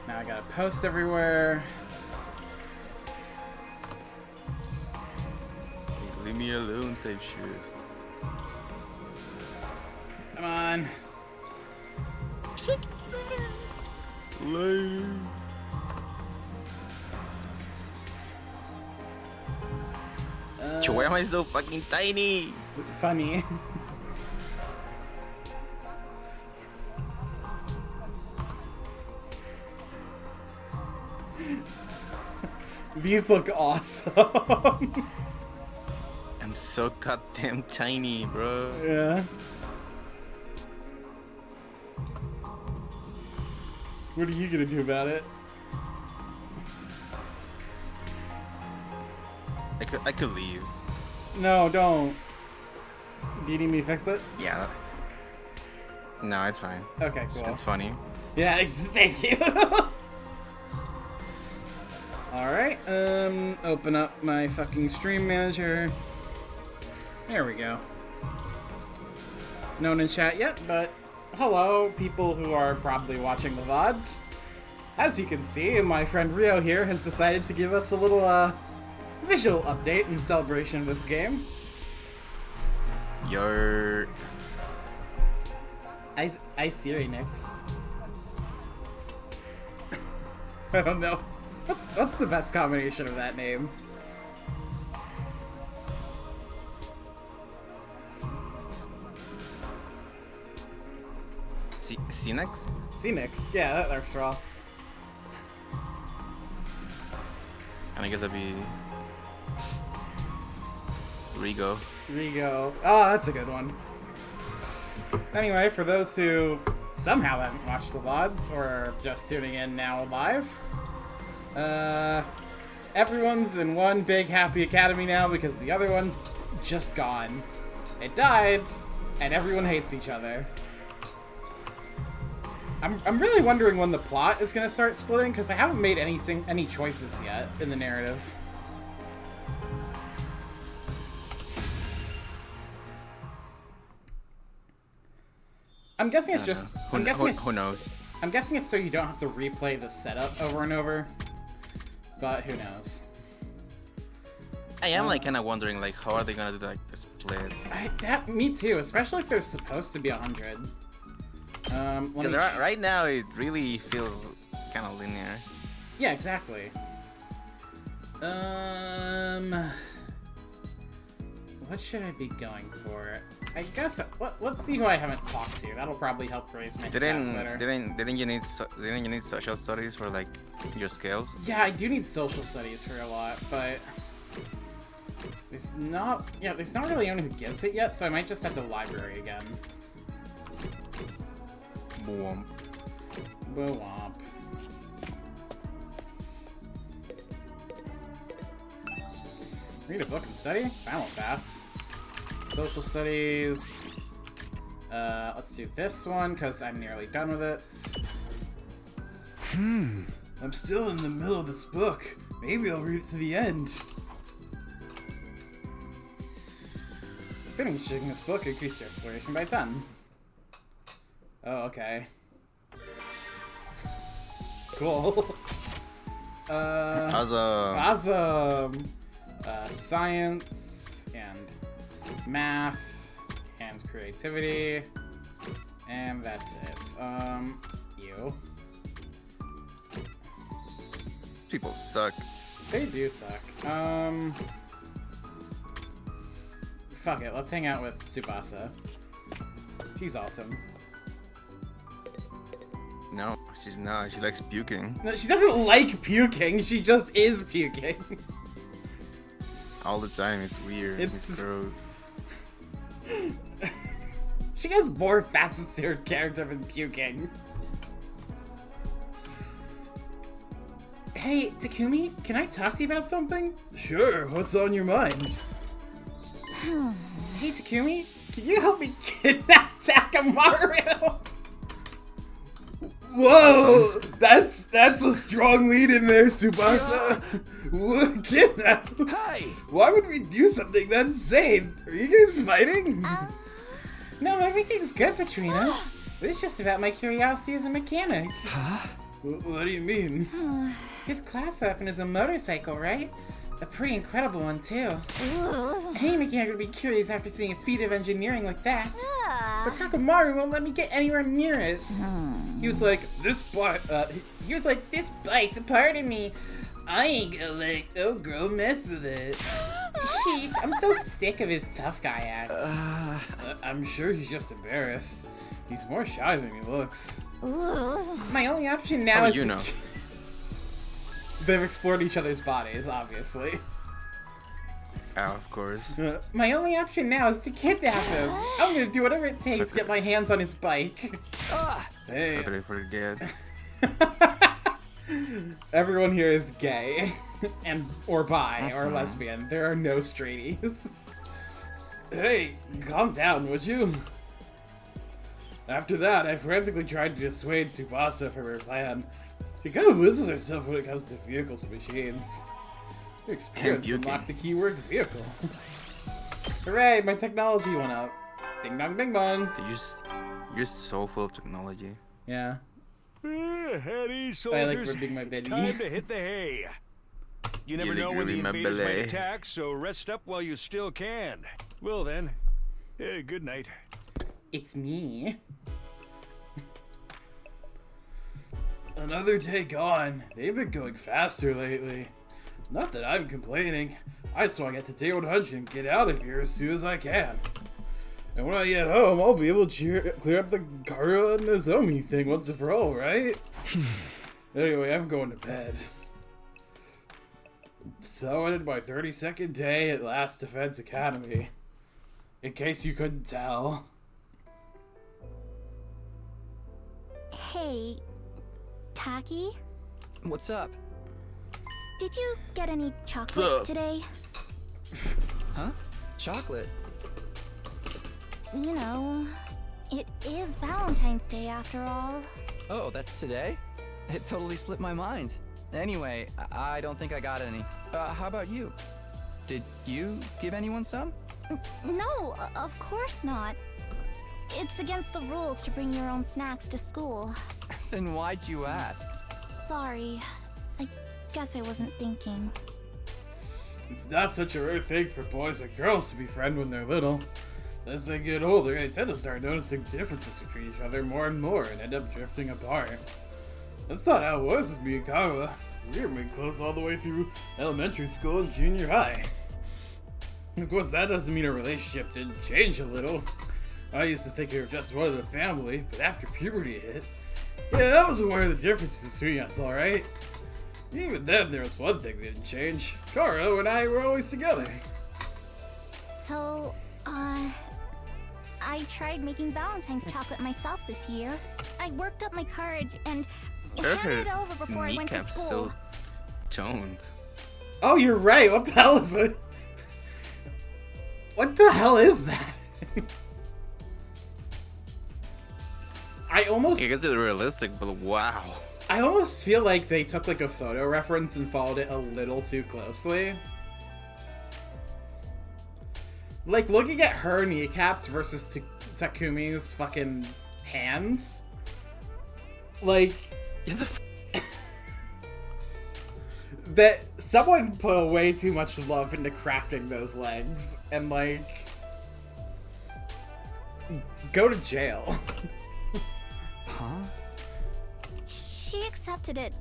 Now I gotta post everywhere. Hey, leave me alone type shit. Come on. Later. Why am I so fucking tiny? Funny. These look awesome. I'm so goddamn tiny, bro. Yeah. What are you gonna do about it? I could leave. No, don't. Do you need me to fix it? Yeah. No, it's fine. Okay, cool. It's funny. Yeah, thank you. Alright, open up my fucking stream manager. There we go. No one in chat yet, but hello, people who are probably watching the VOD. As you can see, my friend Rio here has decided to give us a little, visual update in celebration of this game. Your... I Siri Nix. I don't know. What's the best combination of that name? Cinex? Cinix. Yeah, that works well. And I guess that'd be... Rigo. Rigo. Oh, that's a good one. Anyway, for those who somehow haven't watched the VODs or are just tuning in now live, everyone's in one big happy academy now because the other one's just gone. It died, and everyone hates each other. I'm really wondering when the plot is gonna start splitting because I haven't made any choices yet in the narrative. I'm guessing it's just. Who knows? I'm guessing it's so you don't have to replay the setup over and over. But who knows? I am like kind of wondering like how are they gonna do like the split? Me too, especially if there's supposed to be 100. Because right now it really feels kind of linear. Yeah, exactly. What should I be going for? I guess let's see who I haven't talked to. That'll probably help raise my stats better. Didn't you need social studies for like your skills? Yeah, I do need social studies for a lot, but there's not really anyone who gives it yet, so I might just have to library again. Boom. Boomp. Read a book and study? I won't pass. Social studies. Let's do this one, because I'm nearly done with it. I'm still in the middle of this book. Maybe I'll read it to the end. Finishing this book increased your exploration by 10. Oh, okay. Cool. Awesome. Science and math and creativity, and that's it. You. People suck. They do suck. Fuck it, let's hang out with Tsubasa. She's awesome. No, she's not. She likes puking. No, she doesn't like puking, she just is puking. All the time, it's weird. It's gross. She has more facets to her character than puking. Hey, Takumi, can I talk to you about something? Sure, what's on your mind? Hey, Takumi, can you help me kidnap Takamaru? Whoa, that's a strong lead in there, Tsubasa. What kidnap? Hi. Why would we do something that insane? Are you guys fighting? No, everything's good between us. It's just about my curiosity as a mechanic. Huh? What do you mean? His class weapon is a motorcycle, right? A pretty incredible one, too. Any mechanic would be curious after seeing a feat of engineering like that. But Takamaru won't let me get anywhere near it. He was like, this bike's a part of me. I ain't gonna let old girl mess with it. Sheesh, I'm so sick of his tough guy act. I'm sure he's just embarrassed. He's more shy than he looks. My only option now is to... They've explored each other's bodies, obviously. Of course. My only option now is to kidnap him. I'm gonna do whatever it takes to get my hands on his bike. Hey. How could I forget? Everyone here is gay, or bi, or lesbian. There are no straighties. Hey, calm down, would you? After that, I frantically tried to dissuade Tsubasa from her plan. She kind of loses herself when it comes to vehicles and machines. Your experience unlocked the keyword vehicle. Hooray, my technology went up. Ding dong bing bong. Dude, you're so full of technology. Yeah. Heady soldiers, I like rubbing my belly. It's time to hit the hay. You never know when the invaders might attack, so rest up while you still can. Well then, good night. It's me. Another day gone. They've been going faster lately. Not that I'm complaining. I just want to get to day 100 and get out of here as soon as I can. And when I get home, I'll be able to clear up the Gara and Nozomi thing once and for all, right? Anyway, I'm going to bed. So I ended my 32nd day at Last Defense Academy. In case you couldn't tell. Hey, Taki? What's up? Did you get any chocolate today? Huh? Chocolate? You know, it is Valentine's Day after all. Oh, that's today? It totally slipped my mind. Anyway, I don't think I got any. How about you? Did you give anyone some? No, of course not. It's against the rules to bring your own snacks to school. Then why'd you ask? Sorry. I guess I wasn't thinking. It's not such a rare thing for boys and girls to be friends when they're little. As they get older, they tend to start noticing differences between each other more and more and end up drifting apart. That's not how it was with me and Kawa. We remained close all the way through elementary school and junior high. Of course, that doesn't mean our relationship didn't change a little. I used to think we were just one of the family, but after puberty hit, yeah, I was aware of the differences between us, alright? Even then, there was one thing that didn't change. Karo and I were always together. So, I tried making Valentine's chocolate myself this year. I worked up my courage and handed it over before I went to school. So toned. Oh, you're right. What the hell is it? What the hell is that? I guess it's realistic, but wow. I almost feel like they took like a photo reference and followed it a little too closely. Like, looking at her kneecaps versus Takumi's fucking hands. Like... that someone put way too much love into crafting those legs. And, like... go to jail. Huh? She accepted it,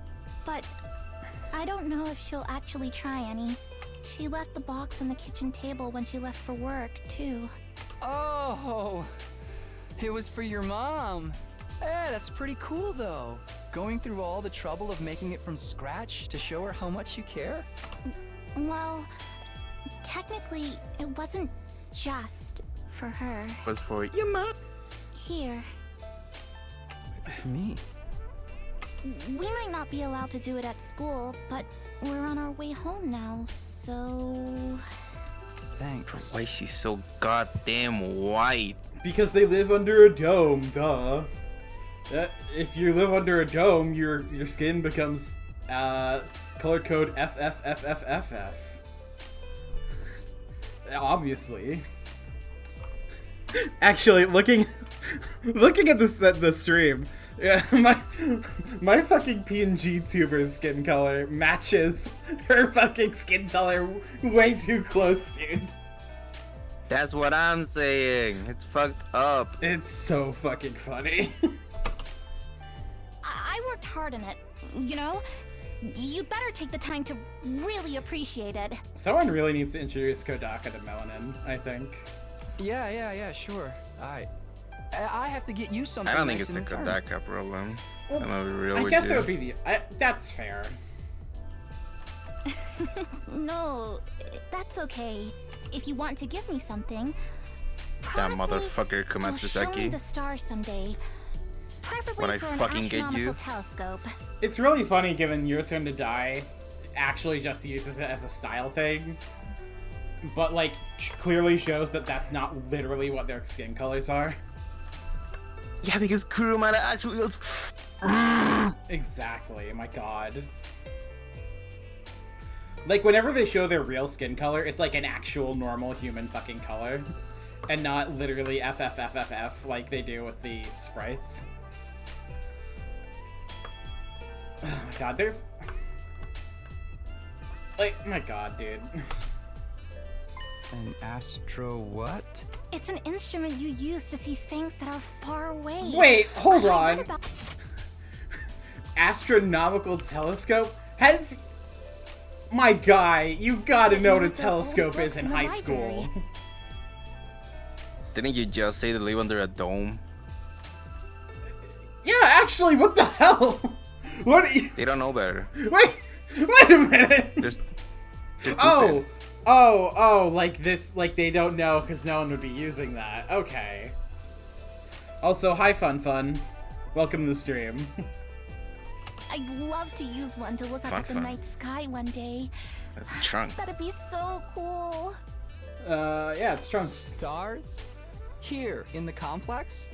but I don't know if she'll actually try any. She left the box on the kitchen table when she left for work, too. Oh! It was for your mom. Eh, that's pretty cool, though. Going through all the trouble of making it from scratch to show her how much you care? Well, technically, it wasn't just for her. It was for your mom. Here. For me? We might not be allowed to do it at school, but we're on our way home now, so... Thanks. Why is she so goddamn white? Because they live under a dome, duh. If you live under a dome, your skin becomes color code FFFFFF. Obviously. Actually, looking at the stream, Yeah, my fucking PNG tuber's skin color matches her fucking skin color way too close, dude. That's what I'm saying. It's fucked up. It's so fucking funny. I worked hard on it, you know? You'd better take the time to really appreciate it. Someone really needs to introduce Kodaka to Melanin, I think. Yeah, sure. I have to get you something. I don't think nice it's a in return. Kodaka problem. Well, I'm gonna be real I with guess you. it would be the... that's fair. No, that's okay. If you want to give me something, That promise motherfucker you'll show me Komatsusaki. the stars someday. Preferably When I through an fucking get astronomical you. telescope. It's really funny given Your Turn to Die actually just uses it as a style thing. But, like, clearly shows that that's not literally what their skin colors are. Yeah, because Kurumada actually goes. Exactly, my god. Like, whenever they show their real skin color, it's like an actual normal human fucking color. And not literally FFFFF like they do with the sprites. Oh my god, there's... Like, my god, dude. An astro what? It's an instrument you use to see things that are far away. Wait, hold I read on. about- Astronomical telescope? Has... My guy, you gotta know what a With those old telescope is books in in the high school. library. Didn't you just say they live under a dome? Yeah, actually, what the hell? What? They don't know better. Wait a minute. They're Oh, like this, like they don't know because no one would be using that. Okay. Also, hi, Fun. Welcome to the stream. I'd love to use one to look up at the Fun. night sky one day. That's Trunks. That'd be so cool. Yeah, it's Trunks. Stars? Here, in the complex?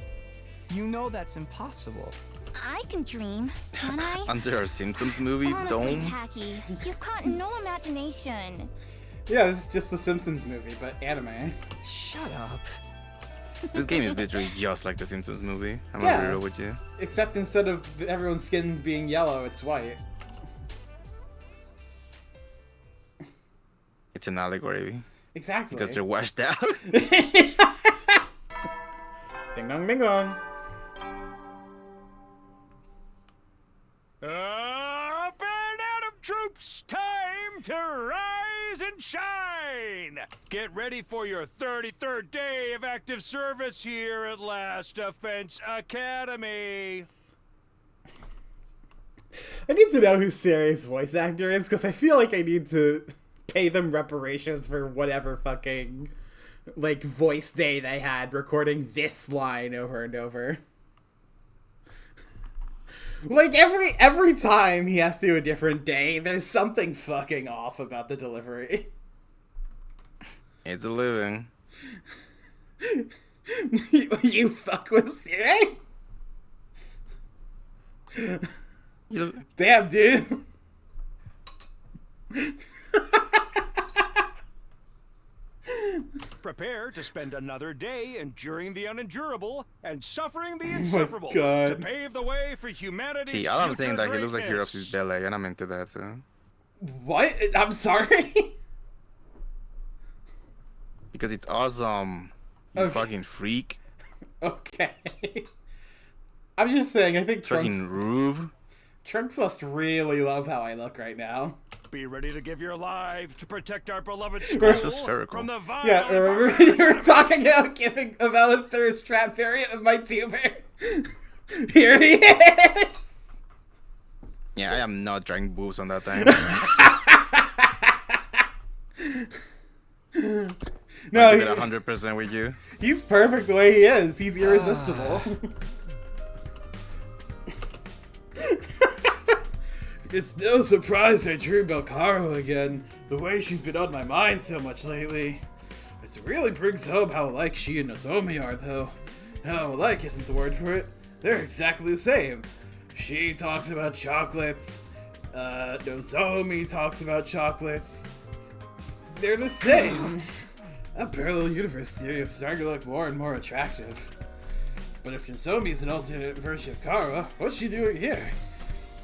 You know that's impossible. I can dream, can I? Under a Simpsons movie Honestly, dome? Tacky, you've got no imagination. Yeah, this is just the Simpsons movie, but anime. Shut up. This game is literally just like the Simpsons movie. I'm Yeah. gonna be real with you. Except instead of everyone's skins being yellow, it's white. It's an allegory. Exactly. Because they're washed out. Ding dong, ding dong. Up and Atom troops, time to rise and shine! Get ready for your 33rd day of active service here at Last Defense Academy. I need to know who Sari's voice actor is, because I feel like I need to pay them reparations for whatever fucking, like, voice day they had recording this line over and over. Like, every time he has to do a different day, there's something fucking off about the delivery. It's a living. you fuck with Siri? Damn, dude. Prepare to spend another day enduring the unendurable and suffering the my insufferable God. to pave the way for humanity's See, all I'm saying future that he looks like he rubs greatness. his belly, and I'm into that, so. What? I'm sorry? Because it's awesome. You Okay. fucking freak. Okay. I'm just saying, I think Fucking rube. Trunks must really love how I look right now. Be ready to give your life to protect our beloved We're school so spherical. from the vile Yeah, remember you were talking about giving a valid thirst trap variant of my tuber? Here he is! Yeah, I am not drawing boobs on that thing. No, I give it 100% with you. he's perfect the way he is. He's irresistible. It's no surprise I drew Belcaro again. The way she's been on my mind so much lately. It really brings home how alike she and Nozomi are, though. No, alike isn't the word for it. They're exactly the same. She talks about chocolates. Nozomi talks about chocolates. They're the same. That parallel universe theory is starting to look more and more attractive. But if Nozomi's an alternate version of Kara, what's she doing here?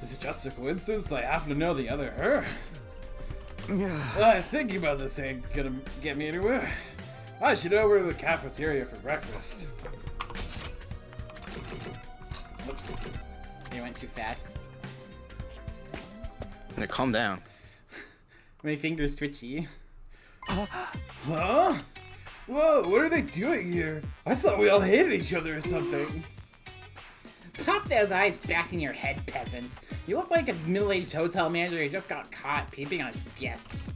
Is it just a coincidence I happen to know the other her? Thinking about this ain't gonna get me anywhere. I should go over to the cafeteria for breakfast. Oops. They went too fast. Now calm down. My finger's twitchy. Huh? Whoa, what are they doing here? I thought we all hated each other or something. Pop those eyes back in your head, peasants. You look like a middle-aged hotel manager who just got caught peeping on his guests.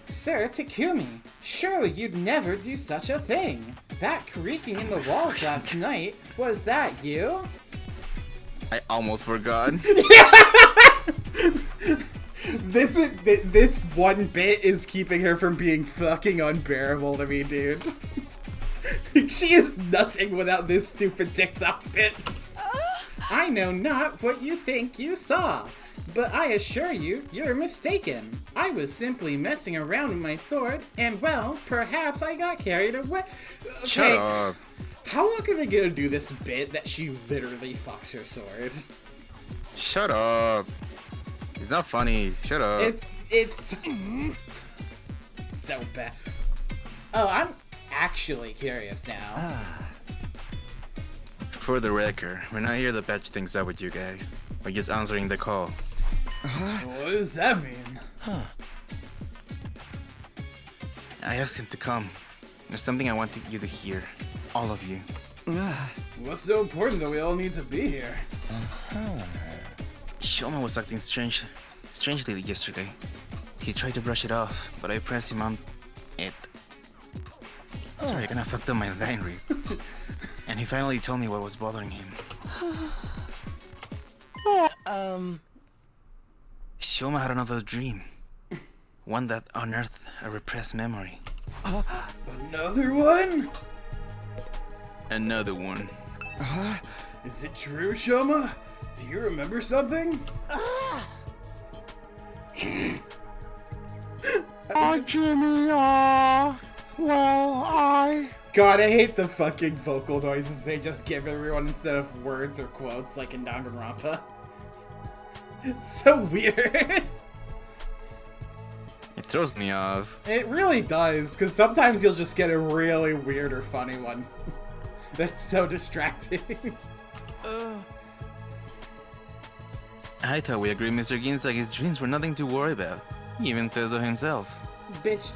Sir Takumi, surely you'd never do such a thing. That creaking in the walls last night, was that you? I almost forgot. This one bit is keeping her from being fucking unbearable to me, dude. She is nothing without this stupid TikTok bit. I know not what you think you saw, but I assure you, you're mistaken. I was simply messing around with my sword, and well, perhaps I got carried away. Okay, Shut up. how long are they gonna do this bit that she literally fucks her sword? Shut up. It's not funny. Shut up. It's so bad. Oh, I'm actually curious now. For the record, we're not here to patch things up with you guys. We're just answering the call. What does that mean? I asked him to come. There's something I want you to hear. All of you. What's so important that we all need to be here? Shoma was acting strangely yesterday. He tried to brush it off, but I pressed him on it. Sorry, I kinda fucked up my line read. And he finally told me what was bothering him. Shoma had another dream. One that unearthed a repressed memory. Another one? Another one. Is it true, Shoma? Do you remember something? Jimmy, God, I hate the fucking vocal noises they just give everyone instead of words or quotes like in Danganronpa. It's so weird. It throws me off. It really does, because sometimes you'll just get a really weird or funny one that's so distracting. I thought we agreed Mr. Ginzagi's dreams were nothing to worry about. He even says so himself. Bitch,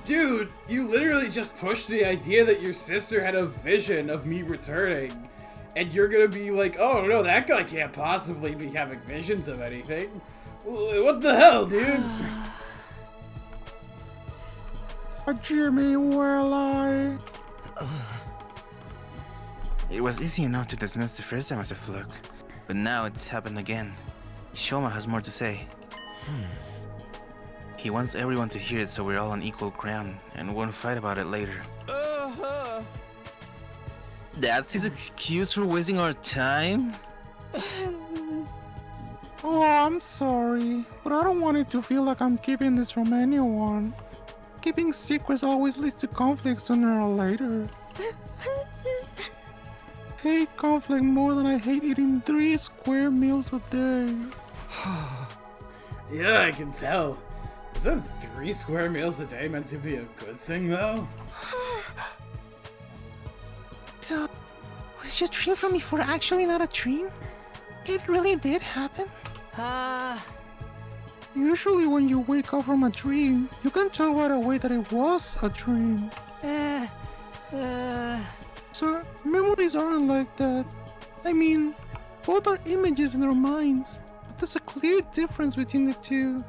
dude, you literally just pushed the idea that your sister had a vision of me returning. And you're gonna be like, oh no, that guy can't possibly be having visions of anything. What the hell, dude? Jimmy, It was easy enough to dismiss the first time as a fluke, but now it's happened again. Shoma has more to say. He wants everyone to hear it so we're all on equal ground and won't fight about it later. That's his excuse for wasting our time? Oh, I'm sorry, but I don't want it to feel like I'm keeping this from anyone. Keeping secrets always leads to conflict sooner or later. Hate conflict more than I hate eating 3 square meals a day. Yeah, I can tell. Isn't 3 square meals a day meant to be a good thing, though? So, was your dream from before actually not a dream? It really did happen? Usually when you wake up from a dream, you can tell right away that it was a dream. So, memories aren't like that. I mean, both are images in our minds, but there's a clear difference between the two.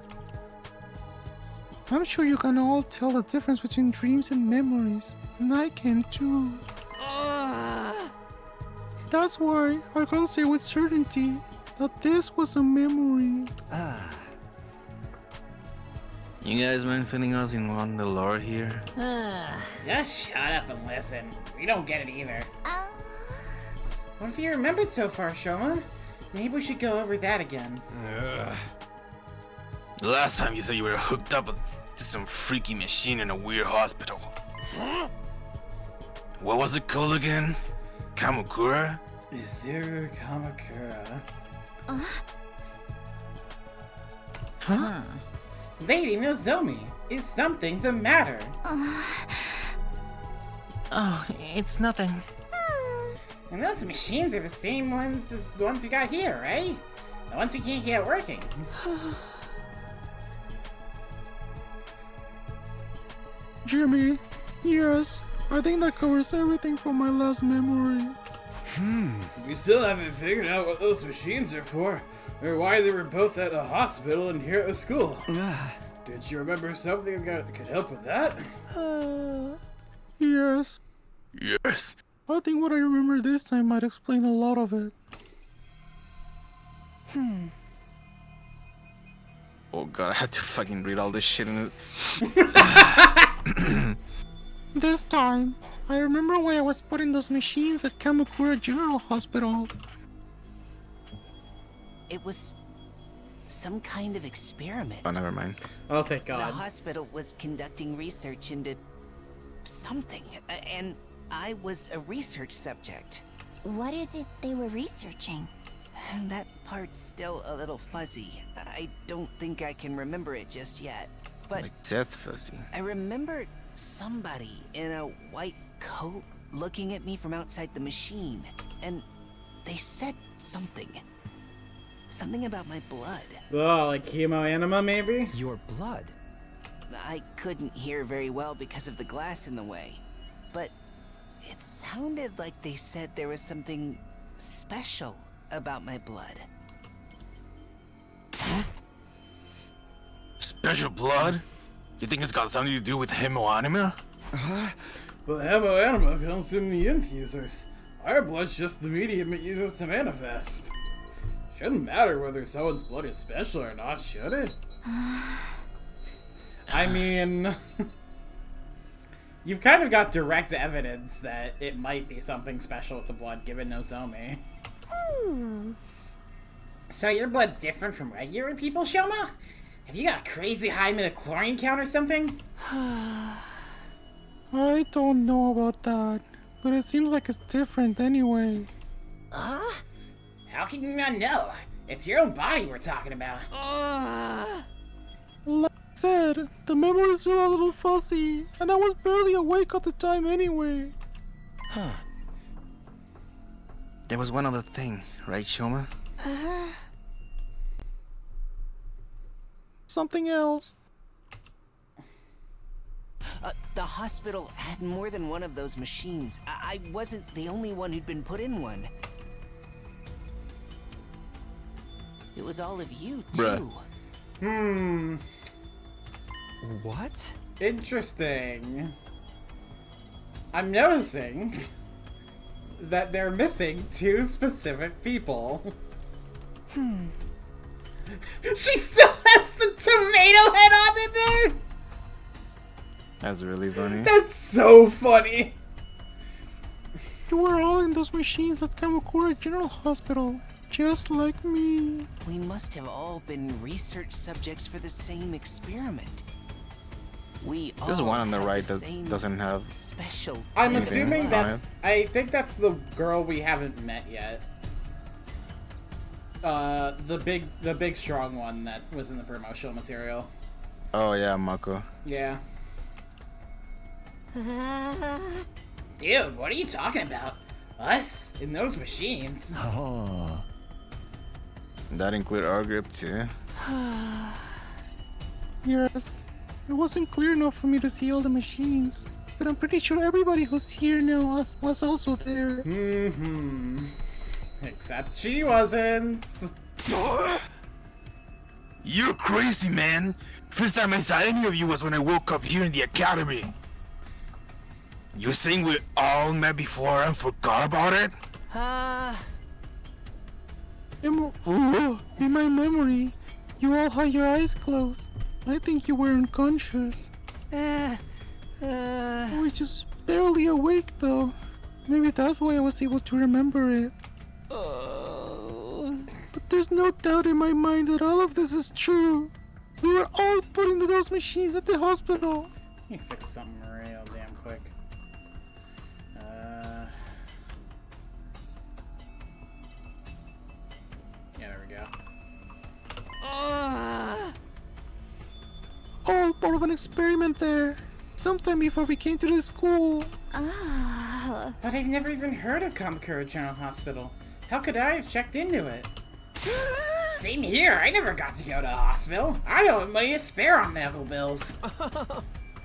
I'm sure you can all tell the difference between dreams and memories, and I can too. That's why I can say with certainty that this was a memory. You guys mind filling us in on the lore here? Just shut up and listen. We don't get it either. What have you remembered so far, Shoma? Maybe we should go over that again. The last time you said you were hooked up to some freaky machine in a weird hospital. What was it called again? Kamakura? Izuru Kamakura. Huh? Lady Nozomi, is something the matter? Oh, it's nothing. And those machines are the same ones as the ones we got here, right? The ones we can't get working. Jimmy, yes, I think that covers everything from my last memory. We still haven't figured out what those machines are for, or why they were both at the hospital and here at the school. Did you remember something that could help with that? Yes, Yes. I think what I remember this time might explain a lot of it. Oh god, I had to fucking read all this shit in it. This time, I remember why I was putting those machines at Kamakura General Hospital. It was some kind of experiment. Oh, never mind. Oh, thank The God. hospital was conducting research into something, and I was a research subject. What is it they were researching? And that part's still a little fuzzy. I don't think I can remember it just yet. But Like Death Fuzzy. I remember somebody in a white coat looking at me from outside the machine, and they said something. Something about my blood. Oh, like chemoanima, maybe? Your blood? I couldn't hear very well because of the glass in the way, but it sounded like they said there was something special about my blood. Special blood? You think it's got something to do with hemoanima? But hemoanima comes from the infusers. Our blood's just the medium it uses to manifest. Shouldn't matter whether someone's blood is special or not, should it? I mean, you've kind of got direct evidence that it might be something special with the blood, given Nozomi. So your blood's different from regular people, Shoma? Have you got a crazy high midichlorian count or something? I don't know about that, but it seems like it's different anyway. How can you not know? It's your own body we're talking about. Like I said, the memory is still a little fuzzy, and I was barely awake at the time anyway. There was one other thing, right, Shoma? Something else. The hospital had more than one of those machines. I wasn't the only one who'd been put in one. It was all of you, too. Bruh. What? Interesting. I'm noticing that they're missing two specific people. She still has the tomato head on in there? That's really funny. That's so funny. You were all in those machines at Kamakura General Hospital, just like me. We must have all been research subjects for the same experiment. We all There's one on the had right the that same doesn't have. special. I'm Anything assuming on that's... I think that's the girl we haven't met yet. The big strong one that was in the promotional material. Oh yeah, Mako. Yeah. Dude, what are you talking about? Us? In those machines? Oh. That include our group too. Yes, it wasn't clear enough for me to see all the machines, but I'm pretty sure everybody who's here now was also there. Except she wasn't. You're crazy, man. First time I saw any of you was when I woke up here in the academy. You're saying we all met before and forgot about it? In my memory, you all had your eyes closed. I think you were unconscious. I was just barely awake though. Maybe that's why I was able to remember it. But there's no doubt in my mind that all of this is true. We were all put into those machines at the hospital. Let me fix something real damn quick. of an experiment there. Sometime before we came to the school. But I've never even heard of Kamakura General Hospital. How could I have checked into it? Same here. I never got to go to a hospital. I don't have money to spare on medical bills.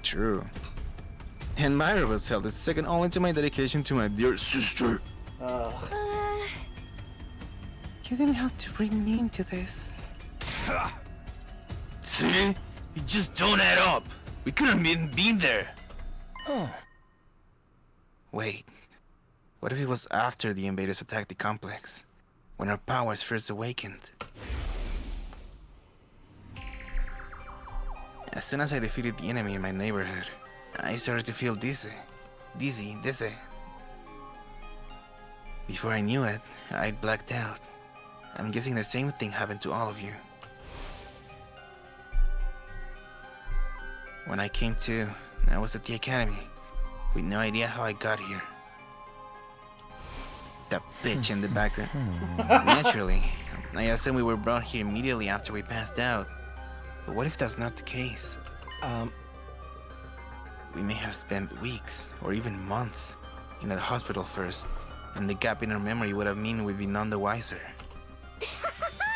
True. And my was held is second only to my dedication to my dear sister. You didn't have to bring me into this. See? You just don't add up. We could have even been there. Wait. What if it was after the invaders attacked the complex? When our powers first awakened? As soon as I defeated the enemy in my neighborhood, I started to feel dizzy. Before I knew it, I blacked out. I'm guessing the same thing happened to all of you. When I came to, I was at the academy, with no idea how I got here. That bitch in the background. Naturally, I assume we were brought here immediately after we passed out. But what if that's not the case? We may have spent weeks, or even months, in the hospital first, and the gap in our memory would have meant we'd be none the wiser.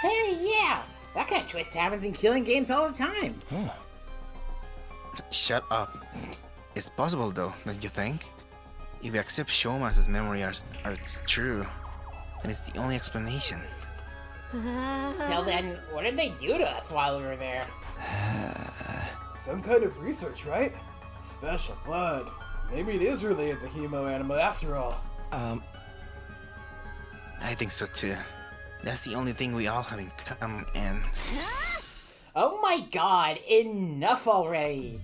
Hey, yeah! That kind of twist happens in killing games all the time. Shut up. It's possible though, don't you think? If we accept Shoma's memory as true, then it's the only explanation. So then, what did they do to us while we were there? Some kind of research, right? Special blood. Maybe it is related to Hemo Anima after all. I think so too. That's the only thing we all have in common, and... Oh my god, enough already!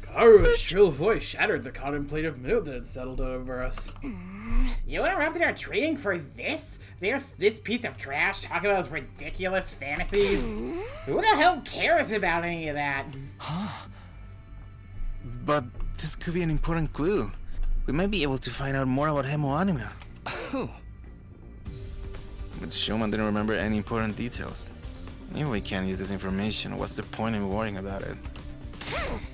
Karu's shrill voice shattered the contemplative mood that had settled over us. You interrupted our training for this? There's this piece of trash talking about those ridiculous fantasies? Who the hell cares about any of that? But this could be an important clue. We might be able to find out more about Hemo Anima. But Shoma didn't remember any important details. If we can't use this information, what's the point in worrying about it?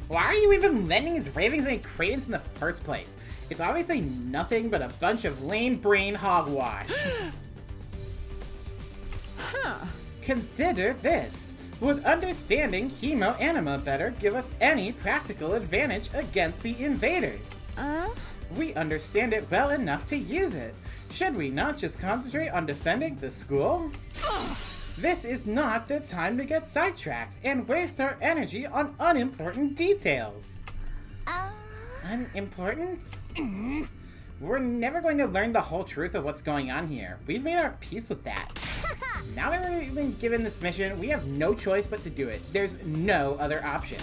Why are you even lending his ravings any credence in the first place? It's obviously nothing but a bunch of lame brain hogwash. Consider this. Would understanding Hemo Anima better give us any practical advantage against the invaders? We understand it well enough to use it. Should we not just concentrate on defending the school? This is not the time to get sidetracked and waste our energy on unimportant details. Unimportant? We're never going to learn the whole truth of what's going on here. We've made our peace with that. Now that we've been given this mission, we have no choice but to do it. There's no other option.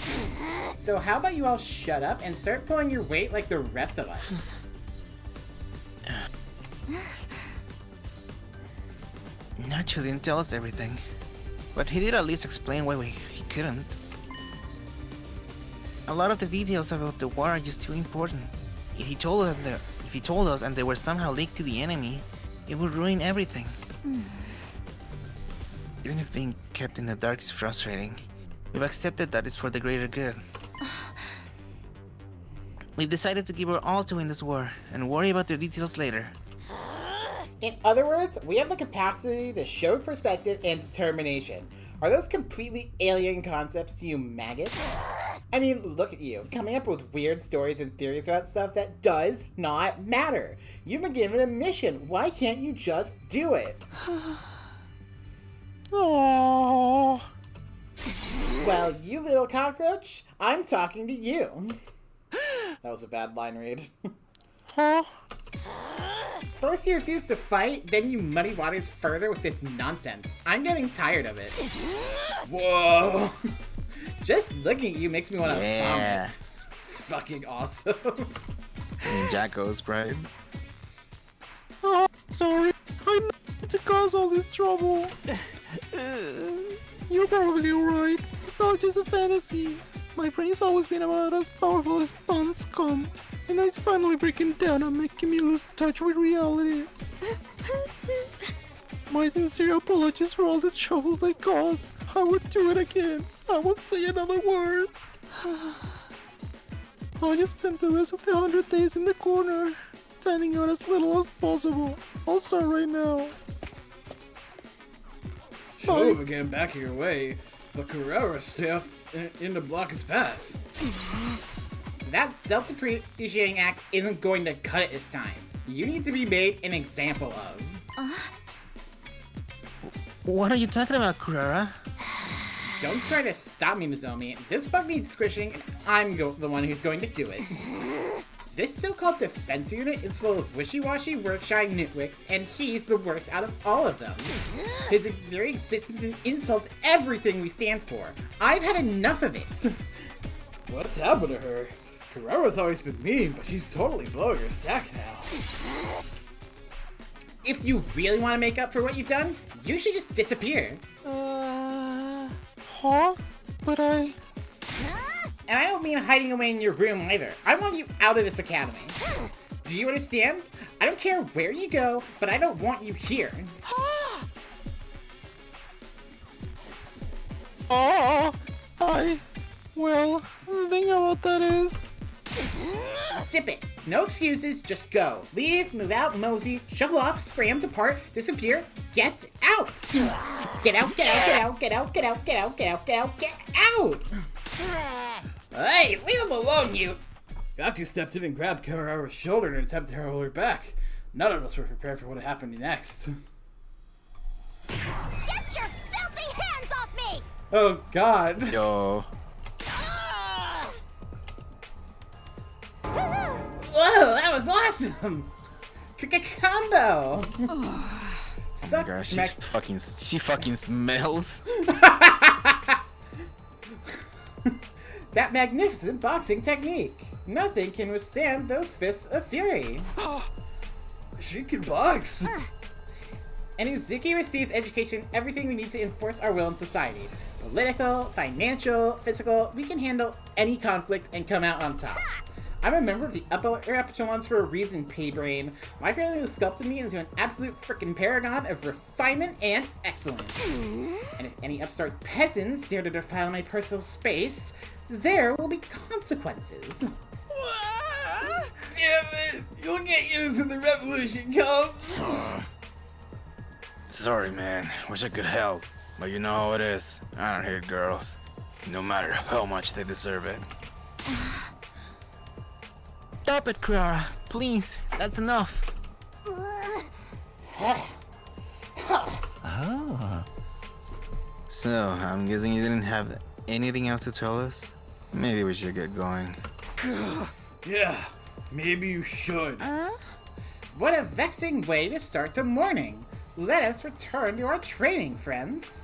So how about you all shut up and start pulling your weight like the rest of us? Nacho didn't tell us everything, but he did at least explain why he couldn't. A lot of the details about the war are just too important. If he told us and they were somehow leaked to the enemy, it would ruin everything. Even if being kept in the dark is frustrating, we've accepted that it's for the greater good. We've decided to give our all to win this war, and worry about the details later. In other words, we have the capacity to show perspective and determination. Are those completely alien concepts to you maggots? I mean, look at you, coming up with weird stories and theories about stuff that does not matter. You've been given a mission. Why can't you just do it? Aww. Well, you little cockroach, I'm talking to you. That was a bad line read. Huh? First you refuse to fight, then you muddy waters further with this nonsense. I'm getting tired of it. Whoa! Just looking at you makes me want to vomit. Fucking awesome. Jacko's pride. Oh, sorry. I meant to cause all this trouble. You're probably right. It's all just a fantasy. My brain's always been about as powerful as Bond scum, and it's finally breaking down and making me lose touch with reality. My sincere apologies for all the troubles I caused. I would do it again. I won't say another word. I'll just spend the rest of the 100 days in the corner, standing out as little as possible. I'll start right now. Sure, again back your way, but Carrera stay up in to block his path. That self-depreciating act isn't going to cut it this time. You need to be made an example of. What are you talking about, Kurara? Don't try to stop me, Nozomi. This bug needs squishing, and I'm the one who's going to do it. This so-called defense unit is full of wishy-washy, work-shy nitwicks, and he's the worst out of all of them. His very existence insults everything we stand for. I've had enough of it. What's happened to her? Carrera's always been mean, but she's totally blowing her stack now. If you really want to make up for what you've done, you should just disappear. Huh? But And I don't mean hiding away in your room either. I want you out of this academy. Do you understand? I don't care where you go, but I don't want you here. Well, the thing about that is... Sip it. No excuses, just go. Leave, move out, mosey, shuffle off, scram, depart, disappear, get out! Get out, get out, get out, get out, get out, get out, get out, get out, get out! Hey, leave him alone, you! Gaku stepped in and grabbed Carrera's shoulder in an attempt to hold her back. None of us were prepared for what happened next. Get your filthy hands off me! Oh god. Yo. Whoa, that was awesome! Combo! Suck, Gosh, she fucking smells. That magnificent boxing technique. Nothing can withstand those fists of fury. She can box! And Uzuki receives education, everything we need to enforce our will in society. Political, financial, physical, we can handle any conflict and come out on top. I'm a member of the upper echelons for a reason, Paybrain. My family has sculpted me into an absolute frickin' paragon of refinement and excellence. And if any upstart peasants dare to defile my personal space, there will be consequences. Damn it! You'll get used when the revolution comes! Sorry, man. Wish I could help. But you know how it is. I don't hate girls. No matter how much they deserve it. Stop it, Kurara. Please. That's enough. So, I'm guessing you didn't have anything else to tell us? Maybe we should get going. Yeah, maybe you should. What a vexing way to start the morning. Let us return to our training, friends.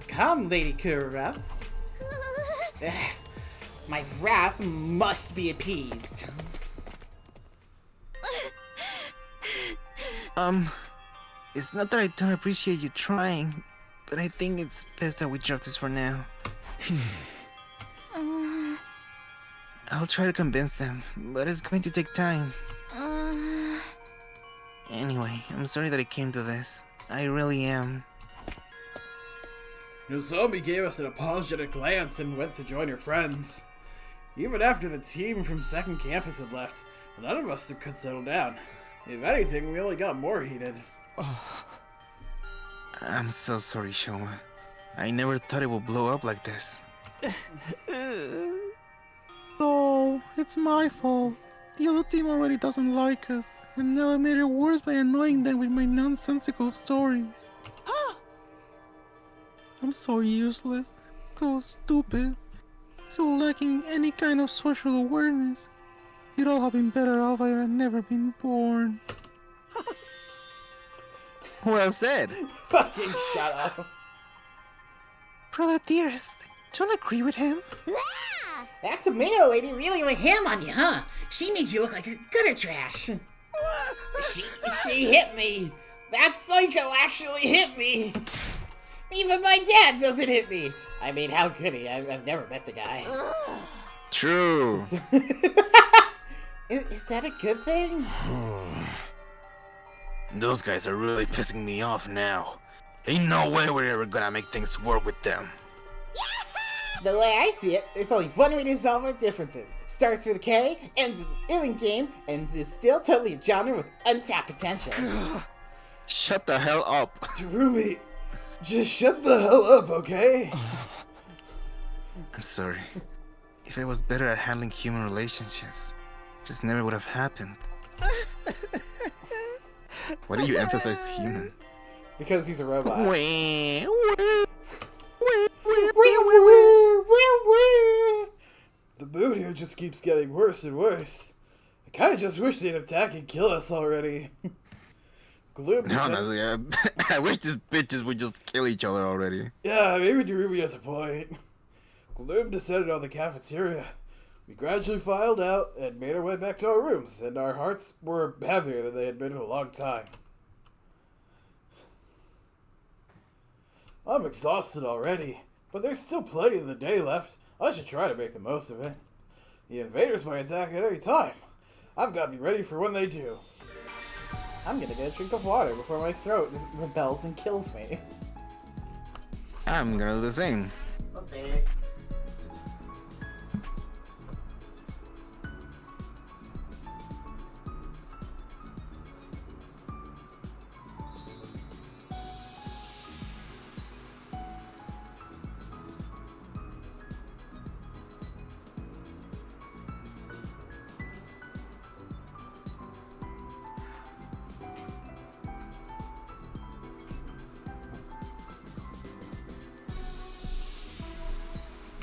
Come, Lady Kura. My wrath must be appeased. It's not that I don't appreciate you trying, but I think it's best that we drop this for now. I'll try to convince them, but it's going to take time. Anyway, I'm sorry that it came to this. I really am. Nozomi gave us an apologetic glance and went to join her friends. Even after the team from second campus had left, none of us could settle down. If anything, we only got more heated. I'm so sorry, Shoma. I never thought it would blow up like this. No, it's my fault. The other team already doesn't like us, and now I made it worse by annoying them with my nonsensical stories. I'm so useless, so stupid, so lacking any kind of social awareness. You'd all have been better off if I had never been born. Well said. Fucking shut up. Brother dearest, don't agree with him. That tomato lady really went ham on you, huh? She made you look like a gutter trash. She hit me. That psycho actually hit me. Even my dad doesn't hit me. I mean, how could he? I've never met the guy. True. Is that a good thing? Those guys are really pissing me off now. Ain't no way we're ever gonna make things work with them. The way I see it, there's only one way to solve our differences. Starts with a K, ends with an Illing game, and is still totally a genre with untapped potential. Shut the hell up. Terumi, just shut the hell up, okay? I'm sorry. If I was better at handling human relationships, this never would have happened. Why do you emphasize human? Because he's a robot. The mood here just keeps getting worse and worse. I kinda just wish they'd attack and kill us already. Gloom Honestly, I wish these bitches would just kill each other already. Yeah, maybe Darumi has a point. Gloom descended on the cafeteria. We gradually filed out and made our way back to our rooms, and our hearts were heavier than they had been in a long time. I'm exhausted already, but there's still plenty of the day left. I should try to make the most of it. The invaders might attack at any time. I've got to be ready for when they do. I'm gonna get a drink of water before my throat just rebels and kills me. I'm gonna do the same. Okay.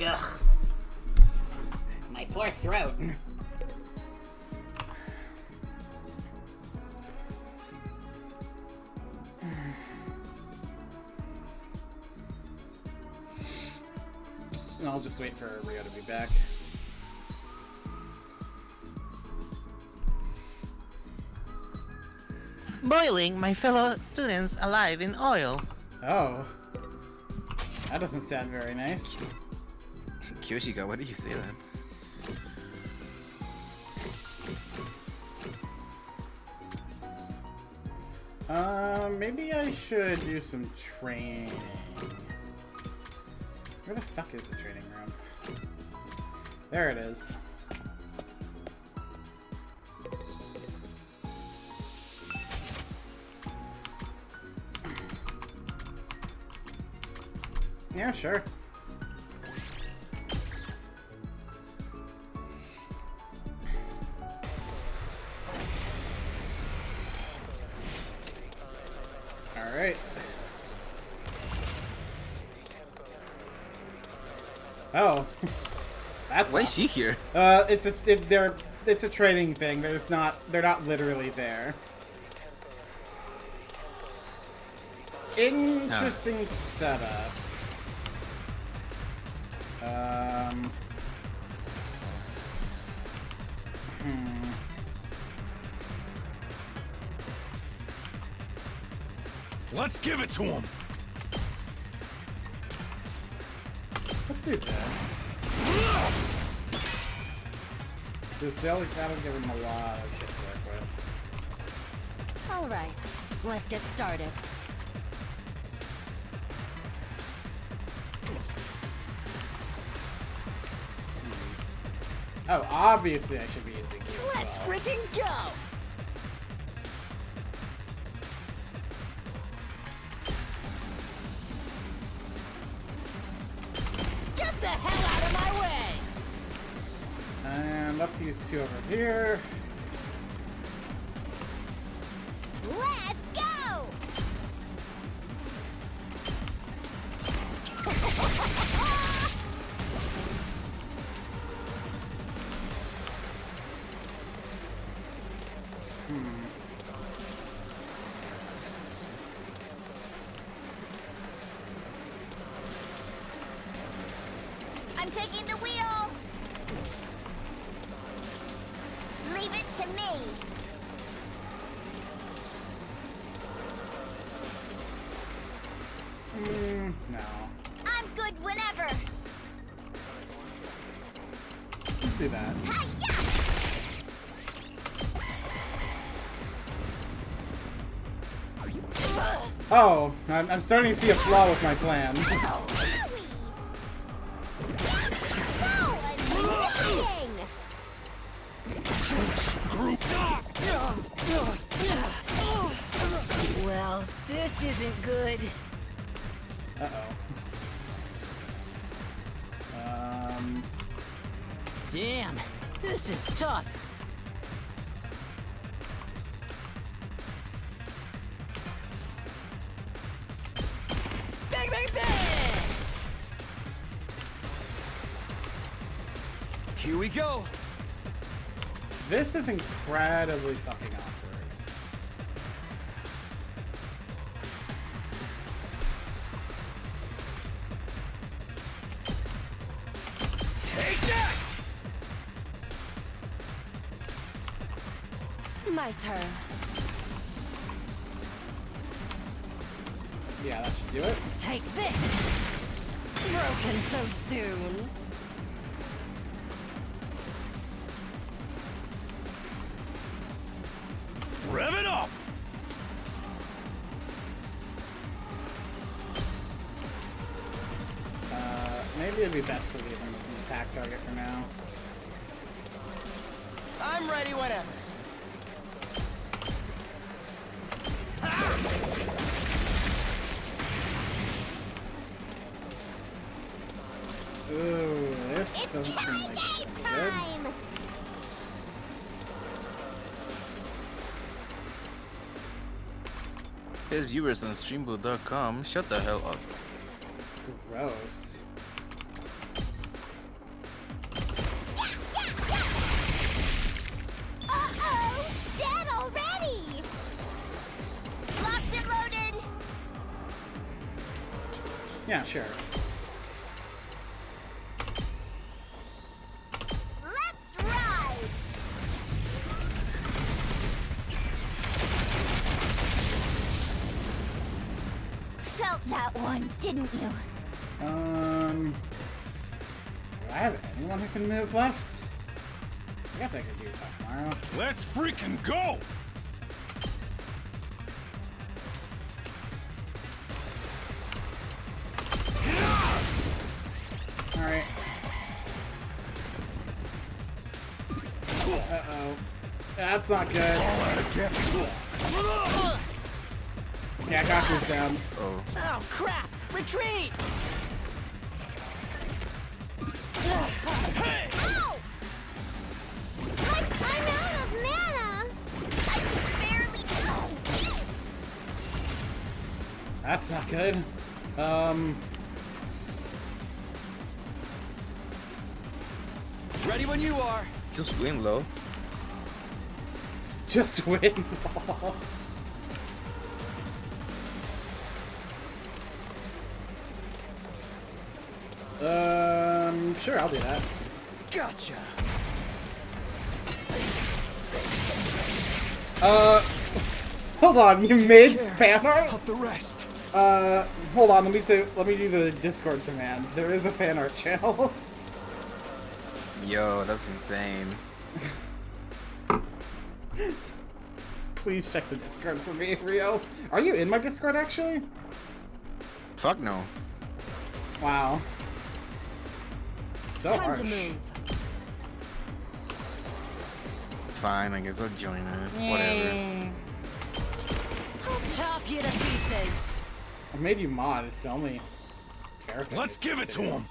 Ugh. My poor throat. I'll just wait for Rio to be back. Boiling my fellow students alive in oil. Oh. That doesn't sound very nice. Kyoshika, why did you say that? Maybe I should do some training. Where the fuck is the training room? There it is. Yeah, sure. Alright. Oh. That's Why is she here? It's a training thing. They're not literally there. Interesting setup. Let's give it to him. Let's do this. That'll give him a lot of shit to work with. All right, let's get started. Oh, obviously I should be using you as Let's well. freaking go! Get the hell out of my way! And let's use two over here. Let's go! I'm taking the wheel. Leave it to me. No. I'm good whenever. Let's do that. Hi-ya! Oh, I'm starting to see a flaw with my plan. So annoying! Well, this isn't good. Uh-oh. Damn, this is tough. Bang, bang, bang! Here we go. This is incredibly fucking awkward. Take that! My turn. Yeah, that should do it. Take this! Broken so soon. Rev it up! Maybe it'd be best to leave him as an attack target for now. I'm ready whenever. Ooh, this It's doesn't seem killing like game it's gonna be good. time! His viewers on streamboot.com, shut the hell up. Gross. Uh-oh! Dead already! Locked and loaded! Yeah, sure. Let's ride! Felt that one, didn't you? Do I have anyone who can move left? I guess I could use Tomorrow. Let's freaking go! Alright. Uh-oh. That's not good. Yeah, Gaku's down. Oh. Oh, crap! Retreat! Ow! I'm out of mana! I can barely... That's not good. Ready when you are. Just win low. Just win. Sure, I'll do that. Gotcha. Hold on, you made fan art? Of the rest. Hold on, let me do the Discord command. There is a fan art channel. Yo, that's insane. Please check the Discord for me, Rio. Are you in my Discord, actually? Fuck no. Wow. So Time harsh. to move. Fine, I guess I'll join it. Whatever. I'll chop you to pieces. I made you mod, it's the only character. Let's give it to him.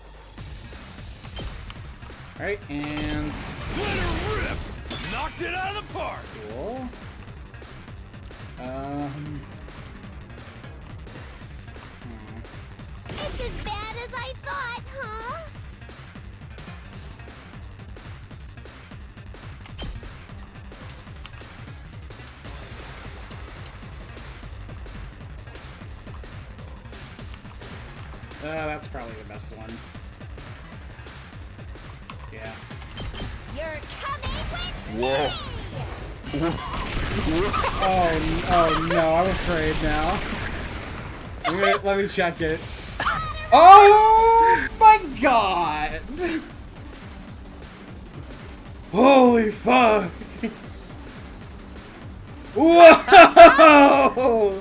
Alright, and... Let her rip. Knocked it out of the park. Cool. It's as bad as I thought, huh? That's probably the best one. Yeah. You're coming with Whoa. Oh no, I'm afraid now. Let me check it. Oh my god! Holy fuck! Whoa!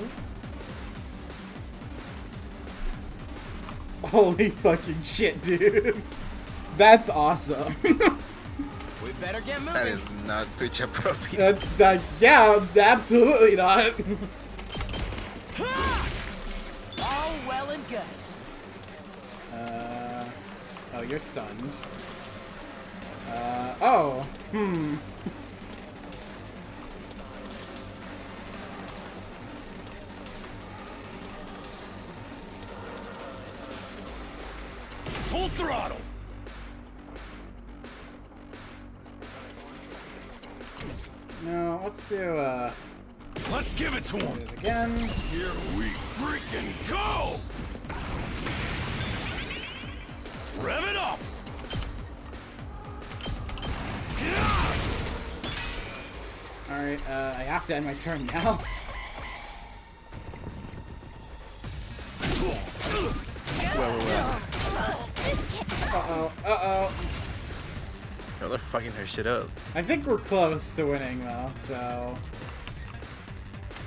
Holy fucking shit, dude. That's awesome. We better get moving. That is not Twitch appropriate. That's not, yeah, absolutely not. All well and good. Oh, you're stunned. Oh, Full throttle. No, let's do, Let's give it to him. it again. Here we freaking go. Rev it up. Alright, I have to end my turn now. Uh-oh, uh-oh. Yo, they're fucking her shit up. I think we're close to winning, though, so...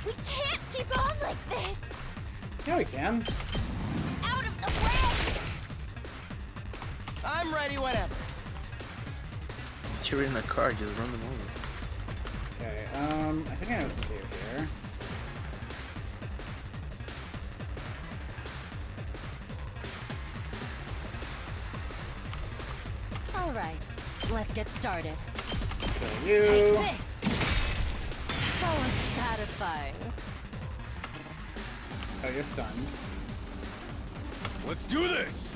We can't keep on like this! Yeah, we can. Out of the way! I'm ready whenever. You're in the car, just run them over. Okay, I think I know what to do here. Alright, let's get started. So Take you... this! How unsatisfying. Oh, you're stunned. Let's do this.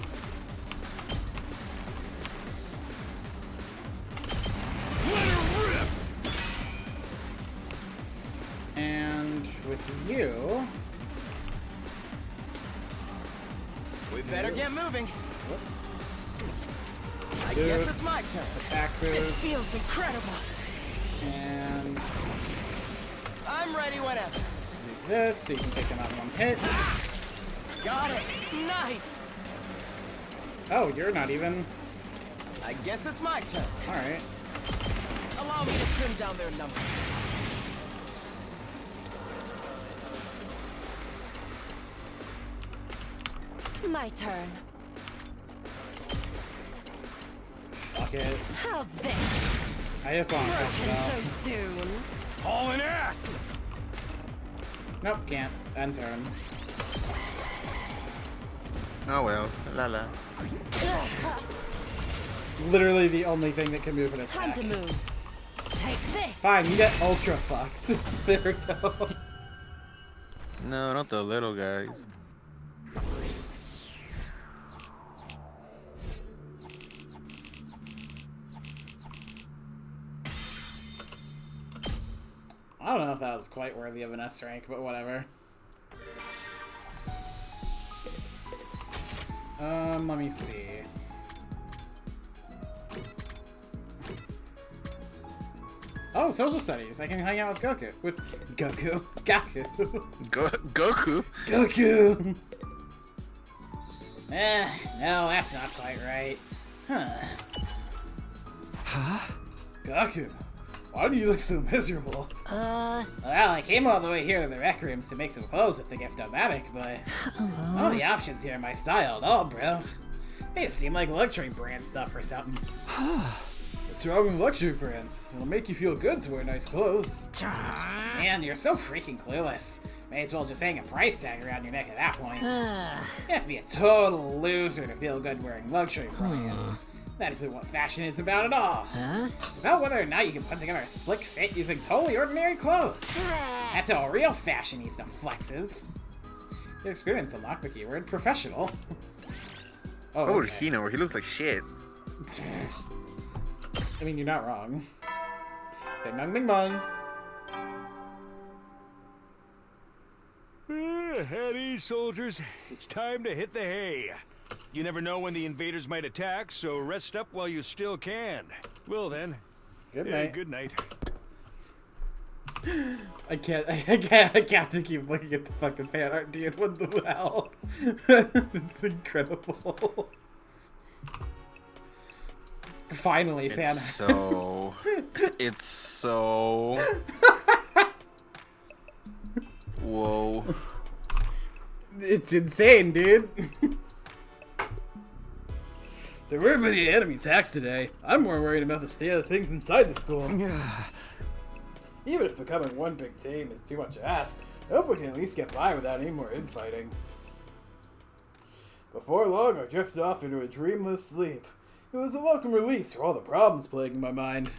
Let her rip. And with you... We better get moving. I Dude. guess it's my turn. Attack This boost. feels incredible. And... I'm ready whenever. do this, so you can take him out in one hit. Got it. Nice. Oh, you're not even... I guess it's my turn. Alright. Allow me to trim down their numbers. My turn. Fuck it. How's this? I just want to push it Broken out. so soon. Hauling ass. Nope, can't. End turn. Oh well, la. Literally the only thing that can move an Time attack. to move. Take this. Fine, you get ultra fucks. There we go. No, not the little guys. I don't know if that was quite worthy of an S rank, but whatever. Let me see. Oh, social studies. I can hang out with Goku. With Goku. Goku? Goku! No, that's not quite right. Huh? Goku, why do you look so miserable? Well, I came all the way here to the rec rooms to make some clothes with the Gift-O-Matic, but all the options here are my style at all, bro. They seem like luxury brand stuff or something. What's wrong with luxury brands? It'll make you feel good to wear nice clothes. Man, you're so freaking clueless. May as well just hang a price tag around your neck at that point. You have to be a total loser to feel good wearing luxury brands. That isn't what fashion is about at all. It's about whether or not you can put together a slick fit using totally ordinary clothes. That's how a real fashionista flexes. Your experience unlocked the keyword professional. Oh, What would okay. he know? He looks like shit. I mean, you're not wrong. Bing bong, bing bong. At ease, soldiers. It's time to hit the hay. You never know when the invaders might attack, so rest up while you still can. Well then. Good Yeah, night. good night. I can't to keep looking at the fucking fan art, dude. What the hell? It's incredible. Finally, fan It's art. so... It's so... Whoa. It's insane, dude. There weren't many enemy attacks today. I'm more worried about the state of things inside the school. Even if becoming one big team is too much to ask, I hope we can at least get by without any more infighting. Before long, I drifted off into a dreamless sleep. It was a welcome release from all the problems plaguing my mind.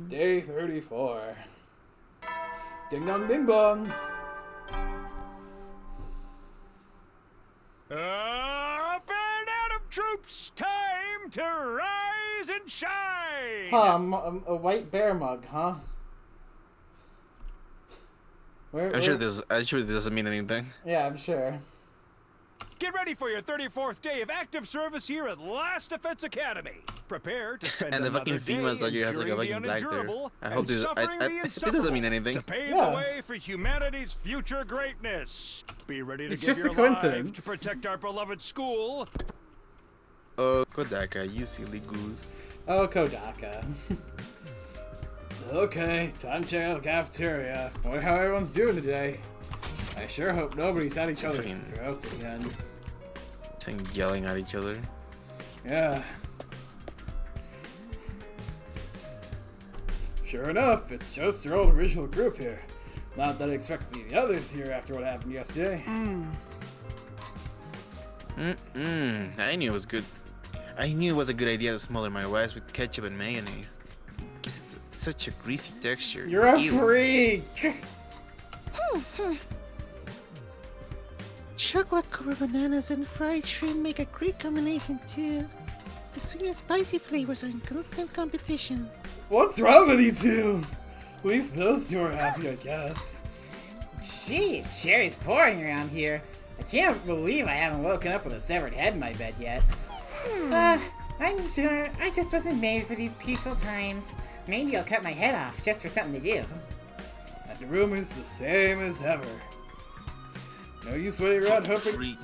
Day 34. Ding dong ding bong. Up and Adam troops, time to rise and shine! A white bear mug, huh? I'm sure this doesn't mean anything. Yeah, I'm sure. Get ready for your 34th day of active service here at Last Defense Academy. Prepare to spend And the another fucking day females like you have like a enduring the fucking black bear. unendurable I hope and this. suffering the It insufferable doesn't mean anything. to pave Yeah. the way for humanity's future greatness. Be ready to It's give just a your lives coincidence. to protect our beloved school. Oh, Kodaka, you silly goose. Oh, Kodaka. Okay, time to check out the cafeteria. I wonder how everyone's doing today. I sure hope nobody's at each other's Fucking- throats again. Just yelling at each other. Yeah. Sure enough, it's just your old original group here. Not that I expect to see the others here after what happened yesterday. I knew it was good. I knew it was a good idea to smother my rice with ketchup and mayonnaise. It's such a greasy texture. You're a Ew. freak! Chocolate covered bananas and fried shrimp make a great combination too. The sweet and spicy flavors are in constant competition. What's wrong with you two? At least those two are happy, I guess. Gee, cherry's pouring around here. I can't believe I haven't woken up with a severed head in my bed yet. I'm sure I just wasn't made for these peaceful times. Maybe I'll cut my head off just for something to do. And the room is the same as ever. No use waiting around hoping. Freak.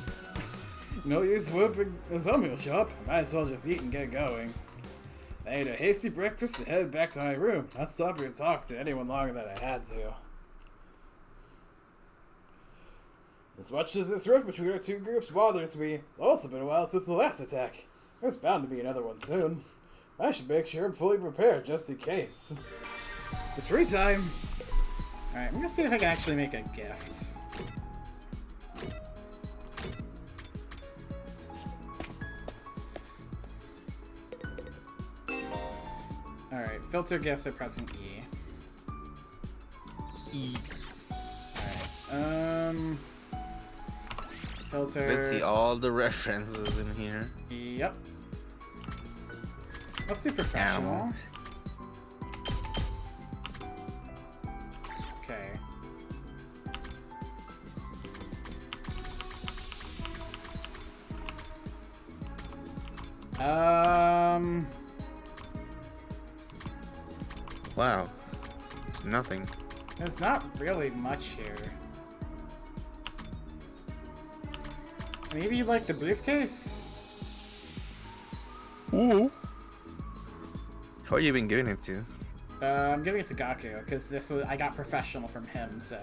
No use hoping the zombie will show up. Might as well just eat and get going. I ate a hasty breakfast and headed back to my room, not stopping to talk to anyone longer than I had to. As much as this rift between our two groups bothers me, it's also been a while since the last attack. There's bound to be another one soon. I should make sure I'm fully prepared just in case. It's free time. Alright, I'm gonna see if I can actually make a gift. Alright, filter gifts by pressing E. Alright, filter... Let's see all the references in here. Yep. Let's do professional. Animals. Okay. Wow. It's nothing. There's not really much here. Maybe like the briefcase? Ooh. Who are you been giving it to? I'm giving it to Gaku because I got professional from him, so.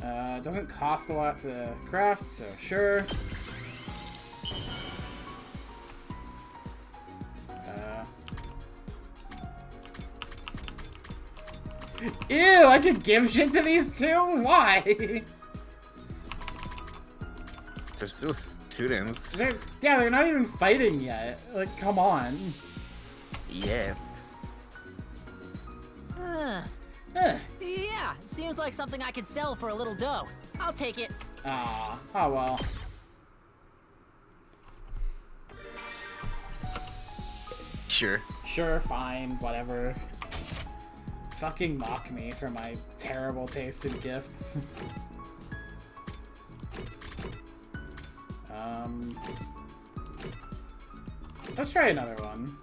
It doesn't cost a lot to craft, so sure. Ew, I could give shit to these two? Why? They're still students. They're not even fighting yet. Like, come on. Yeah. Yeah, seems like something I could sell for a little dough. I'll take it. Oh well. Sure. Sure, fine, whatever. Fucking mock me for my terrible taste in gifts. Let's try another one.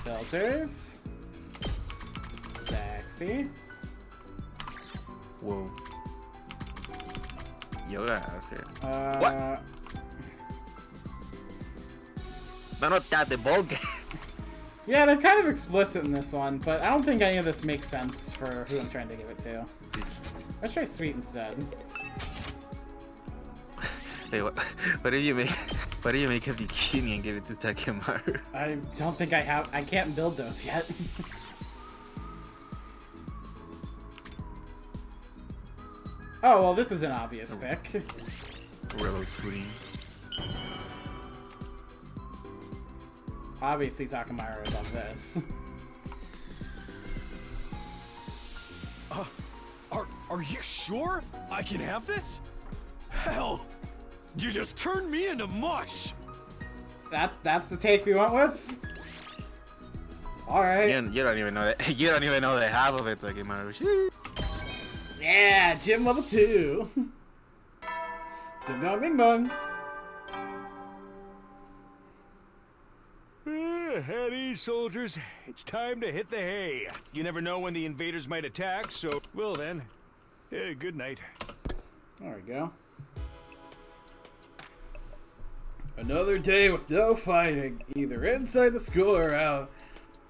Filters. Sexy. Whoa. Yoga outfit. What? No, not that, the ball game. Yeah, they're kind of explicit in this one, but I don't think any of this makes sense for who I'm trying to give it to. Let's try sweet instead. Wait, what do you make? What do you make a bikini and give it to Takemaru? I don't think I can't build those yet. Oh, well, this is an obvious pick. Roller pudding. Obviously, Takemaru is on this. Are you sure I can have this? Hell, you just turned me into mush. That's the take we went with? Alright. You don't even know that. You don't even know the half of it, Takemaru. Yeah, gym level 2. Ding dong, ding dong. At ease, soldiers. It's time to hit the hay. You never know when the invaders might attack, so... Well then, good night. There we go. Another day with no fighting, either inside the school or out.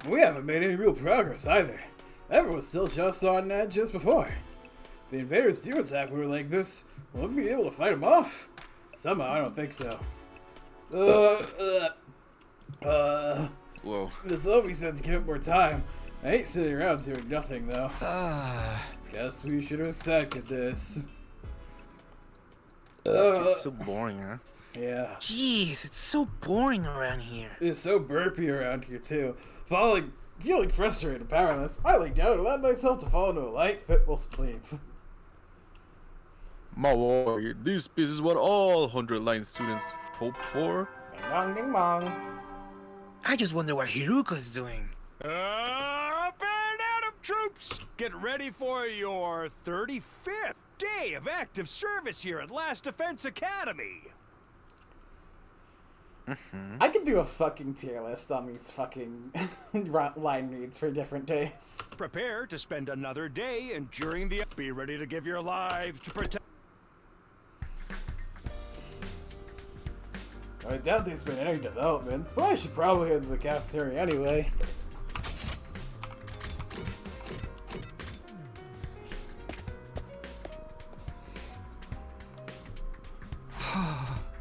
We haven't made any real progress either. Everyone's still just on edge as before. If the invaders do attack when we're like this, will we be able to fight them off? Somehow, I don't think so. Whoa. The zombie said to give it more time. I ain't sitting around doing nothing, though. Guess we should have accepted this. It's so boring, huh? Yeah. Jeez, it's so boring around here. It's so burpy around here, too. Feeling frustrated and powerless, I lay down and allowed myself to fall into a light, fitful sleep. My boy, this is what all 100-line students hope for. Ding dong, ding dong. I just wonder what Hiruko's doing. Burn Atom troops! Get ready for your 35th day of active service here at Last Defense Academy. I could do a fucking tier list on these fucking line reads for different days. Prepare to spend another day enduring the... Be ready to give your lives to protect... I doubt there's been any developments, but I should probably head to the cafeteria anyway.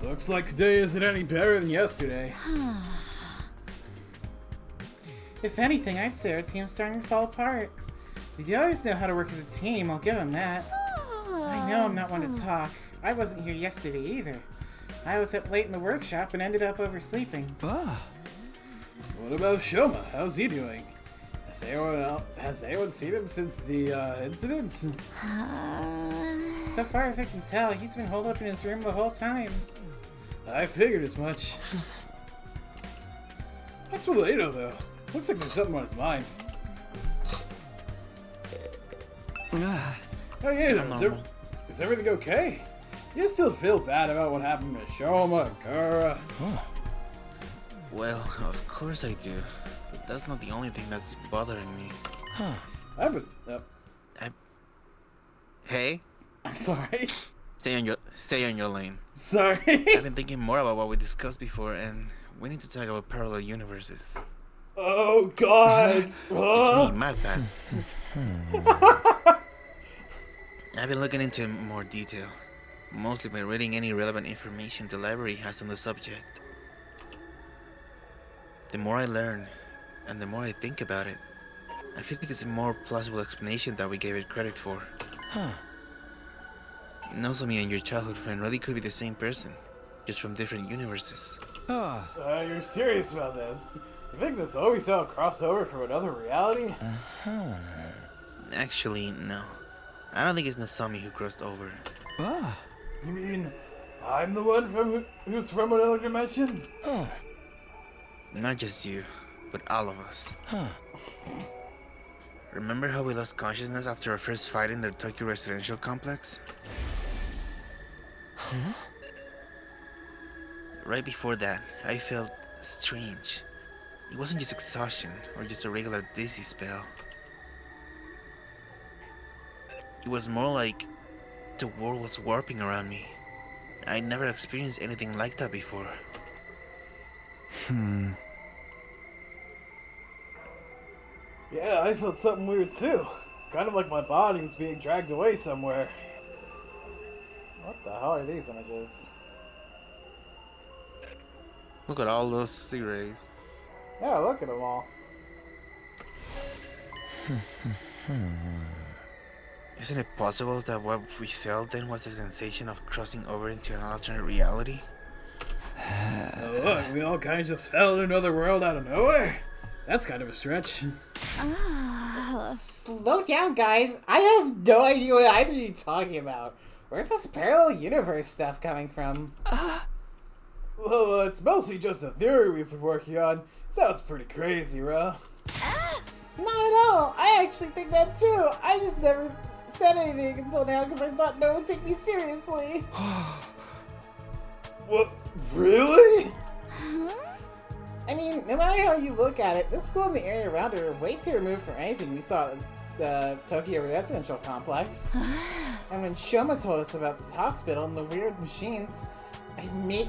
Looks like today isn't any better than yesterday. If anything, I'd say our team's starting to fall apart. The others know how to work as a team, I'll give them that. I know I'm not one to talk. I wasn't here yesterday either. I was up late in the workshop and ended up oversleeping. What about Shoma? How's he doing? Has anyone seen him since the incident? So far as I can tell, he's been holed up in his room the whole time. I figured as much. That's Relado, though. Looks like there's something on his mind. Oh yeah, is everything okay? You still feel bad about what happened to Shoma and Kara? Well, of course I do. But that's not the only thing that's bothering me. Hey? I'm sorry. Stay on your lane. Sorry. I've been thinking more about what we discussed before, and we need to talk about parallel universes. Oh God! It's me, my bad. I've been looking into it in more detail, mostly by reading any relevant information the library has on the subject. The more I learn, and the more I think about it, I feel like it's a more plausible explanation that we gave it credit for. Nozomi and your childhood friend really could be the same person, just from different universes. You're serious about this? You think this always saw crossed over from another reality? Actually, no. I don't think it's Nozomi who crossed over. You mean I'm the one who's from another dimension? Not just you, but all of us. Remember how we lost consciousness after our first fight in the Tokyo residential complex? Right before that, I felt strange. It wasn't just exhaustion or just a regular dizzy spell. It was more like the world was warping around me. I never experienced anything like that before. Yeah, I felt something weird too. Kind of like my body was being dragged away somewhere. What the hell are these images? Look at all those C-rays. Yeah, look at them all. Isn't it possible that what we felt then was a sensation of crossing over into an alternate reality? Look, we all kind of just fell in another world out of nowhere? That's kind of a stretch. Slow down, guys. I have no idea what either of you talking about. Where's this parallel universe stuff coming from? Well, it's mostly just a theory we've been working on. Sounds pretty crazy, bro. Not at all. I actually think that too. I just never said anything until now because I thought no one would take me seriously. What? Really? I mean, no matter how you look at it, this school and the area around it are way too removed from anything we saw at the Tokyo residential complex. And when Shoma told us about this hospital and the weird machines, I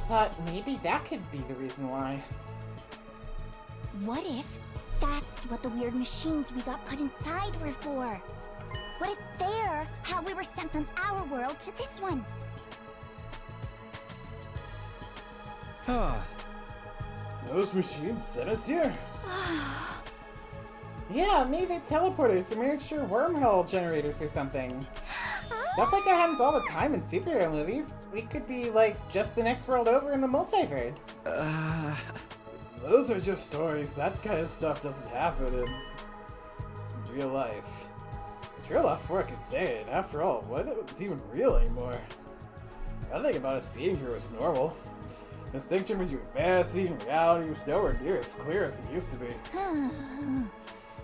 thought maybe that could be the reason why. What if that's what the weird machines we got put inside were for? What if they're how we were sent from our world to this one? Those machines sent us here? Yeah, maybe they're teleporters or miniature wormhole generators or something. Stuff like that happens all the time in superhero movies. We could be like just the next world over in the multiverse. Those are just stories. That kind of stuff doesn't happen in real life. It's real life before I could say it. After all, what is even real anymore? Nothing about us being here was normal. The distinction between fantasy and reality was nowhere near as clear as it used to be.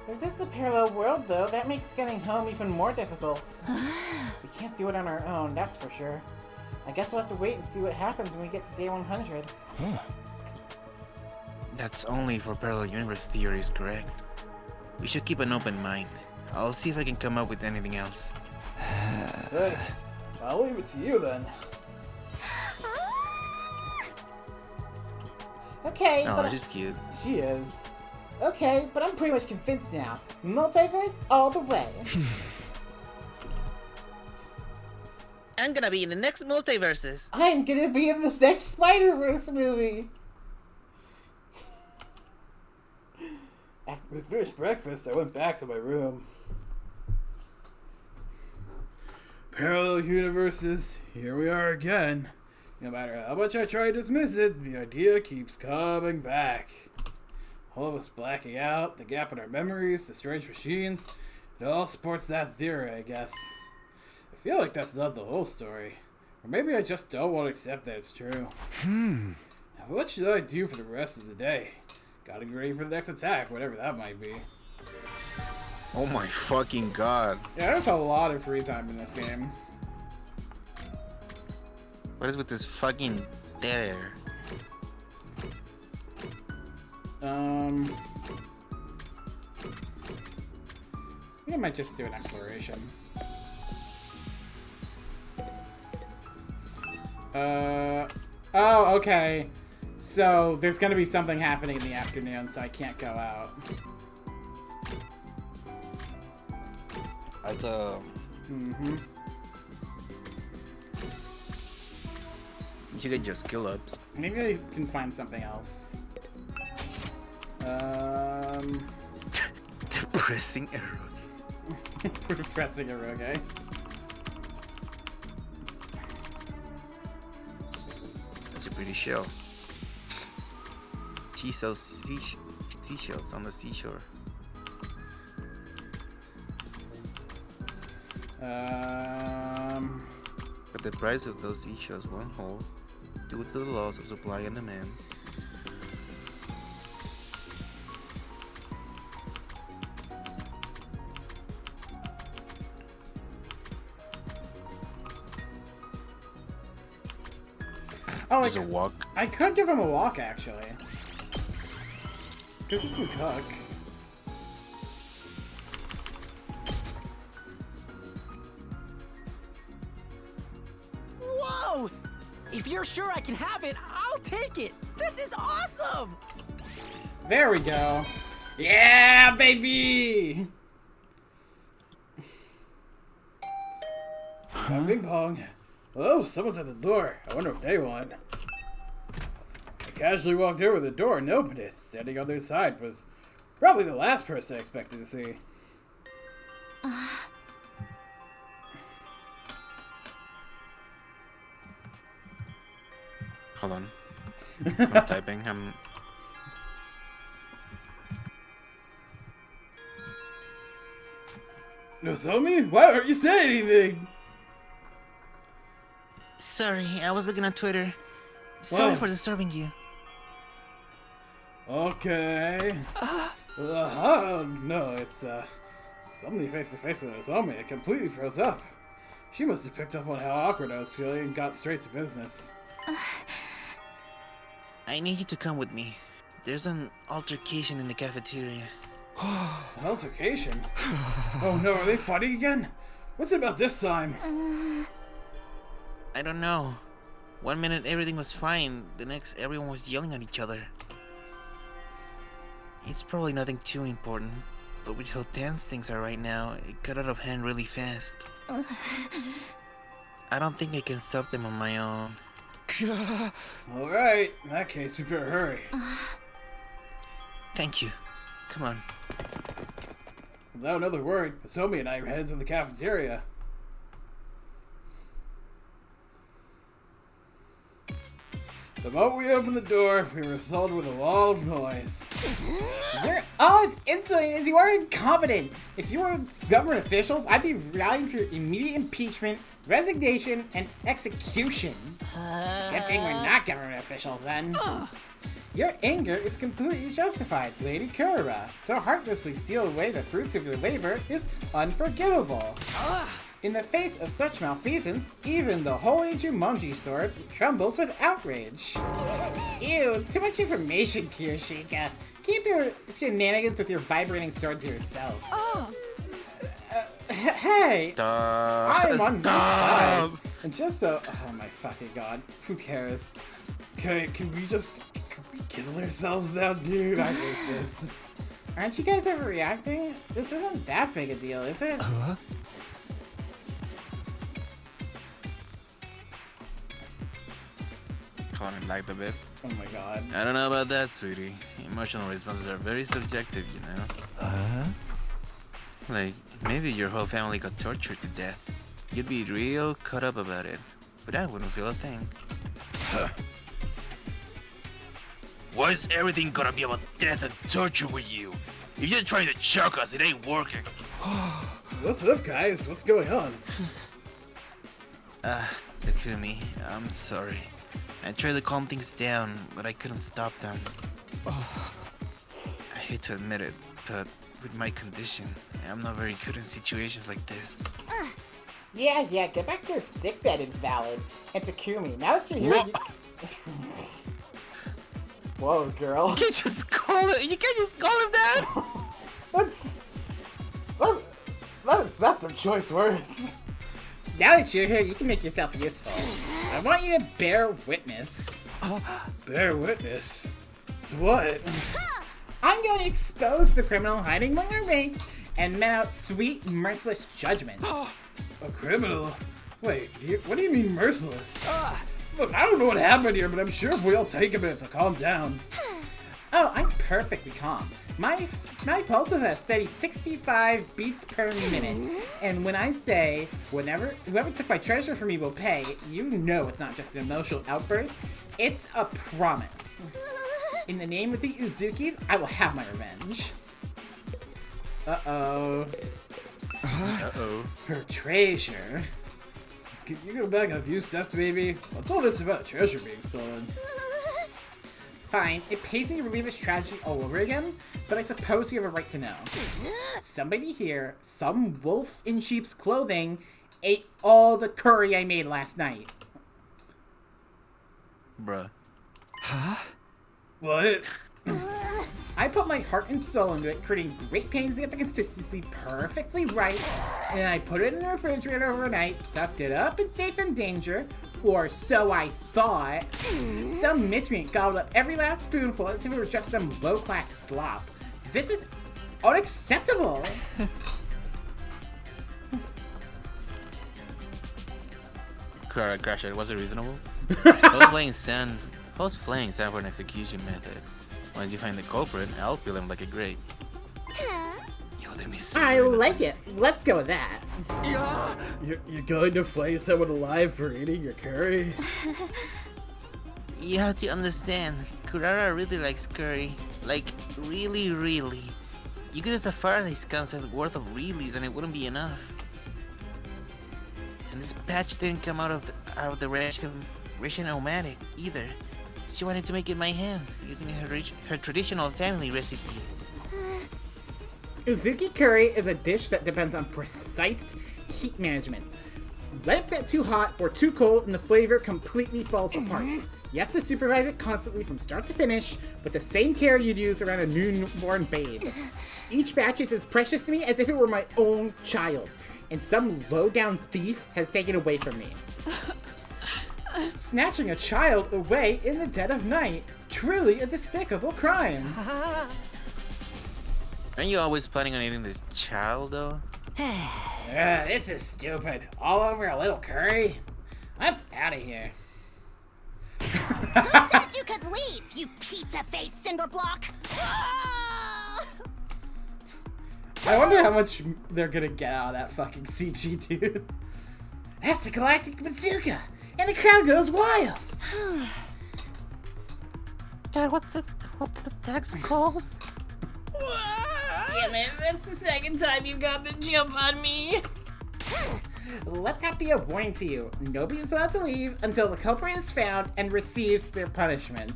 If this is a parallel world, though, that makes getting home even more difficult. We can't do it on our own, that's for sure. I guess we'll have to wait and see what happens when we get to day 100. That's only if our parallel universe theory is correct. We should keep an open mind. I'll see if I can come up with anything else. Thanks. I'll leave it to you then. Okay, Oh, but she's cute. she is. Okay, but I'm pretty much convinced now. Multiverse all the way. I'm gonna be in the next multiverses. I'm gonna be in this next Spider-Verse movie. After we finished breakfast, I went back to my room. Parallel universes, here we are again. No matter how much I try to dismiss it, the idea keeps coming back. All of us blacking out, the gap in our memories, the strange machines, it all supports that theory, I guess. I feel like that's not the whole story. Or maybe I just don't want to accept that it's true. Now, what should I do for the rest of the day? Gotta get ready for the next attack, whatever that might be. Oh my fucking god. Yeah, there's a lot of free time in this game. What is with this fucking dead air? I think I might just do an exploration. Oh, okay. So there's gonna be something happening in the afternoon, so I can't go out. As a... You should get your skill ups. Maybe I can find something else. Depressing arrow. Pressing a rogue, eh? That's a pretty shell. She sells seashells on the seashore. But the price of those seashells won't hold due to the laws of supply and demand. Oh, There's a walk. I could give him a walk, actually. Because he can cook. Whoa! If you're sure I can have it, I'll take it! This is awesome! There we go. Yeah, baby! Bing pong. Oh, someone's at the door. I wonder what they want. I casually walked over the door and opened it. Standing on the other side was probably the last person I expected to see. Hold on. I'm typing. Nozomi? Why aren't you saying anything? Sorry, I was looking at Twitter. Sorry Whoa. for disturbing you. Okay. No, it's suddenly face to face with Nozomi. It completely froze up. She must have picked up on how awkward I was feeling and got straight to business. I need you to come with me. There's an altercation in the cafeteria. An altercation? Oh no, are they fighting again? What's it about this time? I don't know. 1 minute everything was fine, the next everyone was yelling at each other. It's probably nothing too important, but with how tense things are right now, it got out of hand really fast. I don't think I can stop them on my own. Alright, in that case, we better hurry. Thank you. Come on. Without another word, Nozomi and I headed to the cafeteria. The moment we opened the door, we were assaulted with a wall of noise. You're all as insolent as you are incompetent. If you were government officials, I'd be rallying for your immediate impeachment, resignation, and execution. Good thing we're not government officials then. Your anger is completely justified, Lady Kurara. To heartlessly steal away the fruits of your labor is unforgivable. In the face of such malfeasance, even the holy Jumanji sword trembles with outrage. Ew, too much information, Kirishika. Keep your shenanigans with your vibrating sword to yourself. Hey! Stop! I'm on your side. Stop! And just so... Oh my fucking god. Who cares? Okay, can we kill ourselves now, dude? I hate this. Aren't you guys overreacting? This isn't that big a deal, is it? Caught it like a bit. Oh my god. I don't know about that, sweetie. Emotional responses are very subjective, you know? Like, maybe your whole family got tortured to death. You'd be real caught up about it, but I wouldn't feel a thing. Why is everything gonna be about death and torture with you? If you're trying to choke us, it ain't working. What's up, guys? What's going on? Takumi, I'm sorry. I tried to calm things down, but I couldn't stop them. I hate to admit it, but with my condition, I'm not very good in situations like this. Yeah, get back to your sickbed, invalid. And Takumi, now that you're here... What? Whoa, girl. You can't just call it. You can't just call him that. That's some choice words. Now that you're here, you can make yourself useful. I want you to bear witness. Bear witness? To what? I'm going to expose the criminal hiding among our ranks and mete out sweet, merciless judgment. A criminal? Wait, what do you mean merciless? Look, I don't know what happened here, but I'm sure if we all take a minute to calm down. Oh, I'm perfectly calm. My pulse is at a steady 65 beats per minute. And when I say, whoever took my treasure from me will pay, you know it's not just an emotional outburst, it's a promise. In the name of the Uzukis, I will have my revenge. Uh-oh. Uh-oh. Her treasure? Can you go back a few steps, baby? What's all this about treasure being stolen? Fine, it pays me to relive this tragedy all over again, but I suppose you have a right to know. Somebody here, some wolf in sheep's clothing, ate all the curry I made last night. Bruh. What? I put my heart and soul into it, creating great pains to get the consistency perfectly right, and then I put it in the refrigerator overnight, tucked it up and safe from danger, or so I thought. Some miscreant gobbled up every last spoonful as if it was just some low-class slop. This is unacceptable! Crasher, was it reasonable? I was playing Sam for an execution method. Once you find the culprit, I'll feel him like a great. Yo, they me so I good. like it. Let's go with that. You're going to flay someone alive for eating your curry? You have to understand, Kurara really likes curry. Like, really, really. You could use a Faraday's concept worth of reallys and it wouldn't be enough. And this patch didn't come out of the Russian-omatic either. She wanted to make it by hand, using her traditional family recipe. Uzuki curry is a dish that depends on precise heat management. Let it get too hot or too cold and the flavor completely falls apart. You have to supervise it constantly from start to finish with the same care you'd use around a newborn babe. Each batch is as precious to me as if it were my own child, and some low-down thief has taken away from me. Snatching a child away in the dead of night. Truly a despicable crime. Aren't you always planning on eating this child, though? This is stupid. All over a little curry? I'm out of here. Who said you could leave, you pizza-faced cinderblock? I wonder how much they're gonna get out of that fucking CG, dude. That's the Galactic Bazooka! And the crowd goes wild! Dad, what the heck's called? Damn it, that's the second time you got the jump on me! Let that be a warning to you. Nobody is allowed to leave until the culprit is found and receives their punishment.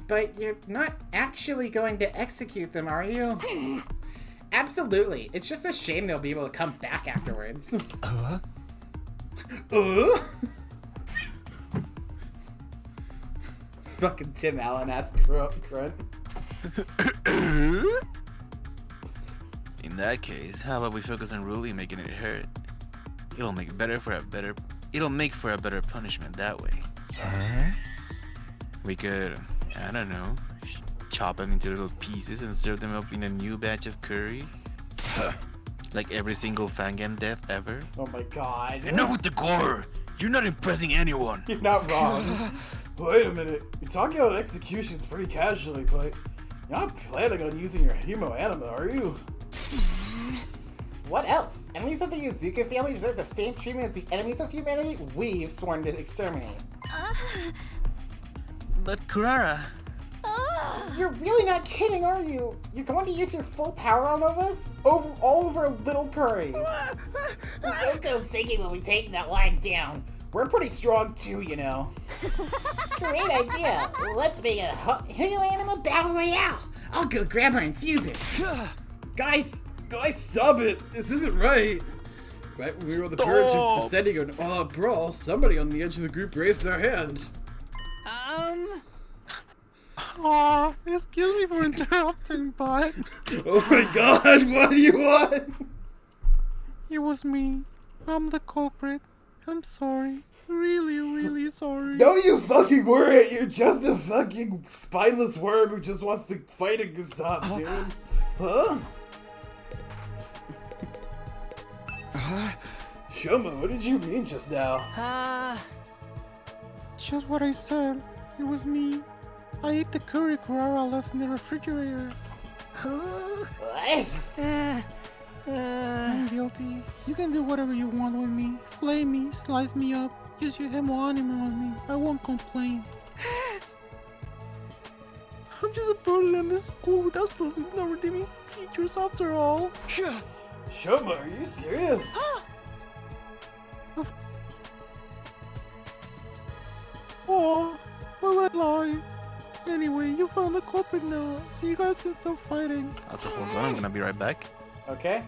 But you're not actually going to execute them, are you? Absolutely. It's just a shame they'll be able to come back afterwards. Fucking Tim Allen-ass grunt. In that case, how about we focus on really making it hurt? It'll make for a better punishment that way. We could, I don't know, chop them into little pieces and serve them up in a new batch of curry. Like every single Fangam death ever. Oh my god. Enough with the gore! You're not impressing anyone! You're not wrong. Wait a minute. You're talking about executions pretty casually, but you're not planning on using your hemo anima, are you? What else? Enemies of the Yuzuka family deserve the same treatment as the enemies of humanity we've sworn to exterminate. But Kurara... You're really not kidding, are you? You're going to use your full power on us? All over a little curry. Don't go thinking we'll be taking that line down. We're pretty strong too, you know. Great idea. Let's make a Halo Anima Battle Royale. I'll go grab her and fuse it. Guys, stop it! This isn't right! Right when we were on the verge of descending on all-out brawl, somebody on the edge of the group raised their hand. Aw, excuse me for interrupting, but Oh my god, what do you want? it was me. I'm the culprit. I'm sorry. Really, really sorry. No, you fucking weren't! You're just a fucking spineless worm who just wants to fight a Gazop, dude. Huh? Shoma, what did you mean just now? Just what I said. It was me. I ate the curry Kurara left in the refrigerator. What? I'm guilty. You can do whatever you want with me. Flay me, slice me up, use your hemo anima on me. I won't complain. I'm just a burden in this school with absolutely no redeeming features after all. Shoma, are you serious? Oh, why would I lie? Anyway, you found the culprit now, so you guys can stop fighting. Also, hold on, I'm gonna be right back. Okay.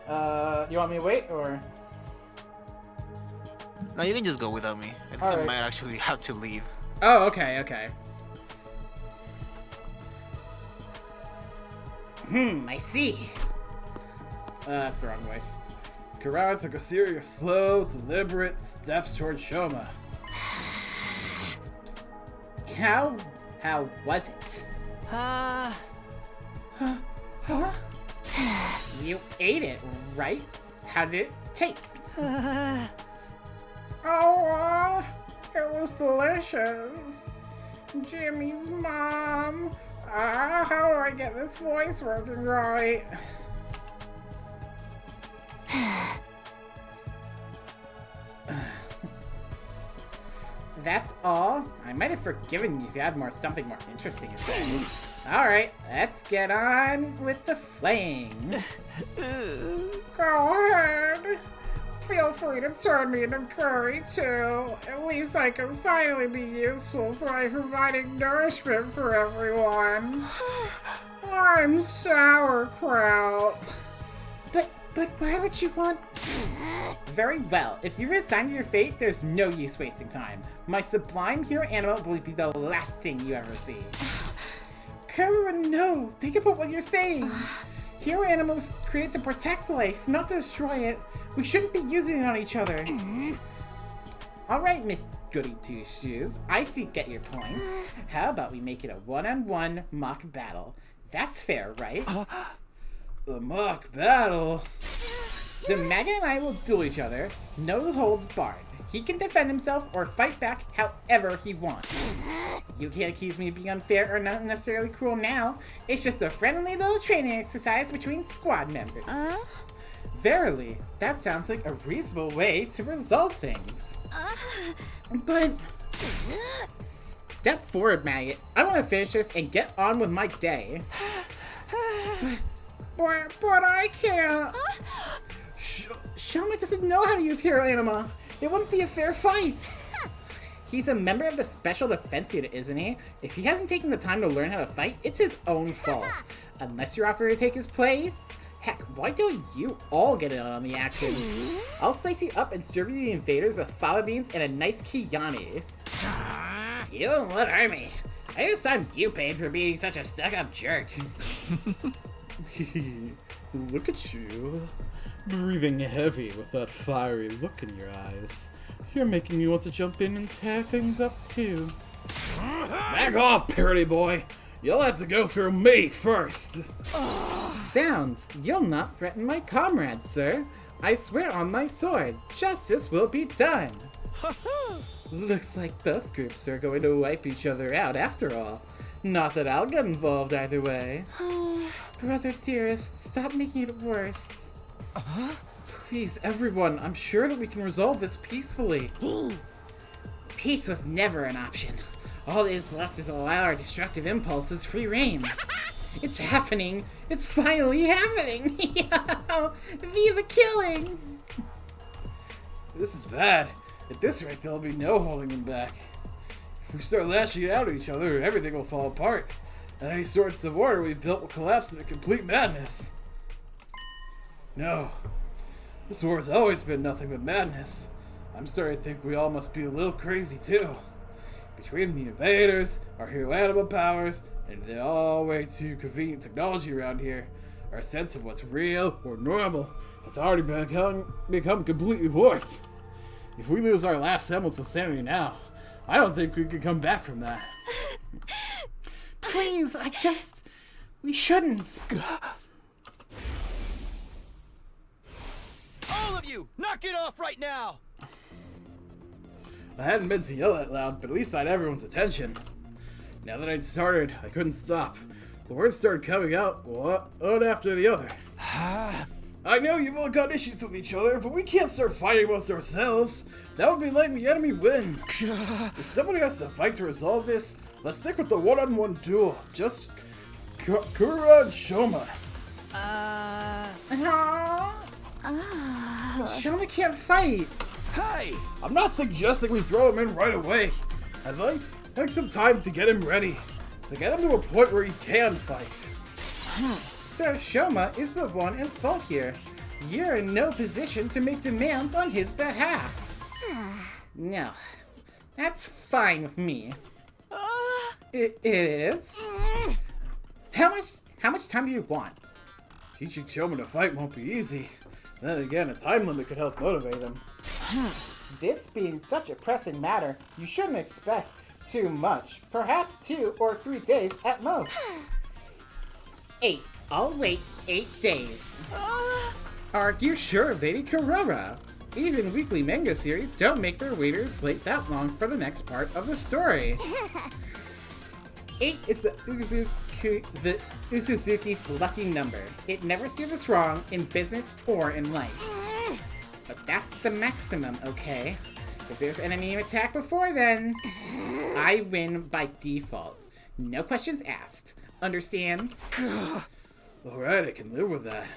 You want me to wait, or? No, you can just go without me. I think I Alright. might actually have to leave. Oh, okay, okay. I see. That's the wrong voice. Kurara took a series of slow, deliberate steps towards Shoma. How was it? You ate it, right? How did it taste? Oh, it was delicious. Jimmy's mom. How do I get this voice working right? That's all? I might have forgiven you if you had something more interesting to say. Alright, let's get on with the flaying. Go ahead. Feel free to turn me into curry too. At least I can finally be useful by providing nourishment for everyone. I'm sauerkraut. But why would you want... Very well. If you resign to your fate, there's no use wasting time. My sublime hero animal will be the last thing you ever see. Karu, no! Think about what you're saying! Hero animals create to protect life, not to destroy it. We shouldn't be using it on each other. Alright, Miss Goody Two-Shoes. I get your points. How about we make it a one-on-one mock battle? That's fair, right? A mock battle? The maggot and I will duel each other. No holds barred. He can defend himself or fight back however he wants. You can't accuse me of being unfair or not necessarily cruel now. It's just a friendly little training exercise between squad members. Verily, that sounds like a reasonable way to resolve things. But... Step forward, maggot. I want to finish this and get on with my day. But I can't. Shoma doesn't know how to use Hero Anima. It wouldn't be a fair fight. He's a member of the Special Defense Unit, isn't he? If he hasn't taken the time to learn how to fight, it's his own fault. Unless you're offering to take his place. Heck, why don't you all get in on the action? I'll slice you up and serve you the invaders with fava beans and a nice Kiyani. You what army? I guess I'm you paid for being such a stuck-up jerk. Look at you. Breathing heavy with that fiery look in your eyes. You're making me want to jump in and tear things up too. Back off, parody boy! You'll have to go through me first! Sounds, you'll not threaten my comrades, sir. I swear on my sword, justice will be done. Looks like both groups are going to wipe each other out after all. Not that I'll get involved either way. Brother dearest, stop making it worse. Please, everyone, I'm sure that we can resolve this peacefully. Peace was never an option. All that is left is allow our destructive impulses free rein. It's happening. It's finally happening. Viva killing. This is bad. At this rate, there'll be no holding him back. If we start lashing out at each other, everything will fall apart. And any sorts of order we've built will collapse into complete madness. No. This war has always been nothing but madness. I'm starting to think we all must be a little crazy too. Between the invaders, our hero animal powers, and the all way too convenient technology around here, our sense of what's real or normal has already become completely warped. If we lose our last semblance of sanity now, I don't think we can come back from that. Please, we shouldn't. All of you, knock it off right now! I hadn't meant to yell that loud, but at least I had everyone's attention. Now that I'd started, I couldn't stop. The words started coming out, one after the other. I know you've all got issues with each other, but we can't start fighting amongst ourselves. That would be letting the enemy win. If somebody has to fight to resolve this, let's stick with the one-on-one duel. Just Kura and Shoma. Shoma can't fight. Hey! I'm not suggesting we throw him in right away. I'd like take some time to get him ready. To get him to a point where he can fight. So Shoma is the one in fault here. You're in no position to make demands on his behalf. No, that's fine with me. It is. How much time do you want? Teaching Shoma to fight won't be easy. Then again, a time limit could help motivate him. This being such a pressing matter, you shouldn't expect too much. Perhaps 2 or 3 days at most. 8. I'll wait 8 days. Are you sure, Lady Kurara? Even weekly manga series don't make their waiters wait that long for the next part of the story. 8 is the Usuzuki's lucky number. It never steers us wrong in business or in life. But that's the maximum, okay? If there's an enemy attack before then, I win by default. No questions asked. Understand? Alright, I can live with that.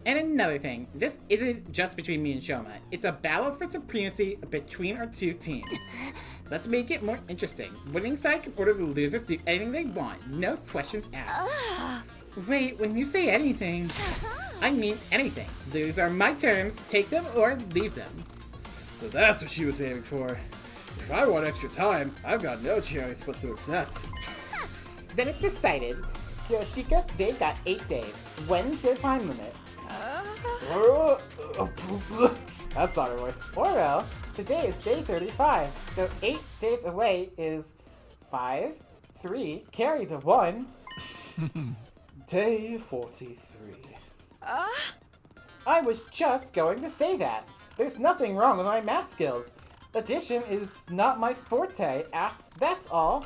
And another thing, this isn't just between me and Shoma. It's a battle for supremacy between our two teams. Let's make it more interesting. Winning side can order the losers to do anything they want. No questions asked. Wait, when you say anything, I mean anything. Those are my terms. Take them or leave them. So that's what she was aiming for. If I want extra time, I've got no choice but to accept. Then it's decided. Yoshika, they've got 8 days. When's their time limit? That's not her voice. Oro, today is day 35, so 8 days away is 5, 3, carry the 1. Day 43. I was just going to say that. There's nothing wrong with my math skills. Addition is not my forte, that's all.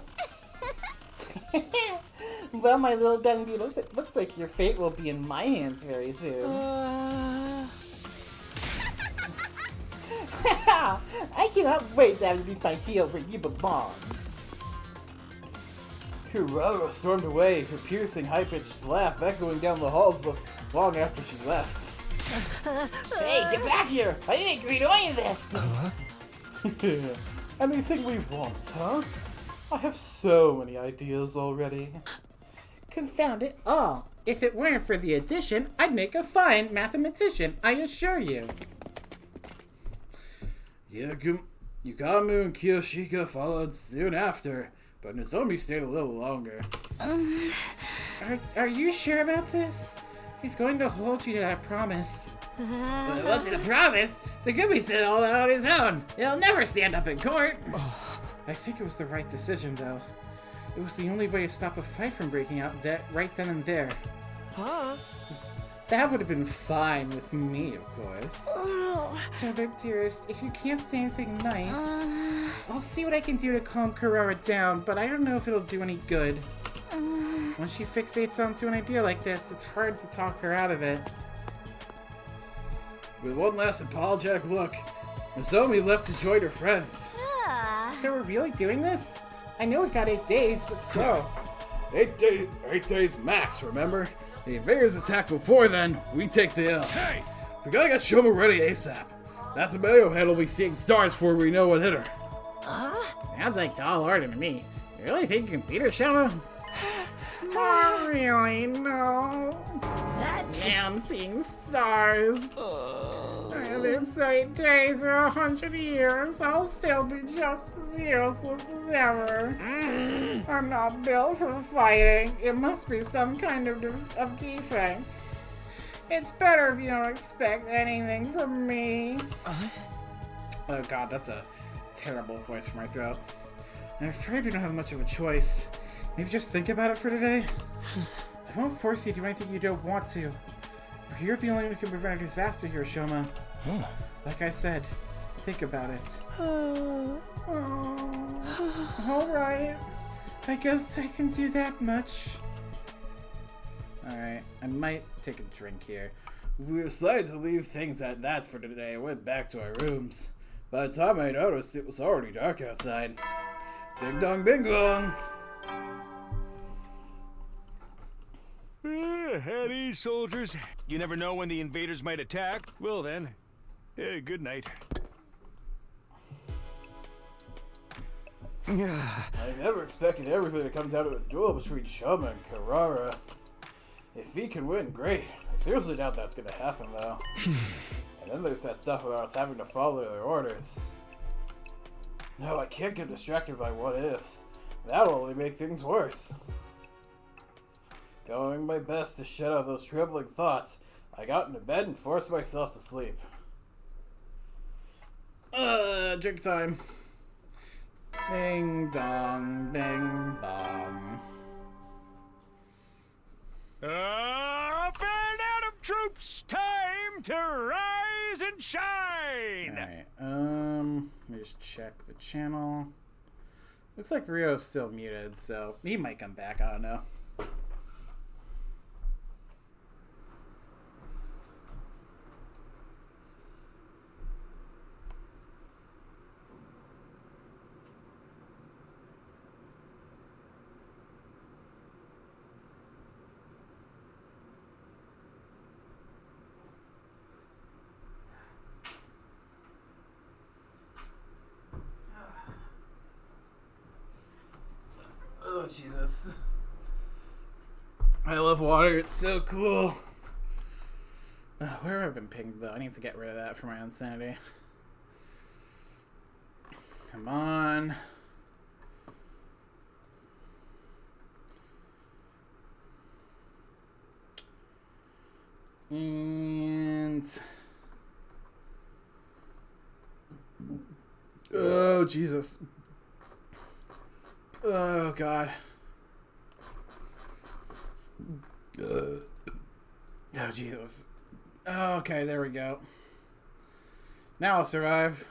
Well, my little dung beetles, it looks like your fate will be in my hands very soon. I cannot wait to have you be my heel where you belong. Kurara stormed away, her piercing, high-pitched laugh echoing down the halls long after she left. Hey, get back here! I didn't agree to any of this! Anything we want, huh? I have so many ideas already. Confound it all. If it weren't for the addition, I'd make a fine mathematician, I assure you. Yugamu and Kiyoshika followed soon after, but Nozomi stayed a little longer. Are you sure about this? He's going to hold you to that promise. But it wasn't a promise. Takumi said all that on his own. He'll never stand up in court. I think it was the right decision, though. It was the only way to stop a fight from breaking out right then and there. Huh? That would have been fine with me, of course. So, dearest, if you can't say anything nice, I'll see what I can do to calm Kurara down, but I don't know if it'll do any good. When she fixates onto an idea like this, it's hard to talk her out of it. With one last apologetic look, Nozomi left to join her friends. So we're really doing this? I know we've got 8 days, but still. 8 days max, remember? The invaders attack before then, we take the L. Hey! We gotta get Shoma ready ASAP. That tomato head will be seeing stars before we know what hit her. Sounds like tall order to me. You really think you can beat her, Shoma? Not really, no. Yeah, I'm seeing stars. Whether it's 8 days or 100 years, I'll still be just as useless as ever. I'm not built for fighting. It must be some kind of defect. It's better if you don't expect anything from me. Oh god, that's a terrible voice for my throat. I'm afraid we don't have much of a choice. Maybe just think about it for today? I won't force you to do anything you don't want to. You're the only one who can prevent a disaster here, Shoma. Like I said, think about it. Alright. I guess I can do that much. Alright, I might take a drink here. We decided to leave things at that for today and went back to our rooms. By the time I noticed, it was already dark outside. Ding dong bing bong! At ease, soldiers. You never know when the invaders might attack. Well then, good night. I never expected everything to come down to a duel between Shoma and Kurara. If he can win, great. I seriously doubt that's gonna happen, though. And then there's that stuff about us having to follow their orders. No, I can't get distracted by what-ifs. That'll only make things worse. Doing my best to shut out those troubling thoughts, I got into bed and forced myself to sleep. Drink time. Bing dong, bing bong. troops, time to rise and shine! Alright, let me just check the channel. Looks like Rio's still muted, so he might come back, I don't know. Oh, Jesus. I love water, it's so cool. Where have I been pinged, though? I need to get rid of that for my own sanity. Come on. And... oh, Jesus. Oh, God. Oh, Jesus. Oh, okay, there we go. Now I'll survive.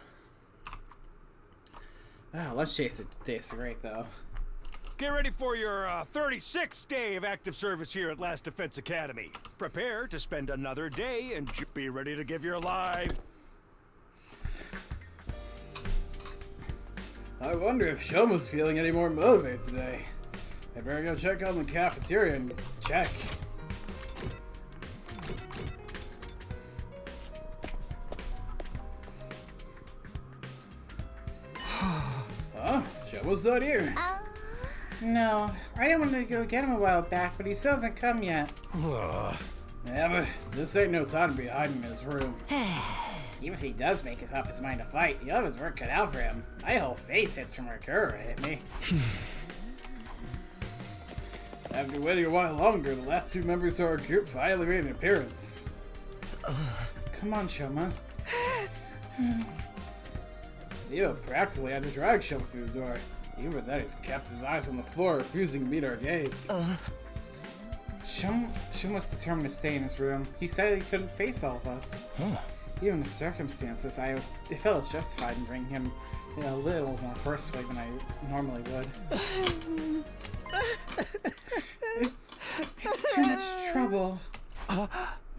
Oh, let's chase it. Tastes great, though. Get ready for your 36th day of active service here at Last Defense Academy. Prepare to spend another day and be ready to give your life. I wonder if Shoma's feeling any more motivated today. I better go check on the cafeteria and check. Huh? Shoma's not here. No, I wanted to go get him a while back, but he still hasn't come yet. Yeah, but this ain't no time to be hiding in his room. Even if he does make up his mind to fight, he'll have his work cut out for him. My whole face hits from Rakura at me. After waiting a while longer, the last two members of our group finally made an appearance. Come on, Shoma. Leo practically had to drag Shoma through the door. Even then, he's kept his eyes on the floor, refusing to meet our gaze. Shoma's determined to stay in his room. He said he couldn't face all of us. Given the circumstances, I felt it was justified in bringing him in a little more forcefully than I normally would. It's too much trouble.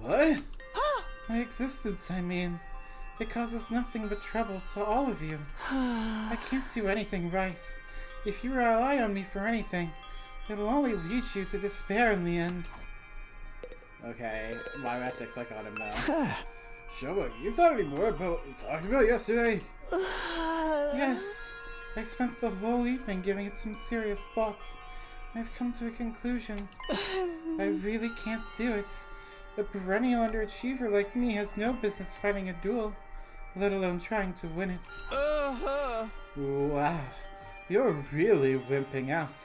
What? My existence, I mean. It causes nothing but trouble to all of you. I can't do anything right. If you rely on me for anything, it'll only lead you to despair in the end. Okay, why do I have to click on him now? Shoma, you thought any more about what we talked about yesterday? Yes, I spent the whole evening giving it some serious thoughts. I've come to a conclusion. I really can't do it. A perennial underachiever like me has no business fighting a duel, let alone trying to win it. Wow, you're really wimping out.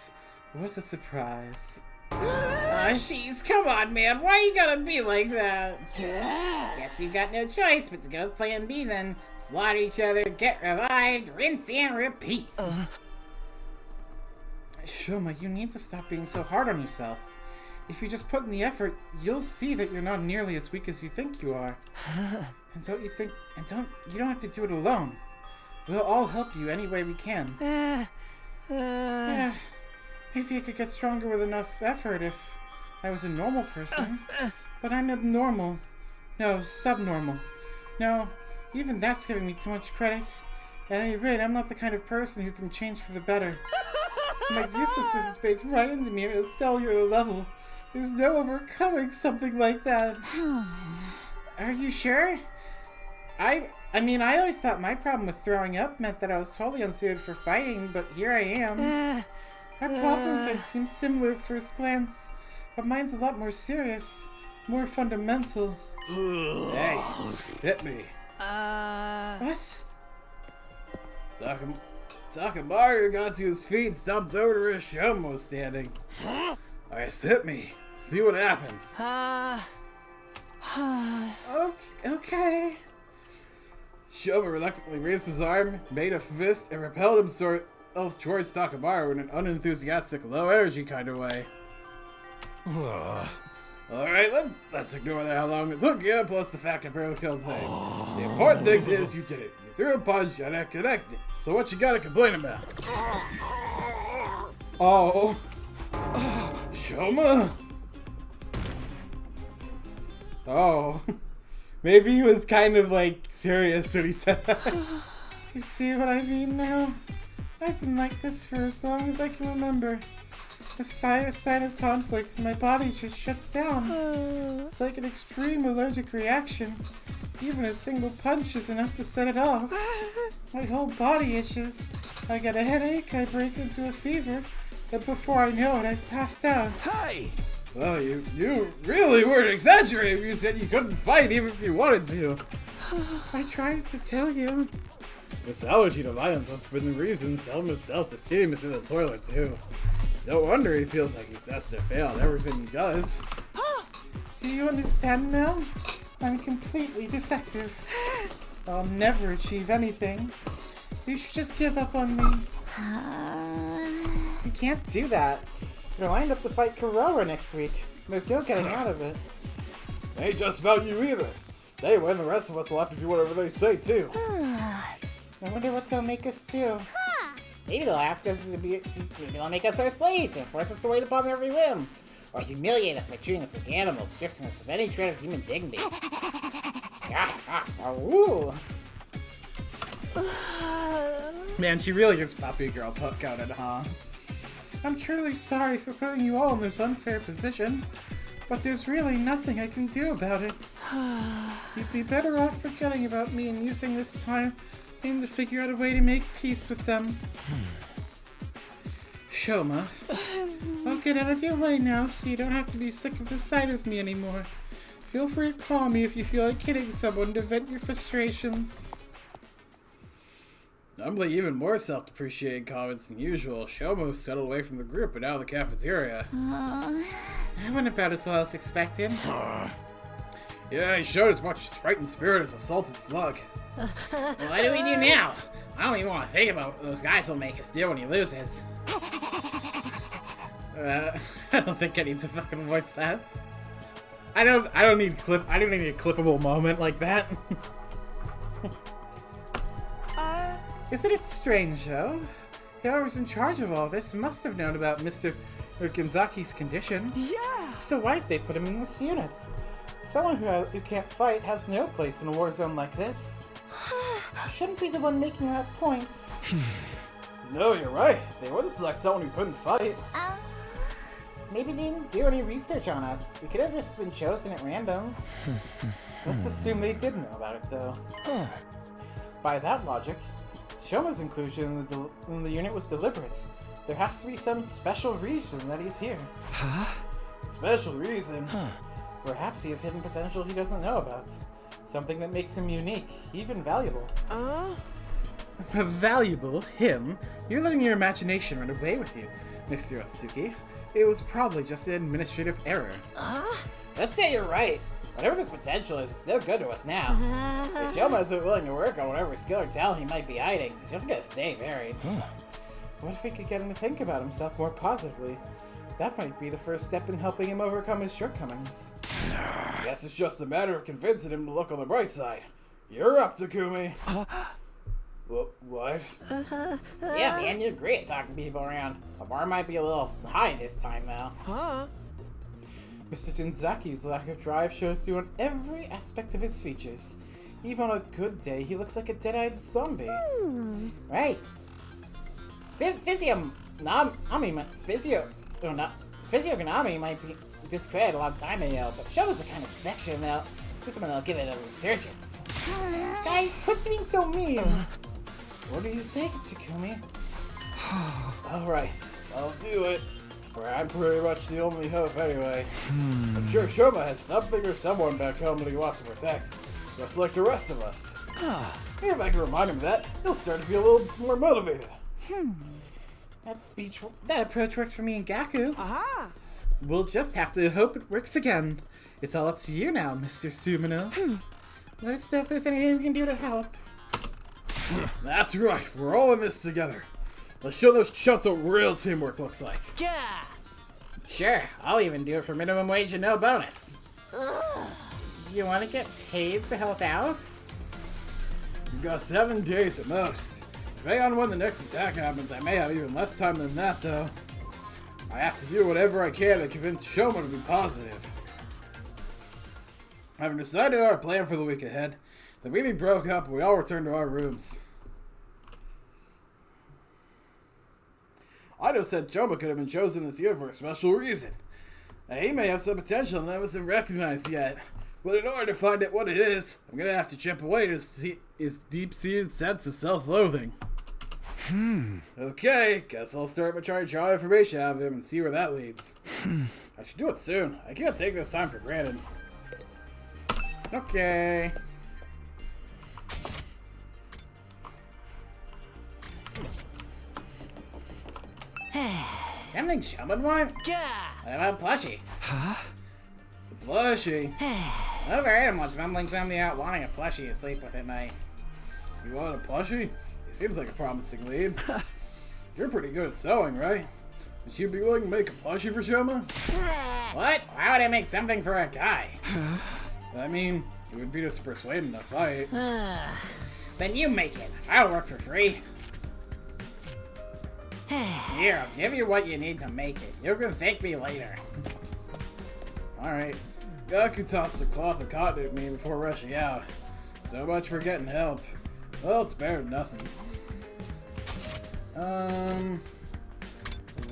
What a surprise. Jeez, come on, man. Why you gotta be like that? Guess you've got no choice but to go with plan B then. Slaughter each other, get revived, rinse and repeat. Shoma, you need to stop being so hard on yourself. If you just put in the effort, you'll see that you're not nearly as weak as you think you are. And you don't have to do it alone. We'll all help you any way we can. Maybe I could get stronger with enough effort if I was a normal person. But I'm abnormal. No, subnormal. No, even that's giving me too much credit. At any rate, I'm not the kind of person who can change for the better. My uselessness is baked right into me at a cellular level. There's no overcoming something like that. Are you sure? I mean, I always thought my problem with throwing up meant that I was totally unsuited for fighting, but here I am. Our problems might seem similar at first glance, but mine's a lot more serious, more fundamental. Hey, hit me. What? Takamaru got to his feet and stomped over to where Shoma was standing. Alright, hit me. See what happens. Okay. Shoma reluctantly raised his arm, made a fist, and repelled himself towards Takamaru in an unenthusiastic, low-energy kind of way. Alright, Let's ignore how long it took you, plus the fact I barely killed Faye. The important thing is you did it. You threw a punch and it connected. So what you gotta complain about? Oh. Shoma? Oh. Maybe he was kind of like serious when he said that. You see what I mean now? I've been like this for as long as I can remember. A sign of conflict and my body just shuts down. It's like an extreme allergic reaction. Even a single punch is enough to set it off. My whole body itches. I get a headache, I break into a fever, and before I know it, I've passed out. Hey! Well, you really weren't exaggerating when you said you couldn't fight even if you wanted to. I tried to tell you. This allergy to violence has been the reason Selma's self-esteem is in the toilet too. It's no wonder he feels like he's destined to fail at everything he does. Do you understand now? I'm completely defective. I'll never achieve anything. You should just give up on me. You can't do that. You're lined up to fight Kurora next week. There's no getting out of it. Ain't just about you either. They win, the rest of us will have to do whatever they say too. I wonder what they'll make us do. Maybe they'll ask us maybe they'll make us our slaves and force us to wait upon their every whim. Or humiliate us by treating us like animals, stripping us of any shred of human dignity. Woo! Man, she really is puppy girl coated, huh? I'm truly sorry for putting you all in this unfair position, but there's really nothing I can do about it. You'd be better off forgetting about me and using this time to figure out a way to make peace with them. Shoma, I'll get out of your way now so you don't have to be sick of the sight of me anymore. Feel free to call me if you feel like hitting someone to vent your frustrations. Numbly even more self-depreciating comments than usual. Shoma settled away from the group and now the cafeteria. I went about as well as expected. Yeah, he showed as much frightened spirit as a salted slug. Well, what do we do now? I don't even want to think about what those guys will make us do when he loses. I don't think I need to fucking voice that. I don't need a clippable moment like that. Isn't it strange though? Whoever's in charge of all this must have known about Mr. Gonzaki's condition. Yeah! So why did they put him in this unit? Someone who can't fight has no place in a war zone like this. Shouldn't be the one making that point. No, you're right. They wouldn't select someone who couldn't fight. Maybe they didn't do any research on us. We could have just been chosen at random. Let's assume they did know about it though. By that logic, Shoma's inclusion in the unit was deliberate. There has to be some special reason that he's here. Special reason? Perhaps he has hidden potential he doesn't know about. Something that makes him unique, even valuable. Valuable? Him? You're letting your imagination run away with you, Mr. Otsuki. It was probably just an administrative error. Let's say you're right. Whatever this potential is, it's no good to us now. If Shoma isn't willing to work on whatever skill or talent he might be hiding, he's just gonna stay buried. What if we could get him to think about himself more positively? That might be the first step in helping him overcome his shortcomings. Guess it's just a matter of convincing him to look on the bright side. You're up, Takumi. What? Yeah, man, you're great at talking people around. The bar might be a little high this time, though. Mr. Jinzaki's lack of drive shows through on every aspect of his features. Even on a good day, he looks like a dead-eyed zombie. Right. Physiognomy might be discredited a long time ago, but Shoma's the kind of spectrum that'll give it a resurgence. Guys, quit being so mean! What do you say, Tsukumi? Alright, I'll do it. Or I'm pretty much the only hope anyway. I'm sure Shoma has something or someone back home that he wants to protect. Just like the rest of us. If I can remind him of that, he'll start to feel a little more motivated. That approach worked for me and Gaku. We'll just have to hope it works again. It's all up to you now, Mr. Sumino. Let us know if there's anything we can do to help. That's right, we're all in this together. Let's show those chumps what real teamwork looks like. Sure, I'll even do it for minimum wage and no bonus. You want to get paid to help out? You've got 7 days at most. Depending on when the next attack happens, I may have even less time than that, though. I have to do whatever I can to convince Shoma to be positive. Having decided our plan for the week ahead, the meeting broke up and we all returned to our rooms. Ido said Shoma could have been chosen this year for a special reason. Now, he may have some potential that wasn't recognized yet, but in order to find out what it is, I'm gonna have to chip away at his deep-seated sense of self-loathing. Okay, guess I'll start by trying to draw information out of him and see where that leads. I should do it soon. I can't take this time for granted. Okay. Something Shoma would want? What about plushie? The plushie. I overheard him once mumbling something out wanting a plushie to sleep with at night. You want a plushie? He seems like a promising lead. You're pretty good at sewing, right? Would you be willing to make a plushie for Shoma? What? Why would I make something for a guy? I mean, it would be to persuade him to fight. Then you make it. I'll work for free. Here, I'll give you what you need to make it. You can thank me later. Alright. Gaku tossed a cloth of cotton at me before rushing out. So much for getting help. Well, it's better than nothing.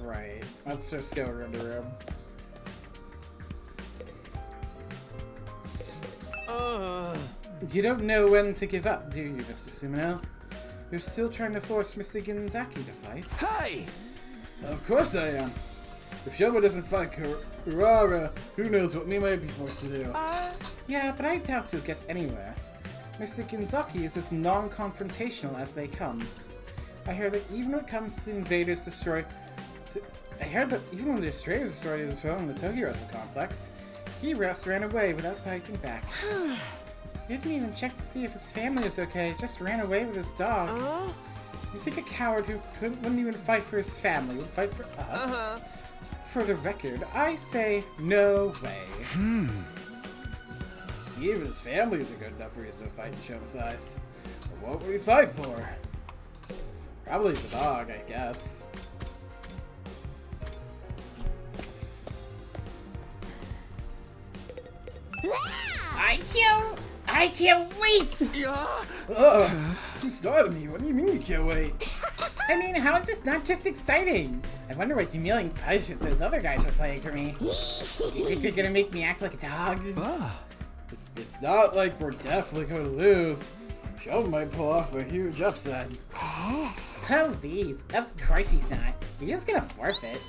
Right. Let's just go room to room. You don't know when to give up, do you, Mr. Sumino? You're still trying to force Mr. Ginzaki to fight. Hey! Of course I am. If Shoma doesn't fight Kurara, who knows what me might be forced to do. Yeah, but I doubt he'll get anywhere. Mr. Ginzaki is as non-confrontational as they come. I heard that even when it comes to invaders destroyed... I heard that even when the destroyers destroyed his home in the Tokyo complex, he just ran away without fighting back. He didn't even check to see if his family was okay, just ran away with his dog. You think a coward who wouldn't even fight for his family would fight for us? For the record, I say no way. Even his family isn't good enough reason to fight in Shoma's eyes. But what would he fight for? Probably the dog, I guess. I can't wait! You started me. What do you mean you can't wait? I mean, how is this not just exciting? I wonder what humiliating punishments those other guys are playing for me. You think you're gonna make me act like a dog? It's not like we're definitely going to lose. Shoma might pull off a huge upset. Please, of course he's not. He's just gonna forfeit.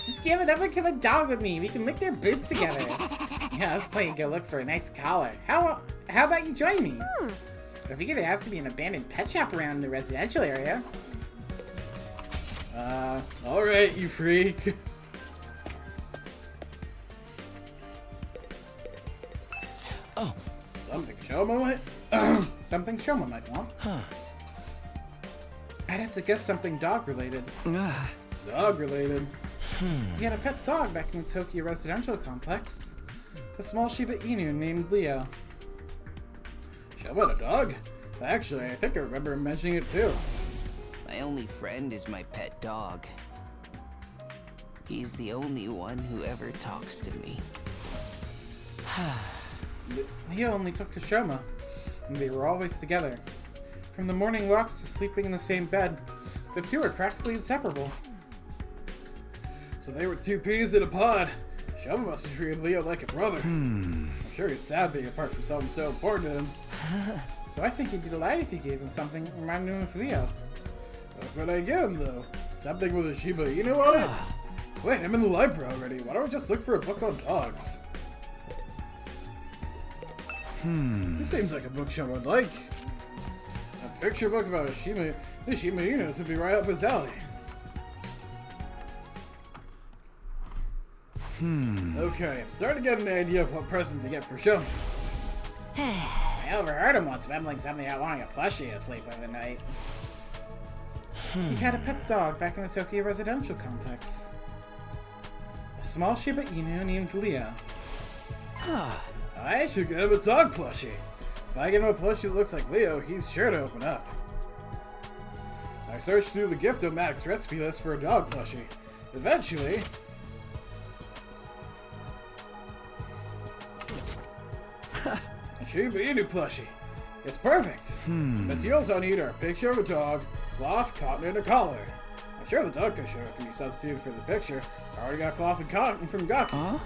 Just give it up and become a dog with me. We can lick their boots together. Yeah, let's play and go look for a nice collar. How about you join me? I figure there has to be an abandoned pet shop around the residential area. Alright, you freak. Something Shoma might? Something Shoma might want. I'd have to guess something dog-related. Dog-related? He had a pet dog back in the Tokyo residential complex. A small Shiba Inu named Leo. Shoma had a dog? Actually, I think I remember him mentioning it too. My only friend is my pet dog. He's the only one who ever talks to me. Leo only took to Shoma, and they were always together. From the morning walks to sleeping in the same bed, the two were practically inseparable. So they were two peas in a pod. Shoma must have treated Leo like a brother. I'm sure he's sad being apart from someone so important to him. So I think he'd be delighted if you gave him something reminding him of Leo. What could I give him, though? Something with a Shiba Inu on it? Wait, I'm in the library already. Why don't we just look for a book on dogs? This seems like a book Shoma would like. A picture book about a Shiba Inus would be right up his alley. Okay, I'm starting to get an idea of what presents to get for Shoma. I overheard him once mumbling something about wanting a plushie to sleep with at night. He had a pet dog back in the Tokyo residential complex. A small Shiba Inu named Leo. I should get him a dog plushie. If I get him a plushie that looks like Leo, he's sure to open up. I searched through the Gift-O-Matic's recipe list for a dog plushie. Eventually... Shiba-Inu plushie. It's perfect. The materials I need are a picture of a dog, cloth, cotton, and a collar. I'm sure the dog picture can be substituted for the picture. I already got cloth and cotton from Gaki. Huh?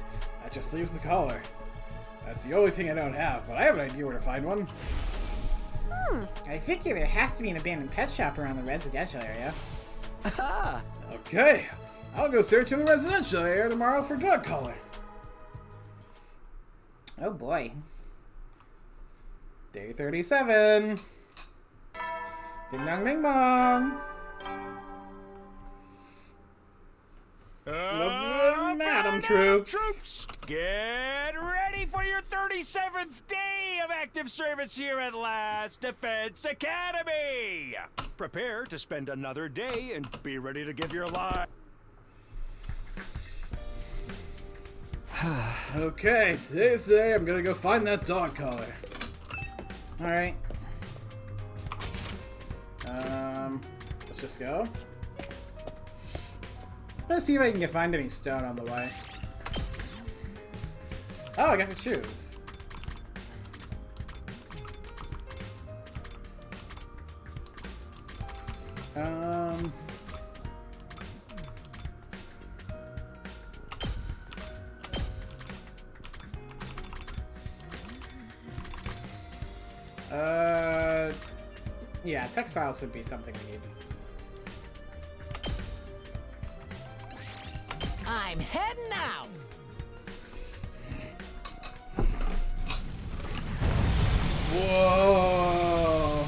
That just leaves the collar. That's the only thing I don't have, but I have an idea where to find one. I figure there has to be an abandoned pet shop around the residential area. Aha! Okay, I'll go search in the residential area tomorrow for dog collar. Oh boy. Day 37. Ding dong ding dong. Madam Troops, get ready for your 37th day of active service here at Last Defense Academy. Prepare to spend another day and be ready to give your life. Okay, today's the day I'm gonna go find that dog collar. Alright. Let's just go. Let's see if I can find any stone on the way. Oh, I got to choose. Yeah, textiles would be something we need. I'm heading out. Whoa!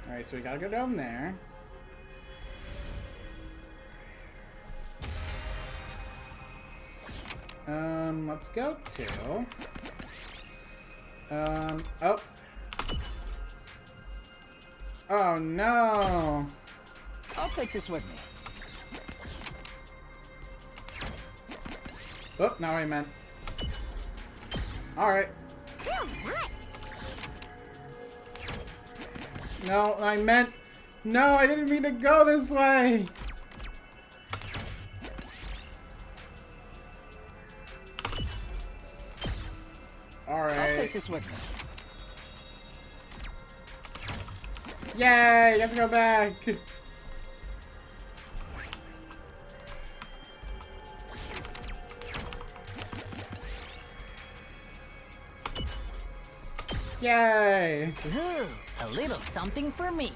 Alright, so we gotta go down there. Let's go to... oh. Oh no! I'll take this with me. Oh, now I meant. Alright. Nice. No, I meant... No, I didn't mean to go this way! Alright. I'll take this with me. Yay! Let's go back! Yay! Ooh, a little something for me.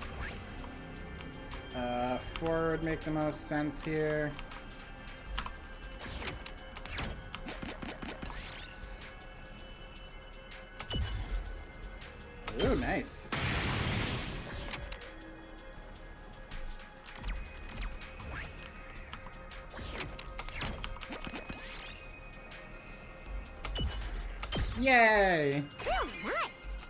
Forward would make the most sense here. Ooh, nice. Yay! Nice.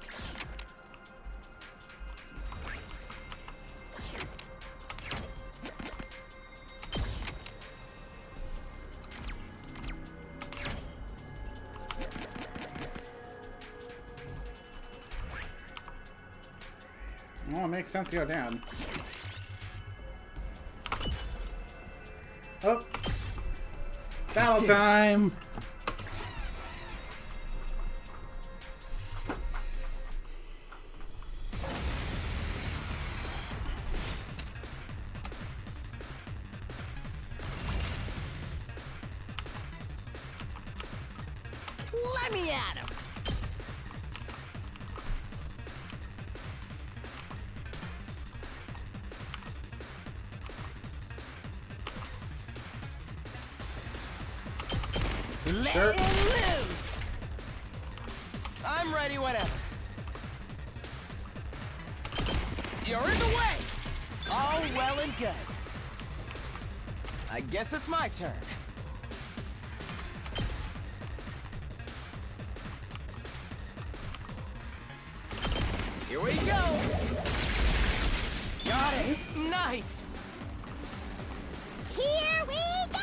Oh, it makes sense to go down. Oh! Battle time! Let me at him. Let Sure. him loose. I'm ready whenever. You're in the way. All well and good. I guess it's my turn. Here we go! Got it! Nice! Here we go!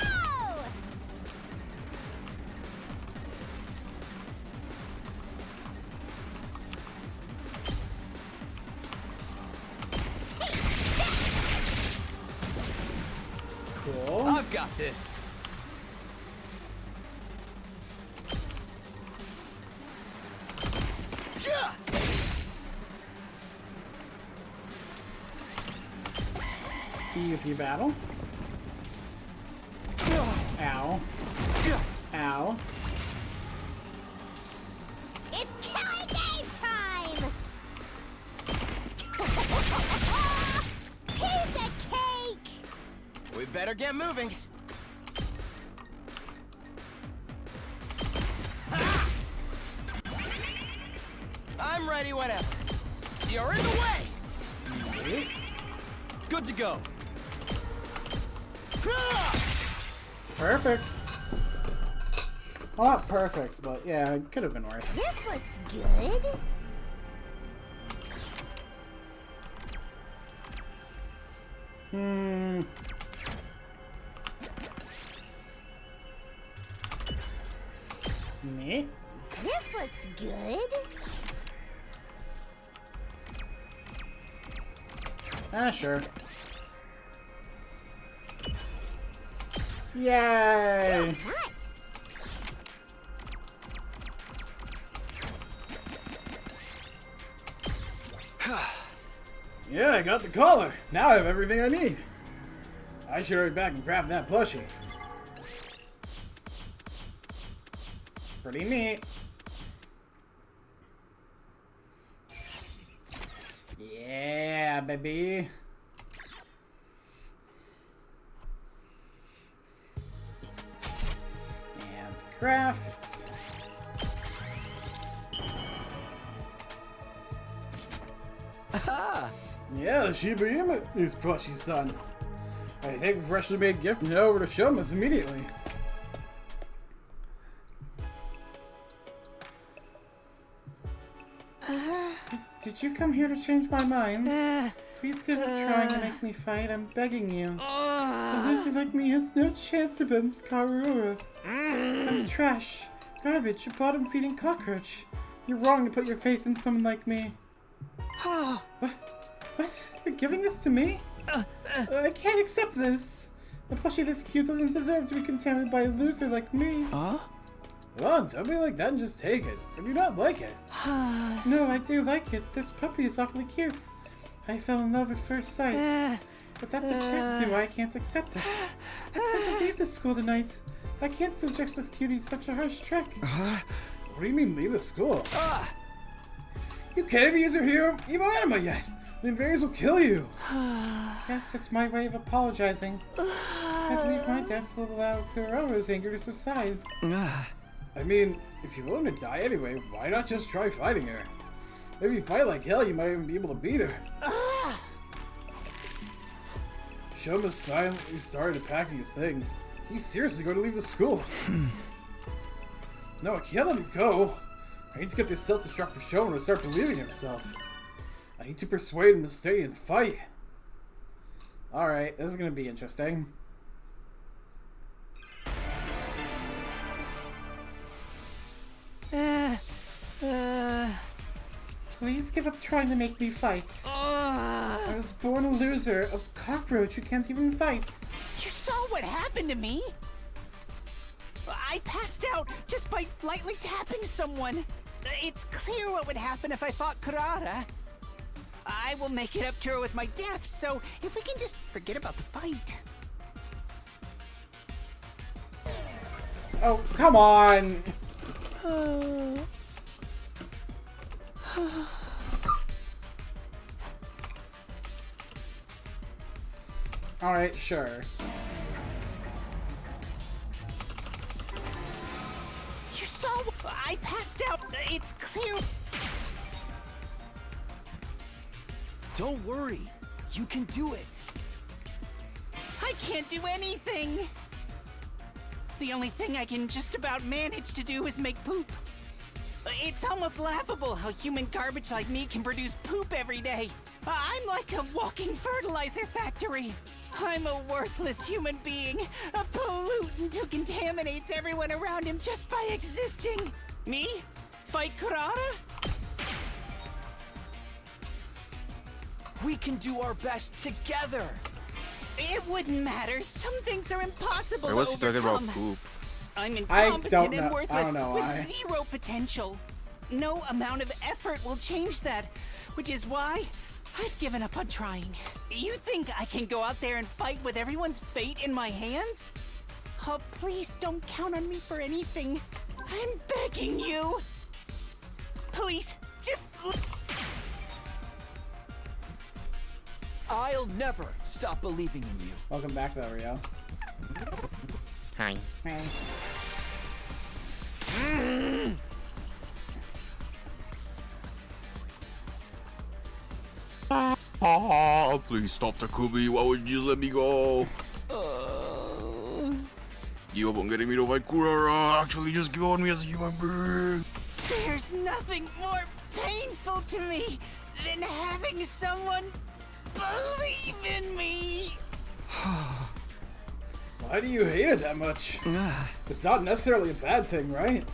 Cool. I've got this. Yeah! Easy battle. Ow. Ow. It's killing game time! Piece of cake! We better get moving. I'm ready whenever. You're in the way! Good to go. Perfect. Well, not perfect, but yeah, it could have been worse. This looks good. Neat. This looks good. Sure. Yay! Nice. Yeah, I got the collar. Now I have everything I need. I should hurry back and craft that plushie. Pretty neat. Yeah, baby. And craft. Aha! Yeah, the Shiba Inu is plushie's done. I take the freshly made gift and head over to Shoma's immediately. Did you come here to change my mind? Please give up trying to make me fight. I'm begging you. A loser like me has no chance against Karura. I'm trash, garbage, a bottom-feeding cockroach. You're wrong to put your faith in someone like me. What? What? You're giving this to me? I can't accept this. A plushie this cute doesn't deserve to be contaminated by a loser like me. Huh? Come on, don't be like that and just take it. Or do you not like it? No, I do like it. This puppy is awfully cute. I fell in love at first sight. But that's exactly why I can't accept it. I can't leave this school tonight. I can't subject this cutie to such a harsh trick. What do you mean leave the school? You can't even use your hero Emo Anima yet. The invaders will kill you. Yes, it's my way of apologizing. I believe my death will allow Kurora's anger to subside. I mean, if you're willing to die anyway, why not just try fighting her? If you fight like hell, you might even be able to beat her. Shoma's silently started packing his things. He's seriously going to leave the school. No, I can't let him go. I need to get this self-destructive Shoma to start believing in himself. I need to persuade him to stay and fight. Alright, this is gonna be interesting. Please give up trying to make me fight. I was born a loser, a cockroach who can't even fight. You saw what happened to me? I passed out just by lightly tapping someone. It's clear what would happen if I fought Kurara. I will make it up to her with my death, so if we can just forget about the fight. Oh, come on! Alright, sure. You saw I passed out. It's clear. Don't worry. You can do it. I can't do anything. The only thing I can just about manage to do is make poop. It's almost laughable how human garbage like me can produce poop every day. I'm like a walking fertilizer factory. I'm a worthless human being, a pollutant who contaminates everyone around him just by existing. Me? Fight Kurata? We can do our best together. It wouldn't matter. Some things are impossible Why was he to talking overcome. about poop? I'm I incompetent don't and know. I worthless don't know with why. zero potential. No amount of effort will change that, which is why I've given up on trying. You think I can go out there and fight with everyone's fate in my hands? Oh, please don't count on me for anything. I'm begging you. Please, just... I'll never stop believing in you. Welcome back, though, Rio. Hi. Hey. Please stop, Takumi. Why would you let me go? Give up on getting me to fight Kurara. Actually, just give on me as a human being. There's nothing more painful to me than having someone believe in me. Why do you hate it that much? It's not necessarily a bad thing, right?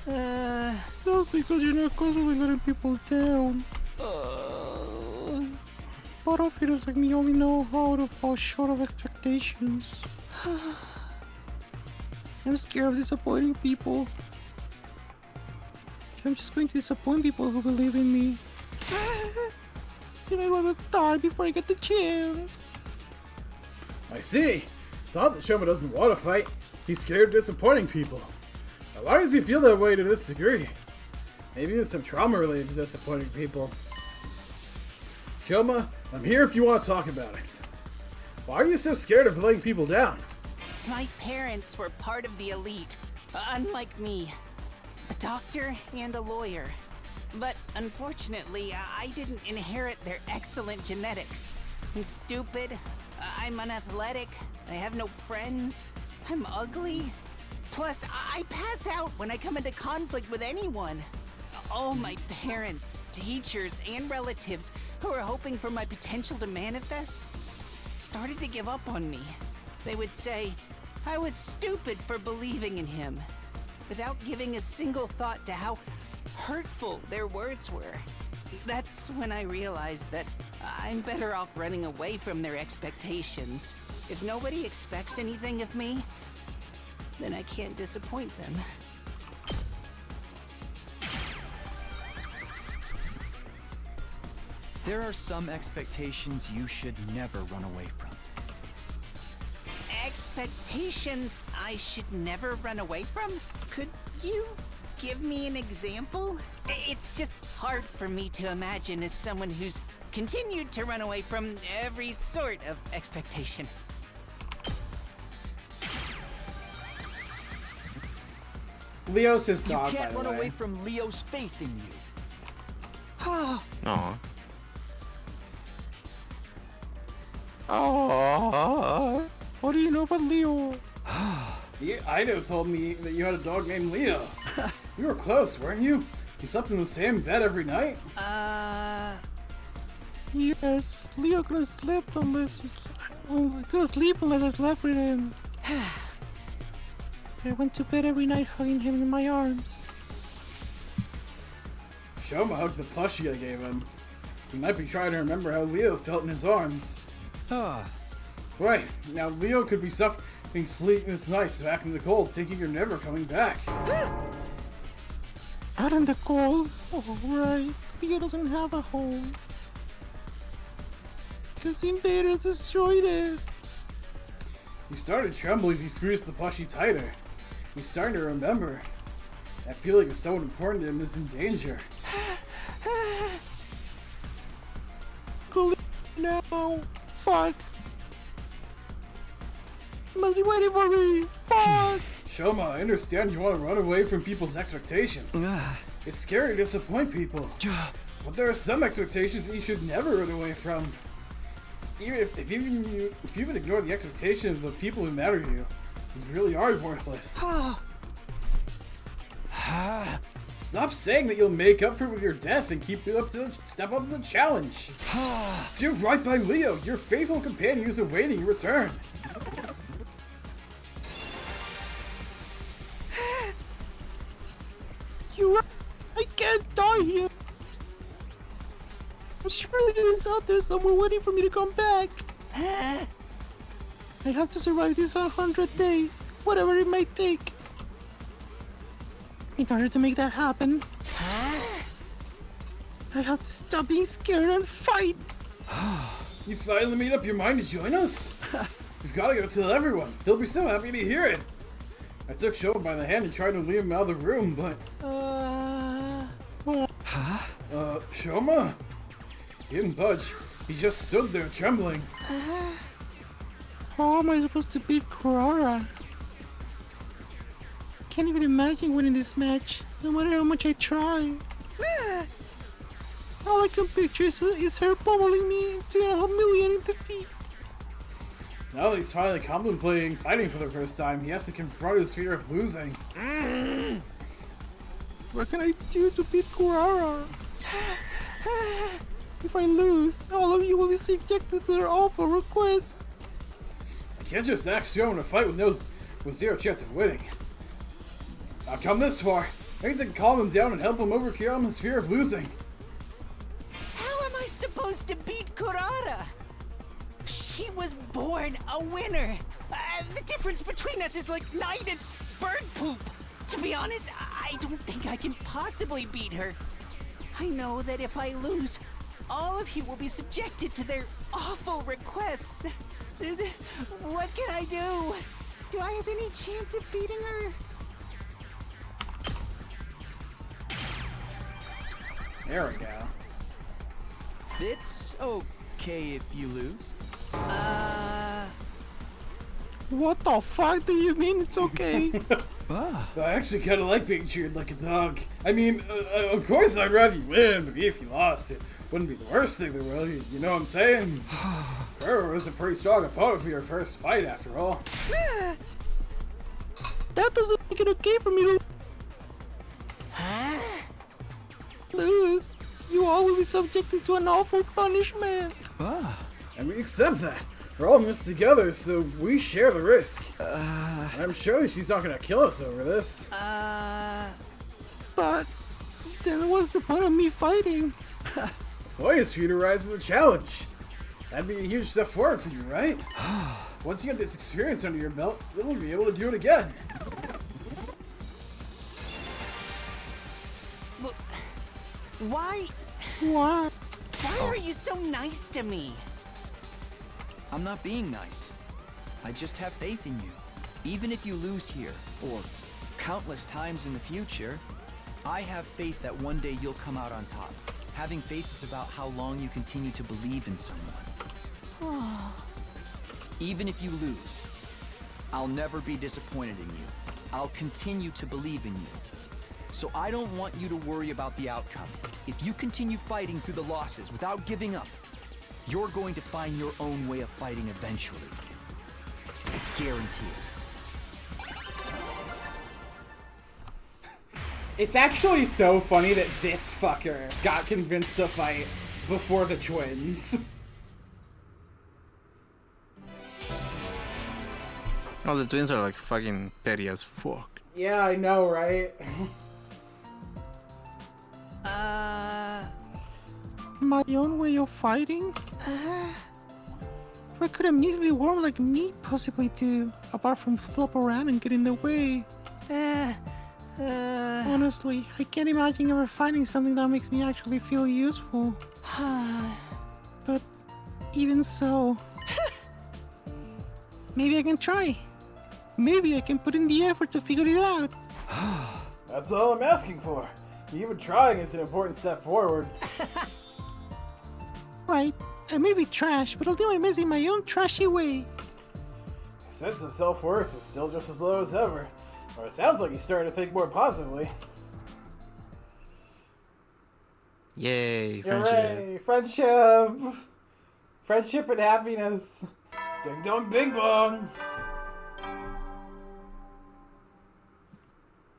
That's because you're not constantly letting people down. But all feelers like me only know how to fall short of expectations. I'm scared of disappointing people. I'm just going to disappoint people who believe in me. Then I'd rather die before I get the chance. I see. It's not that Shoma doesn't want to fight. He's scared of disappointing people. Now, why does he feel that way to this degree? Maybe it's some trauma related to disappointing people. Shoma, I'm here if you want to talk about it. Why are you so scared of letting people down? My parents were part of the elite, unlike me. A doctor and a lawyer. But unfortunately, I didn't inherit their excellent genetics. I'm stupid, I'm unathletic, I have no friends, I'm ugly. Plus, I pass out when I come into conflict with anyone. All my parents, teachers, and relatives who were hoping for my potential to manifest started to give up on me. They would say I was stupid for believing in him, without giving a single thought to how hurtful their words were. That's when I realized that I'm better off running away from their expectations. If nobody expects anything of me, then I can't disappoint them. There are some expectations you should never run away from. Expectations I should never run away from? Could you give me an example? It's just hard for me to imagine as someone who's continued to run away from every sort of expectation. Leo's his You dog, can't by the run way. away from Leo's faith in you. Aw. Oh, what do you know about Leo? Ido told me that you had a dog named Leo. You were close, weren't you? You slept in the same bed every night? Yes, Leo couldn't sleep unless couldn't sleep unless I slept with him. So I went to bed every night hugging him in my arms. Shoma hugged the plushie I gave him. He might be trying to remember how Leo felt in his arms. Right, now Leo could be suffering sleepless nights back in the cold, thinking you're never coming back. Out in the cold? Oh, right. Leo doesn't have a home. Because the invaders destroyed it. He started to tremble as he squeezed the plushie tighter. He's starting to remember. That feeling of someone important to him is in danger. Go now. Fuck. You must be waiting for me. Fuck. Shoma, I understand you want to run away from people's expectations. It's scary to disappoint people. But there are some expectations that you should never run away from. Even if you even ignore the expectations of the people who matter to you, you really are worthless. Stop saying that you'll make up for it with your death and step up to the challenge. Do right by Leo. Your faithful companion is awaiting your return. You're right. I can't die here. Surely there's out there somewhere waiting for me to come back. I have to survive these 100 days, whatever it might take. In order to make that happen, I have to stop being scared and fight. You finally made up your mind to join us? You've got to go tell everyone. They'll be so happy to hear it. I took Shoma by the hand and tried to leave him out of the room, but... Shoma? He didn't budge. He just stood there trembling. How am I supposed to beat Kurara? Can't even imagine winning this match, no matter how much I try. All I can picture is her pummeling me to a humiliating defeat. Now that he's finally contemplating fighting for the first time, he has to confront his fear of losing. What can I do to beat Kurara? If I lose, all of you will be subjected to their awful request. I can't just ask Shoma to fight with zero chance of winning. I've come this far. I need to calm him down and help him overcome his fear of losing. How am I supposed to beat Kurara? She was born a winner. The difference between us is like night and bird poop. To be honest, I don't think I can possibly beat her. I know that if I lose, all of you will be subjected to their awful requests. What can I do? Do I have any chance of beating her? There we go. It's okay if you lose. What the fuck do you mean it's okay? I actually kind of like being treated like a dog. I mean, of course I'd rather you win, but if you lost, it wouldn't be the worst thing in the world. You know what I'm saying? Kurara was a pretty strong opponent for your first fight, after all. That doesn't make it okay for me to lose. You all will be subjected to an awful punishment. And we accept that. We're all in this together, so we share the risk. I'm sure she's not gonna kill us over this. But then what's the point of me fighting? The point is for you to rise to the challenge. That'd be a huge step forward for you, right? Once you get this experience under your belt, you'll be able to do it again. Why What? are you so nice to me? I'm not being nice. I just have faith in you. Even if you lose here, or countless times in the future, I have faith that one day you'll come out on top. Having faith is about how long you continue to believe in someone. Even if you lose, I'll never be disappointed in you. I'll continue to believe in you. So I don't want you to worry about the outcome. If you continue fighting through the losses without giving up, you're going to find your own way of fighting eventually. I guarantee it. It's actually so funny that this fucker got convinced to fight before the twins. Oh, the twins are like fucking petty as fuck. Yeah, I know, right? My own way of fighting? I could have easily worn like me possibly do, apart from flop around and get in the way. Honestly, I can't imagine ever finding something that makes me actually feel useful. But even so, maybe I can try. Maybe I can put in the effort to figure it out. That's all I'm asking for. Even trying is an important step forward. Right, I may be trash, but I'll do my best in my own trashy way. Sense of self-worth is still just as low as ever. Or it sounds like he's starting to think more positively. Yay, friendship. Hooray, friendship! Friendship and happiness. Ding dong bing bong!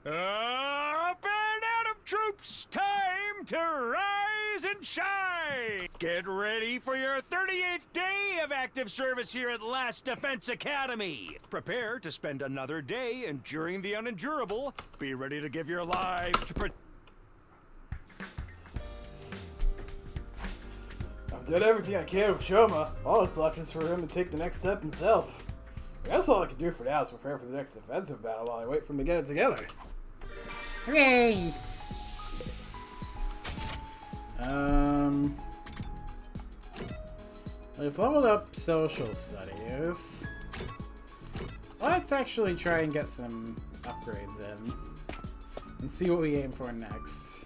Up and out of troops, time to rise and shine! Get ready for your 38th day of active service here at Last Defense Academy. Prepare to spend another day enduring the unendurable. Be ready to give your lives to I've done everything I can with Shoma. All that's left is for him to take the next step himself. I guess all I can do for now is prepare for the next defensive battle while I wait for him to get it together. Hooray! We've leveled up social studies. Let's actually try and get some upgrades in and see what we aim for next.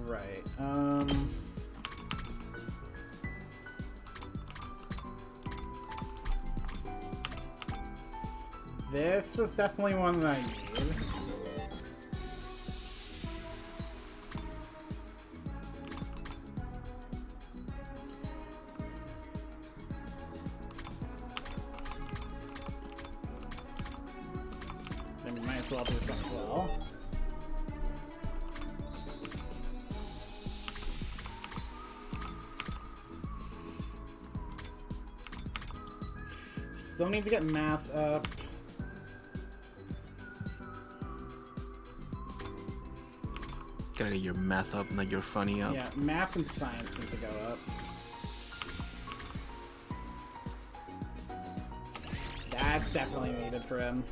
Right. This was definitely one that I need. Then we might as well do some as well. Still need to get math up. Gotta get your math up, not your funny up. Yeah, math and science need to go up. That's definitely needed for him.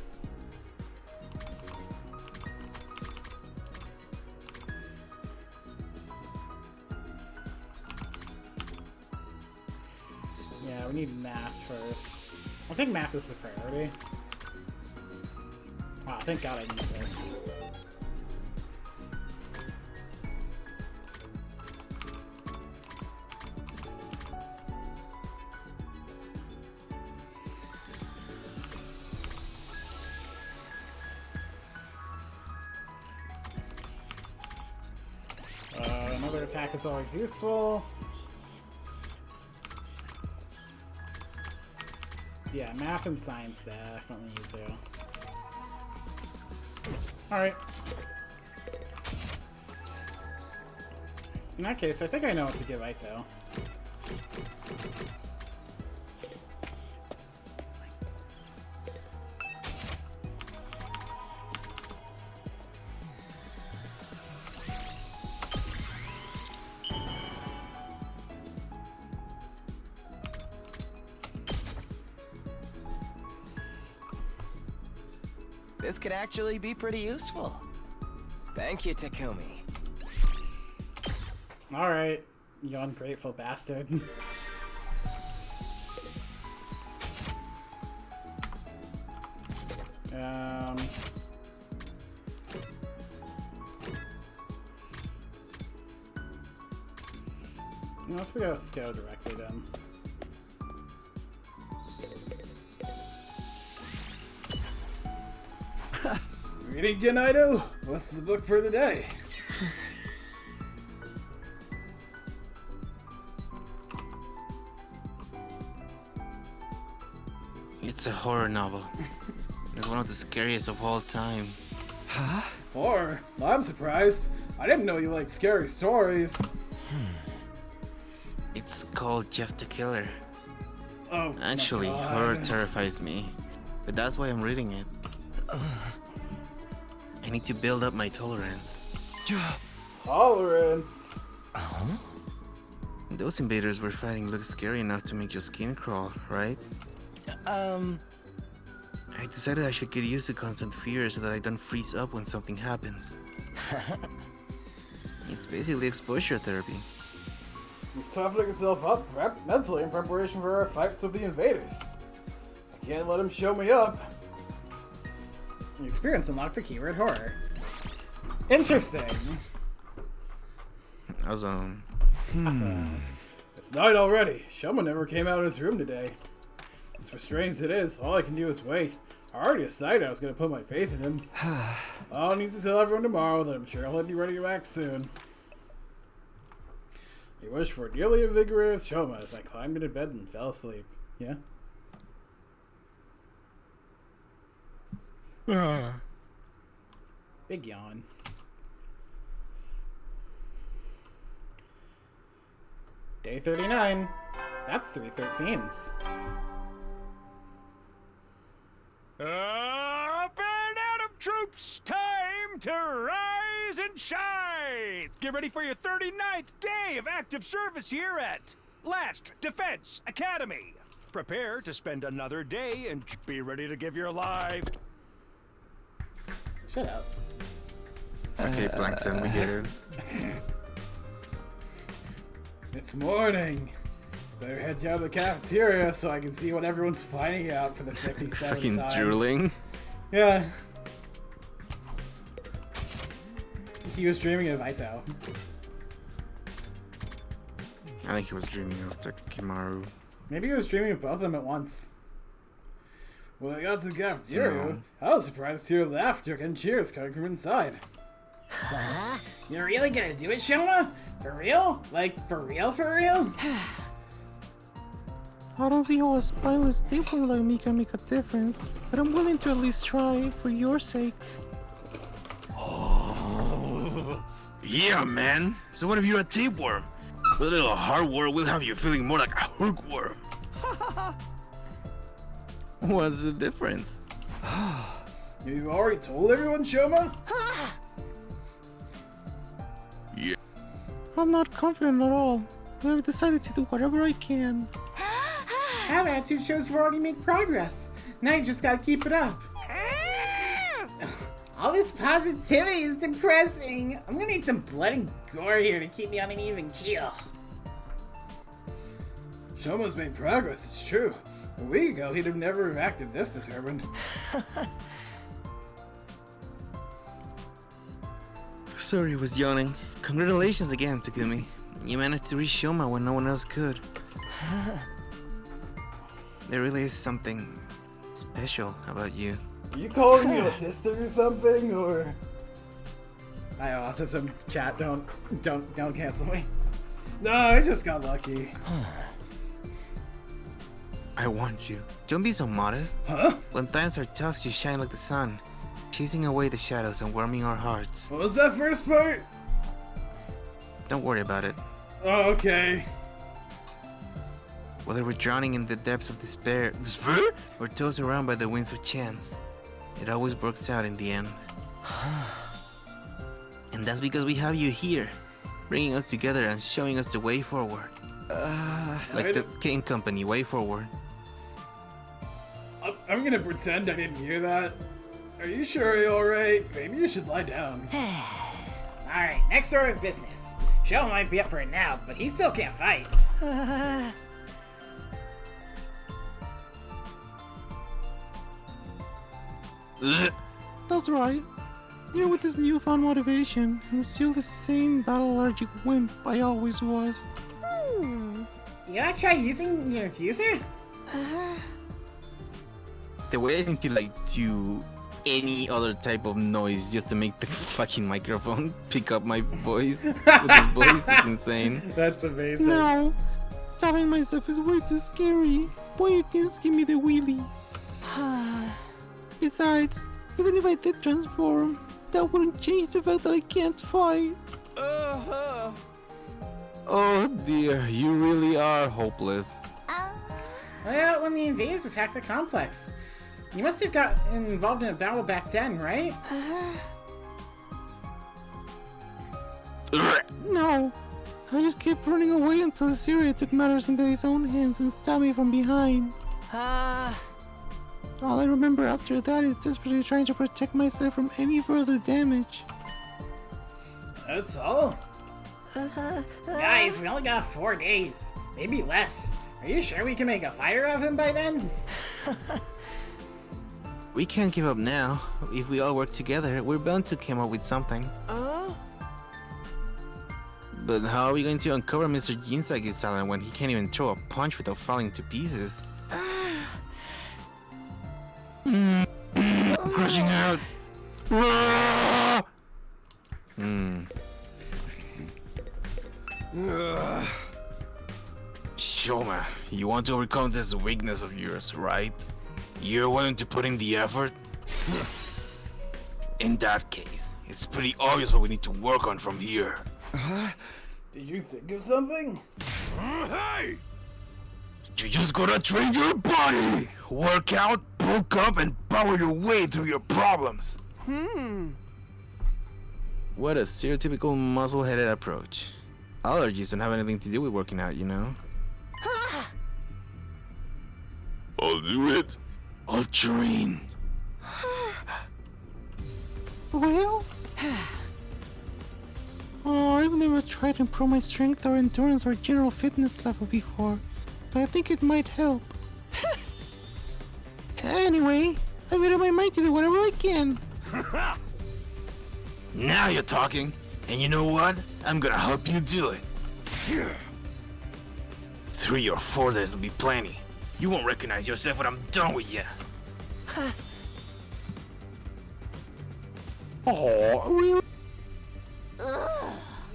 Yeah, we need math first. I think math is the priority. Oh, thank God I need this. Another attack is always useful. Yeah, math and science definitely need to. Alright. In that case, I think I know what to give Aito. This could actually be pretty useful. Thank you, Takumi. Alright, you ungrateful bastard. Let's go directly then. Reading again, Ido? What's the book for today? It's a horror novel. It's one of the scariest of all time. Huh? Horror? Well, I'm surprised. I didn't know you liked scary stories. It's called Jeff the Killer. Oh, actually, horror terrifies me. But that's why I'm reading it. I need to build up my tolerance. Tolerance? Uh-huh. Those invaders we're fighting look scary enough to make your skin crawl, right? I decided I should get used to constant fear so that I don't freeze up when something happens. It's basically exposure therapy. He's toughening himself up mentally in preparation for our fights with the invaders. I can't let him show me up. The experience unlocked the keyword horror. Interesting. Awesome. It's night already. Shoma never came out of his room today. As frustrating as it is, all I can do is wait. I already decided I was going to put my faith in him. I'll need to tell everyone tomorrow that I'm sure he'll be ready to act soon. I wish for a nearly vigorous Shoma as I climbed into bed and fell asleep. Yeah? Big yawn. Day 39. That's 313s. Up and Adam troops, time to rise and shine! Get ready for your 39th day of active service here at Last Defense Academy. Prepare to spend another day and be ready to give your life. Shut up. Okay, Plankton, we get it. It's morning. Better head down to the cafeteria so I can see what everyone's finding out for the 57th Fucking time. drooling. Yeah. He was dreaming of Iso. I think he was dreaming of Takimaru. Maybe he was dreaming of both of them at once. When I got to the cafeteria, No. I was surprised to hear laughter and cheers coming from inside. Huh? You're really gonna do it, Shoma? For real? Like, for real, for real? I don't see how a spineless stapler like me can make a difference, but I'm willing to at least try for your sakes. Yeah, man. So what if you're a tapeworm? With a little hardware will have you feeling more like a hookworm. What's the difference? You already told everyone, Shoma? Yeah. I'm not confident at all, but I've decided to do whatever I can. That attitude shows you've already made progress. Now you just gotta keep it up. All this positivity is depressing. I'm gonna need some blood and gore here to keep me on an even keel. Shoma's made progress, it's true. A week ago, he'd have never acted this determined. Sorry, I was yawning. Congratulations again, Takumi. You managed to reach Shoma when no one else could. There really is something special about you. Are you calling me autistic or something, or? I know, autism chat, don't cancel me. No, I just got lucky. I want you. Don't be so modest. Huh? When times are tough, you shine like the sun, chasing away the shadows and warming our hearts. What was that first part? Don't worry about it. Oh, okay. Whether we're drowning in the depths of despair, or tossed around by the winds of chance, it always works out in the end. And that's because we have you here, bringing us together and showing us the way forward. Like the Kane Company, way forward. I'm gonna pretend I didn't hear that. Are you sure you're alright? Maybe you should lie down. Alright, next order of business. Shoma might be up for it now, but he still can't fight. That's right. Even with this newfound motivation, I'm still the same battle-allergic wimp I always was. You wanna try using your infuser? The way I think you like do any other type of noise just to make the fucking microphone pick up my voice with his voice is insane. That's amazing. No! Stopping myself is way too scary. Pointy things give me the wheelies. Besides, even if I did transform, that wouldn't change the fact that I can't fight. Oh dear, you really are hopeless. What about when the invaders attacked the complex? You must have got involved in a battle back then, right? No. I just kept running away until Syria took matters into his own hands and stabbed me from behind. All I remember after that is desperately trying to protect myself from any further damage. That's all? Guys, we only got 4 days. Maybe less. Are you sure we can make a fighter of him by then? We can't give up now. If we all work together, we're bound to come up with something. But how are we going to uncover Mr. Jinsagi's talent when he can't even throw a punch without falling to pieces? Crushing out! Shoma, you want to overcome this weakness of yours, right? You're willing to put in the effort? In that case, it's pretty obvious what we need to work on from here. Did you think of something? Hey! You just gotta train your body! Work out, bulk up, and power your way through your problems. What a stereotypical muscle-headed approach. Allergies don't have anything to do with working out, you know? I'll do it. I'll train. Well? Oh, I've never tried to improve my strength or endurance or general fitness level before, but I think it might help. Anyway, I made up my mind to do whatever I can. Now you're talking. And you know what? I'm gonna help you do it. 3 or 4 days will be plenty. You won't recognize yourself when I'm done with you. Oh, really?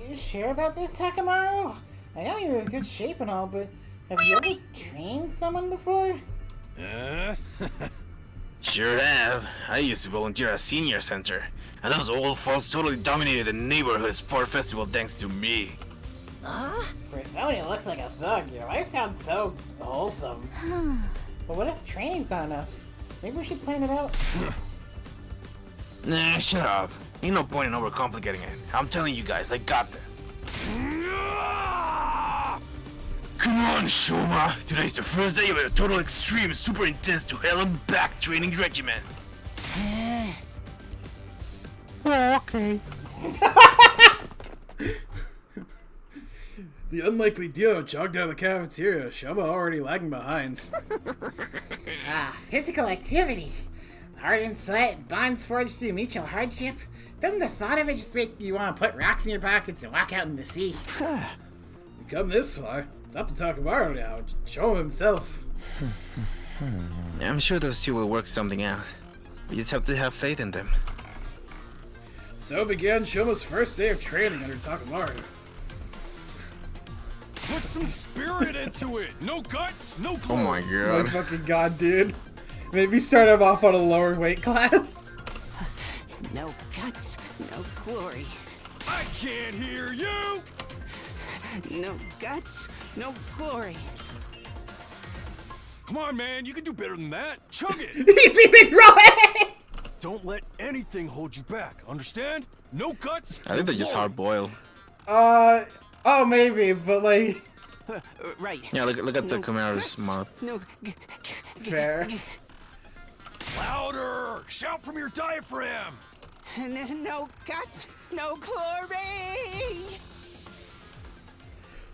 You sure about this, Takamaru? I know you're in good shape and all, but have you ever trained someone before? Sure have. I used to volunteer at a senior center, and those old folks totally dominated the neighborhood sport festival thanks to me. For someone who looks like a thug, your life sounds so wholesome. But what if training's not enough? Maybe we should plan it out. Nah, shut up. Ain't no point in overcomplicating it. I'm telling you guys, I got this. Come on, Shoma. Today's the first day of a total extreme, super intense to hell and back training regimen. Oh, okay. The unlikely duo jogged out of the cafeteria, Shoma already lagging behind. Physical activity. Heart and sweat, bonds forged through mutual hardship. Doesn't the thought of it just make you want to put rocks in your pockets and walk out in the sea? You come this far, it's up to Takamaru now. Show him himself. I'm sure those two will work something out. We just have to have faith in them. So began Shoma's first day of training under Takamaru. Put some spirit into it. No guts, no Oh glory. my My god. fucking god, dude. Maybe start him off on a lower weight class. No guts, no glory. I can't hear you. No guts, no glory. Come on, man. You can do better than that. Chug it. He's eating raw egg! Don't let anything hold you back. Understand? No guts. I think they're just hard boiled. Oh, maybe, but like, Right. Yeah, look at the No Camara's guts, mouth. No. fair. Louder. Shout from your diaphragm. No guts, no glory.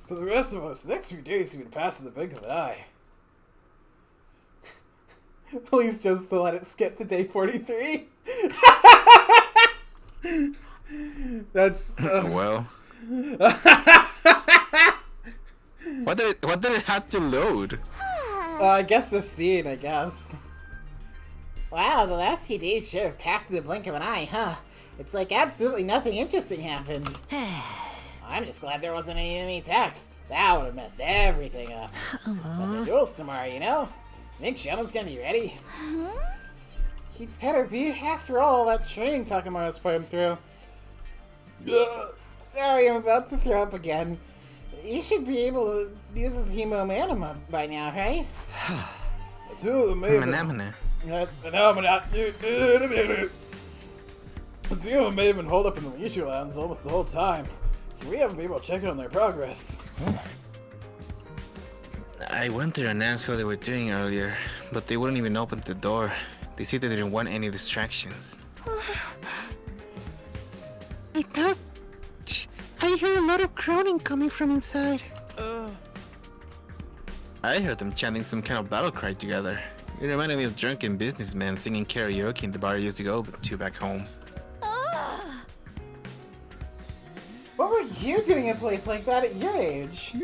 For the rest of us, the next few days he would pass in the blink of an eye. Please just to let it skip to day 43. That's Well. What did it have to load? I guess the scene, I guess. Wow, the last few days sure have passed in the blink of an eye, huh? It's like absolutely nothing interesting happened. I'm just glad there wasn't any enemy attacks. That would have messed everything up. But the duel's tomorrow, you know? Think Shoma's gonna be ready? He'd better be, after all that training Takamaru's put him through. Sorry, I'm about to throw up again. You should be able to use his hemo by now, right? The two of them may have been... Manamana. The two of them may have been holed up in the leisure lounge almost the whole time, so we haven't been able to check on their progress. I went there and asked how they were doing earlier, but they wouldn't even open the door. They said they didn't want any distractions. I passed. I hear a lot of groaning coming from inside. I heard them chanting some kind of battle cry together. It reminded me of drunken businessmen singing karaoke in the bar I used to go to back home. What were you doing in a place like that at your age?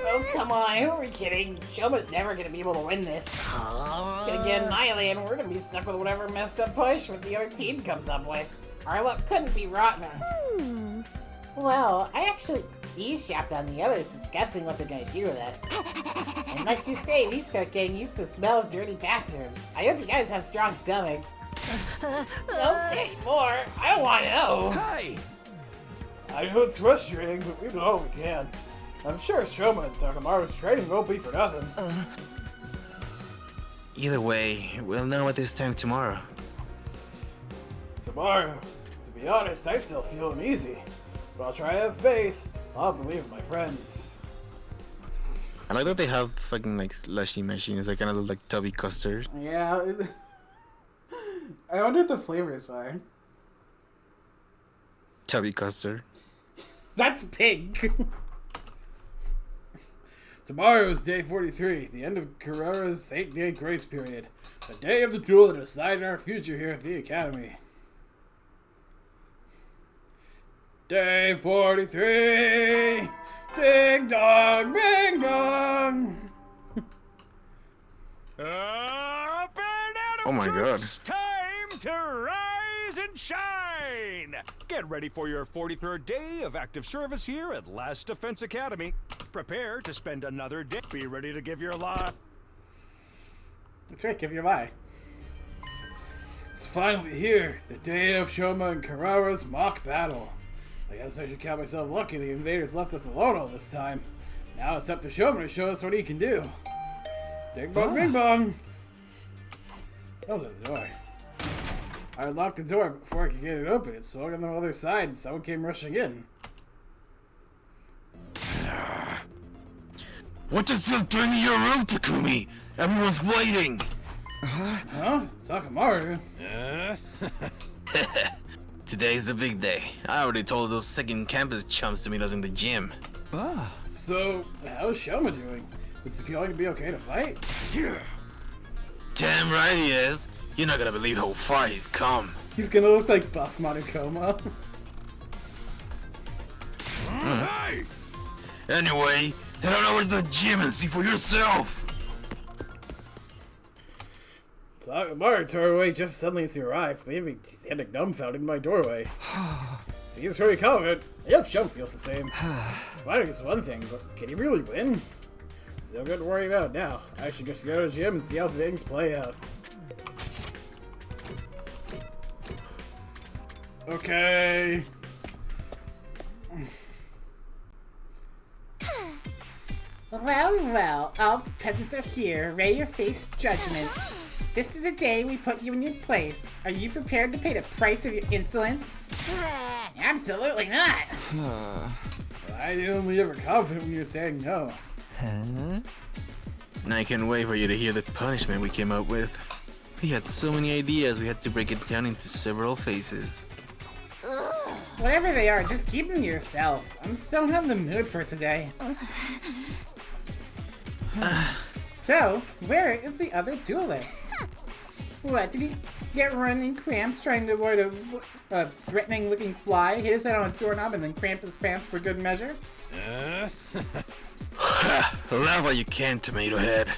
Oh, come on, who are we kidding? Shoma's never gonna be able to win this. It's gonna get annihilated and we're gonna be stuck with whatever messed up punishment the other team comes up with. Our luck couldn't be rottener. Hmm. Well, I actually eavesdropped on the others discussing what they're gonna do with us. And let's just say, we start getting used to the smell of dirty bathrooms. I hope you guys have strong stomachs. Don't say more. I don't want to know. Hey! I know it's frustrating, but we do all we can. I'm sure Shoma and Takamaru's training won't be for nothing. Either way, we'll know at this time tomorrow. Tomorrow, to be honest, I still feel uneasy. But I'll try to have faith. I'll believe in my friends. I like that they have fucking like slushy machines that kind of look like tubby custard. Yeah. I wonder what the flavors are. Tubby custard. That's pig. Tomorrow is day 43, the end of Carrera's 8-day grace period. The day of the duel that decided our future here at the Academy. Day 43! Ding dong, bing dong! Up and out of Oh my troops, time to rise and shine! Get ready for your 43rd day of active service here at Last Defense Academy. Prepare to spend another day. Be ready to give your life. That's right, give your lie. It's finally here, the day of Shoma and Carrera's mock battle. I guess I should count myself lucky the invaders left us alone all this time. Now it's up to Shoma to show us what he can do. Ding bong, bing bong! Oh, the door. I unlocked the door before I could get it open. It swung on the other side and someone came rushing in. What is still doing in your room, Takumi? Everyone's waiting. Huh? Takamaru? Today's a big day. I already told those second campus chums to meet us in the gym. So, how's Shoma doing? Is it going to be okay to fight? Damn right he is. You're not gonna believe how far he's come. He's gonna look like Buff Monokuma. Hey! Anyway, head on over to the gym and see for yourself. Takamaru tore away just suddenly as he arrived, leaving me standing dumbfounded in my doorway. See his very comment. Yep, Shum feels the same. Fighting is one thing, but can he really win? Still good to worry about now. I should just go to the gym and see how things play out. Okay. Well, all the peasants are here, ready to face judgment. This is a day we put you in your place. Are you prepared to pay the price of your insolence? Absolutely not. I only ever confident when you're saying no. I can't wait for you to hear the punishment we came up with. We had so many ideas, we had to break it down into several phases. Whatever they are, just keep them to yourself. I'm so not in the mood for today. So, where is the other duelist? What, did he get run in cramps trying to avoid a threatening-looking fly, hit his head on a doorknob, and then cramp his pants for good measure? Laugh while you can, Tomato Head.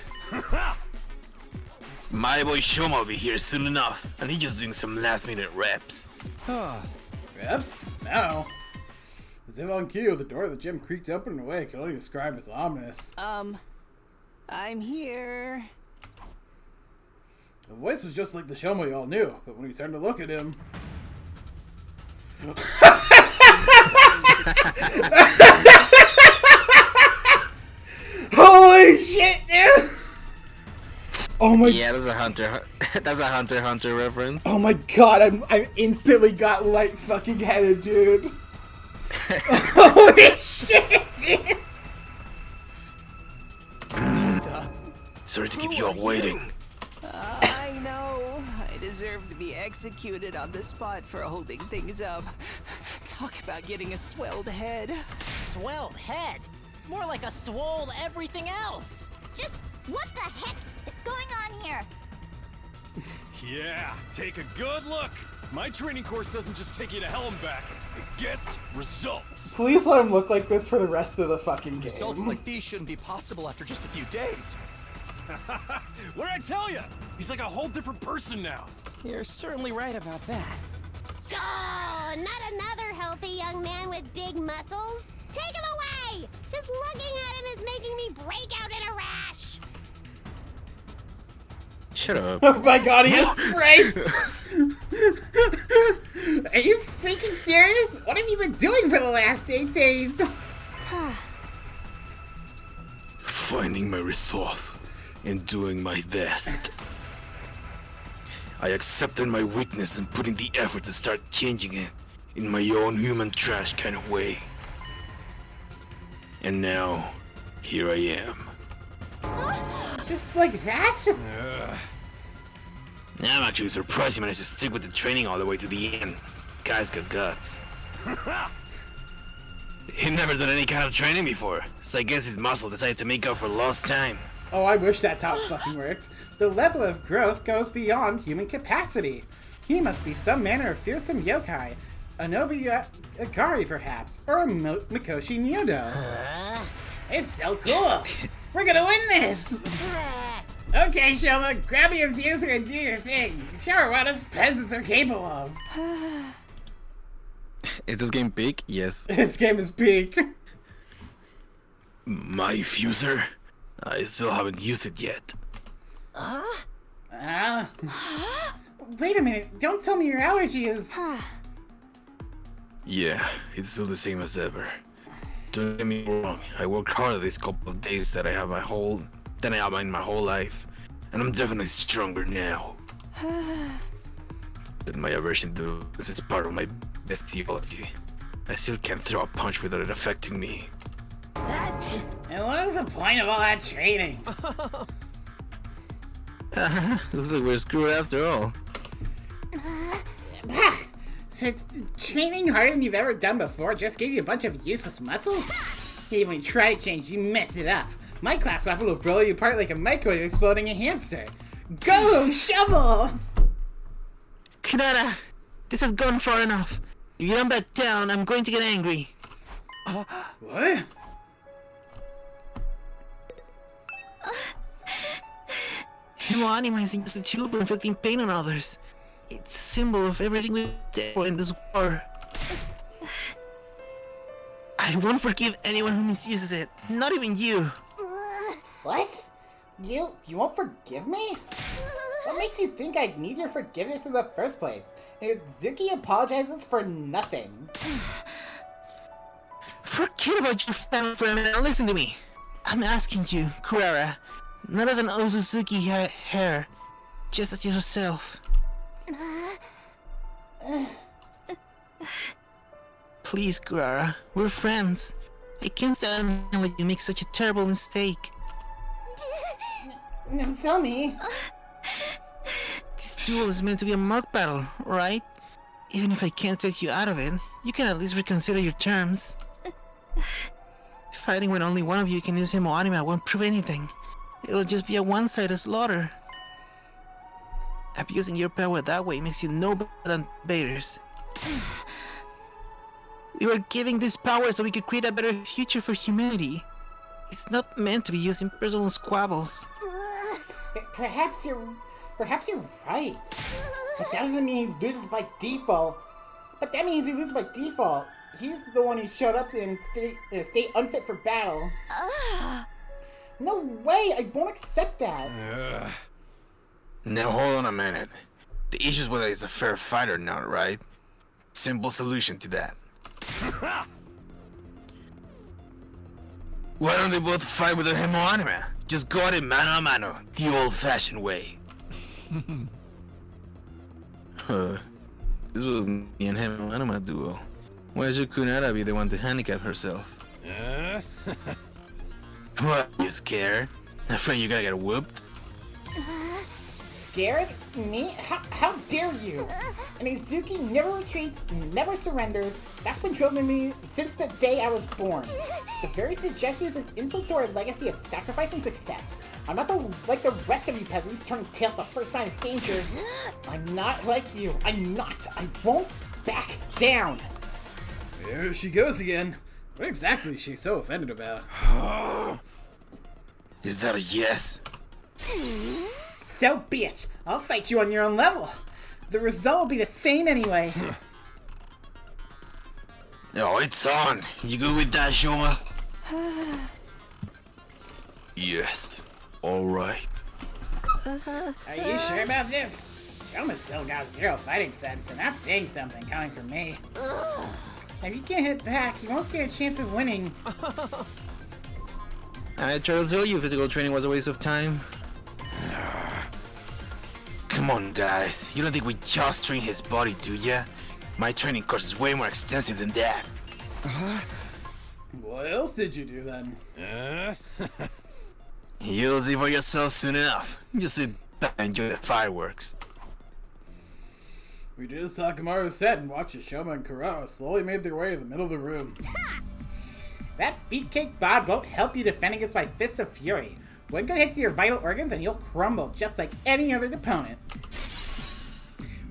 My boy Shoma will be here soon enough, and he's just doing some last-minute reps. Reps? No. As if on cue, the door of the gym creaked open in a way I can only describe as ominous. I'm here. The voice was just like the Shoma you all knew, but when we turned to look at him... Holy shit, dude! Oh my. Yeah, that's a Hunter. That's a Hunter x Hunter reference. Oh my god! I instantly got light fucking headed, dude. Holy shit, dude! Sorry to keep you all waiting. I know. I deserve to be executed on the spot for holding things up. Talk about getting a swelled head. Swelled head? More like a swole everything else. Just what the heck is going on here? Yeah, take a good look. My training course doesn't just take you to hell and back. It gets results. Please let him look like this for the rest of the fucking game. Results like these shouldn't be possible after just a few days. What did I tell you? He's like a whole different person now. You're certainly right about that. Oh, not another healthy young man with big muscles. Take him away! Just looking at him is making me break out in a rash! Shut up. Oh my god, he has sprays! Are you freaking serious? What have you been doing for the last 8 days? Finding my resolve and doing my best. I accepted my weakness and put in the effort to start changing it in my own human trash kind of way. And now, here I am. Just like that? I'm actually surprised you managed to stick with the training all the way to the end. Guy's got guts. He never done any kind of training before, so I guess his muscle decided to make up for lost time. Oh, I wish that's how it fucking worked. The level of growth goes beyond human capacity. He must be some manner of fearsome yokai. A Agari, perhaps, or a Mikoshi Nyodo. It's so cool! We're gonna win this! Okay, Shoma, grab your fuser and do your thing. Show her what us peasants are capable of. Is this game big? Yes. This game is peak. My fuser? I still haven't used it yet. Wait a minute, don't tell me your allergy is... Yeah, it's still the same as ever. Don't get me wrong, I worked harder these couple of days that I have in my whole life, and I'm definitely stronger now. But my aversion to this is part of my bestiology. I still can't throw a punch without it affecting me. And what is the point of all that training? Looks like we're screwed after all. So training harder than you've ever done before just gave you a bunch of useless muscles? Even when you try to change, you mess it up. My class weapon will blow you apart like a microwave exploding a hamster. Go, shovel! Kodaka, this has gone far enough. If you don't back down, I'm going to get angry. What? Anima isn't just a tool for inflicting pain on others. It's a symbol of everything we did for in this war. I won't forgive anyone who misuses it. Not even you. What? You won't forgive me? What makes you think I'd need your forgiveness in the first place? And Zuki apologizes for nothing. Forget about your family for a minute and listen to me. I'm asking you, Kurara, not as an Ozuzuki hair, just as yourself. Please, Kurara, we're friends. I can't stand when you make such a terrible mistake. No, tell me. This duel is meant to be a mock battle, right? Even if I can't take you out of it, you can at least reconsider your terms. Fighting when only one of you can use Himo Anima won't prove anything. It'll just be a one-sided slaughter. Abusing your power that way makes you no better than beaters. We were giving this power so we could create a better future for humanity. It's not meant to be used in personal squabbles. Perhaps you're right. But that doesn't mean he loses by default. But that means he loses by default. He's the one who showed up in a state unfit for battle. No way! I won't accept that. Now hold on a minute. The issue is whether he's a fair fighter or not, right? Simple solution to that. Why don't they both fight with a Himo Anima? Just go at it mano a mano, the old-fashioned way. This was me and Himo Anima duo. Why should Kunara be the one to handicap herself? What, you scared? Afraid you're gonna get whooped? Scared? Me? How dare you? And Izuki never retreats, never surrenders. That's been drilled in me since the day I was born. The very suggestion is an insult to our legacy of sacrifice and success. I'm not like the rest of you peasants turning tail at the first sign of danger. I'm not like you. I'm not. I won't back down. There she goes again. What exactly is she so offended about? Is that a yes? So be it. I'll fight you on your own level. The result will be the same anyway. Oh, it's on. You good with that, Shoma? Yes. All right. Are you sure about this? Shoma's still got 0 fighting sense, and that's saying something coming from me. If you can't hit back, you won't stand a chance of winning. I tried to tell you physical training was a waste of time. Come on, guys. You don't think we just train his body, do ya? My training course is way more extensive than that. What else did you do then? You'll see for yourself soon enough. Just sit back and enjoy the fireworks. We did as Takamaru said and watched as Shoma and Kurao slowly made their way to the middle of the room. That beefcake bod won't help you defend against my fists of fury. One good hit to your vital organs and you'll crumble just like any other opponent.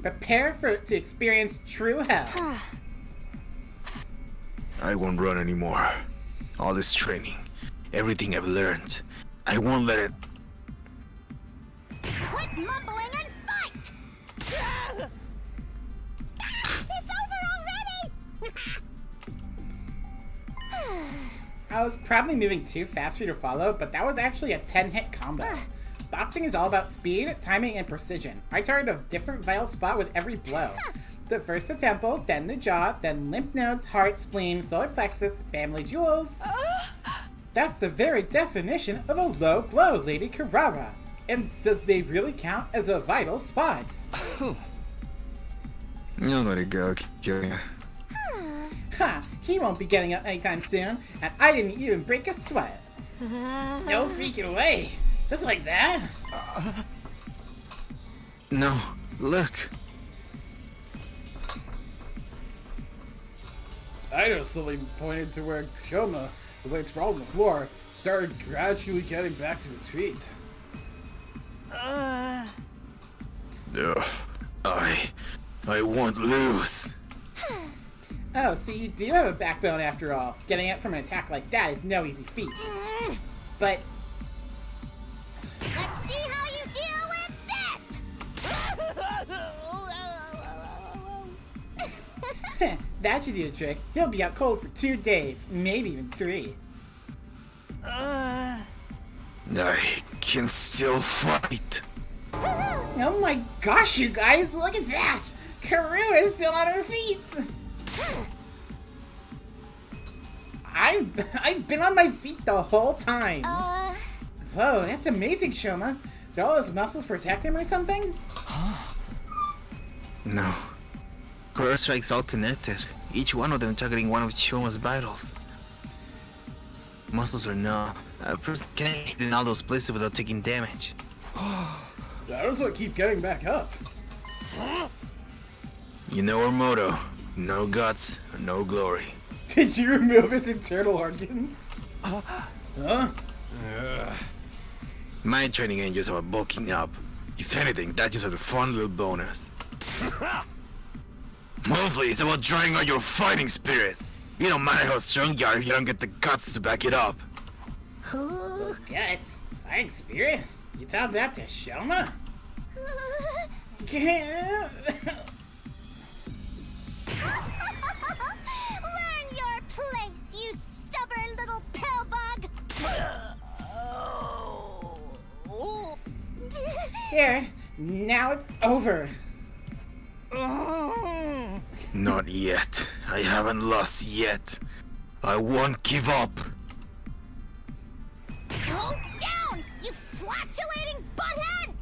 Prepare to experience true hell. I won't run anymore. All this training, everything I've learned, I won't let it. Quit mumbling and fight! It's over already! I was probably moving too fast for you to follow, but that was actually a 10-hit combo. Boxing is all about speed, timing, and precision. I target a different vital spot with every blow. The first the temple, then the jaw, then lymph nodes, heart, spleen, solar plexus, family jewels. That's the very definition of a low blow, Lady Kurara. And does they really count as a vital spot? You'll let it go, Kyoya. Ha! He won't be getting up anytime soon, and I didn't even break a sweat. No freaking way! Just like that? No, look. Aido slowly pointed to where Shoma, who lay sprawled on the floor, started gradually getting back to his feet. I won't lose. Oh, so you do have a backbone after all. Getting up from an attack like that is no easy feat. But Let's see how you deal with this! that should do the trick. He'll be out cold for 2 days, maybe even 3. I can still fight. Oh my gosh, you guys, look at that! Karu is still on her feet! I've been on my feet the whole time. Whoa, that's amazing, Shoma. Did all those muscles protect him or something? No. Core strikes all connected. Each one of them targeting one of Shoma's vitals. Muscles are numb. A person can't hit in all those places without taking damage. That is what keep getting back up. You know our motto: no guts, no glory. Did you remove his internal organs? Huh? My training ain't just about bulking up. If anything, that's just a fun little bonus. Mostly, it's about drawing out your fighting spirit. You don't matter how strong you are if you don't get the guts to back it up. Guts? Fighting spirit? You taught that to Shoma? Learn your place, you stubborn little pill bug! Here, now it's over. Not yet. I haven't lost yet. I won't give up. Go down, you flatulating butthead!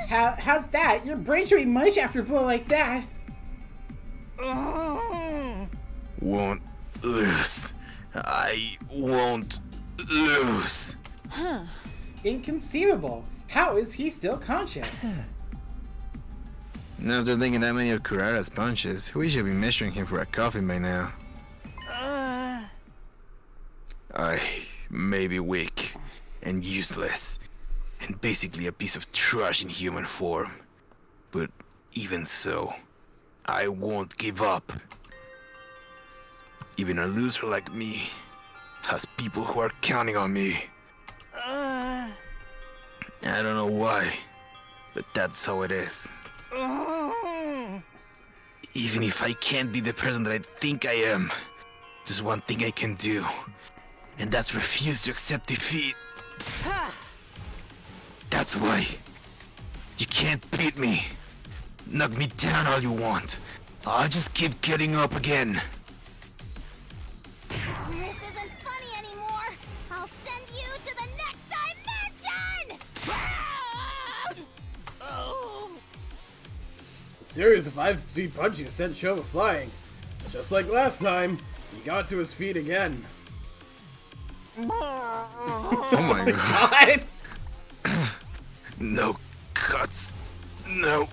How's that? Your brain should be mush after a blow like that. Won't lose. I won't lose. Inconceivable. How is he still conscious? After thinking that many of Kurara's punches, we should be measuring him for a coffin by now. I may be weak and useless and basically a piece of trash in human form. But even so, I won't give up. Even a loser like me has people who are counting on me. I don't know why, but that's how it is. Even if I can't be the person that I think I am, there's one thing I can do. And that's refuse to accept defeat. That's why. You can't beat me. Knock me down all you want. I'll just keep getting up again. This isn't funny anymore. I'll send you to the next dimension! Oh. A series of 5-speed punches sent Shoma flying. Just like last time, he got to his feet again. Oh my god. No cuts. No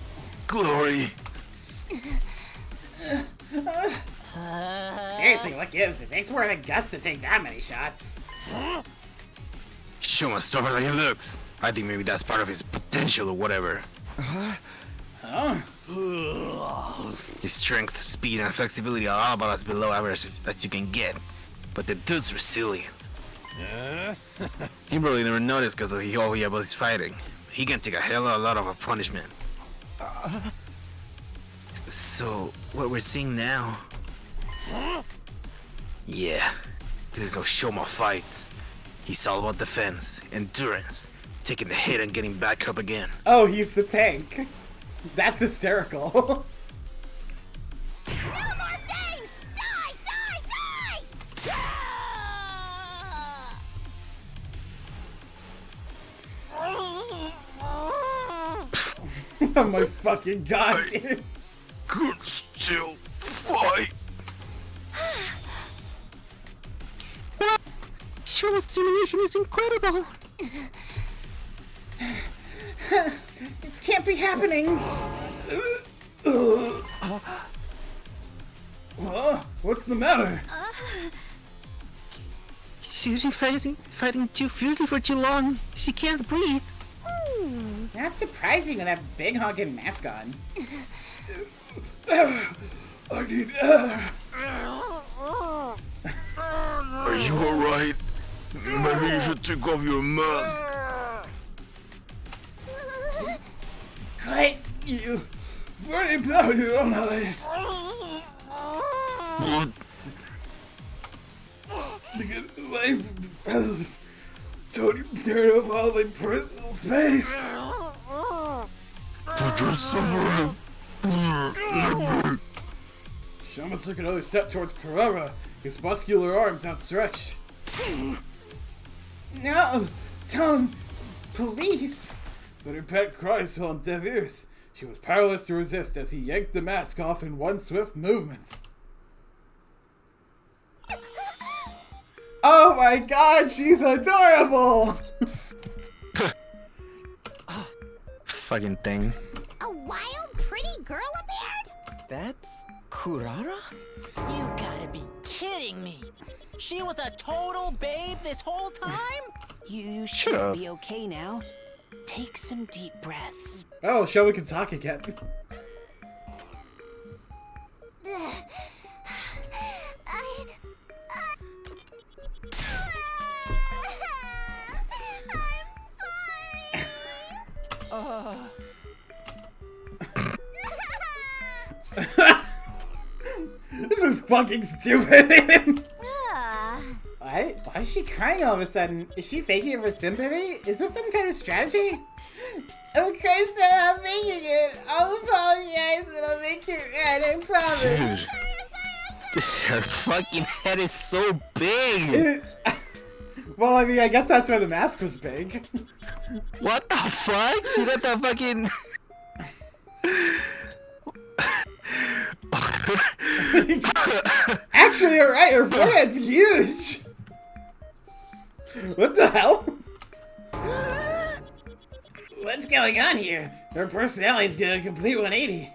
glory. Seriously, what gives? It takes more than guts to take that many shots. Shoma's tougher than he looks. I think maybe that's part of his potential or whatever. His strength, speed, and flexibility are all about as below average as you can get. But the dude's resilient. He probably never noticed because of all he was fighting. He can take a hell of a lot of a punishment. So, what we're seeing now... Yeah, this is how Shoma fights. He's all about defense, endurance, taking the hit and getting back up again. Oh, he's the tank. That's hysterical. No more things! Die! Die! Die! Oh my fucking god, dude. Could still fight. Shoma's determination is incredible. This can't be happening. What's the matter? She's been fighting too fiercely for too long. She can't breathe. Not surprising with that big honking mask on. I need air. Are you alright? Maybe you should take off your mask. Cut you. Very proud of you, don't I? What? To get life. Don't even turn off all my personal space. But you're suffering. Shoma took another step towards Carrara, his muscular arms outstretched. No, don't. Police. But her pet cries fell on deaf ears. She was powerless to resist as he yanked the mask off in one swift movement. Oh my god, she's adorable. Fucking thing. A wild, pretty girl appeared? That's Kurara? You gotta be kidding me. She was a total babe this whole time? You should up. be okay now. Take some deep breaths. Oh, Shoma can talk again. This is fucking stupid. Why is she crying all of a sudden? Is she faking it for sympathy? Is this some kind of strategy? Okay, sir, I'm making it. I'll apologize and I'll make it right, I promise. Dude. Her fucking head is so big. Well, I mean, I guess that's why the mask was big. What the fuck? She got that fucking... Actually, you're right, her forehead's huge. What the hell? What's going on here? Her personality's got a complete 180.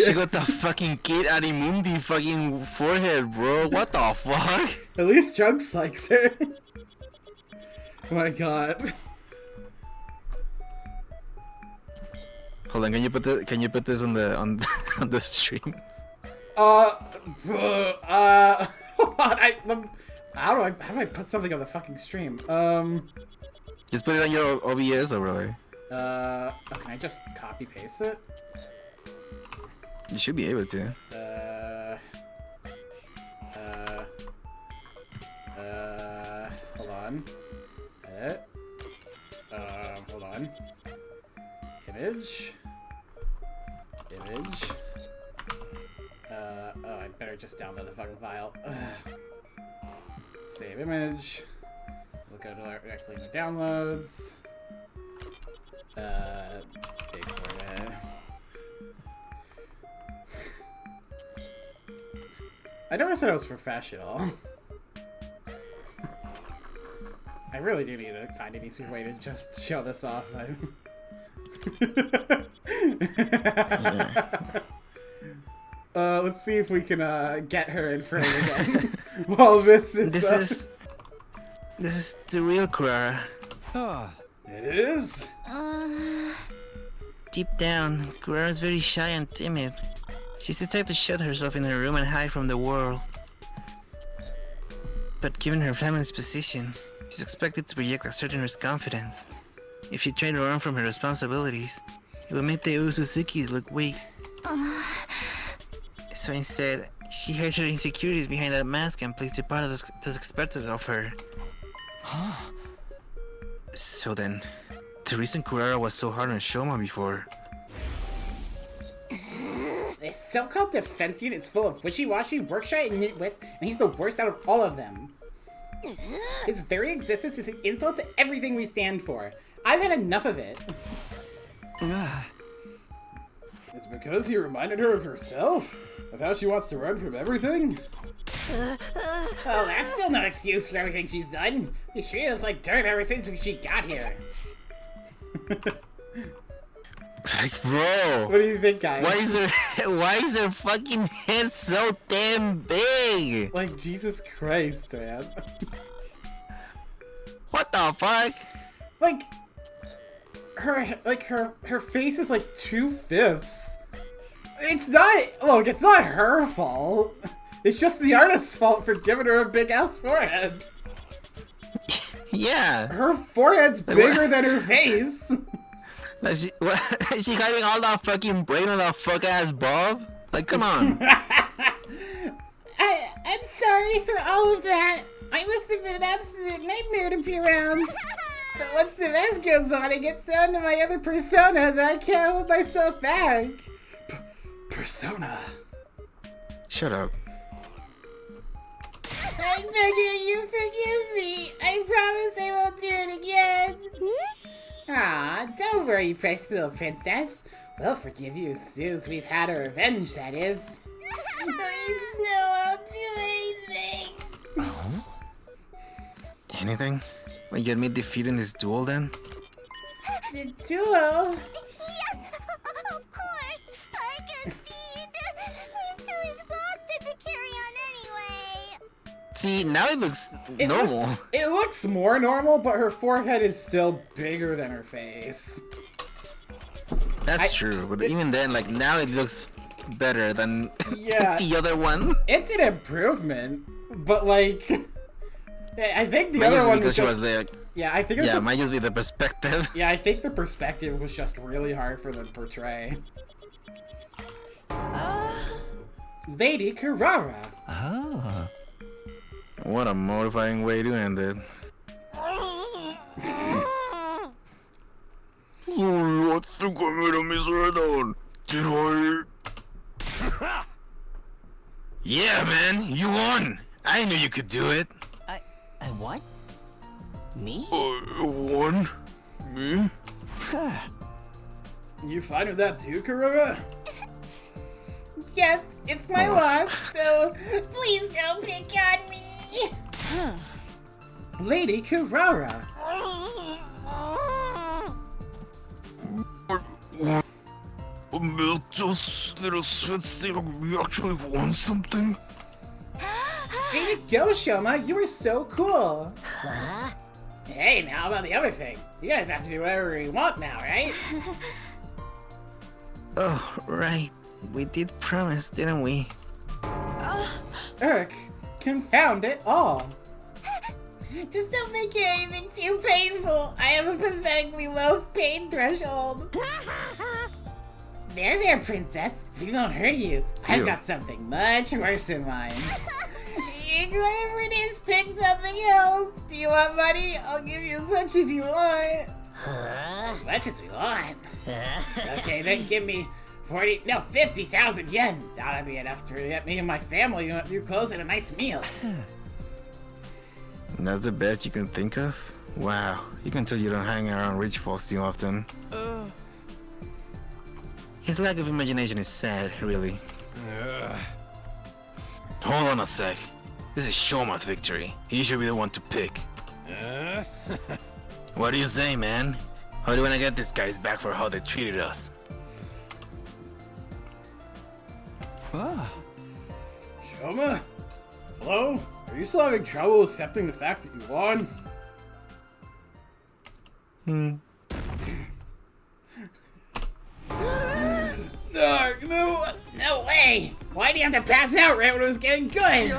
She got the fucking Kid Arimundi fucking forehead, bro. What the fuck? At least Trunks likes her. Oh my god. Hold on, can you put this on the on the stream? Hold on, how do I put something on the fucking stream? Just put it on your OBS overlay. Oh, can I just copy paste it? You should be able to. Hold on. Edit. Hold on. Image. Image. Oh, I better just download the fucking file. Save image. We'll go to our next link to downloads. Big format. I never said I was professional. I really do need to find an easier way to just show this off. Let's see if we can get her in frame again. While this is this is the real Kurara. Oh, it is. Deep down, Kurara is very shy and timid. She's the type to shut herself in her room and hide from the world. But given her family's position, she's expected to project a certain risk confidence. If she tried to run from her responsibilities, it would make the Uzuzukis look weak. So instead, she hides her insecurities behind that mask and plays the part that's expected of her. So then, the reason Kurara was so hard on Shoma before... This so-called defense unit is full of wishy-washy, work-shy nitwits, and he's the worst out of all of them. His very existence is an insult to everything we stand for. I've had enough of it. It's because he reminded her of herself? Of how she wants to run from everything? Oh, that's still no excuse for everything she's done. She is like dirt ever since she got here. Like, bro. What do you think, guys? Why is her fucking head so damn big? Like, Jesus Christ, man. What the fuck? Like, her face is like 2/5. It's not her fault. It's just the artist's fault for giving her a big ass forehead. Yeah. Her forehead's bigger than her face. Like is she hiding all that fucking brain on that fuck ass Bob? Like, come on. I'm sorry for all of that. I must have been an absolute nightmare to be around. But once the mask goes on, I get so into my other persona that I can't hold myself back. Persona. Shut up. I'm begging you, forgive me. I promise I won't do it again. Aw, don't worry, precious little princess. We'll forgive you as soon as we've had our revenge, that is. Please, no, I'll do anything. Anything? When you admit defeat in this duel, then? The duel? Yes, of course. I concede. I'm too exhausted to carry on anyway. See, now it looks normal. It looks more normal, but her forehead is still bigger than her face. That's true, but even then, like, now it looks better than Yeah. the other one. It's an improvement, but like, I think the Might other just one because was she just. was like, Yeah, I think it was just. might just be the perspective. Yeah, I think the perspective was just really hard for them to portray. Lady Kurara. Ah. What a mortifying way to end it. Sorry, I think I made a misread. Did I? Yeah, man, you won. I knew you could do it. I what? Me? One? Me? You fine with that too, Kurara? Yes, it's my loss, so please don't pick on me. Lady Kurara. Those little sweats, we actually won something? Way to go, Shoma. You were so cool. Hey, now how about the other thing? You guys have to do whatever you want now, right? Oh, right. We did promise, didn't we? Confound it all. Just don't make it anything too painful. I have a pathetically low pain threshold. There, princess. We won't hurt you. I've got something much worse in mind. Whatever it is, pick something else. Do you want money? I'll give you as much as you want. As much as we want. Okay, then give me 50,000 yen. That'll be enough to get me and my family new clothes and a nice meal. And that's the best you can think of? Wow, you can tell you don't hang around rich folks too often. His lack of imagination is sad, really. Hold on a sec. This is Shoma's victory. He should be the one to pick. What do you say, man? How do you want to get these guys back for how they treated us? Shoma? Hello? Are you still having trouble accepting the fact that you won? No way! Why do you have to pass out right when it was getting good?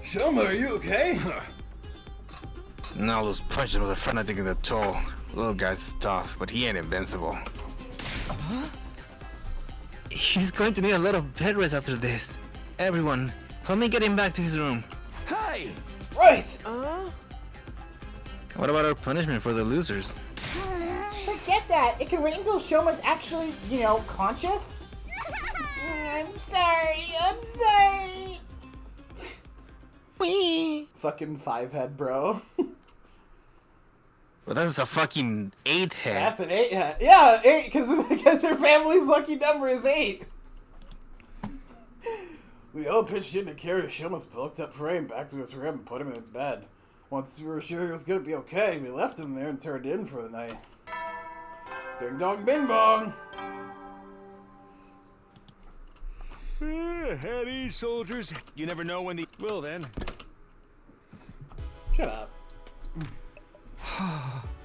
Shoma, are you okay? And all those punches was a friend taking the toll. Little guy's tough, but he ain't invincible. He's going to need a lot of bed rest after this. Everyone, help me get him back to his room. Hey! Right! What about our punishment for the losers? Forget that. It can wait until Shoma's actually, conscious. I'm sorry. Whee! Fucking 5-head, bro. Well, that's a fucking 8-head. That's an 8-head. Yeah, 8, because their family's lucky number is 8. We all pitched in to carry Shoma's bulked up frame back to his room and put him in bed. Once we were sure he was gonna be okay, we left him there and turned in for the night. Ding dong bing bong! At ease, soldiers. You never know when the... Well, then. Shut up.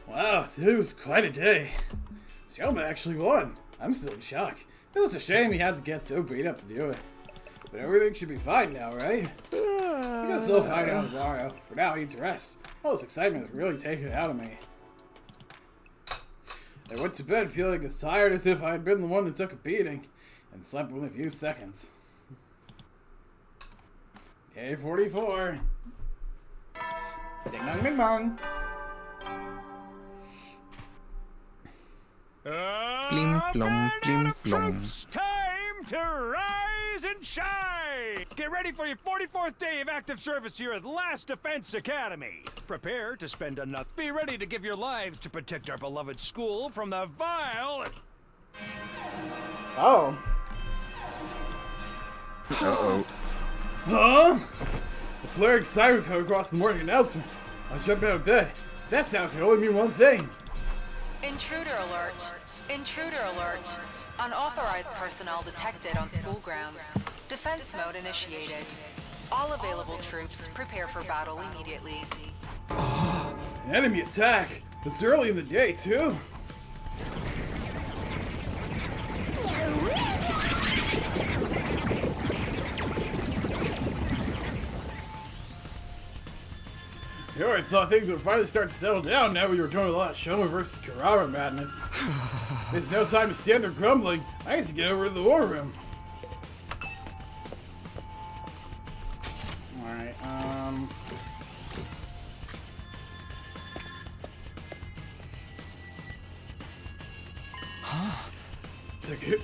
Wow, today was quite a day. Shoma actually won. I'm still in shock. It was a shame he had to get so beat up to do it. But everything should be fine now, right? We can still find out tomorrow. For now, I need to rest. All this excitement is really taking it out of me. I went to bed feeling as tired as if I had been the one that took a beating, and slept within a few seconds. Day 44. Ding dong bing bong. Blim plom, blim plom. Troops, time to rise and shine! Get ready for your 44th day of active service here at Last Defense Academy. Prepare to spend a nut. Be ready to give your lives to protect our beloved school from the vile... Oh. Uh-oh. Huh? A blaring siren code across the morning announcement. I jumped out of bed. That sound can only mean one thing. Intruder alert. Intruder alert. Unauthorized personnel detected on school grounds. Defense mode initiated. All available troops prepare for battle immediately. An enemy attack. It's early in the day, too. You already thought things would finally start to settle down now we were doing a lot of Shoma versus Kurara madness. There's no time to stand there grumbling. I need to get over to the war room. Alright, Took it.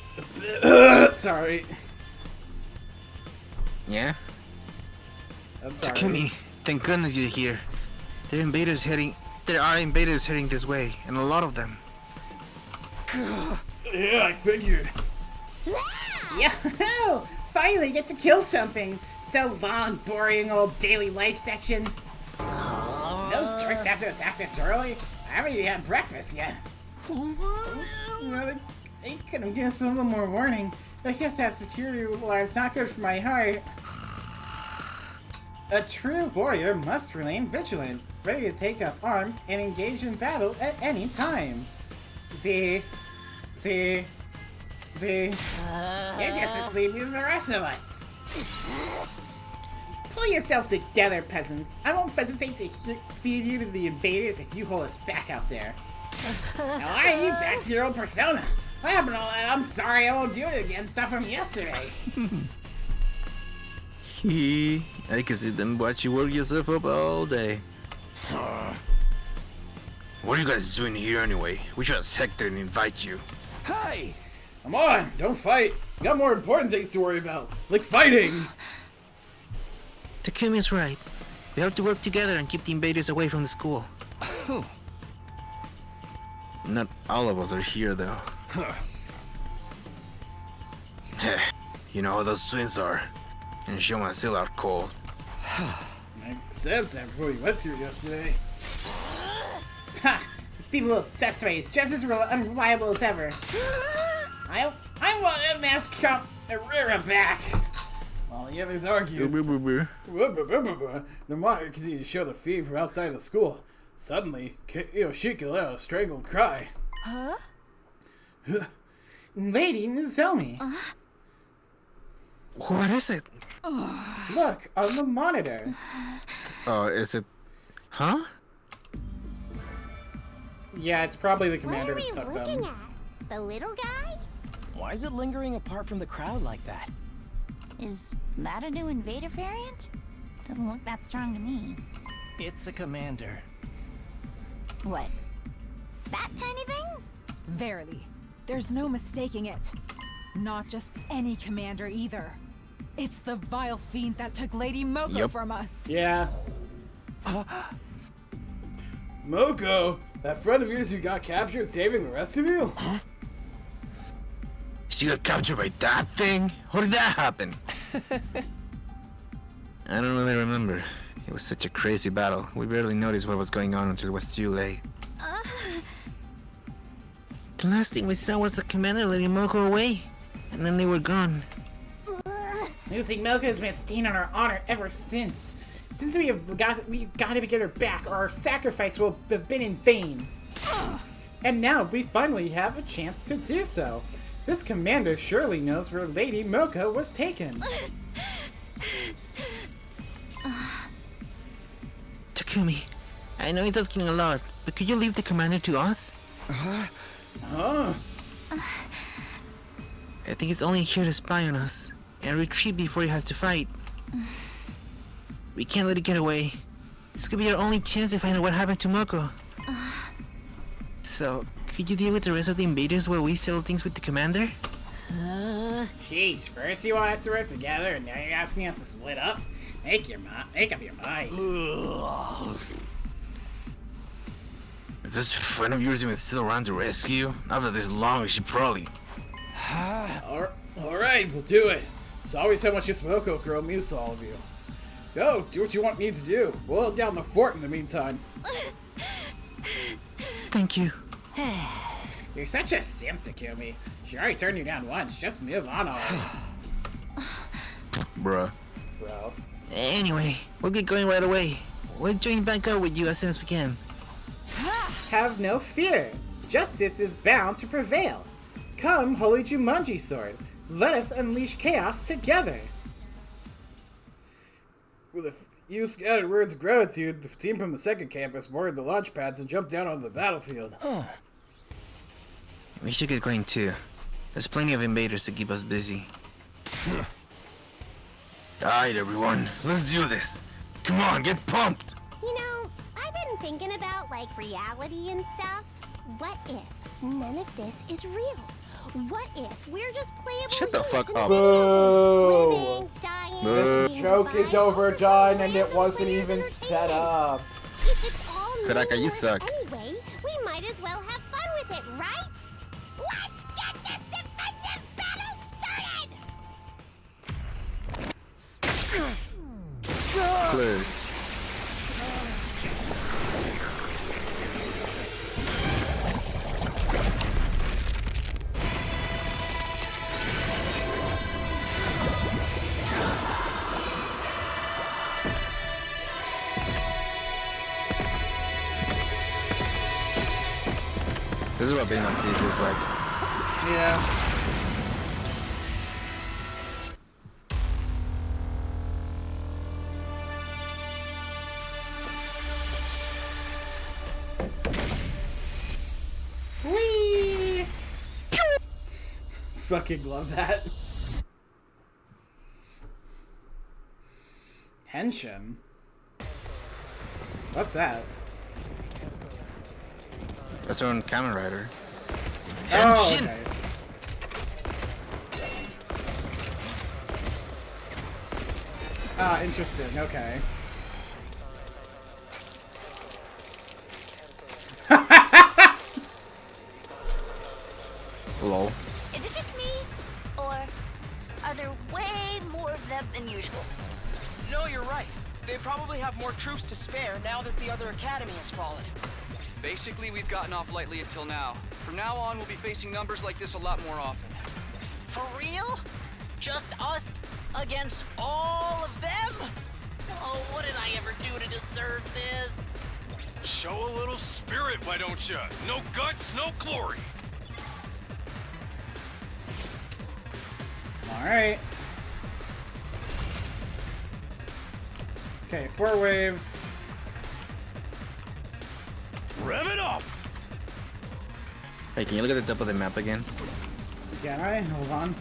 Sorry. Yeah? I'm sorry. Takumi, thank goodness you're here. There are invaders heading this way, and a lot of them. Yeah, I figured. Yo! Finally get to kill something. So long, boring old daily life section. Those jerks have to attack this early? I haven't even had breakfast yet. Well, they could have given us a little more warning. I guess that security alarm's not good for my heart. A true warrior must remain vigilant, ready to take up arms and engage in battle at any time. You're just as sleepy as the rest of us. Pull yourselves together, peasants. I won't hesitate to feed you to the invaders if you hold us back out there. Now, why are you back to your old persona? What happened to all that? I'm sorry, I won't do it again. Stuff from yesterday. I can see them watch you work yourself up all day. What are you guys doing here anyway? We should have sector and invite you. Hey! Come on, don't fight. We got more important things to worry about, like fighting. Takumi's right. We have to work together and keep the invaders away from the school. Not all of us are here though. You know how those twins are. And Shoma's still out cold. Makes sense after what you went through yesterday. Ha! The feeble little test face, just as unreliable as ever. I want Unmasked Comp Herrera back. While the others argued, the monitor continued to show the feed from outside the school. Suddenly, Yoshiki let out a strangled cry. Huh? Lady Nozomi. What is it? Look, on the monitor. Oh, is it... Huh? Yeah, it's probably the What commander are we that took looking them. at? The little guy? Why is it lingering apart from the crowd like that? Is that a new invader variant? Doesn't look that strong to me. It's a commander. What? That tiny thing? Verily, there's no mistaking it. Not just any commander either. It's the vile fiend that took Lady Moko from us. Yeah. Moko, that friend of yours who got captured saving the rest of you? She got captured by that thing? How did that happen? I don't really remember. It was such a crazy battle. We barely noticed what was going on until it was too late. The last thing we saw was the commander letting Moko away. And then they were gone. Losing Moko has been a stain on our honor ever since. Since we've got to get her back, or our sacrifice will have been in vain. And now we finally have a chance to do so. This commander surely knows where Lady Moko was taken. Takumi, I know it's asking a lot, but could you leave the commander to us? Huh? I think he's only here to spy on us and retreat before he has to fight. We can't let it get away. This could be our only chance to find out what happened to Moko. So, could you deal with the rest of the invaders while we settle things with the commander? Jeez, first you want us to work together, and now you're asking us to split up? Make up your mind. Is this friend of yours even still around to rescue? After this long, she probably... Alright, we'll do it. It's always how much this Moko girl means to all of you. Go, do what you want me to do. We'll hold down the fort in the meantime. Thank you. You're such a simp, Takumi. She already turned you down once. Just move on already. Bruh. Bro. Anyway, we'll get going right away. We'll join back up with you as soon as we can. Have no fear. Justice is bound to prevail. Come, Holy Jumanji Sword. Let us unleash chaos together. With a few scattered words of gratitude, the team from the second campus boarded the launch pads and jumped down onto the battlefield. We should get going too. There's plenty of invaders to keep us busy. Alright everyone, let's do this. Come on, get pumped! You know, I've been thinking about, like, reality and stuff. What if none of this is real? What if we're just playable Shut the units fuck in a up. video? Boo! Living, dying, This being joke is violent, overdone and it players wasn't even entertainment. set up. If it's all Kodaka, you meaningless suck. Anyway, we might as well have fun with it, right? Let's get this defensive battle started! Clear. This is what being on TV feels like. Yeah. fucking love that. Henshin? What's that? That's our own Kamen Rider. Oh, Henshin! okay. Ah, interesting. Okay. Lol. Is it just me? Or are there way more of them than usual? No, you're right. They probably have more troops to spare now that the other academy has fallen. Basically, we've gotten off lightly until now. From now on, we'll be facing numbers like this a lot more often. For real? Just us against all of them? Oh, what did I ever do to deserve this? Show a little spirit, why don't you? No guts, no glory. Alright. Okay, 4 waves. Rev it up! Hey, can you look at the top of the map again? Can I? Hold on.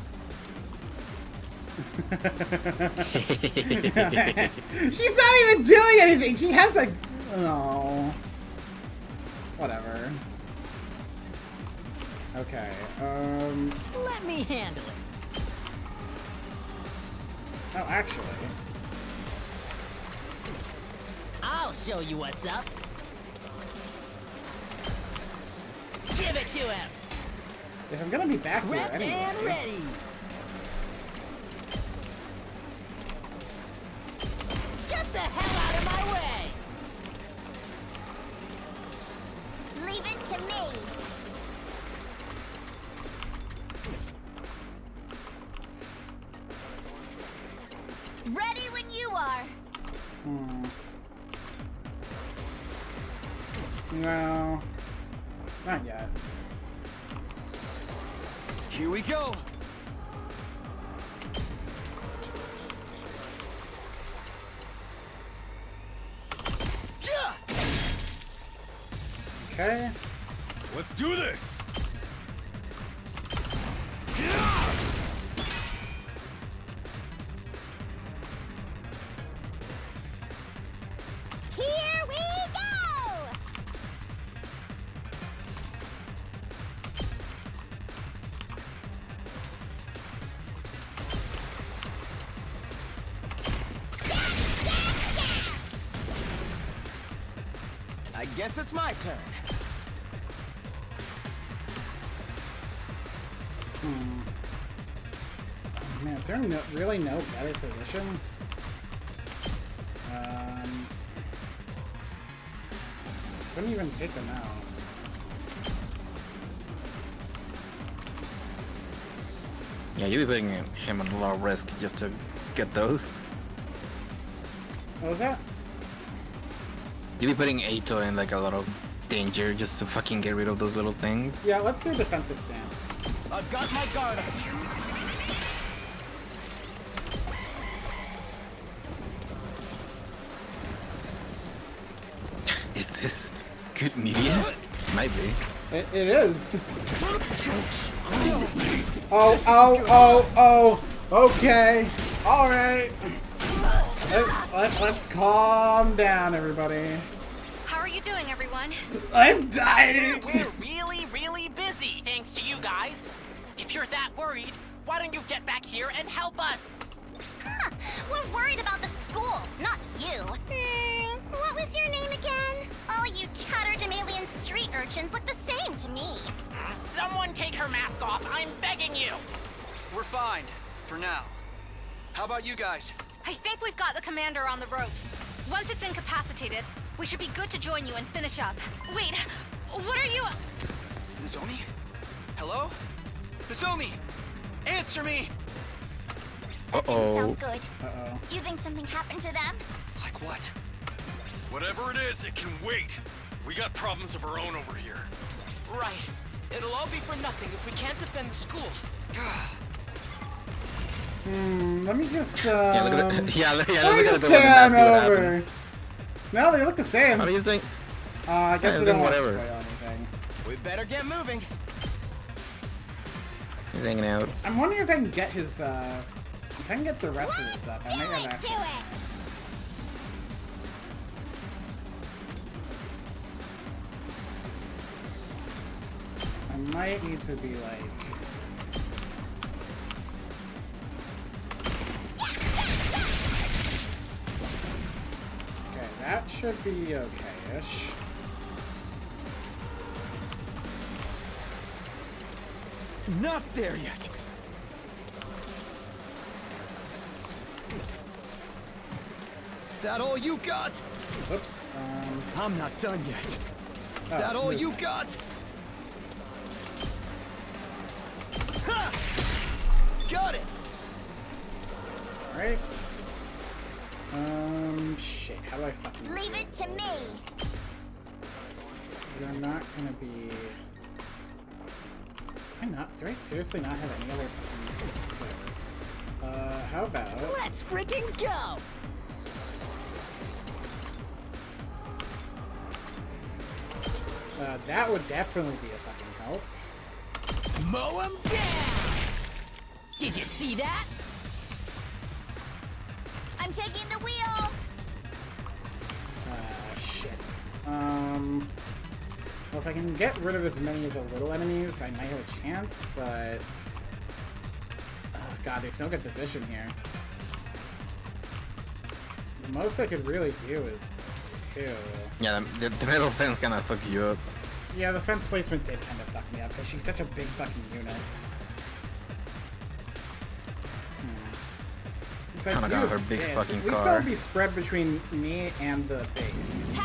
She's not even doing anything! She has a... Oh. Whatever. Okay, Let me handle it. Oh, actually... I'll show you what's up. Give it to him. If I'm gonna be back here Prepped anyway... and ready. Get the hell out of my way. Leave it to me. Ready when you are. No. Not yet. Here we go. Okay. Let's do this! Here we go! I guess it's my turn. Man, is there really no better position? This wouldn't even take them out. Yeah, you'll be putting him on a lot of risk just to get those. What was that? You'll be putting Eito in like a lot of danger just to fucking get rid of those little things. Yeah, let's do a defensive stance. I've got my guard up. Is this good media? Might be. It is. Oh. Okay. All right. Let's calm down, everybody. How are you doing, everyone? I'm dying. We're really busy, thanks to you guys. If you're that worried, why don't you get back here and help us? Huh, we're worried about the school, not you. What was your name again? All you tatterdemalion street urchins look the same to me. Someone take her mask off, I'm begging you. We're fine. For now. How about you guys? I think we've got the commander on the ropes. Once it's incapacitated, we should be good to join you and finish up. Wait, what are you... Nozomi? Hello? Nozomi! Answer me! Didn't sound good. Uh-oh. You think something happened to them? Like what? Whatever it is, it can wait. We got problems of our own over here. Right. It'll all be for nothing if we can't defend the school. Let me just, Yeah, look at the, yeah, look let me at just the one scan and see what over. happened. No, they look the same. What are you doing? I guess Yeah, they then don't want to whatever. spoil anything. We better get moving. He's hanging out. I'm wondering if I can get his, if I can get the rest of this up. I might have actually. I might need to be like. Okay, that should be okay-ish. Not there yet. That all you got? Whoops. I'm not done yet. Oh, That all you got? Ha! Got it. All right. Shit. How do I fucking Leave it to me. You're not gonna be. Am I not? Do I seriously not have any other fucking. How about? Let's freaking go! That would definitely be a fucking help. Mow him down! Did you see that? I'm taking the wheel. Shit. Well, if I can get rid of as many of the little enemies, I might have a chance, but... Oh god, there's no good position here. The most I could really do is 2. Yeah, the metal fence kind of fuck you up. Yeah, the fence placement did kind of fuck me up, because she's such a big fucking unit. If I Kinda do got her big this, fucking at least car. that'll be spread between me and the base.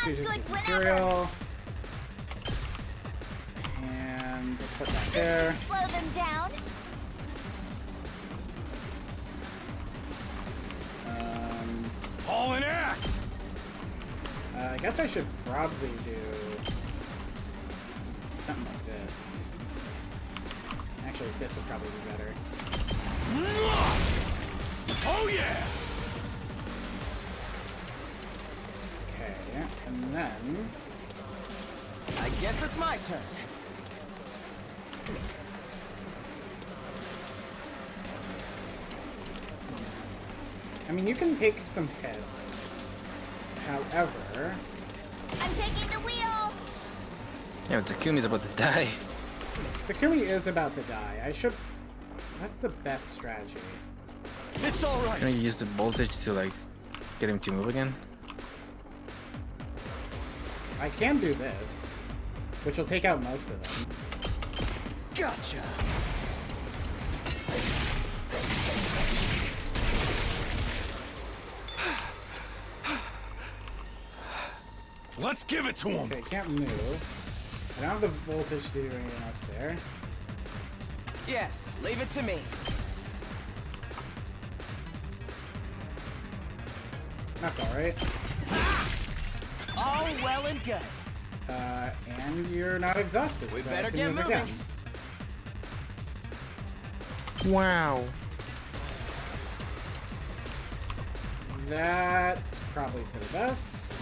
Species of material. And let's put that there. Slow them down. Hauling ass! I guess I should probably do something like this. Actually, this would probably be better. Oh yeah! Okay, and then... I guess it's my turn. I mean, you can take some hits. However... I'm taking the wheel. Yeah, but Takumi's about to die. Takumi is about to die. I should... That's the best strategy. It's alright. Can you use the voltage to, like, get him to move again? I can do this, which will take out most of them. Gotcha. Let's give it to him. Okay, can't move. I don't have the voltage to do anything else there. Yes, leave it to me. That's alright. All well and good. And you're not exhausted. We so better I can get move moving. again. Wow. That's probably for the best.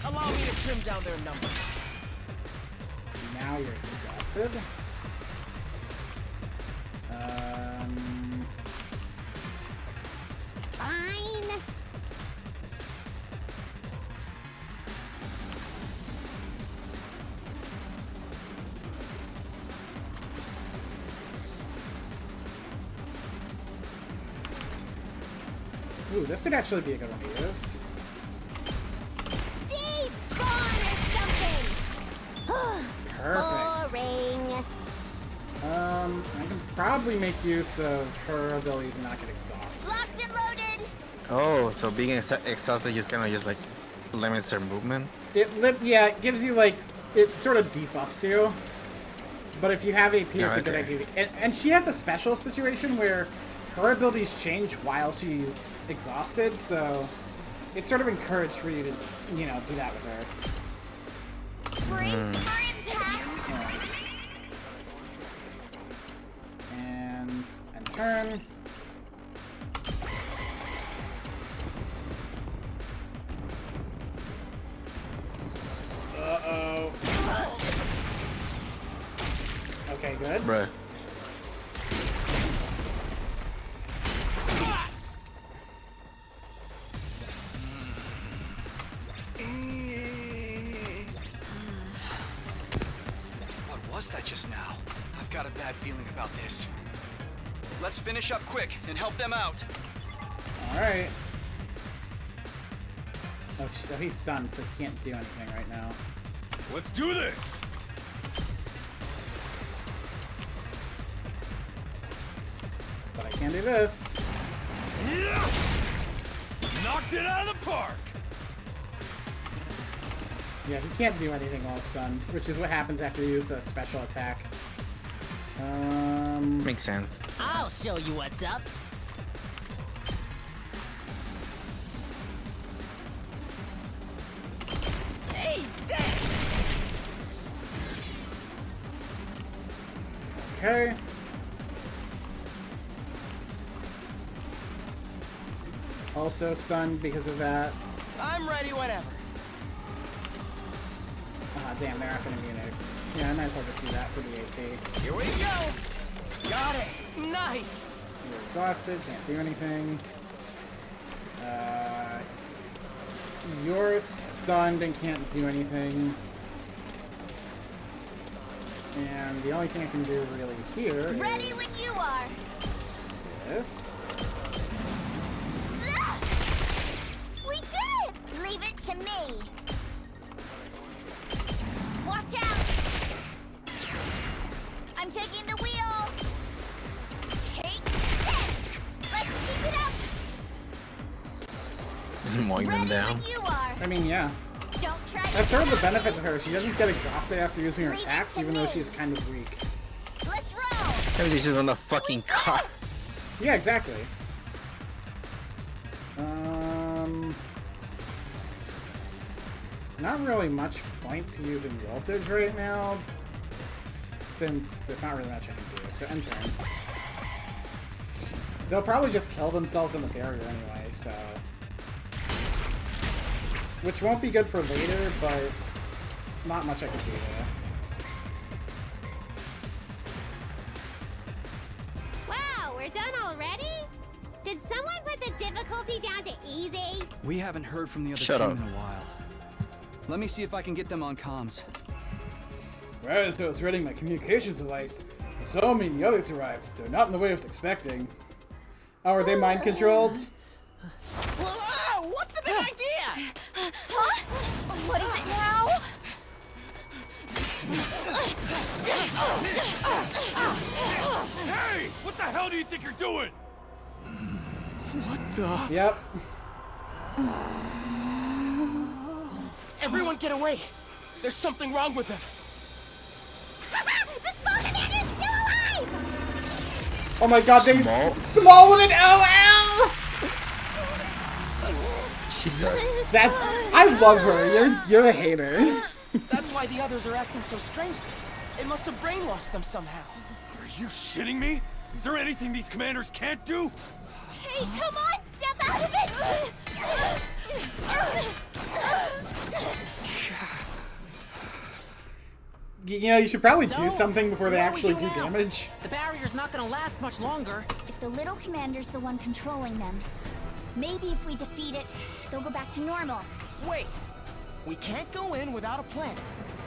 Allow me to trim down their numbers. Now you're exhausted. Fine. Ooh, this would actually be a good one to use. Despawn or something. Perfect. Boring. I can probably make use of her ability to not get exhausted. Locked and loaded. Oh, so being exhausted just kind of just like limits their movement? Yeah, it gives you like, it sort of debuffs you. But if you have AP, it's a good okay. idea. And she has a special situation where her abilities change while she's exhausted, so it's sort of encouraged for you to, you know, do that with her. Brace for impact. And turn. Uh-oh. Bruh. What was that just now? I've got a bad feeling about this. Let's finish up quick and help them out. Alright. Oh, he's stunned, so he can't do anything right now. Let's do this! But I can do this. Knocked it out of the park! Yeah, he can't do anything while stunned, which is what happens after you use a special attack. Makes sense. I'll show you what's up. Hey, Okay. Also stunned because of that. I'm ready whenever. Ah, damn, they're not gonna be in it. Yeah, I might as well just do that for the AP. Here we go. Got it. Nice. You're exhausted, can't do anything. You're stunned and can't do anything. And the only thing I can do really here Ready is when you are. this. We did it! Leave it to me. Watch out! I'm taking the wheel. Take this! Let's keep it up! Just mowing them Ready down. when you are. I mean, yeah. Don't try to That's sort of the stop benefits me. of her. She doesn't get exhausted after using her Leave it attacks, to even though me. she's kind of weak. Let's roll! Maybe she's on the fucking car. Yeah, exactly. Not really much point to using voltage right now, since there's not really much I can do. So end turn. They'll probably just kill themselves in the barrier anyway, so. Which won't be good for later, but not much I can do there. Wow, we're done already? Did someone put the difficulty down to easy? We haven't heard from the other Shut team up. in a while. Let me see if I can get them on comms. Right as I was reading my communications device, Zomi and the others arrived. They're not in the way I was expecting. Oh, are they mind controlled? Whoa, what's the big idea? Huh? What is it now? Hey! What the hell do you think you're doing? What the? Yep. Everyone get away! There's something wrong with them. The small commander's still alive! Oh my god, they Small? small with an OL! She sucks. That's I love her. You're a hater. That's why the others are acting so strangely. It must have brainwashed them somehow. Are you shitting me? Is there anything these commanders can't do? Hey, come on, step out of it! You know, you should probably do So, something before they what do we actually do do now? damage. The barrier's not gonna last much longer. If the little commander's the one controlling them, maybe if we defeat it, they'll go back to normal. Wait, we can't go in without a plan.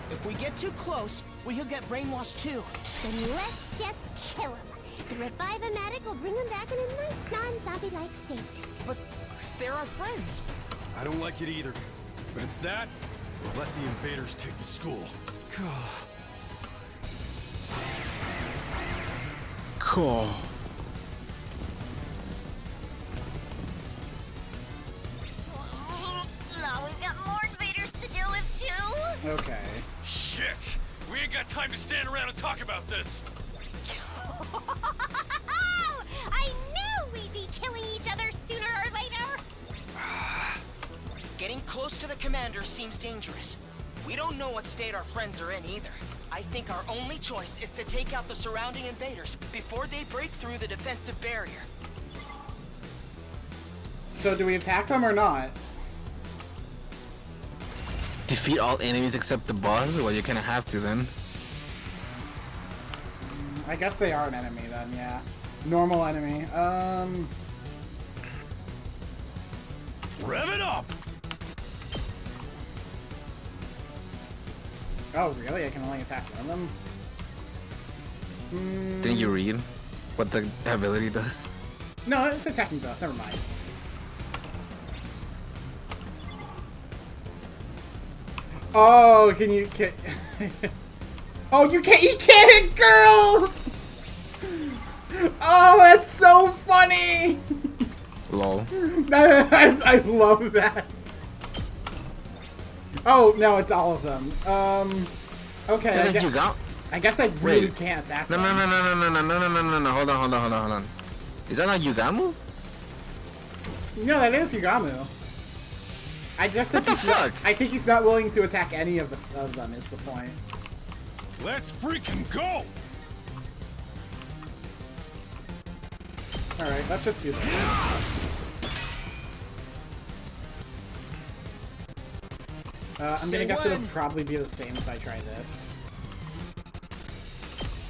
If we get too close, we could get brainwashed too. Then let's just kill him. The Revive-O-Matic will bring him back in a nice non-zombie-like state. But they're our friends. I don't like it either. But it's that, or let the invaders take the school. Cool. Now we've got more invaders to deal with too. Okay. Shit! We ain't got time to stand around and talk about this. I knew we'd be killing each other sooner or later! Getting close to the commander seems dangerous. We don't know what state our friends are in either. I think our only choice is to take out the surrounding invaders before they break through the defensive barrier. So do we attack them or not? Defeat all enemies except the boss? Well, you kind of have to then. I guess they are an enemy then, yeah. Normal enemy. Rev it up! Oh, really? I can only attack one of them? Didn't you read what the ability does? No, it's attacking both. Never mind. Oh, can you... Oh, you can't hit girls! Oh, that's so funny! Lol. I love that. Oh, no, it's all of them. Okay, I guess I really can't attack them. No. Hold on. Is that not Yugamu? No, that is Yugamu. I just think I think he's not willing to attack any of them. Is the point? Let's freaking go! All right, let's just do this. I'm gonna guess it'll probably be the same if I try this.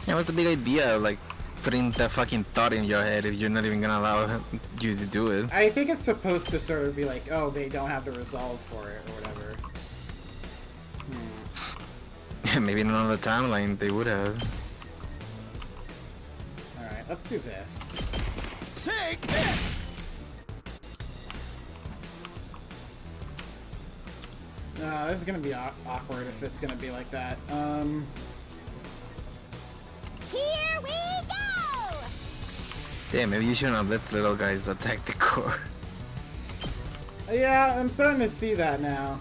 Yeah, what's the big idea of, like, putting that fucking thought in your head if you're not even gonna allow you to do it? I think it's supposed to sort of be like, oh, they don't have the resolve for it, or whatever. Maybe in another timeline they would have. Alright, let's do this. Take this! This is gonna be awkward if it's gonna be like that. Here we go! Yeah, maybe you shouldn't have let little guys attack the core. Yeah, I'm starting to see that now.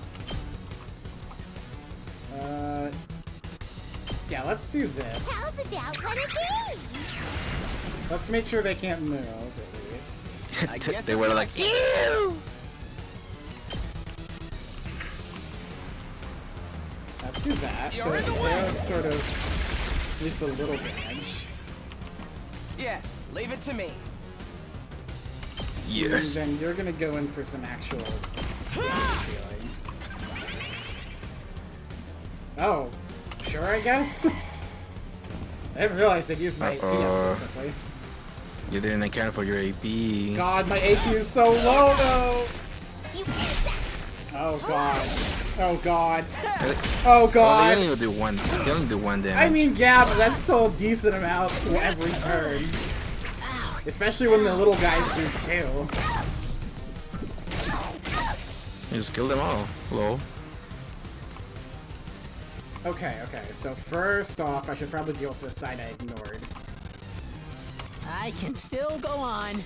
Yeah, let's do this. How's about one of these? Let's make sure they can't move, at least. I guess They were like, ew! Let's do that. So they have sort of at least a little damage. Yes, leave it to me. Yes. And then you're gonna go in for some actual damage dealing. Oh, sure, I guess? I didn't realize they'd use my AP up so quickly. You didn't account for your AP. God, my AP is so low, though! Oh, God. Oh, God. Oh, God. They only do one. They only do one damage. I mean, yeah, but that's still a decent amount for every turn. Especially when the little guys do, too. You just killed them all. Lol. Okay, so first off, I should probably deal with the side I ignored. I can still go on.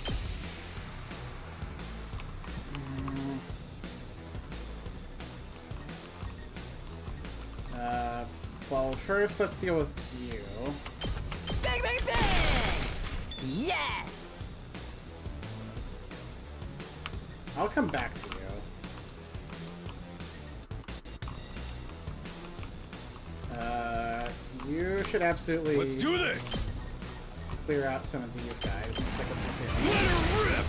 Well, first let's deal with you. Bang, bang, bang! Yes! I'll come back to you. You should absolutely... Let's do this! Clear out some of these guys and stick with Let her rip!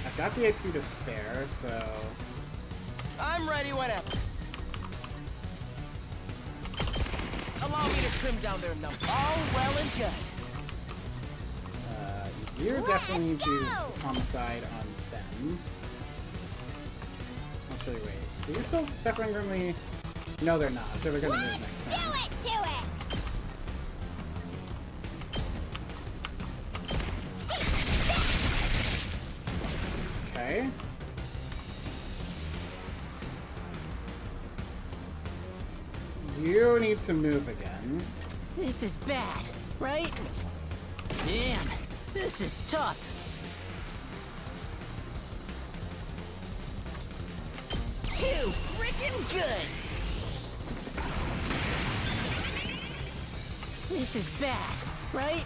I've got the AP to spare, so... I'm ready whenever. Allow me to trim down their numbers. All well and good. You definitely need to use homicide on them. Actually, wait. Are you still suffering from the... No, they're not, so they're gonna move next time. Do it to it! Okay. You need to move again. This is bad, right? Damn, this is tough. Too freaking good! This is bad, right?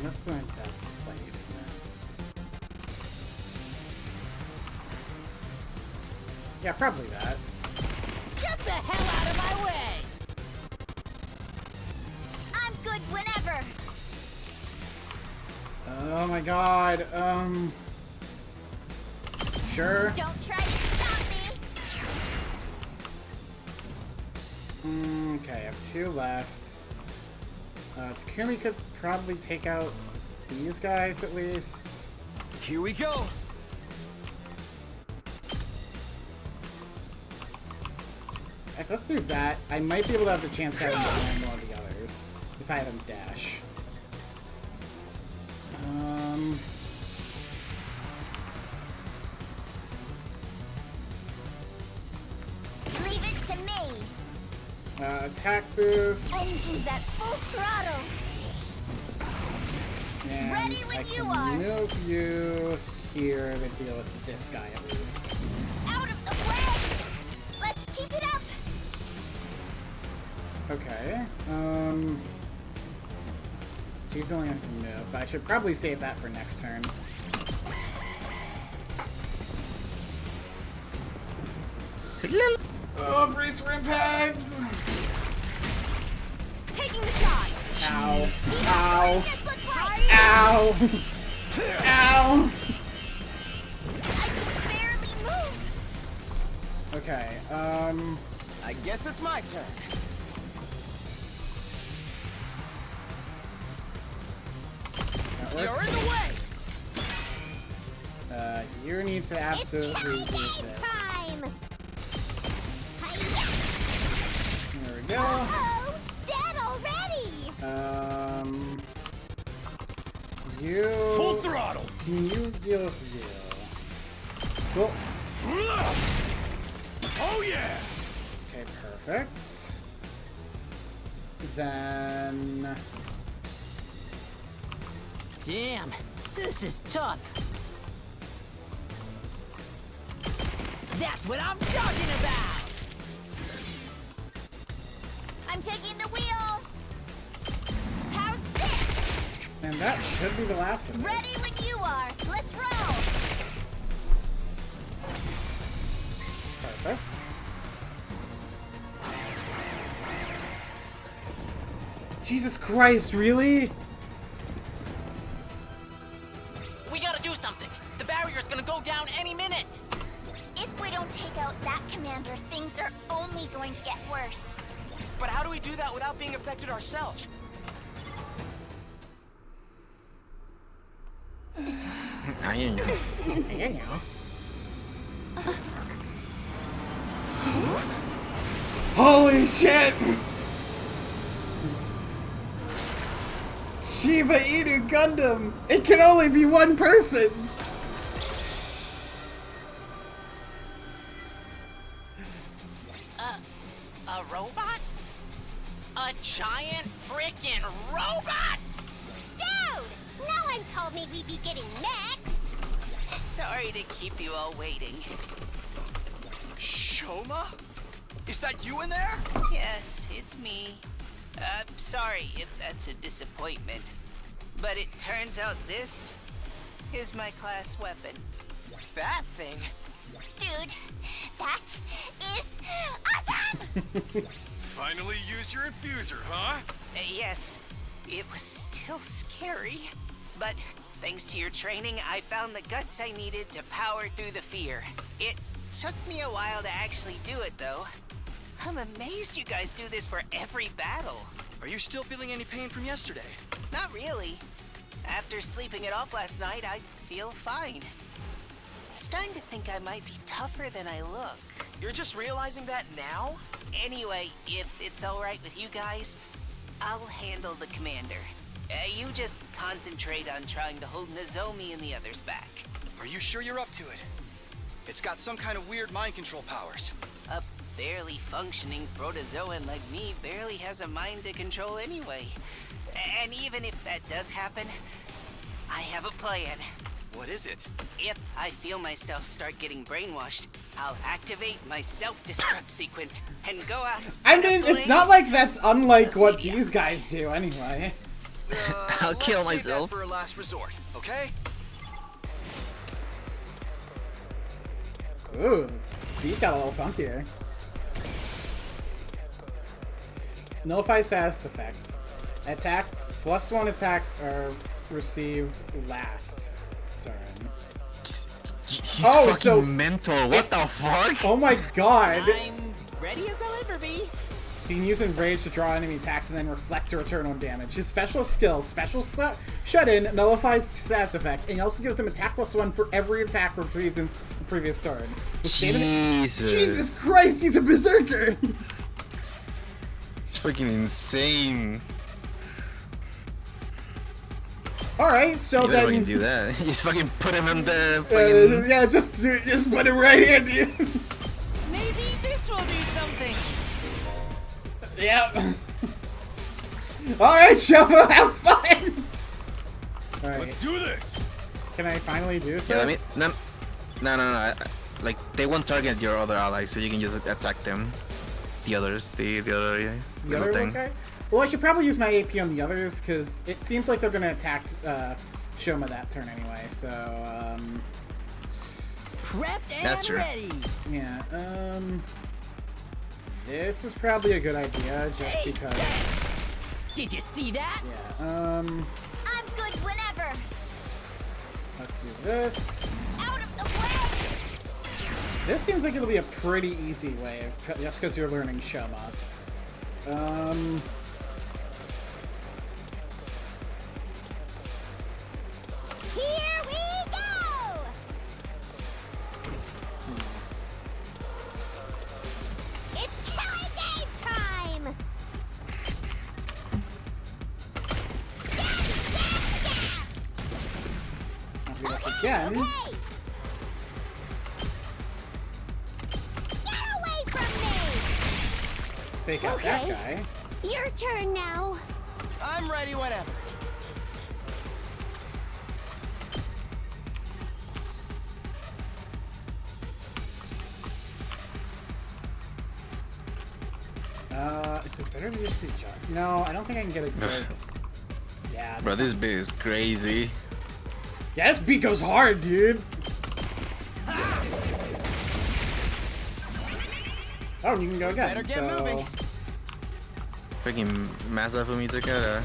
That's my best placement. Yeah, probably that. Get the hell out of my way! I'm good whenever. Oh my god, Sure. Don't try to stop me. Okay, I have 2 left. Takumi could probably take out these guys at least. Here we go. If let's do that. I might be able to have the chance to have him find one of the others if I had him dash. Leave it to me. Attack boost. Engines at full throttle. And Ready when I you can are. move you here to deal with this guy at least. Out of the way. Let's keep it up. Okay. She's only going to move, but I should probably save that for next turn. Oh, brace for impact! Taking the shot. Ow. Ow. Ow. Ow. I can barely move. Okay, I guess it's my turn. that You're works. in the way. You need to absolutely do this. Time. There we go. Oh, dead already. You... Full throttle. Can you deal with you? Cool. Oh yeah. Okay, perfect. Then... Damn, this is tough. That's what I'm talking about. I'm taking the wheel. How's this? And that should be the last of it. Ready when you are. Let's roll. Perfect. Jesus Christ, really? We gotta do something. The barrier's gonna go down any minute. If we don't take out that commander, things are only going to get worse. But how do we do that without being affected ourselves? I know. Holy shit! Shiba Inu Gundam! It can only be one person! A robot? A giant freaking robot? Dude, no one told me we'd be getting mechs. Sorry to keep you all waiting. Shoma? Is that you in there? Yes, it's me. Sorry if that's a disappointment. But it turns out this is my class weapon. That thing? Dude, that is awesome! Finally use your infuser, huh? Yes, it was still scary. But thanks to your training, I found the guts I needed to power through the fear. It took me a while to actually do it, though. I'm amazed you guys do this for every battle. Are you still feeling any pain from yesterday? Not really. After sleeping it off last night, I feel fine. Starting to think I might be tougher than I look. You're just realizing that now? Anyway, if it's alright with you guys, I'll handle the commander. You just concentrate on trying to hold Nozomi and the others back. Are you sure you're up to it? It's got some kind of weird mind control powers. A barely functioning protozoan like me barely has a mind to control anyway. And even if that does happen, I have a plan. What is it? If I feel myself start getting brainwashed, I'll activate my self-destruct sequence and go out. I mean, it's not like that's unlike what these guys do anyway. I'll kill Let's save that myself. for a last resort, okay? Ooh, beat got a little funkier. Nullify status effects. Attack +1 attacks are received last turn. He's Oh, fucking so mental. What the fuck? Oh my god. I'm ready as I'll ever be. He can use Enrage to draw enemy attacks and then reflect to return on damage. His special skill, Shut-In, nullifies status effects, and he also gives him attack +1 for every attack retrieved in the previous turn. Jesus Christ, he's a berserker! It's fucking insane. Alright, so you then... fucking do that. You just fucking put him in the fucking... yeah, just put him right here, dude. Maybe this will do something. Yep. Alright, Shoma, have fun! Alright. Let's do this! Can I finally do this? Yeah, no. Like, they won't target your other allies, so you can just attack them. The others, the other little things. Okay? Well, I should probably use my AP on the others, because it seems like they're going to attack Shoma that turn anyway, so, Prepped and That's true. ready! Yeah, this is probably a good idea, just because... Did you see that? Yeah, I'm good whenever. let's do this. Out of the way! This seems like it'll be a pretty easy wave, just because you're learning Shoma. Here we go! It's killing game time! I'll do this again. Okay. Get away from me! Take out that Okay. guy. Your turn now. I'm ready whenever. Is it better to just do jump? No, I don't think I can get a good... Yeah. Bro, this bit is crazy. Yeah, this beat goes hard, dude. Oh, and you can go again. Better get so... moving. Freaking Masafumi Takada.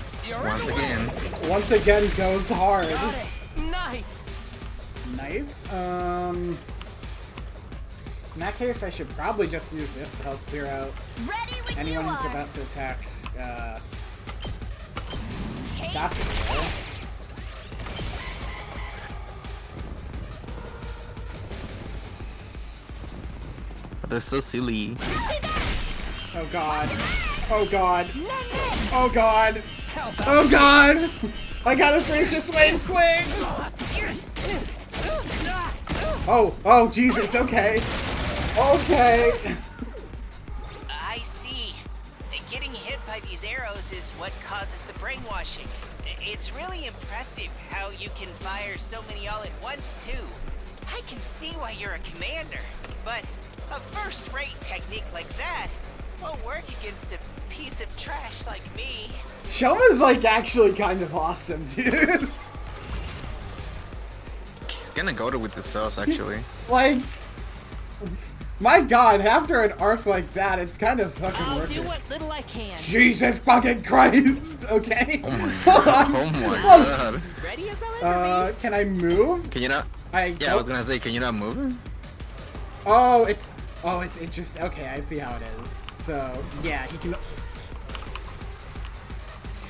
Once again. Goes hard. Got it. Nice. Nice. In that case, I should probably just use this to help clear out Ready when anyone you who's are. about to attack. Take Doctor. They're so silly. Oh god. Oh god. Oh god. Oh god. I gotta finish this wave quick. Oh Jesus. Okay. Okay. I see. Getting hit by these arrows is what causes the brainwashing. It's really impressive how you can fire so many all at once, too. I can see why you're a commander, but a first-rate technique like that won't work against a piece of trash like me. Shoma's like actually kind of awesome, dude. He's gonna go to with the sauce, actually. Like, my god, after an arc like that, it's kind of fucking I'll worth do it. what little I can. Jesus fucking Christ! Okay. Oh my Hold god. on. Oh my Hold- god. Ready as I'll ever be. Can I move? Can you not? Yeah, I was gonna say, can you not move him? Oh, it's just okay. I see how it is. So yeah, he can.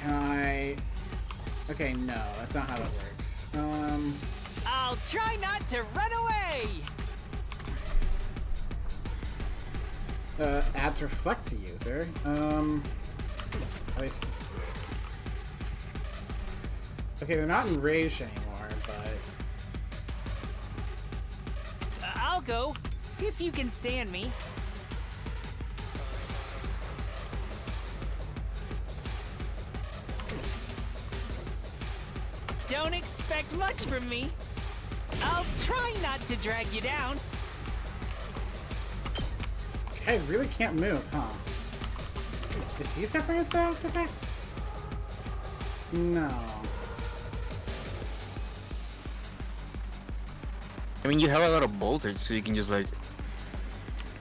Can I? Okay, no, that's not how that works. I'll try not to run away. Adds reflect to user. Okay, they're not enraged anymore, but I'll go if you can stand me. Don't expect much from me. I'll try not to drag you down. okay, I really can't move, huh? Is he suffering status effects? No. I mean, you have a lot of voltage, so you can just like...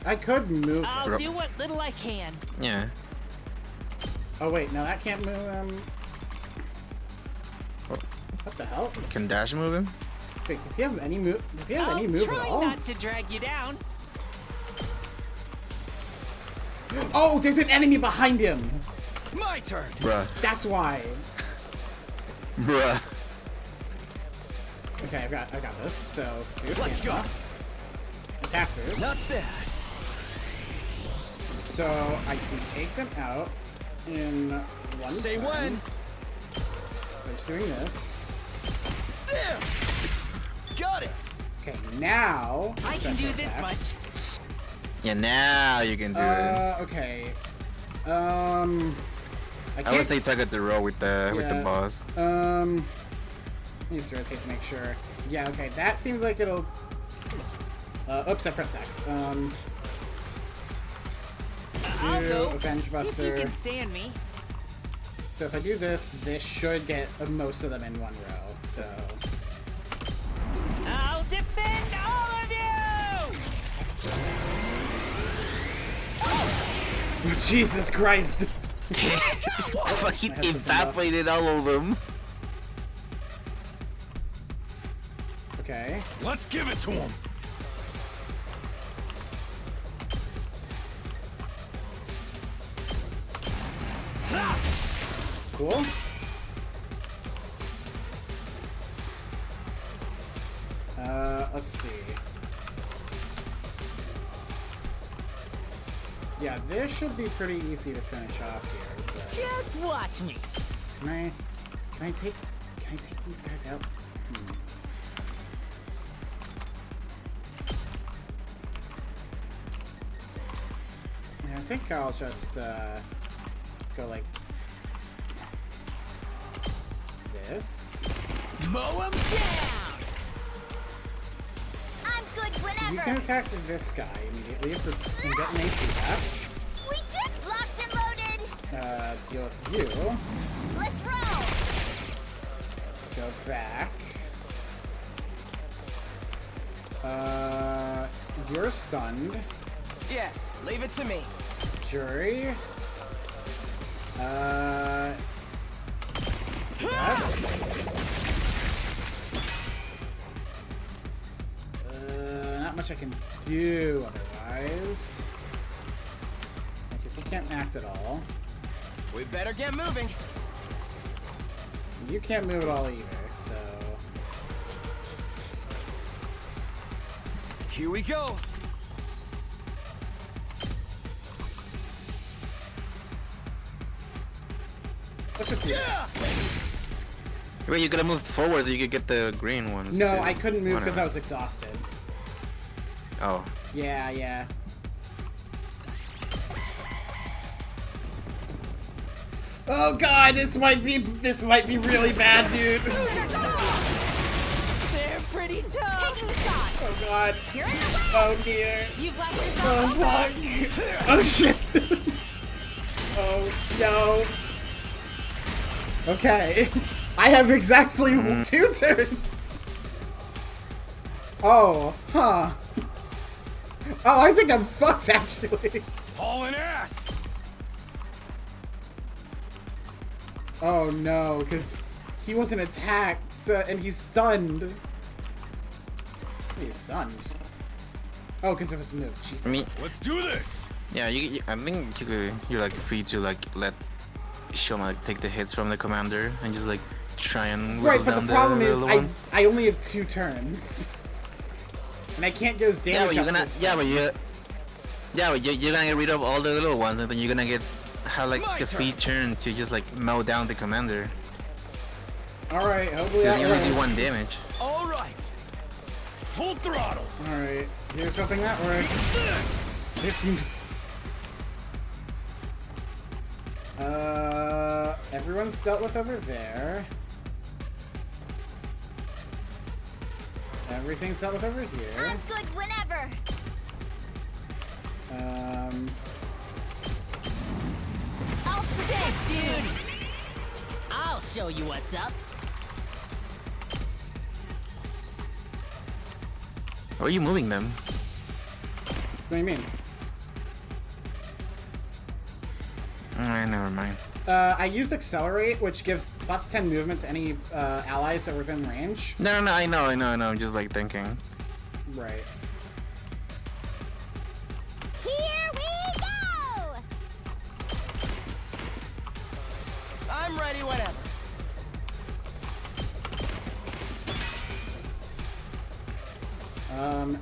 I could move. I'll do what little I can. Yeah. Oh wait, no, that can't move. What the hell? Can dash move him? Wait, does he have any move? Does he have I'll any move try at all? not to drag you down. Oh, there's an enemy behind him. My turn. Bruh. That's why. Bruh. Okay, I got this. So here's Let's go. Attackers. Not bad. So I can take them out in one. Say turn. when. By just doing this. There. Got it. Okay, now I can do this much. Yeah, now you can do it. Okay. I I can't. would say target the row with the Yeah. boss. Let me just rotate to make sure. Yeah, okay, that seems like it'll. Oops, I pressed X. I'll go. Avenge If you Buster. can stand me. So if I do this, this should get most of them in one row. So. I'll defend all of you! Jesus Christ! Fucking evaporated all of them. Okay. Let's give it to him. Cool. Let's see. Yeah, this should be pretty easy to finish off here. But Just watch me. can I take these guys out? Yeah, I think I'll just go like this. Mow him down! I'm good You whenever. can attack this guy immediately and get an AP back. We did locked and loaded. Deal with you. Let's roll. Go back. You're stunned. Yes, leave it to me. Jury. See that? Not much I can do otherwise. Okay, so you can't act at all. We better get moving. You can't move at all either, so. Here we go. Let's just do this. Wait, you gotta move forward so you could get the green ones. No, too. I couldn't move because Whatever. I was exhausted. Oh. Yeah. Oh god, this might be really bad, dude. They're pretty tough. Taking the shot. Oh god. You're in the way. Oh dear. You've left Oh yourself fuck. Oh shit. Oh no. Okay. I have exactly 2 turns. Oh, huh. Oh, I think I'm fucked actually. Hauling ass. Oh no, because he wasn't attacked and he's stunned. He's stunned. Oh, because of his move. Jesus. I mean, Let's do this. yeah, I think you're like free to like let Shoma like, take the hits from the commander and just like try and Right, whittle but down the problem is little ones. I only have 2 turns. And I can't get his damage Yeah, but you're up gonna this yeah, time. but you're gonna get rid of all the little ones, and then you're gonna have like My a free turn to just like mow down the commander. Alright, hopefully Because that you only do works. 1 damage. All right. Full throttle. Alright, here's hoping that works. This. Everyone's dealt with over there. Everything's dealt with over here. I'm good whenever. I'll thanks, dude. I'll show you what's up. Where are you moving them? What do you mean? Alright, never mind. I used Accelerate, which gives plus 10 movement to any allies that were within range. No, I know. I'm just like thinking. Right. Here we go!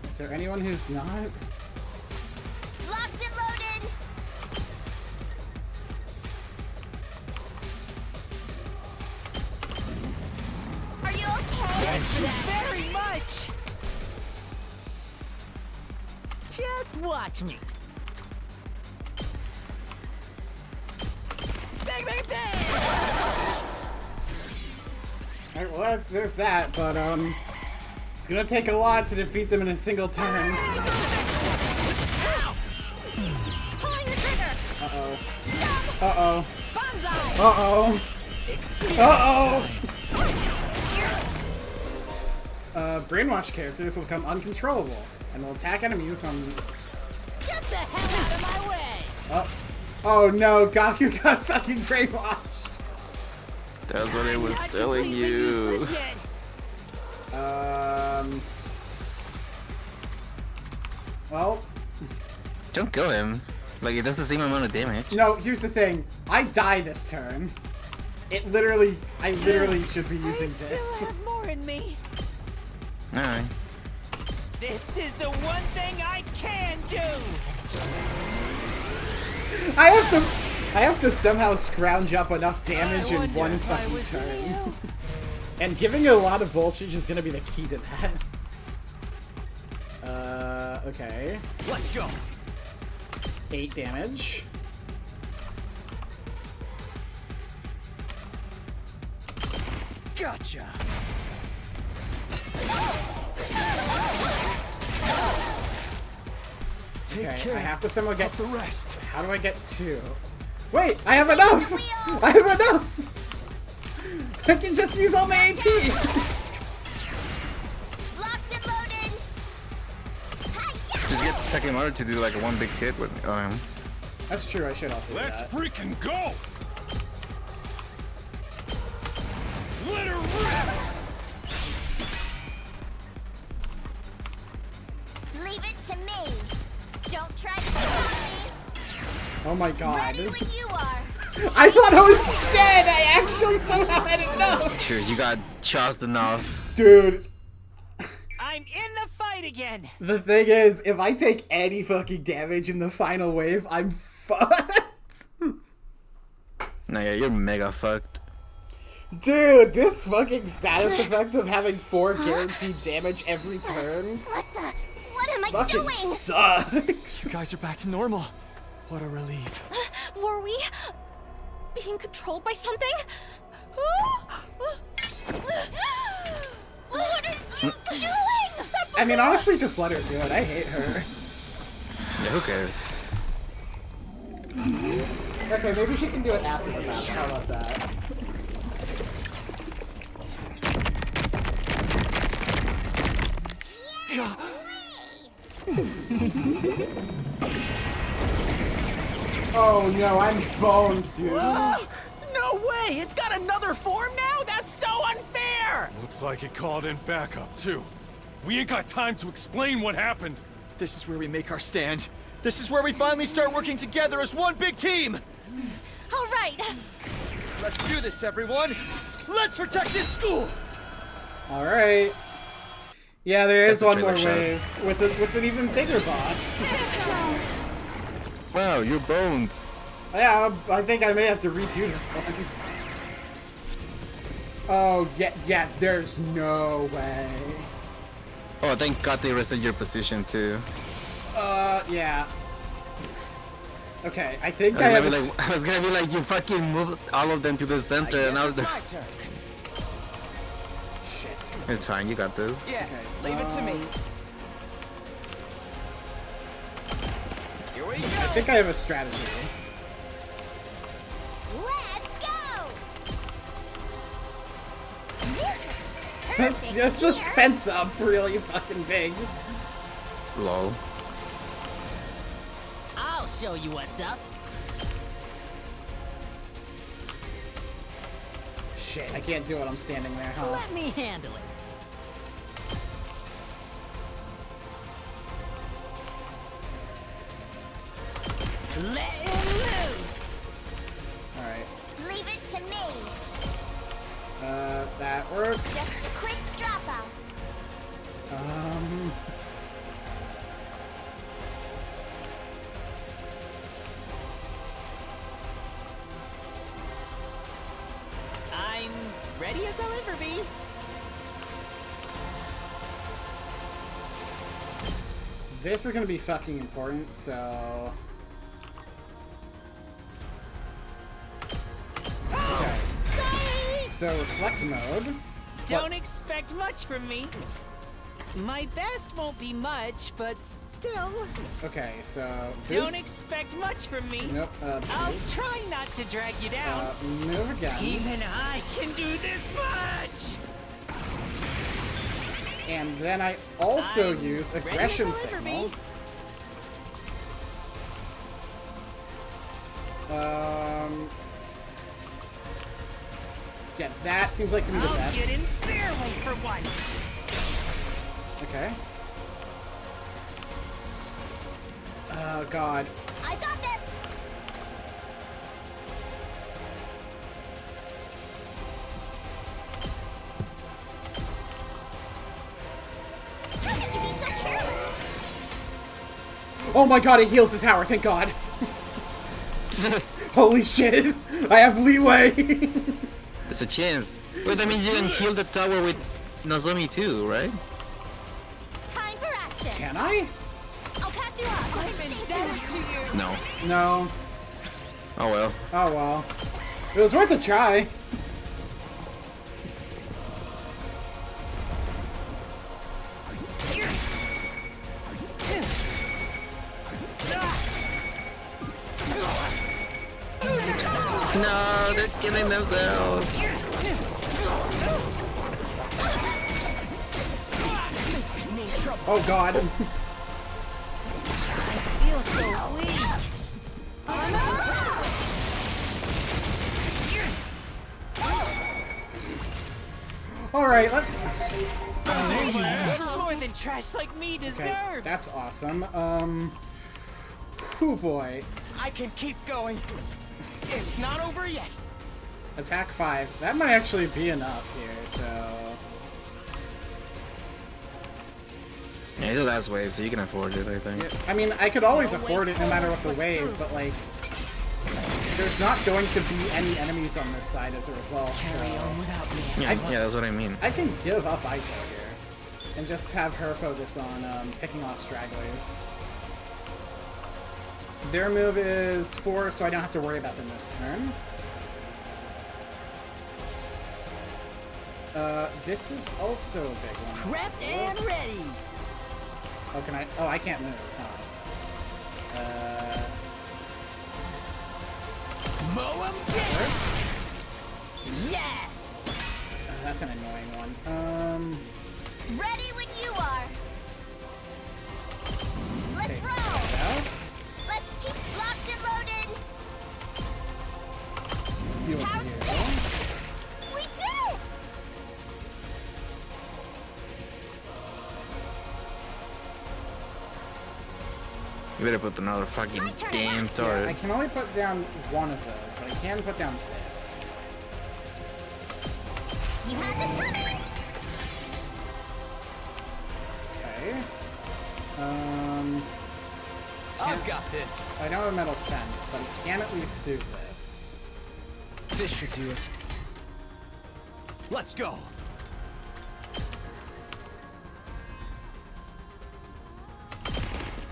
Is there anyone who's not? Locked and loaded. Are you okay? Thank you very much. Just watch me. Bang, bang, bang! Alright, well there's that, but it's gonna take a lot to defeat them in a single turn. Pulling the trigger. Uh-oh. Stop. Uh-oh. Banzai. Uh-oh. Uh-oh. Brainwash characters will become uncontrollable and will attack enemies on... Get the hell out of my way! Oh no, Gaku got fucking brainwashed! That's what I was telling you. Well... Don't kill him. Like, it does the same amount of damage. No, here's the thing. I die this turn. I literally should be using I this. still have more in me. Alright. This is the one thing I can do. I have to somehow scrounge up enough damage in one fucking turn. And giving it a lot of voltage is gonna be the key to that. Okay. Let's go. 8 damage. Gotcha. Okay, I have to somehow get the rest. How do I get 2? Wait, I have enough! I have enough! I can just use all my AP! Locked and loaded. Just get Takemaru to do like one big hit with That's true, I should also do Let's that. freaking go! Let her rip! Leave it to me. Don't try to stop me. Oh my god. Ready when you are. I thought I was dead! I actually somehow had enough! Dude, you got just enough. Dude, I'm in the fight again. the thing is, if I take any fucking damage in the final wave, I'm fucked! No, yeah, you're mega fucked. Dude, this fucking status effect of having 4 guaranteed damage every turn What am I fucking doing? sucks! You guys are back to normal. What a relief. Were we being controlled by something? What are you doing? I mean, honestly, just let her do it. I hate her. Yeah, who cares? Okay, maybe she can do it after the match. How about that? Oh no, I'm boned, dude. No way! It's got another form now? That's so unfair! Looks like it called in backup, too. We ain't got time to explain what happened. This is where we make our stand. This is where we finally start working together as one big team. All right. Let's do this, everyone. Let's protect this school. All right. Yeah, there is That's a one more trailer wave with an even bigger boss. Wow, you're boned. Yeah, I think I may have to redo this one. Oh, yeah, there's no way. Oh, thank God they rested your position too. Yeah. Okay, I think I have I was gonna be like, you fucking moved all of them to the center, and I was like, shit. It's fine, you got this. Yes, leave it to me. Here we go. I think I have a strategy. Let's go. Let's just fence up really fucking big. Lol. I'll show you what's up. Shit, I can't do it. I'm standing there, huh? Let me handle it. Let him loose. All right. Leave it to me. That works. Just a quick drop out. ready as I'll ever be. This is gonna be fucking important, so... Okay. So, reflect mode. Don't expect much from me. My best won't be much, but still. Okay, so... Don't expect much from me. Nope, I'll try not to drag you down. Move again. Even I can do this much! And then I also use aggression signal. Yeah, that seems like to be the best. Get in their way for once. Okay. Oh god. I got this. How could you be so careless? Oh my god, it heals the tower, thank god. Holy shit, I have leeway. There's a chance. But that means you can heal the tower with Nozomi too, right? Time for action. Can I? I'll patch you up. I'm indebted to you. No. No. Oh well. Oh well. It was worth a try. No, they're killing themselves. Oh god. I feel so weak. Alright, That's more than trash like me deserves. Okay, that's awesome. Oh boy. I can keep going. It's not over yet. Attack 5. That might actually be enough here, so... Yeah, it's the last wave, so you can afford it, I think. Yeah, I mean, I could always afford it no matter what the wave, but like... There's not going to be any enemies on this side as a result, so... Yeah, that's what I mean. I can give up Aizo here. And just have her focus on picking off stragglers. Their move is 4, so I don't have to worry about them this turn. This is also a big one. Prepped and ready. Oh, can I? Oh, I can't move. Huh? Mow 'em down. Yes. That's an annoying one. Ready when you are. Let's Take roll. that out. Let's keep locked and loaded. Deal with How's you. this? We did it! You better put another fucking damn Yeah, turret. I can only put down one of those, but I can put down this. You had this covered. Okay. I've got this. I don't have a metal fence, but I can at least do this. This should do it. Let's go.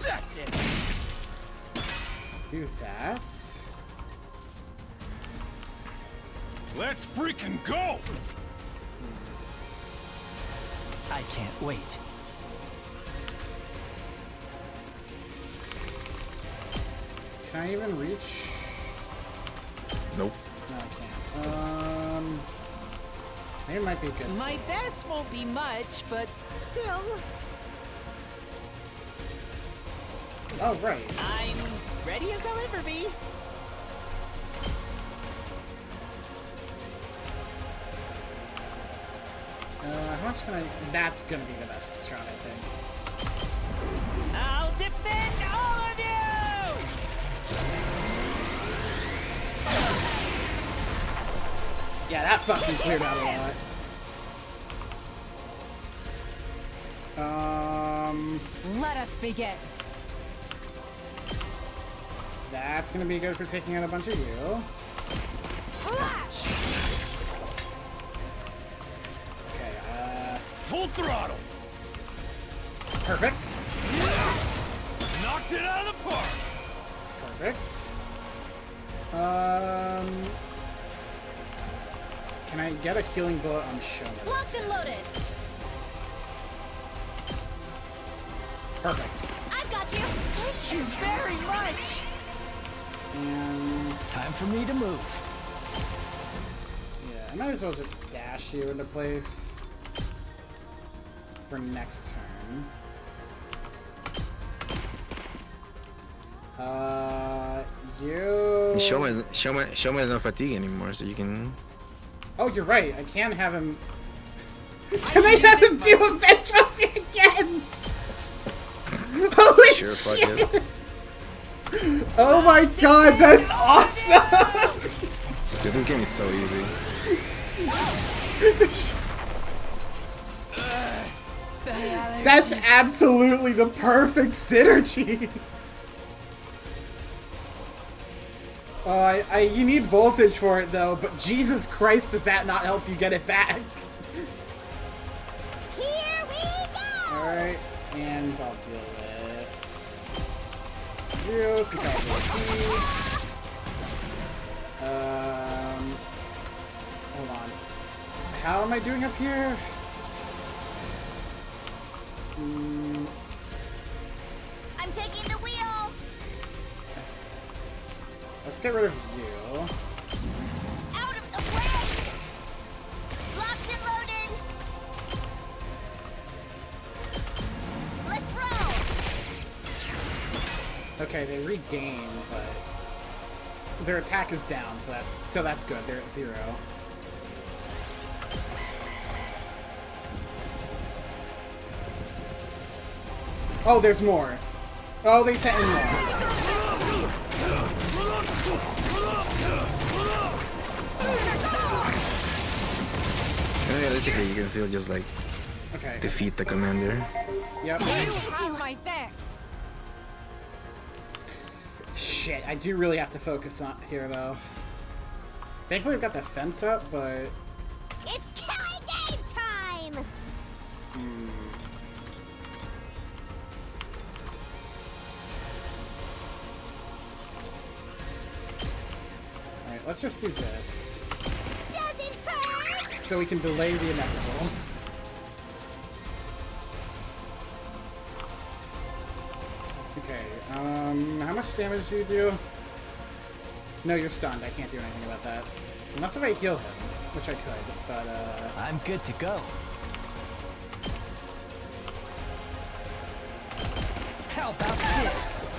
That's it. Do that. Let's freaking go! I can't wait. Can I even reach? Nope. No, I can't. It might be good. My best won't be much, but still. Oh, right. I'm ready as I'll ever be. How much can I... That's gonna be the best shot, I think. I'll defend all of you! Yeah, that fucking cleared out a lot. Let us begin. That's gonna be good for taking out a bunch of you. Flash! Full throttle. Perfect. Knocked it out of the park. Perfect. Can I get a healing bullet on Shomas? Locked and loaded. Perfect. I've got you. Thank you very much. And Time for me to move. yeah, I might as well just dash you into place for next turn. You. Shoma is not fatigue anymore, so you can. Oh, you're right. I can have him. Can I have him do a bench buster again? Holy Sure, fuck shit! it. Oh my god, that's awesome! Dude, this game is so easy. That's absolutely the perfect synergy. Oh, you need voltage for it though, but Jesus Christ, does that not help you get it back? Here we go! Alright, and I'll deal with you since I have hold on. How am I doing up here? I'm taking the wheel. Let's get rid of you. Out of the way. Locked and loaded. Let's roll. Okay, they regain, but their attack is down, so that's good. They're at 0. Oh, there's more. Oh, they sent in more. Realistically, you can still just like defeat the commander. Yep. You have my thanks. Shit, I do really have to focus on here though. Thankfully, we've got the fence up, but It's killing game time! Alright, let's just do this. Does it hurt? So we can delay the inevitable. Okay, how much damage do you do? No, you're stunned. I can't do anything about that. Unless if I heal him, which I could, but I'm good to go. How about this?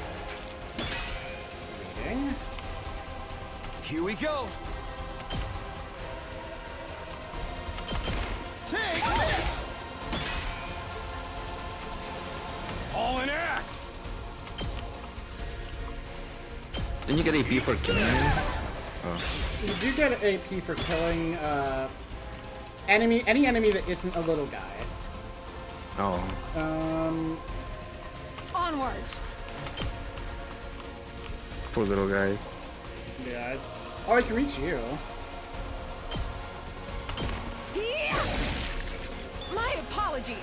Reading. Here we go. Take this! Hauling ass. Didn't you get AP for killing him? Oh. You do get AP for killing any enemy that isn't a little guy. Oh. Onwards. Poor little guys. Yeah. Oh, I can reach you. My apologies.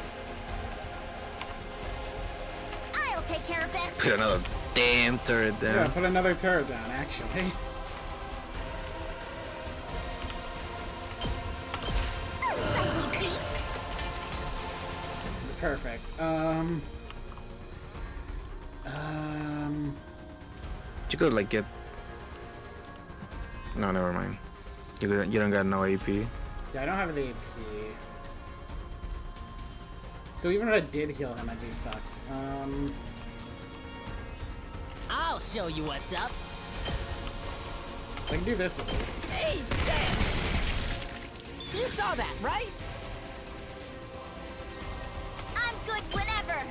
I'll take care of this. Put another damn turret down. Yeah, put another turret down, actually. Unsightly beast. Perfect. You could like get. No, never mind. You don't got no AP. Yeah, I don't have an AP. So even if I did heal him, I'd be fucked. I'll show you what's up. I can do this at least. Hey, you saw that, right? I'm good whenever.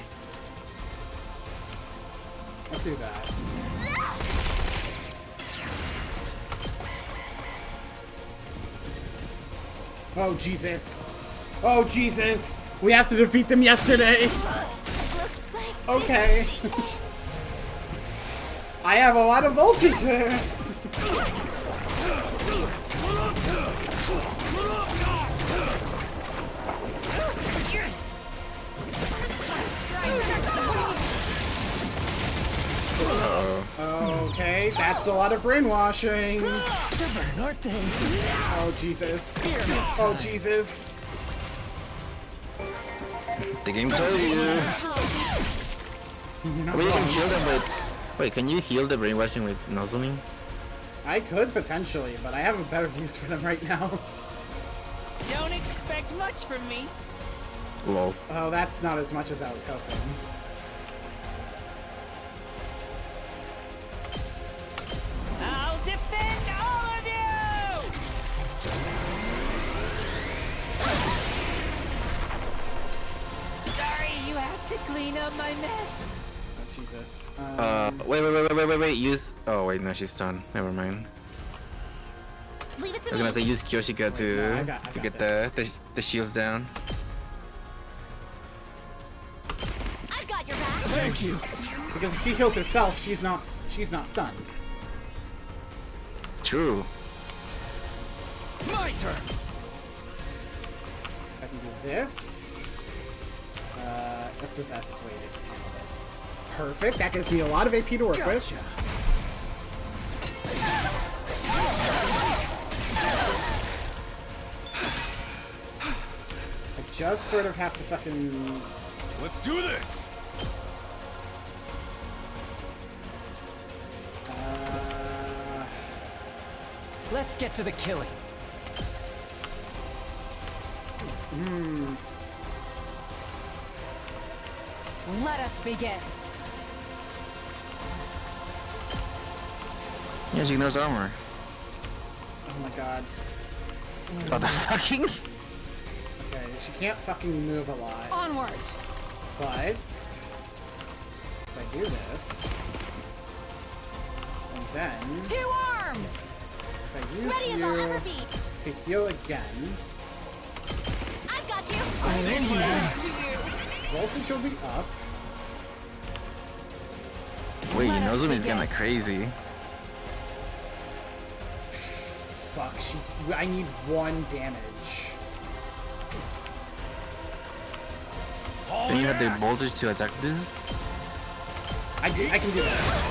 Let's do that. Oh, Jesus. Oh, Jesus. We have to defeat them yesterday. Looks like Okay. I have a lot of voltage there. That's a lot of brainwashing. Stubborn, aren't they? Oh, Jesus. Oh, Jesus. The game told you. Wait, you can heal them with... Wait, can you heal the brainwashing with Nozomi? I could potentially, but I have a better use for them right now. Don't expect much from me. Lol. Oh, that's not as much as I was hoping. I'll defend all of you! Sorry, you have to clean up my mess. Oh, Jesus. Wait, use... Oh, wait, no, she's stunned. Never mind. Leave it to I was me. gonna say use Kyoshika to, I got to get this. the shields down. I've got your back. Thank you. Because if she heals herself, she's not stunned. True. My turn. I can do this. That's the best way to handle this. Perfect. That gives me a lot of AP to work with. I just sort of have to fucking... Let's do this! Let's get to the killing. Let us begin. Yeah, she ignores armor. Oh my god. Oh, the fucking... Okay, she can't fucking move a lot. Onward. But... if I do this... and then... 2 arms! If I use Ready as I'll ever be. to heal again... I've got you. voltage will be up. Wait, Nozomi's kinda crazy. Fuck, I need 1 damage. Then you have the voltage to attack boost? I can do this.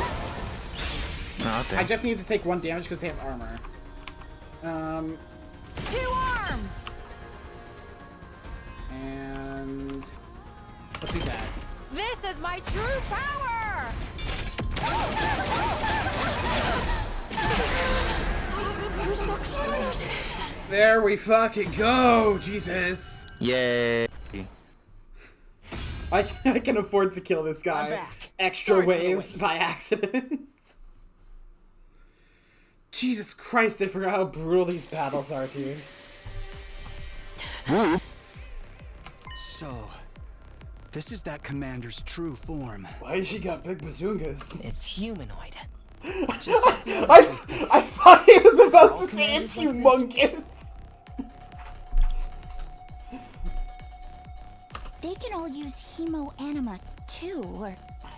Oh, okay. I just need to take 1 damage because they have armor. 2 arms! And... let's do that. This is my true power! There we fucking go! Jesus! Yay! I can afford to kill this I'm guy. back. Extra Sorry for the waves wait. by accident. Jesus Christ, I forgot how brutal these battles are, dude. So, this is that commander's true form. Why has she got big bazookas? It's humanoid. I thought he was about to say it's humongous. They can all use hemo anima too, or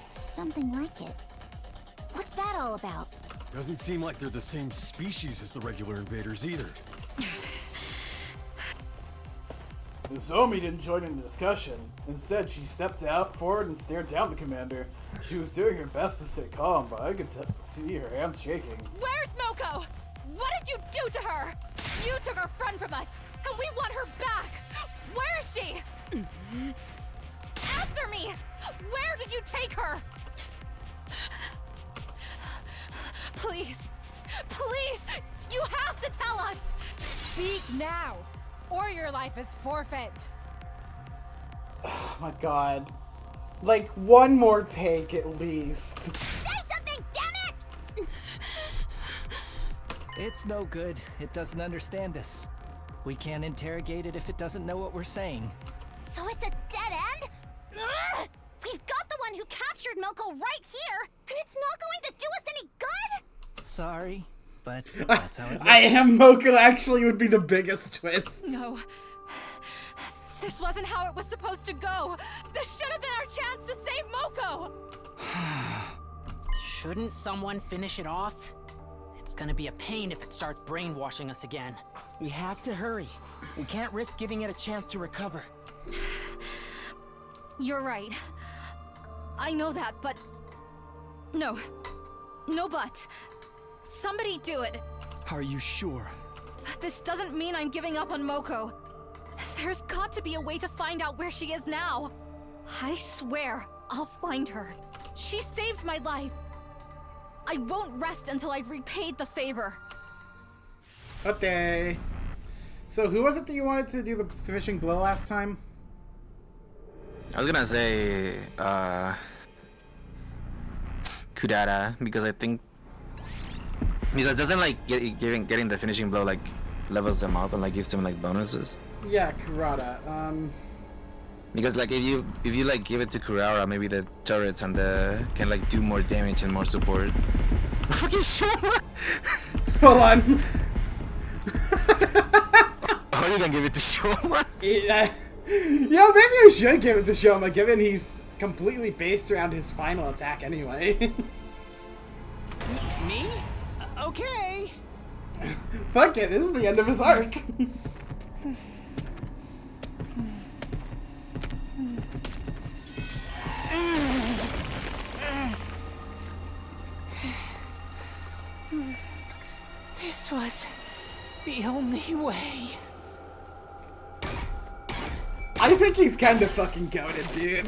something like it. What's that all about? Doesn't seem like they're the same species as the regular invaders either. Nozomi didn't join in the discussion. Instead, she stepped out forward and stared down the commander. She was doing her best to stay calm, but I could see her hands shaking. Where's Moko? What did you do to her? You took her friend from us, and we want her back! Where is she? Answer me! Where did you take her? Please, please, you have to tell us! Speak now, or your life is forfeit. Oh my god. Like, 1 more take at least. Say something, damn it! It's no good. It doesn't understand us. We can't interrogate it if it doesn't know what we're saying. So it's a dead end? Ugh! We've got the one who captured Milko right here, and it's not going to do us any good? Sorry, but that's how it looks. I am Moko actually would be the biggest twist. No. This wasn't how it was supposed to go. This should have been our chance to save Moko. Shouldn't someone finish it off? It's gonna be a pain if it starts brainwashing us again. We have to hurry. We can't risk giving it a chance to recover. You're right. I know that, but... No. No buts. Somebody do it. Are you sure? This doesn't mean I'm giving up on Moko. There's got to be a way to find out where she is now. I swear, I'll find her. She saved my life. I won't rest until I've repaid the favor. Okay. So who was it that you wanted to do the finishing blow last time? I was gonna say Kudara, because I think doesn't like getting the finishing blow like levels them up and like gives them like bonuses. Yeah, Kurata. Because like if you like give it to Kurara, maybe the turrets and the can like do more damage and more support. Fucking Shoma! Hold on. Oh, you gonna give it to Shoma? Yeah, maybe I should give it to Shoma, given he's completely based around his final attack anyway. Me? Okay. Fuck it, this is the end of his arc. This was the only way. I think he's kind of fucking goated, dude.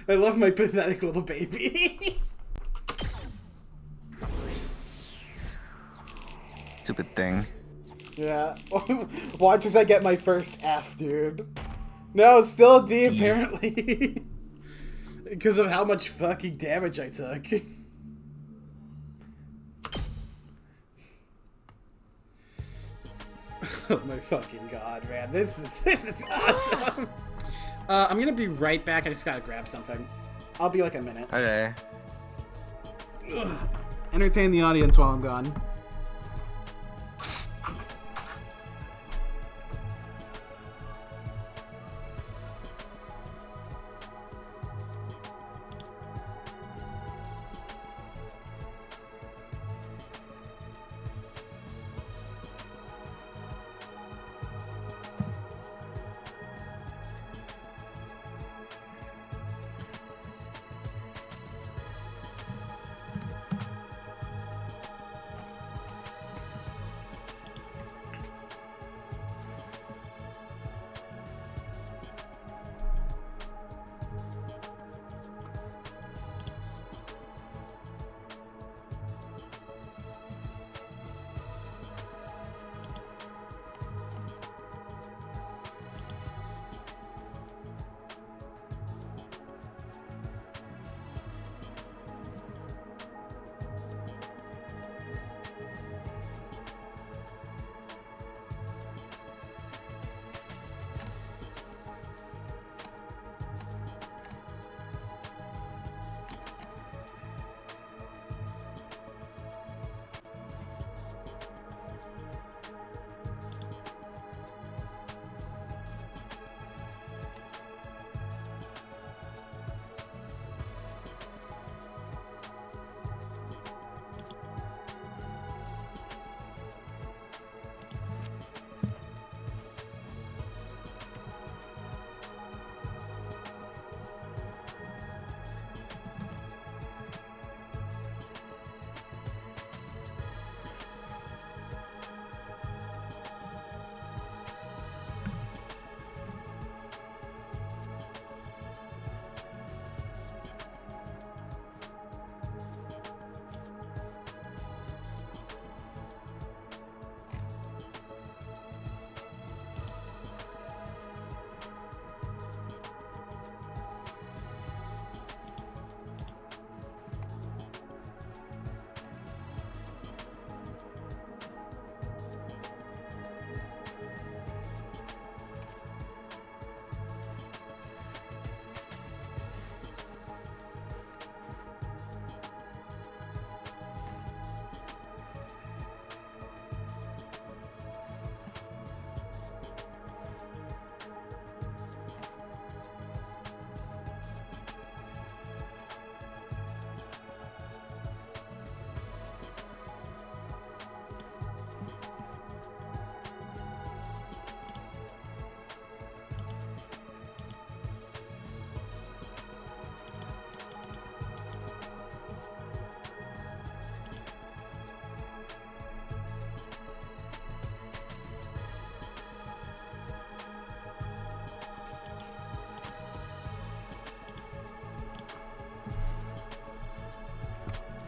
I love my pathetic little baby. Stupid thing. Yeah. Watch as I get my first F, dude. No, still D apparently. Because of how much fucking damage I took. Oh my fucking god, man. This is awesome. I'm gonna be right back. I just gotta grab something. I'll be like a minute. Okay. Ugh. Entertain the audience while I'm gone.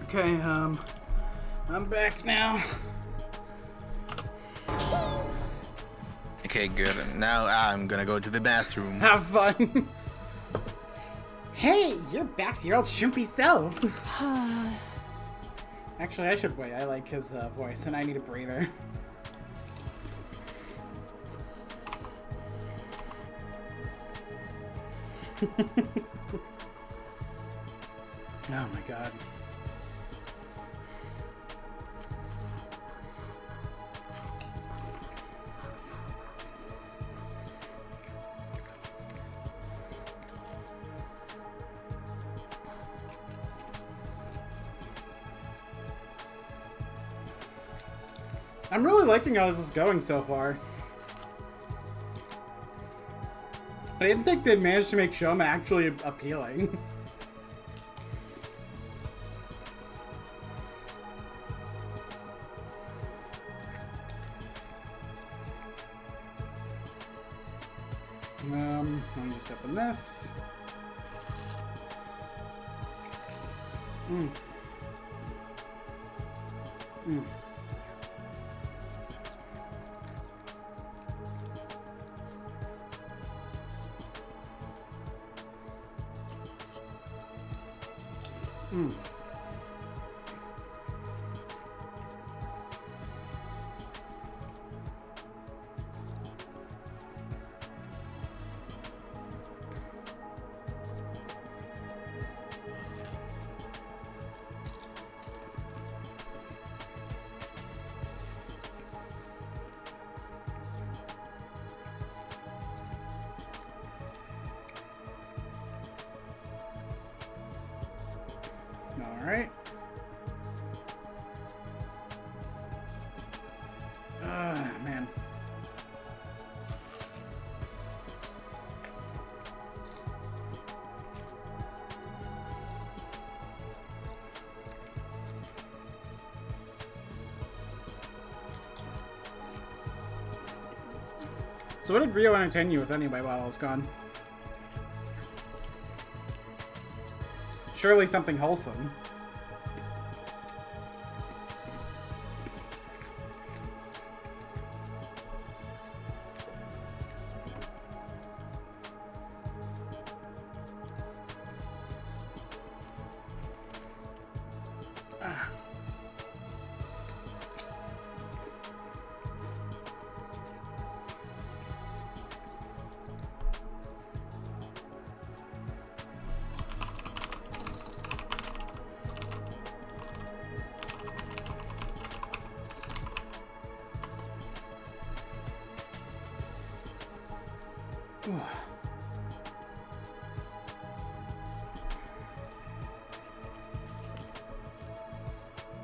Okay, I'm back now. Okay, good. Now I'm gonna go to the bathroom. Have fun. Hey, you're back to your old shrimpy self. Actually, I should wait. I like his voice, and I need a breather. Oh my god. I'm really liking how this is going so far. I didn't think they'd managed to make Shoma actually appealing. Let me just open this. Alright. Man. So what did Rio entertain you with anyway while I was gone? Surely something wholesome.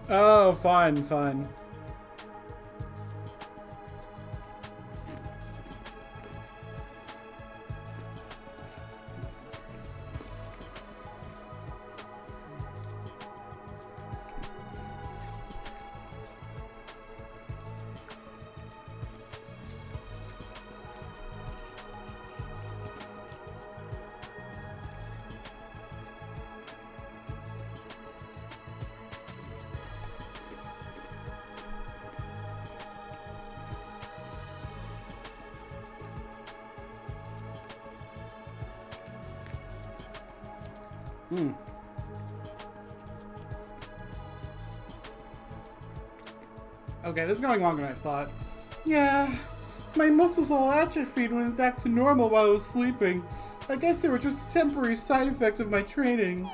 Oh, fun, fun. Okay, this is going longer than I thought. Yeah, my muscles all atrophied and went back to normal while I was sleeping. I guess they were just a temporary side effect of my training.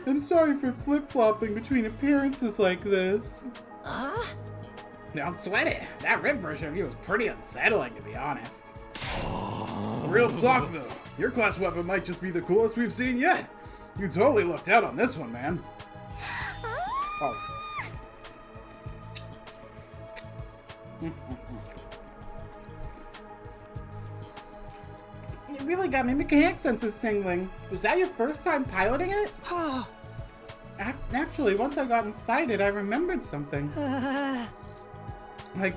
I'm sorry for flip-flopping between appearances like this. Don't sweat it. That rib version of you was pretty unsettling, to be honest. Real talk though, your class weapon might just be the coolest we've seen yet. You totally lucked out on this one, man. Oh. It really got my mechanic senses tingling. Was that your first time piloting it? Actually, once I got inside it, I remembered something. I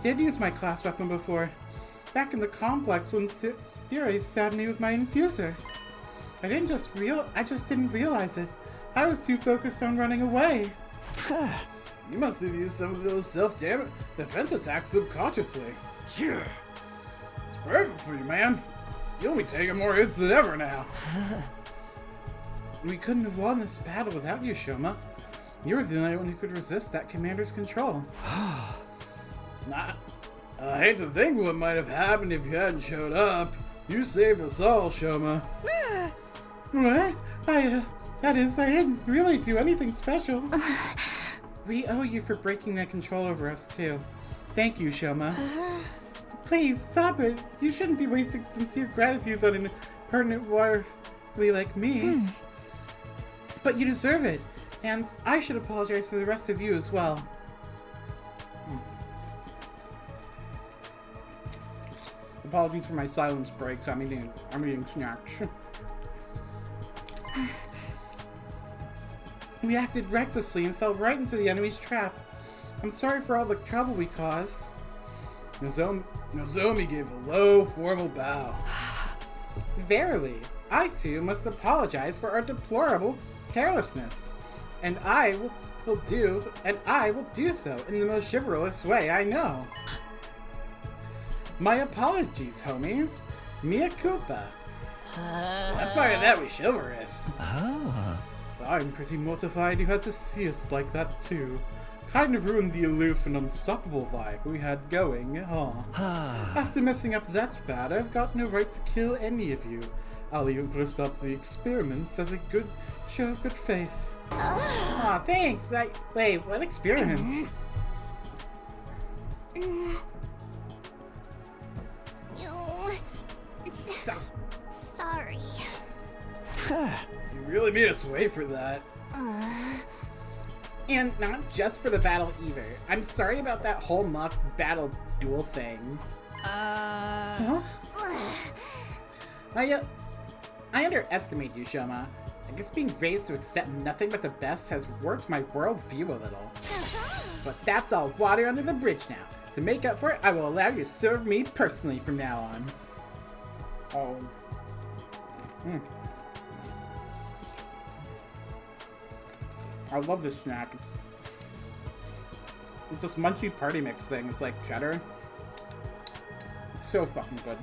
did use my class weapon before. Back in the complex when Theory stabbed me with my infuser. I just didn't realize it. I was too focused on running away. You must have used some of those self-defense attacks subconsciously. Sure. It's perfect for you, man. You'll be taking more hits than ever now. We couldn't have won this battle without you, Shoma. You were the only one who could resist that commander's control. I hate to think what might have happened if you hadn't showed up. You saved us all, Shoma. What? That is, I didn't really do anything special. We owe you for breaking that control over us, too. Thank you, Shoma. Please, stop it. You shouldn't be wasting sincere gratitude on an impertinent waterfly like me. But you deserve it. And I should apologize to the rest of you as well. Apologies for my silence breaks. I'm eating snacks. We acted recklessly and fell right into the enemy's trap. I'm sorry for all the trouble we caused. Nozomi gave a low, formal bow. Verily, I too must apologize for our deplorable carelessness. And I will do so in the most chivalrous way I know. My apologies, homies. Mea culpa. What part of that was chivalrous? I'm pretty mortified you had to see us like that too. Kind of ruined the aloof and unstoppable vibe we had going, huh? After messing up that bad, I've got no right to kill any of you. I'll even put a stop to the experiments as a good show of good faith. Aw, thanks. Wait, what experiments? Sorry. You really made us wait for that. And not just for the battle either. I'm sorry about that whole mock battle duel thing. Huh? I underestimate you, Shoma. I guess being raised to accept nothing but the best has worked my worldview a little. But that's all water under the bridge now. To make up for it, I will allow you to serve me personally from now on. Oh. I love this snack. It's this munchy party mix thing. It's like cheddar. It's so fucking good.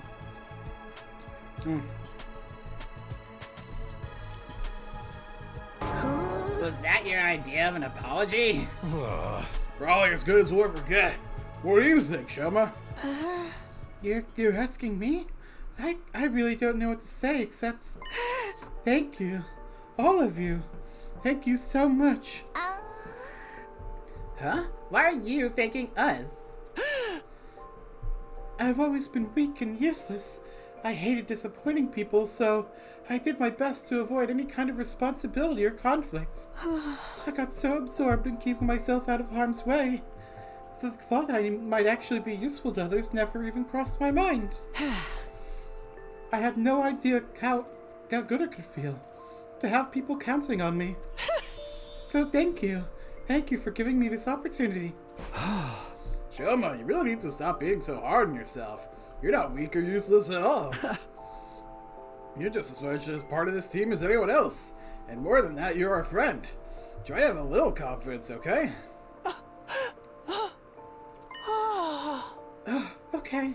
Was that your idea of an apology? Probably as good as we'll ever get. What do you think, Shoma? You're asking me? I really don't know what to say except thank you. All of you. Thank you so much. Huh? Why are you thanking us? I've always been weak and useless. I hated disappointing people, so I did my best to avoid any kind of responsibility or conflict. I got so absorbed in keeping myself out of harm's way. The thought I might actually be useful to others never even crossed my mind. I had no idea how good it could feel to have people counting on me. So thank you. Thank you for giving me this opportunity. Shoma, you really need to stop being so hard on yourself. You're not weak or useless at all. You're just as much as part of this team as anyone else. And more than that, you're our friend. Try to have a little confidence, okay? Okay.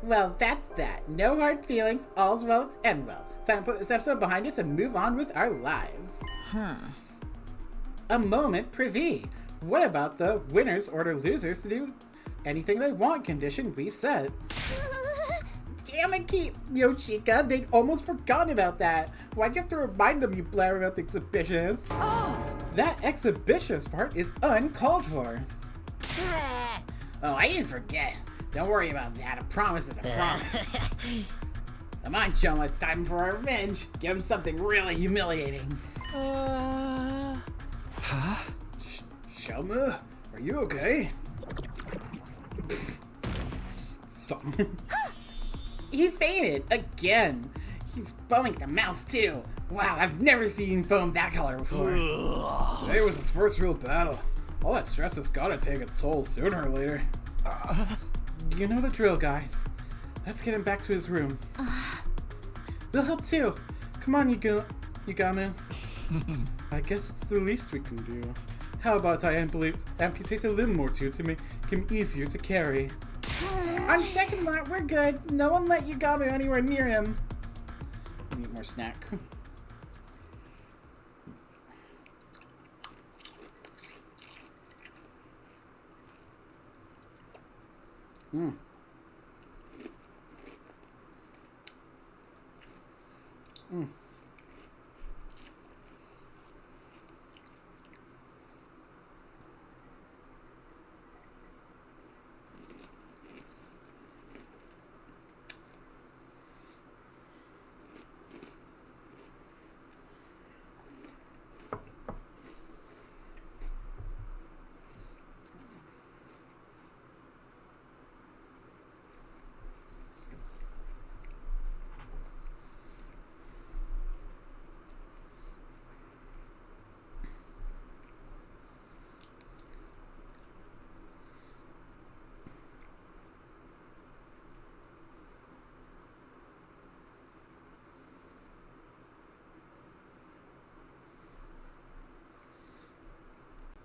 Well, that's that. No hard feelings. All's well, it's end well. Time to put this episode behind us and move on with our lives. A moment privy. What about the winners order losers to do anything they want condition we set? Damn it, Yoshika, they'd almost forgotten about that. Why'd you have to remind them, you blabber about the exhibitionist? That exhibitionist part is uncalled for. Oh, I didn't forget. Don't worry about that. A promise is a promise. Come on, Shoma, it's time for our revenge. Give him something really humiliating. Huh? Shoma? Are you okay? He fainted again. He's foaming at the mouth too. Wow, I've never seen foam that color before. Today was his first real battle. All that stress has gotta take its toll sooner or later. You know the drill, guys. Let's get him back to his room. We'll help too. Come on, Yugamu. I guess it's the least we can do. How about I amputate a limb or two to make him easier to carry? On second thought, we're good. No one let Yagami anywhere near him. Need more snack. Hmm. Mm.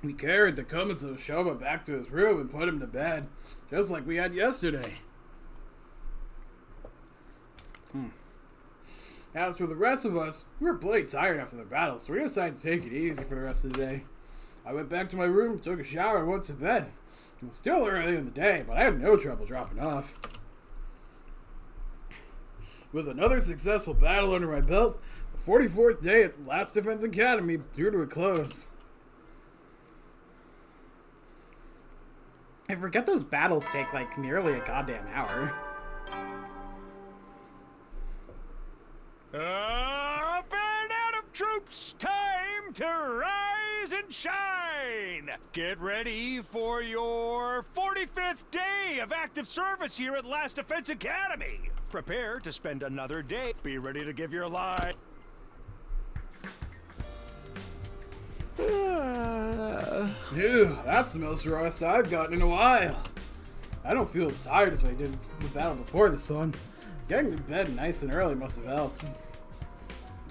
We carried the Komatsu Shoma back to his room and put him to bed, just like we had yesterday. As for the rest of us, we were bloody tired after the battle, so we decided to take it easy for the rest of the day. I went back to my room, took a shower, and went to bed. It was still early in the day, but I had no trouble dropping off. With another successful battle under my belt, the 44th day at Last Defense Academy drew to a close. I forget those battles take like nearly a goddamn hour. Band troops, time to rise and shine! Get ready for your 45th day of active service here at Last Defense Academy. Prepare to spend another day. Be ready to give your life. Ew, that's the most rest I've gotten in a while. I don't feel as tired as I did the battle before this one. Getting to bed nice and early must have helped.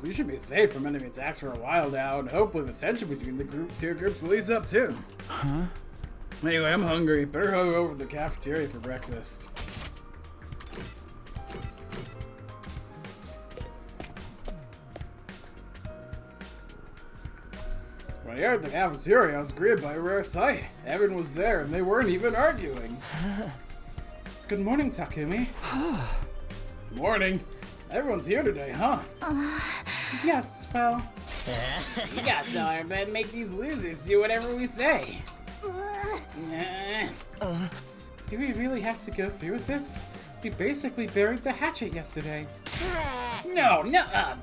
We should be safe from enemy attacks for a while now, and hopefully the tension between the two groups will ease up too. Huh? Anyway, I'm hungry. Better go over to the cafeteria for breakfast. When I entered the cafeteria, I was greeted by a rare sight. Everyone was there, and they weren't even arguing. Good morning, Takumi. Morning. Everyone's here today, huh? Yes, well... you got somewhere, but make these losers do whatever we say. Do we really have to go through with this? We basically buried the hatchet yesterday. No,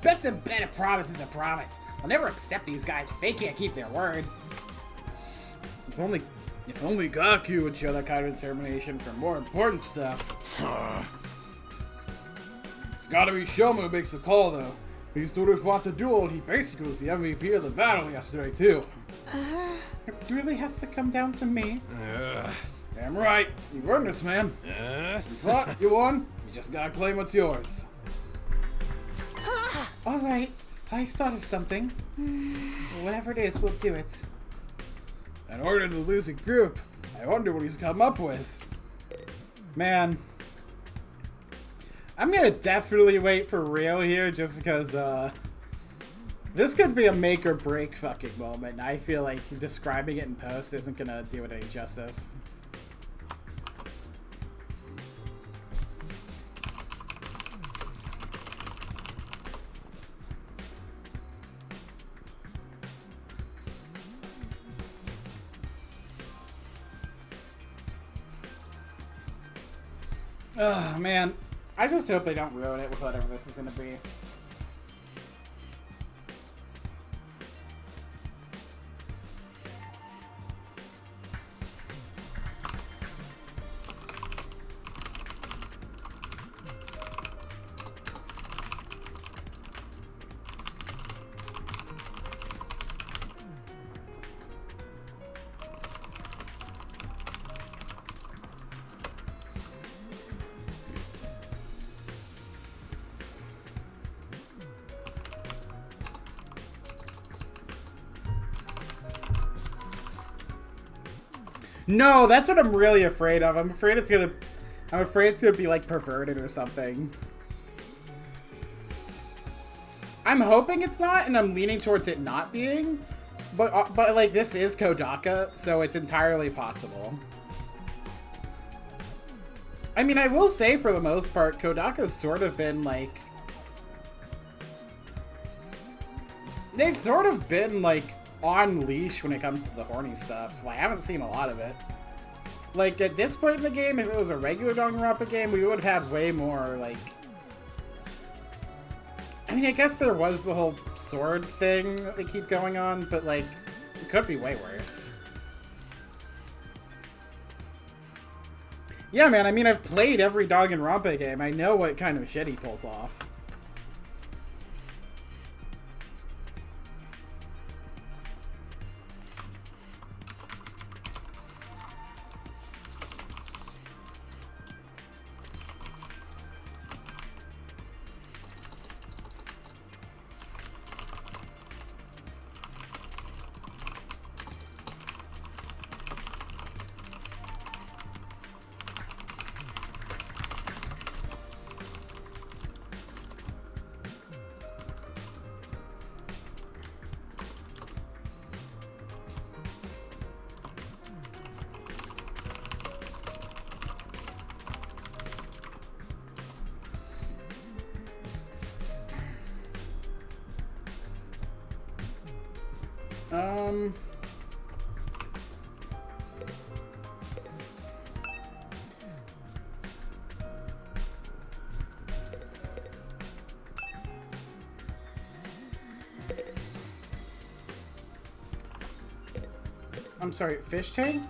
bet's a bet, a promise is a promise. I'll never accept these guys if they can't keep their word. If only Gaku would show that kind of determination for more important stuff. It's gotta be Shoma who makes the call, though. He's the one who fought the duel, and he basically was the MVP of the battle yesterday, too. It really has to come down to me. Damn right. You earned this, man. You fought, you won. You just gotta claim what's yours. All right, I thought of something. Whatever it is, we'll do it. In order to lose a group, I wonder what he's come up with. Man. I'm gonna definitely wait for Rio here just because, this could be a make or break fucking moment. And I feel like describing it in post isn't gonna do it any justice. Oh, man. I just hope they don't ruin it with whatever this is gonna be. No, that's what I'm really afraid of. I'm afraid it's gonna be like perverted or something. I'm hoping it's not, and I'm leaning towards it not being. But like this is Kodaka, so it's entirely possible. I mean, I will say for the most part, Kodaka's sort of been like... They've sort of been like on leash when it comes to the horny stuff. I haven't seen a lot of it. Like at this point in the game, if it was a regular Danganronpa game, we would have had way more like... I mean, I guess there was the whole sword thing that they keep going on, but like, it could be way worse. Yeah, man, I mean, I've played every Danganronpa game. I know what kind of shit he pulls off. I'm sorry, fish tank?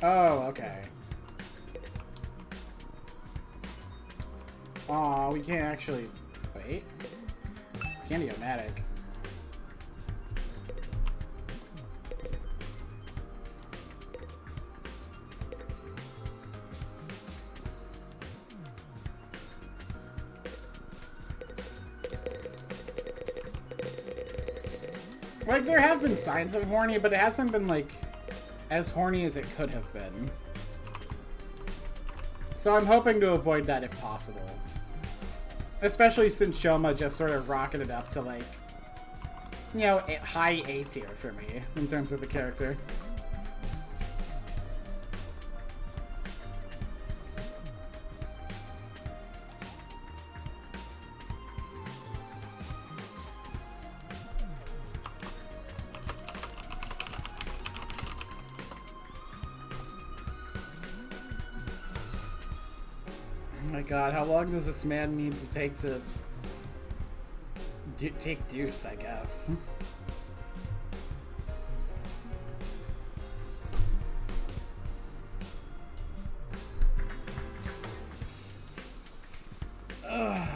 Oh, okay. Aw, we can't actually... Wait. Candy-o-matic. Like, there have been signs of horny, but it hasn't been, like, as horny as it could have been. So I'm hoping to avoid that if possible. Especially since Shoma just sort of rocketed up to, like, you know, high A tier for me, in terms of the character. Oh my god, how long does this man need to take to take Deuce, I guess? Ugh.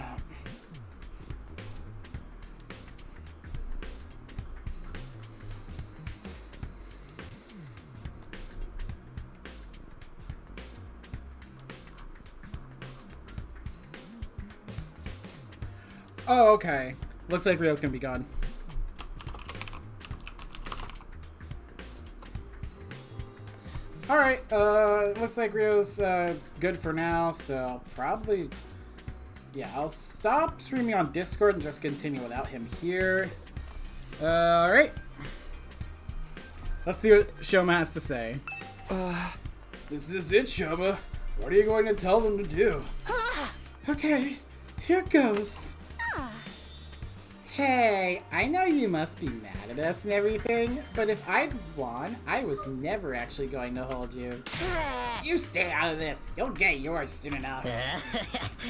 Oh, okay. Looks like Rio's gonna be gone. Alright, looks like Rio's good for now, so I'll probably... Yeah, I'll stop streaming on Discord and just continue without him here. Alright. Let's see what Shoma has to say. This is it, Shoma. What are you going to tell them to do? Okay, here goes. Hey, I know you must be mad at us and everything, but if I'd won, I was never actually going to hold you. You stay out of this. You'll get yours soon enough.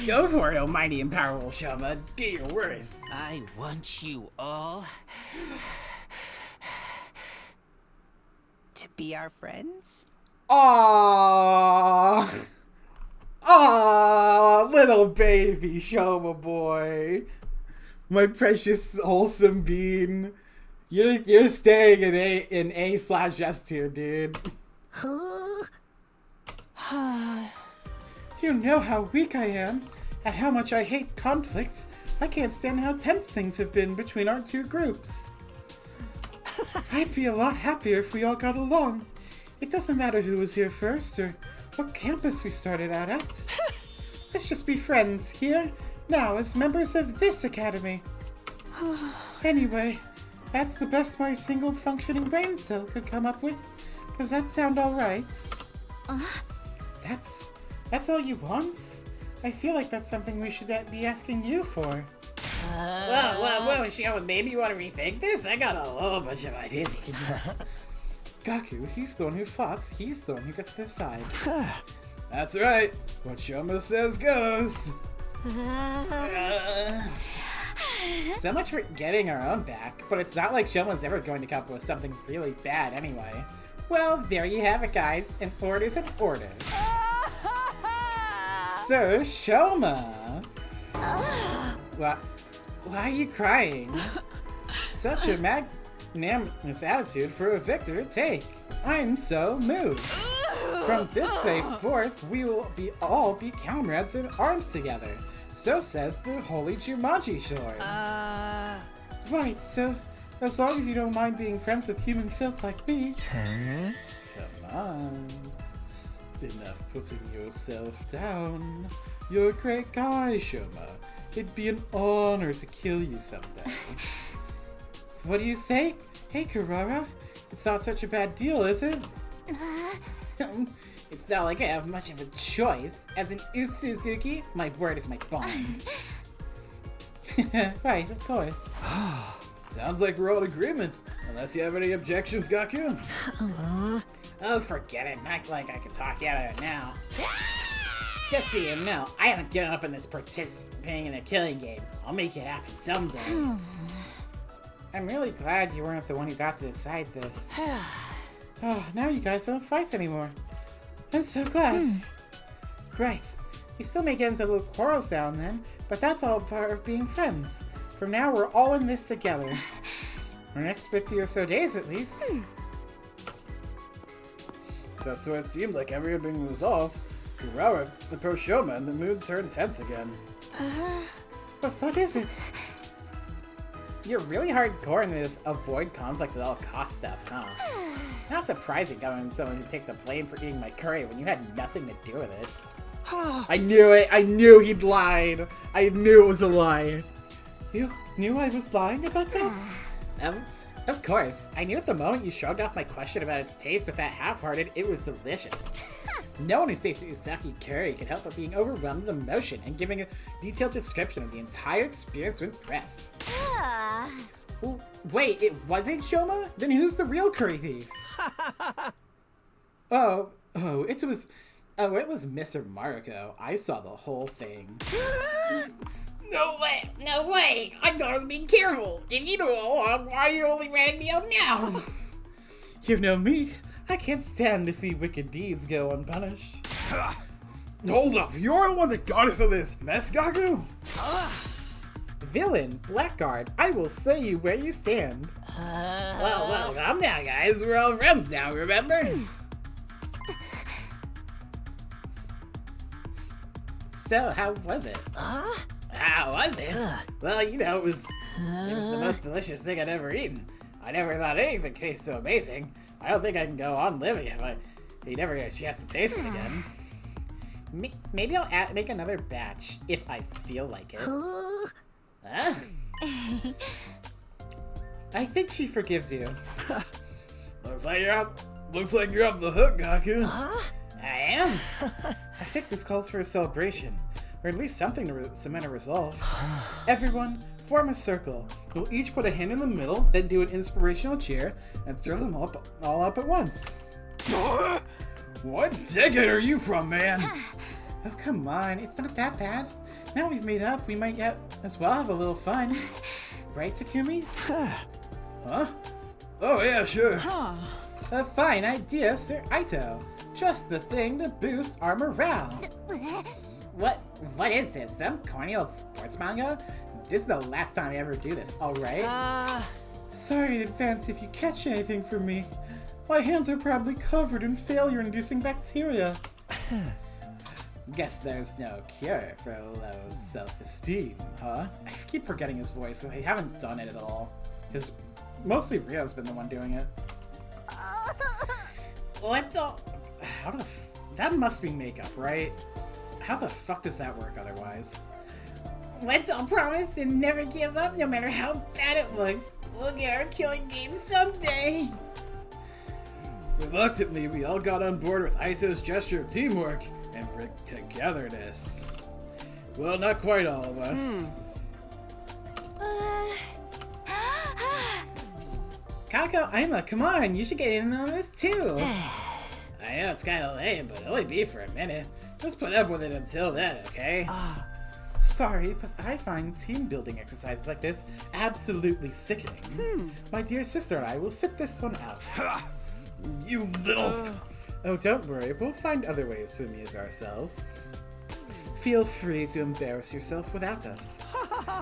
Go for it, almighty and powerful Shoma. Get your worst. I want you all to be our friends. Aww. Aww, little baby Shoma boy. My precious wholesome bean. You're staying in A/S tier, dude. You know how weak I am, and how much I hate conflicts. I can't stand how tense things have been between our two groups. I'd be a lot happier if we all got along. It doesn't matter who was here first or what campus we started out at. Let's just be friends here, now, as members of this academy. Anyway, that's the best my single functioning brain cell could come up with. Does that sound alright? That's all you want? I feel like that's something we should be asking you for. Whoa, Shoma, maybe you want to rethink this? I got a whole bunch of ideas you can use. Gaku, he's the one who fought, he's the one who gets to decide. That's right. What Shoma says goes. So much for getting our own back, but it's not like Shoma's ever going to come up with something really bad anyway. Well, there you have it, guys. An order's an order. So, Shoma! Why are you crying? Such a magnanimous attitude for a victor to take. I'm so moved. From this day forth, we will all be comrades in arms together. So says the Holy Jumanji Shore. Right, so as long as you don't mind being friends with human filth like me. Come on. Enough putting yourself down. You're a great guy, Shoma. It'd be an honor to kill you someday. What do you say? Hey, Kurara. It's not such a bad deal, is it? It's not like I have much of a choice. As an Usuzuki, my word is my bond. Right, of course. Sounds like we're all in agreement. Unless you have any objections, Gaku. Oh, forget it. Not like I can talk you out of it now. Just so you know, I haven't given up on this participating in a killing game. I'll make it happen someday. I'm really glad you weren't the one who got to decide this. Oh, now you guys don't fight anymore. I'm so glad. Right. We still may get into little quarrels now and then, but that's all part of being friends. From now, we're all in this together. For the next 50 or so days, at least. Just when it seemed like everything had been resolved, Kurara approached Shoma and the mood turned tense again. What is it? You're really hardcore in this avoid conflicts at all cost stuff, huh? Not surprising coming from someone who take the blame for eating my curry when you had nothing to do with it. I knew it! I knew he'd lied! I knew it was a lie! You knew I was lying about that? Of course. I knew at the moment you shrugged off my question about its taste with that half-hearted, it was delicious. No one who says Usaki curry can help but being overwhelmed with emotion and giving a detailed description of the entire experience when pressed. Well, wait, it wasn't Shoma? Then who's the real curry thief? It was Mr. Mariko. I saw the whole thing. No way! I gotta be careful! If you know all, why are you only ratting me out now? You know me. I can't stand to see wicked deeds go unpunished. Hold up, you're the one that got us in this mess, Gaku? Villain, Blackguard, I will slay you where you stand. Well, calm down, guys. We're all friends now, remember? So, how was it? How was it? Well, you know, it was the most delicious thing I'd ever eaten. I never thought anything tasted so amazing. I don't think I can go on living it, but you never get a chance to taste it again. Maybe I'll make another batch if I feel like it. Huh? I think she forgives you. Looks like you're off the hook, Gaku. I am? I think this calls for a celebration, or at least something to cement a resolve. Everyone, form a circle. We'll each put a hand in the middle, then do an inspirational cheer, and throw them all up at once. What decade are you from, man? Oh, come on, it's not that bad. Now we've made up, we might as well have a little fun. Right, Takumi? Huh? Oh, yeah, sure. A fine idea, Sir Aito. Just the thing to boost our morale. What is this? Some corny old sports manga? This is the last time I ever do this, alright? Sorry in advance if you catch anything from me. My hands are probably covered in failure-inducing bacteria. Guess there's no cure for low self-esteem, huh? I keep forgetting his voice, I haven't done it at all. Because Mostly Rio's been the one doing it. Let's all... How the that must be makeup, right? How the fuck does that work otherwise? Let's all promise and never give up no matter how bad it looks. We'll get our killing game someday. Reluctantly, we all got on board with Iso's gesture of teamwork and togetherness. Well, not quite all of us. Kako, Ima, come on, you should get in on this too. I know it's kind of lame, but it'll only be for a minute. Just put up with it until then, okay? Sorry, but I find team building exercises like this absolutely sickening. My dear sister and I will sit this one out. You little... Oh, don't worry, we'll find other ways to amuse ourselves. Feel free to embarrass yourself without us.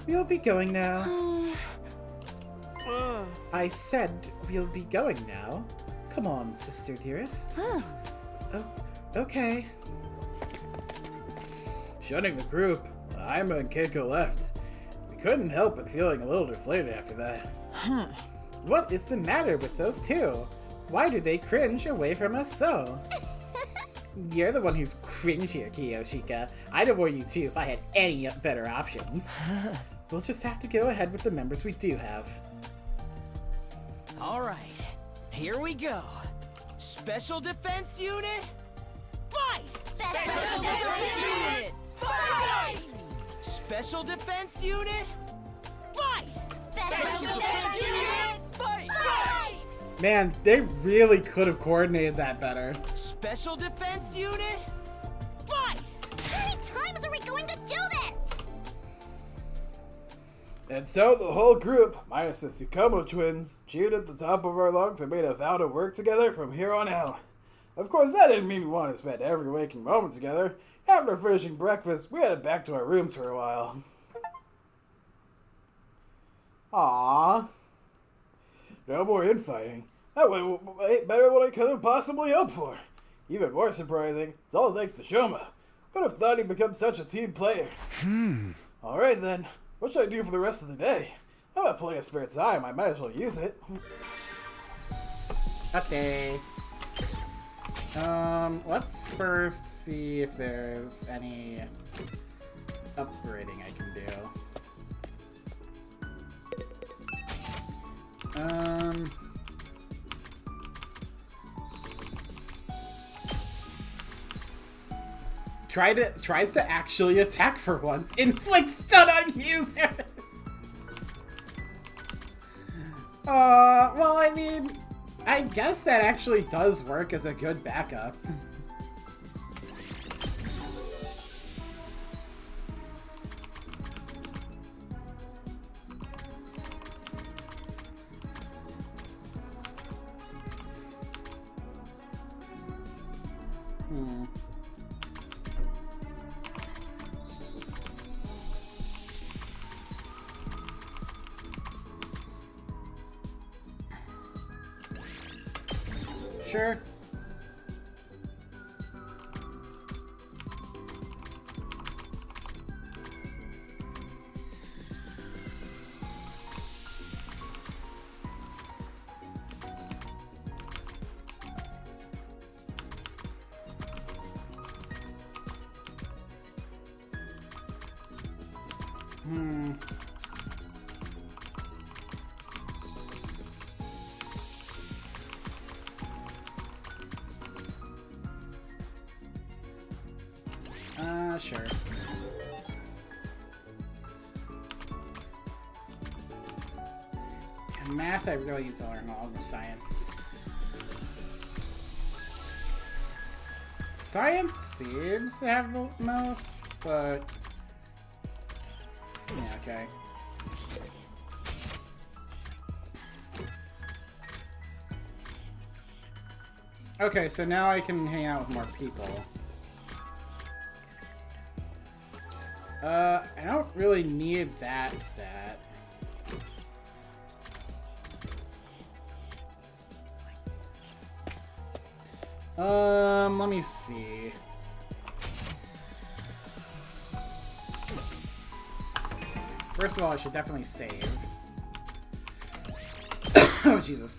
We'll be going now. I said we'll be going now. Come on, sister dearest. Oh, okay. Shutting the group, Ima and Keiko left. We couldn't help but feeling a little deflated after that. What is the matter with those two? Why do they cringe away from us so? You're the one who's cringe here, Kiyoshika. I'd avoid you too if I had any better options. We'll just have to go ahead with the members we do have. Alright, here we go. Special Defense Unit, fight! Special Defense Unit, fight! Special Defense Unit, fight! Special Defense Unit, fight! Man, they really could have coordinated that better. Special Defense Unit, fight! How many times are we going to do this? And so the whole group, minus the Tsukumo twins, chewed at the top of our lungs and made a vow to work together from here on out. Of course, that didn't mean we wanted to spend every waking moment together. After finishing breakfast, we headed back to our rooms for a while. Aww. No more infighting. That went better than what I could have possibly hoped for. Even more surprising, it's all thanks to Shoma. Would have thought he'd become such a team player. Alright then. What should I do for the rest of the day? I've got plenty of spare time, I might as well use it. Okay. Let's first see if there's any upgrading I can do. Tries to actually attack for once. Inflict stun on user! Well, I mean, I guess that actually does work as a good backup. Sure. Sure. In math, I really need to learn all the science. Science seems to have the most, but... yeah, okay. Okay, so now I can hang out with more people. I don't really need that stat. Let me see. First of all, I should definitely save. Oh, Jesus.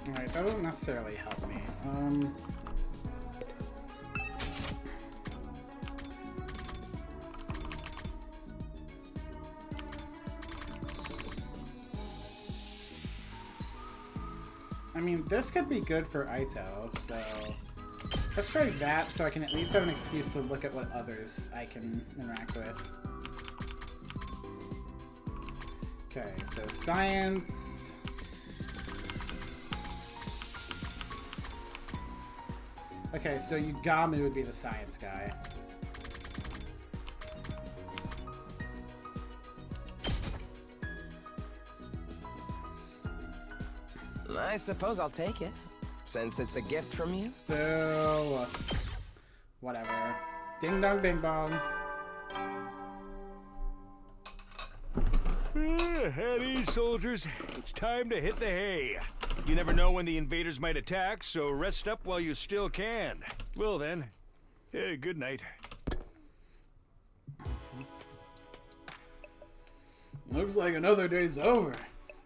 Alright, that doesn't necessarily help me. I mean, this could be good for Ito, so let's try that so I can at least have an excuse to look at what others I can interact with. Okay, so science. Okay, so Yugami would be the science guy. I suppose I'll take it, since it's a gift from you. So, whatever. Ding dong ding bong. At ease, soldiers. It's time to hit the hay. You never know when the invaders might attack, so rest up while you still can. Well then, good night. Looks like another day's over.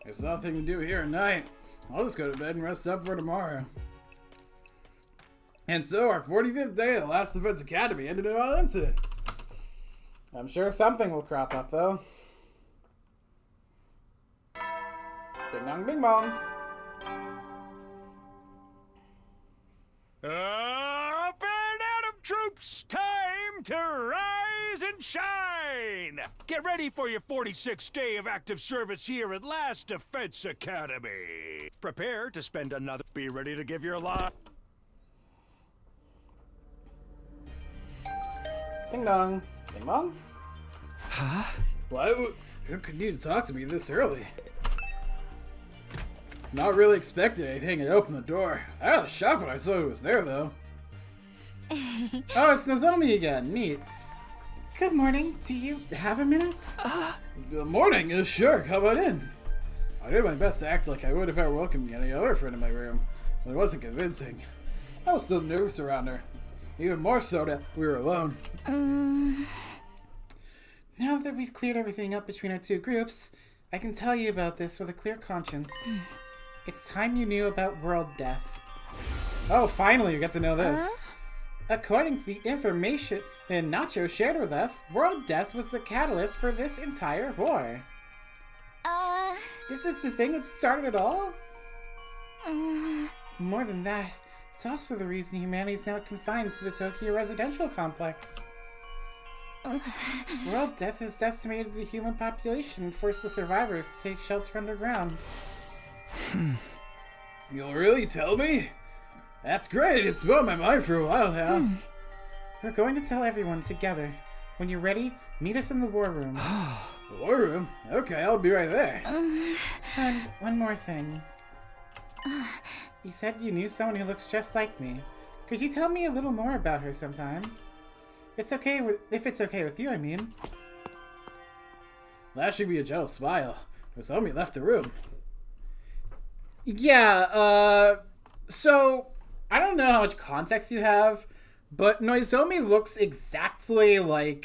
There's nothing to do here at night. I'll just go to bed and rest up for tomorrow. And so, our 45th day of the Last Defense Academy ended in an incident. I'm sure something will crop up, though. Ding dong bing bong. Band troops, time to rise and shine! Get ready for your 46th day of active service here at Last Defense Academy. Prepare to spend another... Be ready to give your lot. Ding dong. Ding bong. Huh? Who could need to talk to me this early? Not really expecting anything and opened the door. I was shocked when I saw who was there, though. Oh, it's Nozomi again. Neat. Good morning. Do you have a minute? Good morning. Sure, come on in. I did my best to act like I would if I welcomed any other friend in my room, but it wasn't convincing. I was still nervous around her. Even more so that we were alone. Now that we've cleared everything up between our two groups, I can tell you about this with a clear conscience. It's time you knew about world death. Oh, finally, you get to know this. According to the information Nacho shared with us, world death was the catalyst for this entire war. This is the thing that started it all? More than that, it's also the reason humanity is now confined to the Tokyo residential complex. World death has decimated the human population and forced the survivors to take shelter underground. You'll really tell me? That's great. It's been on my mind for a while now. We're going to tell everyone together. When you're ready, meet us in the war room. The war room? Okay, I'll be right there. And one more thing. You said you knew someone who looks just like me. Could you tell me a little more about her sometime? It's okay if it's okay with you, I mean. That should be a gentle smile. Nozomi left the room. Yeah, so I don't know how much context you have, but Noizomi looks exactly like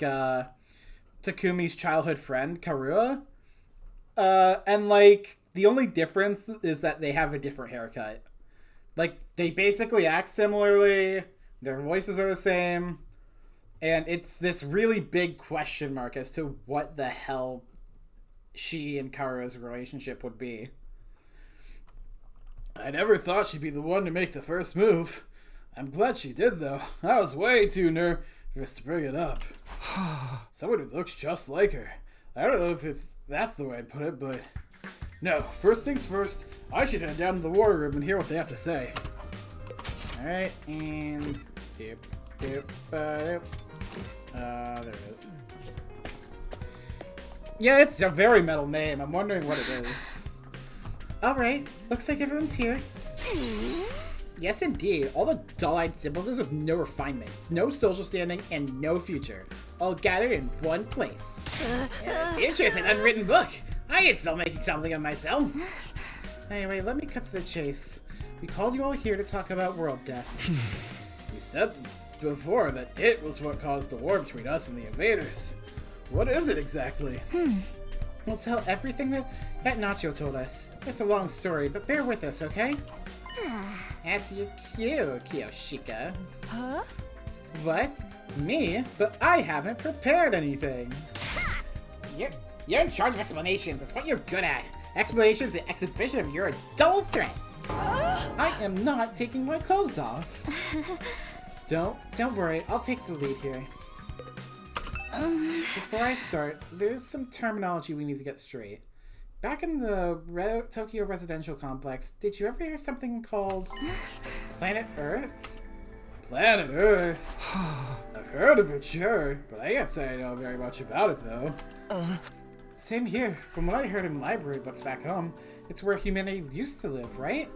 Takumi's childhood friend, Karua. And like the only difference is that they have a different haircut. Like they basically act similarly, their voices are the same, and it's this really big question mark as to what the hell she and Karua's relationship would be. I never thought she'd be the one to make the first move. I'm glad she did, though. I was way too nervous to bring it up. Someone who looks just like her. I don't know if that's the way I'd put it, but... No, first things first, I should head down to the war room and hear what they have to say. Alright, and... There it is. Yeah, it's a very metal name. I'm wondering what it is. Alright, looks like everyone's here. Yes, indeed. All the dull-eyed simpletons with no refinements, no social standing, and no future. All gathered in one place. The future's an unwritten book. I can still make something of myself. Anyway, let me cut to the chase. We called you all here to talk about world death. You said before that it was what caused the war between us and the invaders. What is it exactly? We'll tell everything that Nacho told us. It's a long story, but bear with us, okay? That's you cute, Kiyoshika. Huh? What? Me? But I haven't prepared anything. You're in charge of explanations. It's what you're good at. Explanations and exhibition of you're a double threat. I am not taking my clothes off. Don't worry. I'll take the lead here. Before I start, there's some terminology we need to get straight. Back in the Tokyo residential complex, did you ever hear something called Planet Earth? Planet Earth? I've heard of it, sure, but I can't say I know very much about it, though. Same here. From what I heard in library books back home, it's where humanity used to live, right?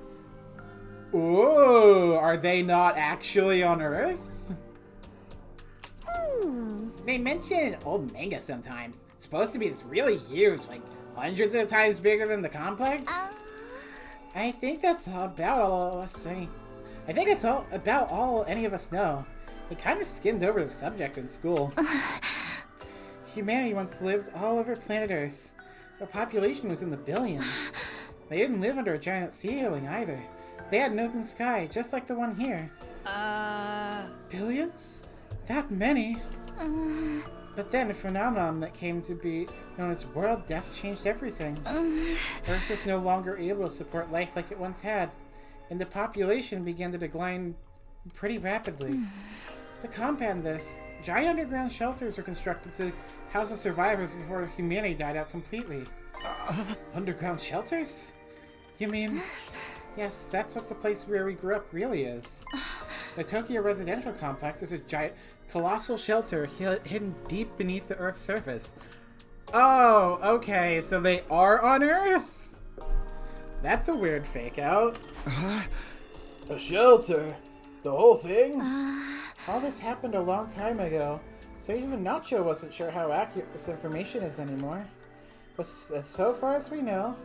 Ooh, are they not actually on Earth? They mention it in old manga sometimes. It's supposed to be this really huge, like hundreds of times bigger than the complex. I think that's about all of us. I think that's about all any of us know. We kind of skimmed over the subject in school. Humanity once lived all over planet Earth. The population was in the billions. They didn't live under a giant ceiling either. They had an open sky, just like the one here. Billions? That many? But then a phenomenon that came to be known as world death changed everything. Earth was no longer able to support life like it once had, and the population began to decline pretty rapidly. To combat this, giant underground shelters were constructed to house the survivors before humanity died out completely. Underground shelters? You mean... Yes, that's what the place where we grew up really is. The Tokyo residential complex is a giant, colossal shelter hidden deep beneath the Earth's surface. Oh, okay, so they are on Earth? That's a weird fake out. A shelter? The whole thing? All this happened a long time ago, so even Nacho wasn't sure how accurate this information is anymore. But so far as we know,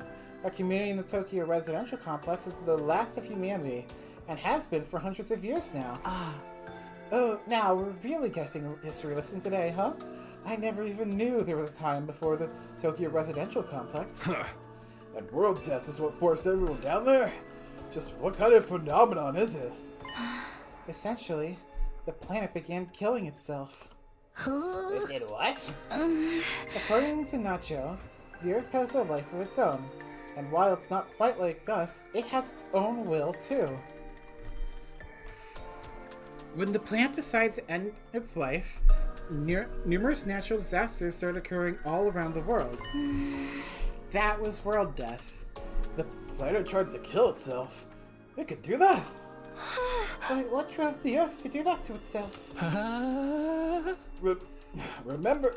our community in the Tokyo residential complex is the last of humanity, and has been for hundreds of years now. Oh, now we're really getting a history lesson today, huh? I never even knew there was a time before the Tokyo residential complex. And world death is what forced everyone down there? Just what kind of phenomenon is it? Essentially, the planet began killing itself. It did what? According to Nacho, the Earth has a life of its own, and while it's not quite like us, it has its own will too. When the planet decided to end its life, numerous natural disasters started occurring all around the world. That was world death. The planet tried to kill itself. It could do that? Wait, what drove the Earth to do that to itself? Remember...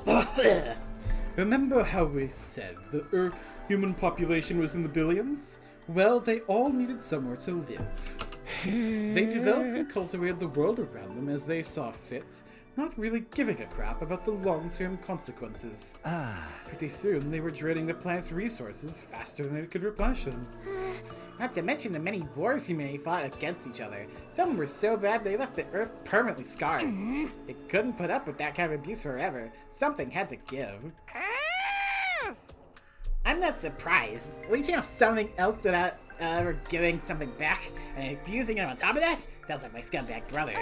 Remember how we said the human population was in the billions? Well, they all needed somewhere to live. They developed and cultivated the world around them as they saw fit, not really giving a crap about the long-term consequences. Pretty soon, they were draining the planet's resources faster than it could replenish them. Not to mention the many wars humanity fought against each other. Some were so bad they left the Earth permanently scarred. It couldn't put up with that kind of abuse forever. Something had to give. I'm not surprised. Leeching off something else without ever giving something back and abusing it on top of that? Sounds like my scumbag brother.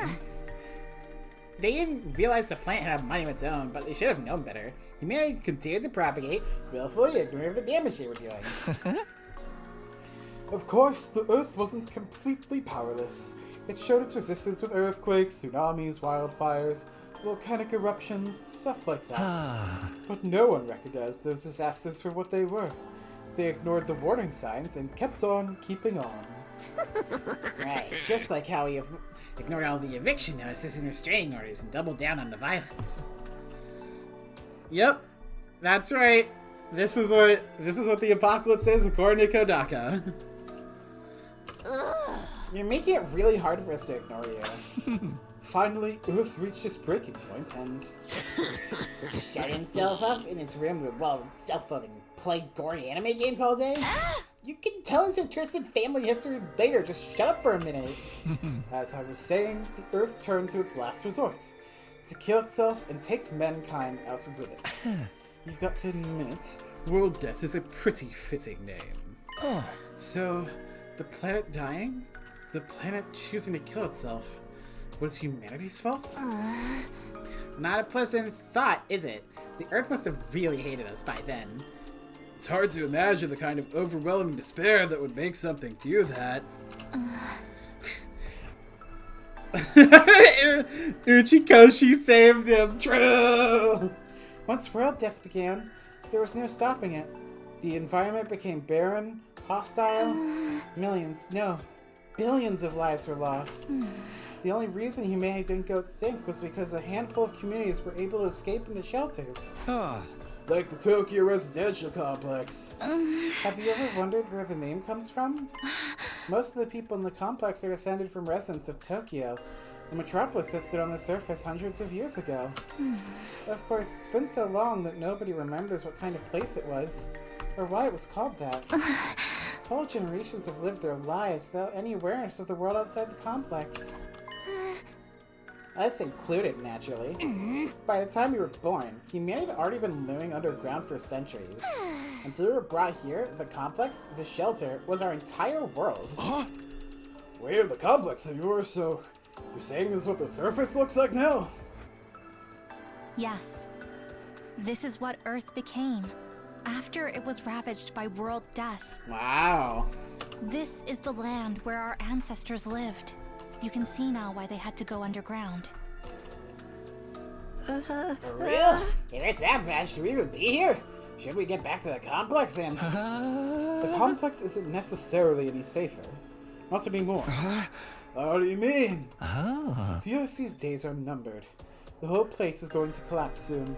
They didn't realize the planet had a mind of its own, but they should have known better. Humanity continued to propagate, willfully ignoring the damage they were doing. Of course, the Earth wasn't completely powerless. It showed its resistance with earthquakes, tsunamis, wildfires, volcanic eruptions, stuff like that. But no one recognized those disasters for what they were. They ignored the warning signs and kept on keeping on. Right, just like how we ignored all the eviction notices and restraining orders and doubled down on the violence. Yep, that's right. This is what the apocalypse is according to Kodaka. You're making it really hard for us to ignore you. Finally, Earth reached its breaking point and shut himself up in his room with self-loving, play gory anime games all day? You can tell us your twisted family history later, just shut up for a minute. As I was saying, the Earth turned to its last resort, to kill itself and take mankind out with it. You've got to admit, World Death is a pretty fitting name. So, the planet dying? The planet choosing to kill itself? Was humanity's fault? Not a pleasant thought, is it? The Earth must have really hated us by then. It's hard to imagine the kind of overwhelming despair that would make something do that. Uchikoshi saved him. True. Once world death began, there was no stopping it. The environment became barren, hostile. Millions, no, billions of lives were lost. The only reason humanity didn't go extinct was because a handful of communities were able to escape into shelters. Like the Tokyo residential complex. Have you ever wondered where the name comes from? Most of the people in the complex are descended from residents of Tokyo, the metropolis that stood on the surface hundreds of years ago. Of course, it's been so long that nobody remembers what kind of place it was, or why it was called that. Whole generations have lived their lives without any awareness of the world outside the complex. Us included, naturally. By the time we were born, humanity had already been living underground for centuries. Until we were brought here, the complex, the shelter, was our entire world. Wait, the complex of yours, so you're saying this is what the surface looks like now? Yes. This is what Earth became after it was ravaged by world death. Wow. This is the land where our ancestors lived. You can see now why they had to go underground. For real? If it's that bad, should we even be here? Should we get back to the complex and... The complex isn't necessarily any safer. Not anymore. What do you mean? TOC's days are numbered. The whole place is going to collapse soon.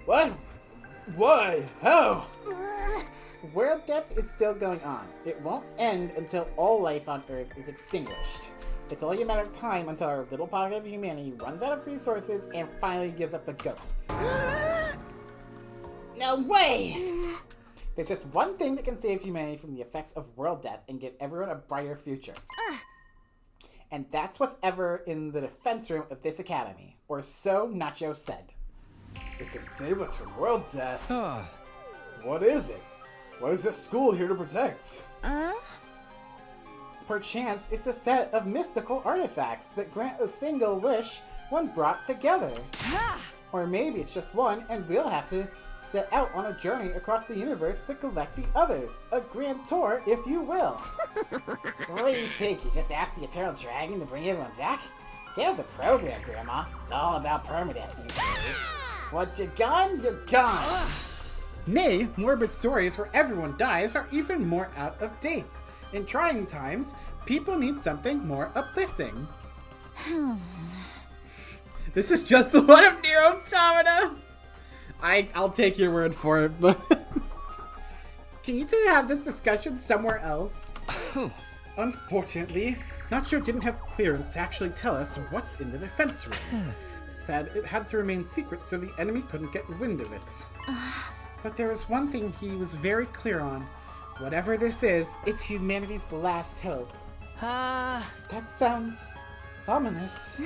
What? Why? How? World death is still going on. It won't end until all life on Earth is extinguished. It's only a matter of time until our little pocket of humanity runs out of resources and finally gives up the ghost. No way! There's just one thing that can save humanity from the effects of world death and give everyone a brighter future. And that's what's ever in the defense room of this academy. Or so Nacho said. It can save us from world death. What is it? What is this school here to protect? Perchance it's a set of mystical artifacts that grant a single wish when brought together. Or maybe it's just one and we'll have to set out on a journey across the universe to collect the others. A grand tour, if you will. What do you think? You just asked the Eternal Dragon to bring everyone back? Get out the program, Grandma. It's all about permadeath these days. Once you're gone, you're gone. Nay, morbid stories where everyone dies are even more out of date. In trying times, people need something more uplifting. This is just the one of Nier Automata! I'll take your word for it, but... Can you two have this discussion somewhere else? Unfortunately, Nacho didn't have clearance to actually tell us what's in the defense room. Said it had to remain secret so the enemy couldn't get wind of it. But there was one thing he was very clear on. Whatever this is, it's humanity's last hope. That sounds ominous.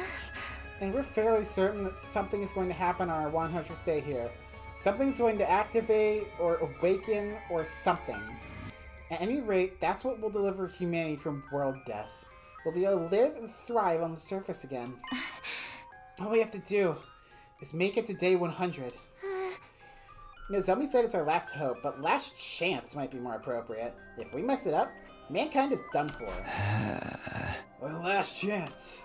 And we're fairly certain that something is going to happen on our 100th day here. Something's going to activate or awaken or something. At any rate, that's what will deliver humanity from world death. We'll be able to live and thrive on the surface again. All we have to do is make it to day 100. You know, Zombie said it's our last hope, but last chance might be more appropriate. If we mess it up, mankind is done for. Our last chance.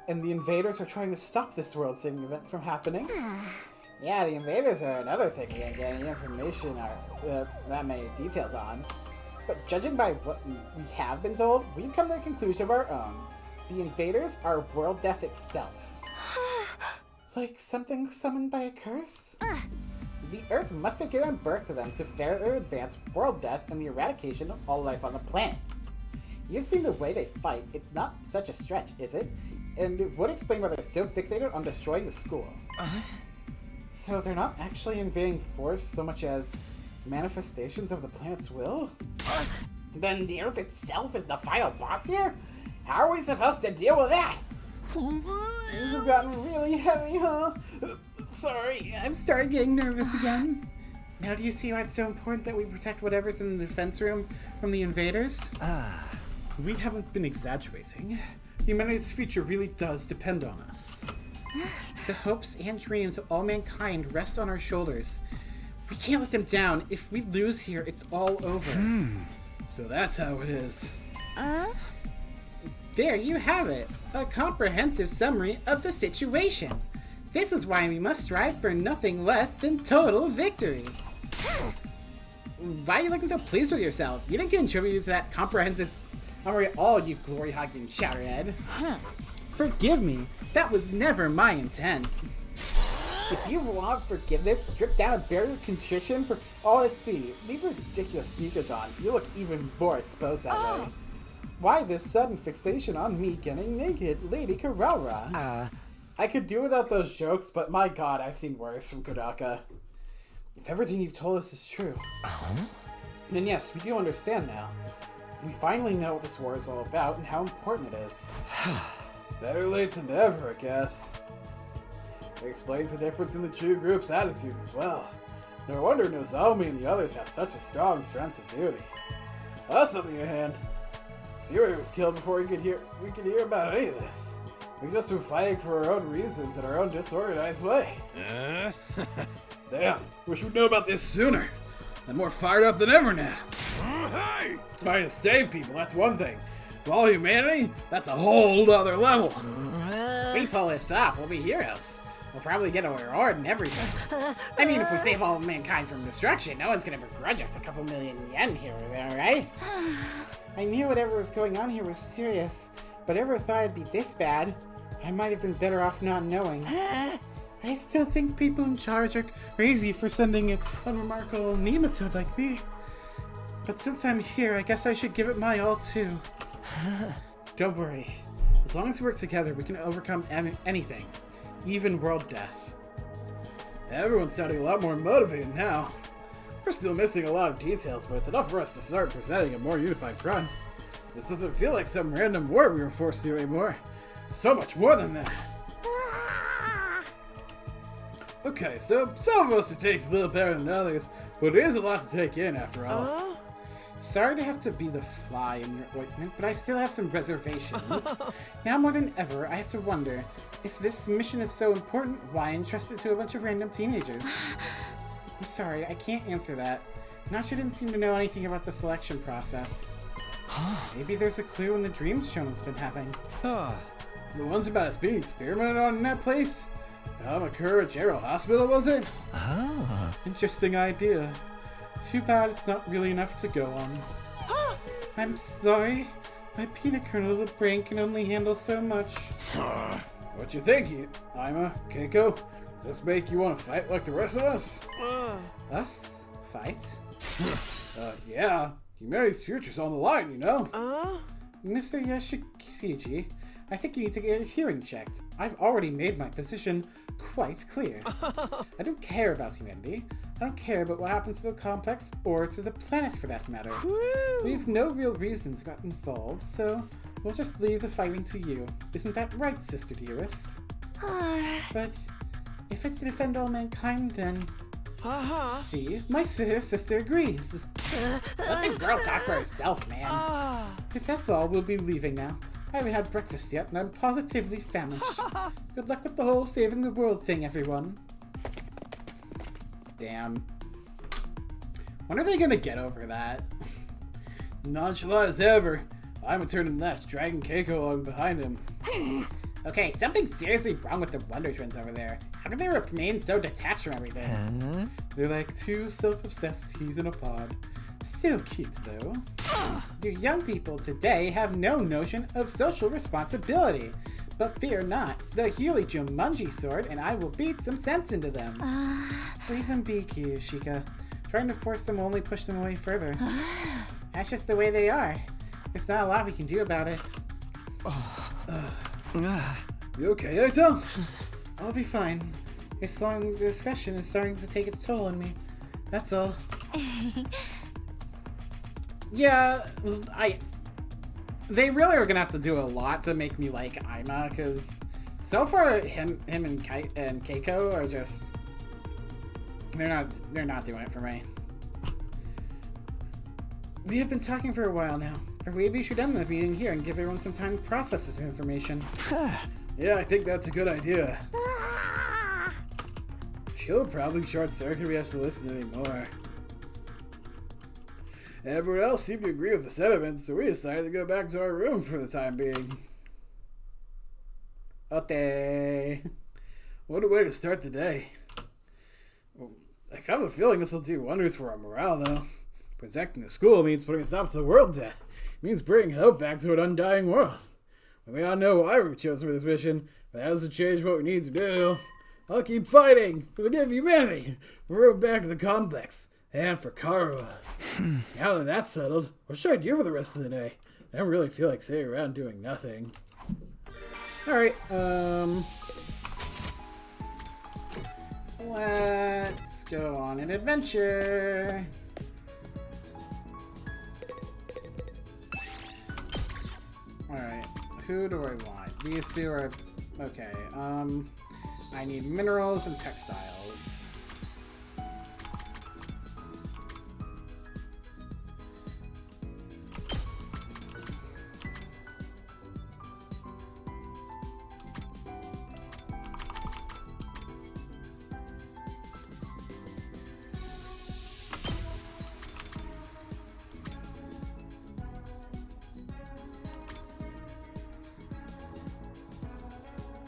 And the invaders are trying to stop this world-saving event from happening. Yeah, the invaders are another thing we didn't get any information or that many details on. But judging by what we have been told, we've come to a conclusion of our own. The invaders are world death itself. Like something summoned by a curse? the Earth must have given birth to them to further advance world death and the eradication of all life on the planet. You've seen the way they fight. It's not such a stretch, is it? And it would explain why they're so fixated on destroying the school. So they're not actually invading force so much as manifestations of the planet's will? Then the Earth itself is the final boss here? How are we supposed to deal with that? Things have gotten really heavy, huh? Sorry, I'm starting getting nervous again. Now do you see why it's so important that we protect whatever's in the defense room from the invaders? We haven't been exaggerating. Humanity's future really does depend on us. The hopes and dreams of all mankind rest on our shoulders. We can't let them down. If we lose here, it's all over. So that's how it is. There you have it. A comprehensive summary of the situation. This is why we must strive for nothing less than total victory. Why are you looking so pleased with yourself? You didn't contribute to that comprehensive summary at all, you glory-hogging chowderhead. Forgive me. That was never my intent. If you want forgiveness, strip down and bear your contrition for all to see. These are ridiculous sneakers on. You look even more exposed that way. Why this sudden fixation on me getting naked, Lady Karara? I could do without those jokes, but my god, I've seen worse from Kodaka. If everything you've told us is true, then yes, we do understand now. We finally know what this war is all about and how important it is. Better late than never, I guess. It explains the difference in the two groups' attitudes as well. No wonder Nozomi and the others have such a strong sense of duty. Us, on the other hand, Siri was killed before we could hear about any of this. We've just been fighting for our own reasons in our own disorganized way. Damn, wish we'd know about this sooner. I'm more fired up than ever now. Hey! Trying to save people, that's one thing. But all humanity, that's a whole other level. If we pull this off, we'll be heroes. We'll probably get a reward and everything. I mean, if we save all of mankind from destruction, no one's gonna begrudge us a couple million yen here or there, right? I knew whatever was going on here was serious, but I never thought it'd be this bad. I might have been better off not knowing. I still think people in charge are crazy for sending an unremarkable nematode like me. But since I'm here, I guess I should give it my all too. Don't worry. As long as we work together, we can overcome anything. Even world death. Everyone's sounding a lot more motivated now. We're still missing a lot of details, but it's enough for us to start presenting a more unified front. This doesn't feel like some random war we were forced to do anymore. So much more than that. Okay, so some of us are taking a little better than others, but it is a lot to take in after all. Sorry to have to be the fly in your ointment, but I still have some reservations. Now more than ever, I have to wonder, if this mission is so important, why entrust it to a bunch of random teenagers? I'm sorry, I can't answer that. Nacho didn't seem to know anything about the selection process. Maybe there's a clue in the dreams Shona's been having. The ones about us being experimented on in that place? Kamakura General Hospital, was it? Interesting idea. Too bad it's not really enough to go on. I'm sorry. My peanut kernel little brain can only handle so much. What you think, Aima, Keiko? Does this make you want to fight like the rest of us? Us? Fight? Yeah. Humanity's future's on the line, you know? Mr. Yashikiji, I think you need to get your hearing checked. I've already made my position quite clear. I don't care about humanity. I don't care about what happens to the complex or to the planet for that matter. We have no real reason to get involved, so we'll just leave the fighting to you. Isn't that right, Sister Dearest? But if it's to defend all mankind, then... See, my sister agrees. Let the girl talk for herself, man. If that's all, we'll be leaving now. I haven't had breakfast yet, and I'm positively famished. Good luck with the whole saving the world thing, everyone. Damn. When are they gonna get over that? Nonchalant as ever. I'm turning left, dragging Keiko along behind him. Okay, something's seriously wrong with the Wonder Twins over there. How can they remain so detached from everything? They're like two self-obsessed teas in a pod. Still cute, though. You young people today have no notion of social responsibility. But fear not, the Healy Jumanji sword and I will beat some sense into them. leave them be, Kiyushika. Trying to force them will only push them away further. That's just the way they are. There's not a lot we can do about it. You okay, Aito? I'll be fine. This long discussion is starting to take its toll on me. That's all. Yeah, they really are gonna have to do a lot to make me like Aima, because so far him and Keiko are just they're not doing it for me. We have been talking for a while now. Maybe we should end the meeting here and give everyone some time to process this information. Yeah, I think that's a good idea. She'll probably short circuit if we have to listen anymore. Everyone else seemed to agree with the sentiments, so we decided to go back to our room for the time being. Okay. What a way to start the day. Well, I have a feeling this will do wonders for our morale, though. Protecting the school means putting a stop to the world death. It means bringing hope back to an undying world. We may not know why we were chosen for this mission, but that doesn't change what we need to do. I'll keep fighting for the good of humanity, for room back to the complex, and for Karua. Now that that's settled, what should I do for the rest of the day? I don't really feel like sitting around doing nothing. Alright, let's go on an adventure. Alright, who do I want? These two are... okay, I need minerals and textiles.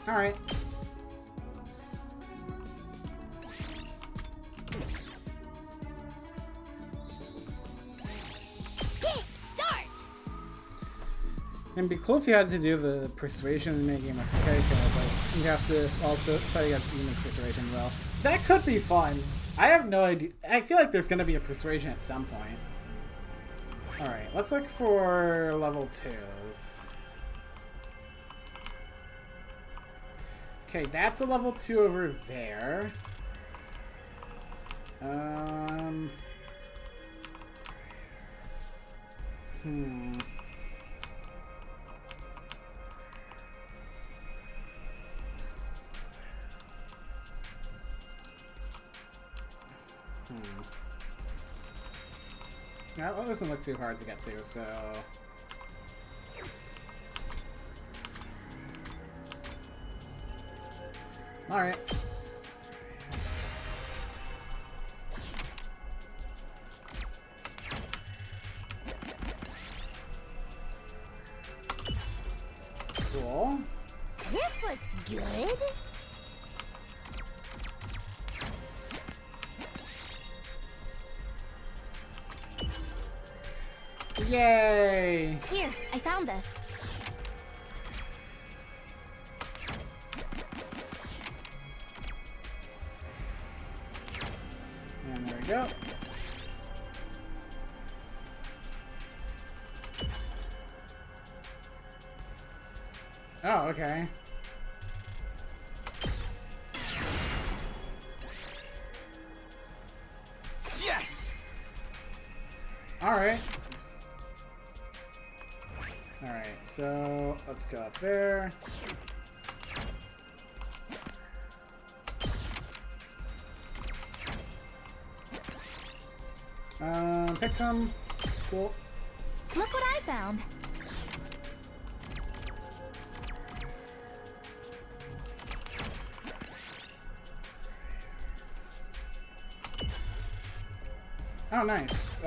Alright. Start! It'd be cool if you had to do the persuasion in a game of Keiko, but you have to also fight against Ima's persuasion well. That could be fun. I have no idea. I feel like there's gonna be a persuasion at some point. Alright, let's look for level 2s. Okay, that's a level 2 over there. That one doesn't look too hard to get to, so... Alright. Cool. This looks good. Yay! Here, I found this. And there we go. Oh, okay. Yes! Alright. Alright, so let's go up there. Pick some. Cool. Look what I found. Oh, nice.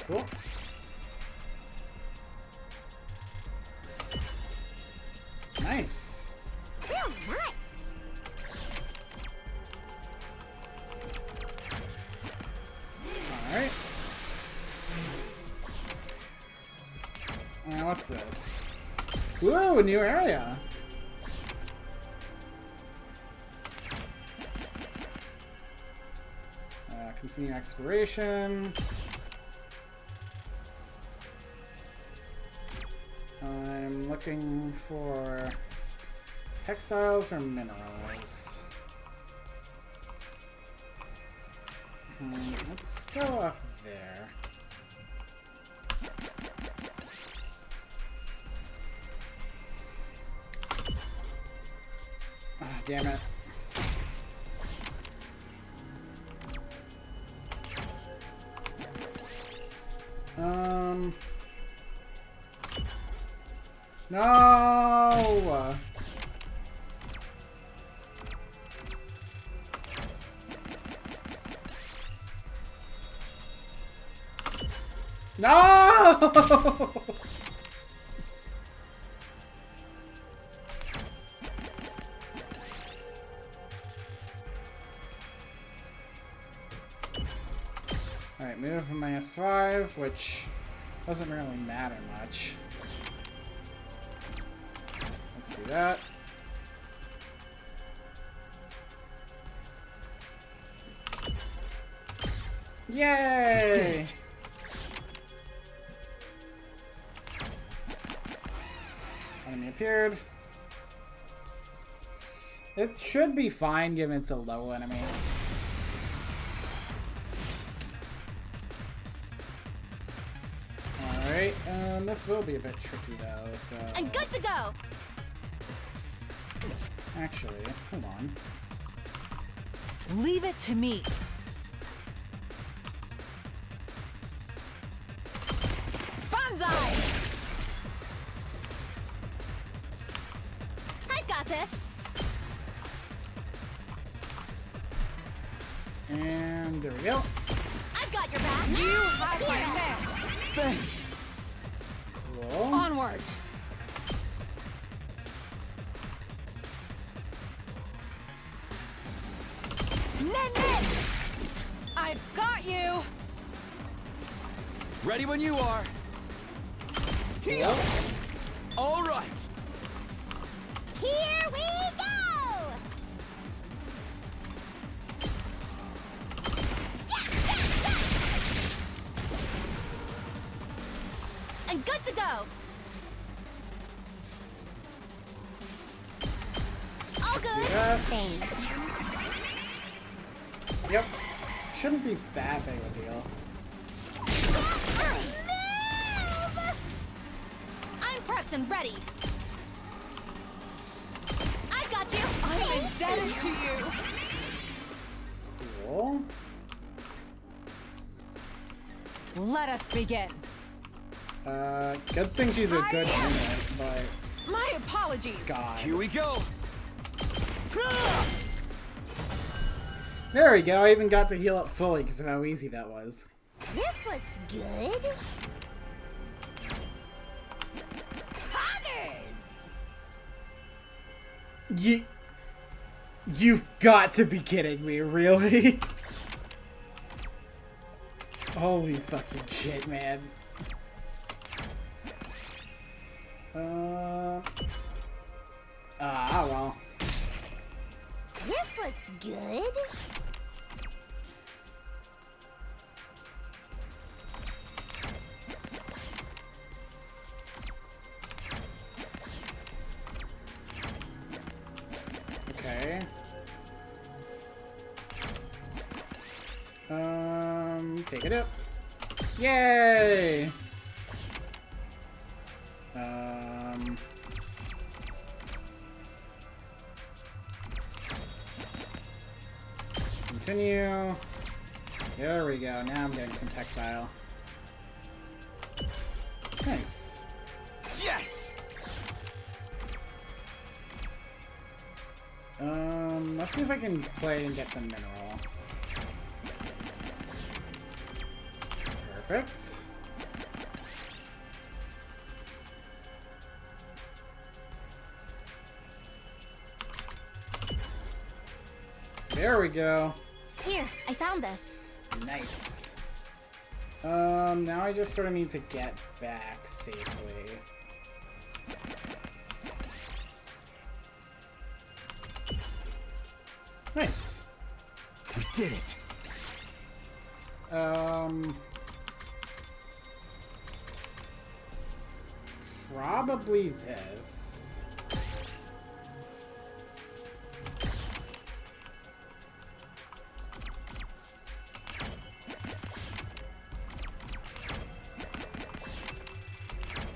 Cool. Nice. Real nice. Alright. What's this? Whoa, a new area. continue exploration. I'm looking for textiles or minerals. Let's go up there. Ah, damn it. No! No! Alright, move from my S5, which doesn't really matter much. Let's do that. Yay! Enemy appeared. It should be fine given it's a low enemy. Alright, this will be a bit tricky though, so... I'm good to go! Actually, hold on. Leave it to me. Banzai! I got this! And there we go. I've got your back! You have my thanks! Thanks! Cool. Onward! Nen! I've got you! Ready when you are. Here. All right. Here we go! I'm good to go! All good! Thanks. Yep. Shouldn't be that big of a deal. I'm prepped and ready! I got you! I'm indebted to you! Cool. Let us begin. Good thing she's a good unit, but... My apologies! God. Here we go. There we go, I even got to heal up fully because of how easy that was. This looks good. Poggers! You've got to be kidding me, really? Holy fucking shit, man. Well. This looks good. Okay. Take it up. Yay! Continue. There we go. Now I'm getting some textile. Nice. Yes. Let's see if I can play and get some mineral. Perfect. There we go. Here, I found this. Nice. Now I just sort of need to get back safely. Nice. We did it. Probably this.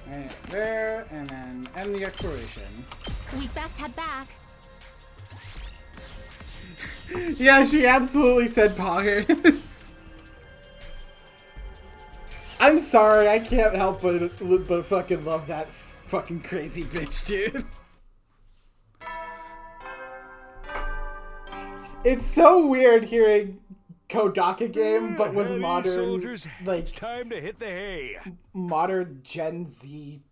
Right there, and then end the exploration. We best head back. Yeah, she absolutely said poggers. I'm sorry, I can't help but fucking love that fucking crazy bitch, dude. It's so weird hearing Kodaka game, but with modern, soldiers, like, it's time to hit the hay. Modern Gen Z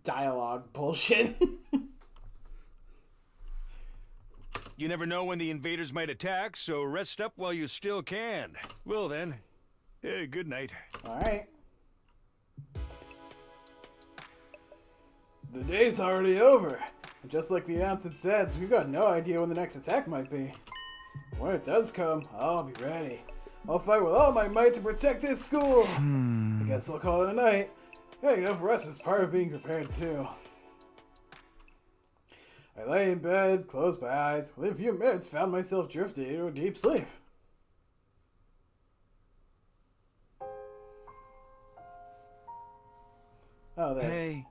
dialogue bullshit. You never know when the invaders might attack, so rest up while you still can. Well then, good night. Alright. The day's already over. And just like the announcement says, we've got no idea when the next attack might be. When it does come, I'll be ready. I'll fight with all my might to protect this school. I guess I'll call it a night. Yeah, you know, for us, it's part of being prepared too. I lay in bed, closed my eyes. Within a few minutes, found myself drifting into a deep sleep. Oh, this. Hey,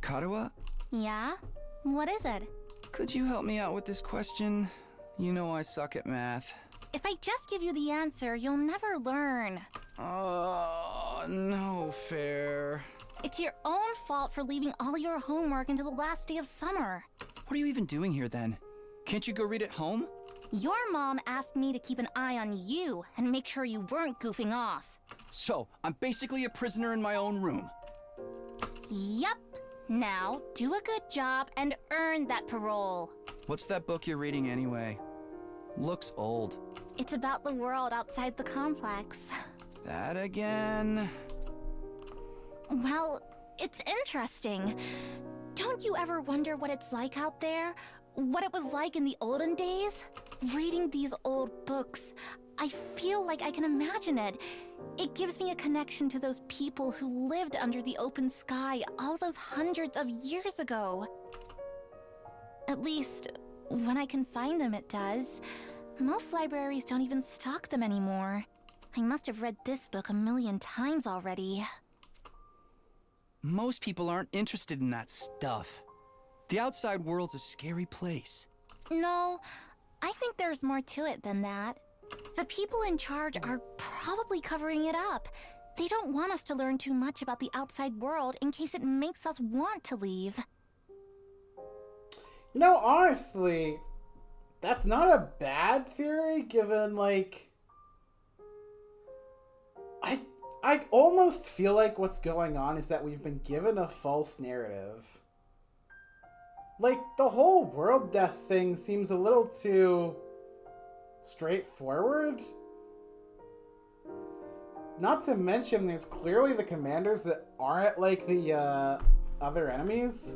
Katawa? Yeah? What is it? Could you help me out with this question? You know I suck at math. If I just give you the answer, you'll never learn. Oh, no fair. It's your own fault for leaving all your homework until the last day of summer. What are you even doing here then? Can't you go read at home? Your mom asked me to keep an eye on you and make sure you weren't goofing off. So, I'm basically a prisoner in my own room. Yup. Now, do a good job and earn that parole. What's that book you're reading anyway? Looks old. It's about the world outside the complex. That again? Well, it's interesting. Don't you ever wonder what it's like out there? What it was like in the olden days? Reading these old books, I feel like I can imagine it. It gives me a connection to those people who lived under the open sky all those hundreds of years ago. At least, when I can find them, it does. Most libraries don't even stock them anymore. I must have read this book 1,000,000 times already. Most people aren't interested in that stuff. The outside world's a scary place. No, I think there's more to it than that. The people in charge are probably covering it up. They don't want us to learn too much about the outside world in case it makes us want to leave. You know, honestly, that's not a bad theory, given, like... I almost feel like what's going on is that we've been given a false narrative. Like, the whole world death thing seems a little too straightforward. Not to mention, there's clearly the commanders that aren't like the other enemies.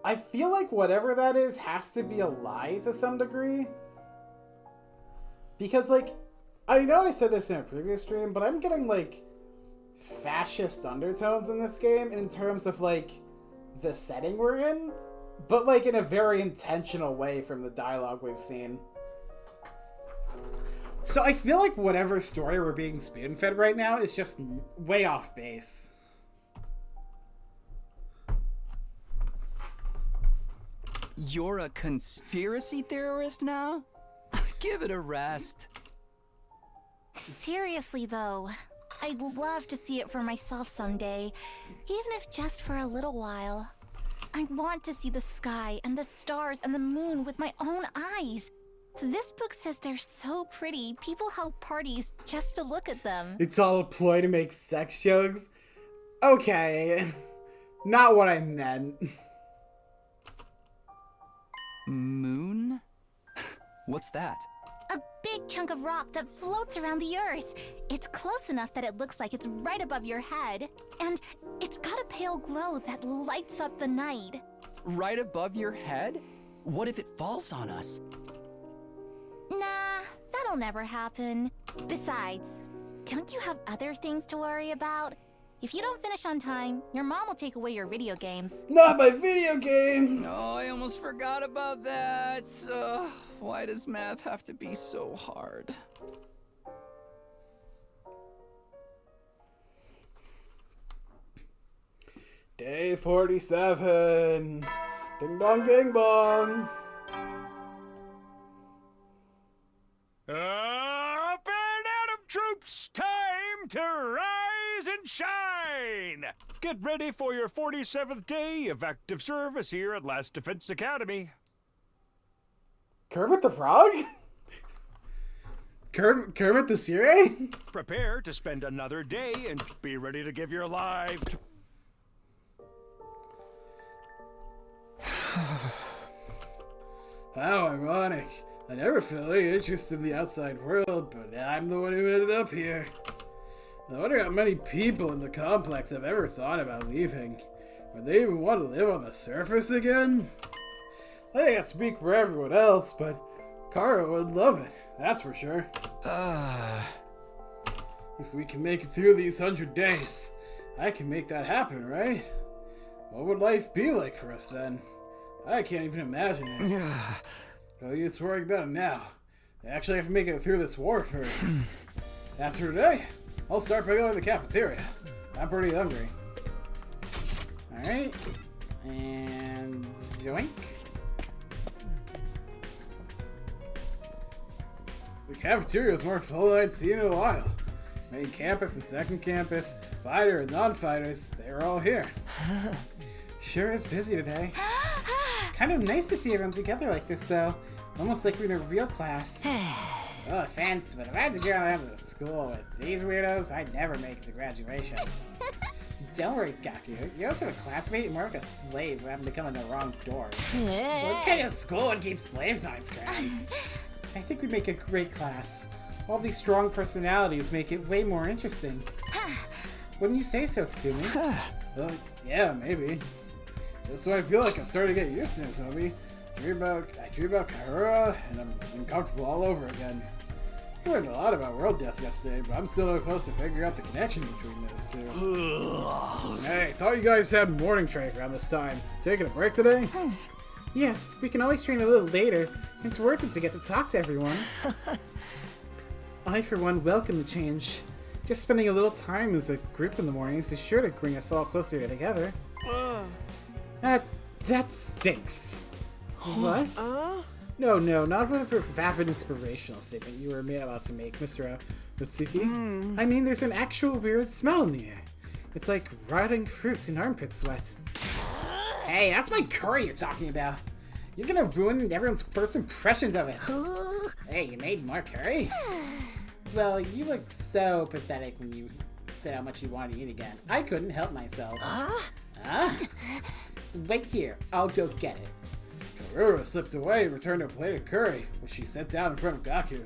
I feel like whatever that is has to be a lie to some degree. Because, like, I know I said this in a previous stream, but I'm getting, like, fascist undertones in this game in terms of, like, the setting we're in, but, like, in a very intentional way from the dialogue we've seen. So I feel like whatever story we're being spoon-fed right now is just way off base. You're a conspiracy theorist now? Give it a rest. Seriously, though, I'd love to see it for myself someday, even if just for a little while. I want to see the sky and the stars and the moon with my own eyes. This book says they're so pretty, people held parties just to look at them. It's all a ploy to make sex jokes? Okay, not what I meant. Moon? What's that? A big chunk of rock that floats around the Earth. It's close enough that it looks like it's right above your head. And it's got a pale glow that lights up the night. Right above your head? What if it falls on us? Nah, that'll that'll never happen. Besides, don't you have other things to worry about? If you don't finish on time, your mom will take away your video games. Not my video games! No, I almost forgot about that. Why does math have to be so hard? Day 47. Ding dong ding bong. Up and Atom troops, time to rise and shine! Get ready for your 47th day of active service here at Last Defense Academy. Kermit the Frog? Kermit the Sire? Prepare to spend another day and be ready to give your life to... How ironic. I never felt any interest in the outside world, but I'm the one who ended up here. I wonder how many people in the complex have ever thought about leaving. Would they even want to live on the surface again? I can't speak for everyone else, but Kara would love it, that's for sure. If we can make it through these 100 days, I can make that happen, right? What would life be like for us then? I can't even imagine it. No use worrying about it now. I actually have to make it through this war first. As for today, I'll start by going to the cafeteria. I'm pretty hungry. Alright. And zoink. The cafeteria is more full than I'd seen in a while. Main campus and second campus, fighter and non-fighters, they're all here. Sure is busy today. It's kind of nice to see everyone together like this, though. Almost like we're in a real class. No offense, but if I had to go out to the school with these weirdos, I'd never make it to graduation. Don't worry, Gaku. You're also a classmate, more like a slave who happened to come in the wrong door. What kind of school would keep slaves on its grounds? I think we'd make a great class. All these strong personalities make it way more interesting. Wouldn't you say so, Tsukumi? Well, yeah, maybe. Just when I feel like I'm starting to get used to this, Obi. I dream about Kaoru, and I'm uncomfortable all over again. I learned a lot about world death yesterday, but I'm still not close to figuring out the connection between those two. Hey, thought you guys had morning train around this time. Taking a break today? Yes, we can always train a little later. It's worth it to get to talk to everyone. I, for one, welcome the change. Just spending a little time as a group in the mornings is sure to bring us all closer together. That stinks. What? No, not whatever vapid inspirational statement you were about to make, Mr. Mitsuki. I mean, there's an actual weird smell in the air. It's like rotting fruits and armpit sweat. Hey, that's my curry you're talking about. You're gonna ruin everyone's first impressions of it. Hey, you made more curry? Well, you look so pathetic when you said how much you wanted to eat again. I couldn't help myself. Wait here, I'll go get it. Kaoru slipped away and returned a plate of curry, which she set down in front of Gaku.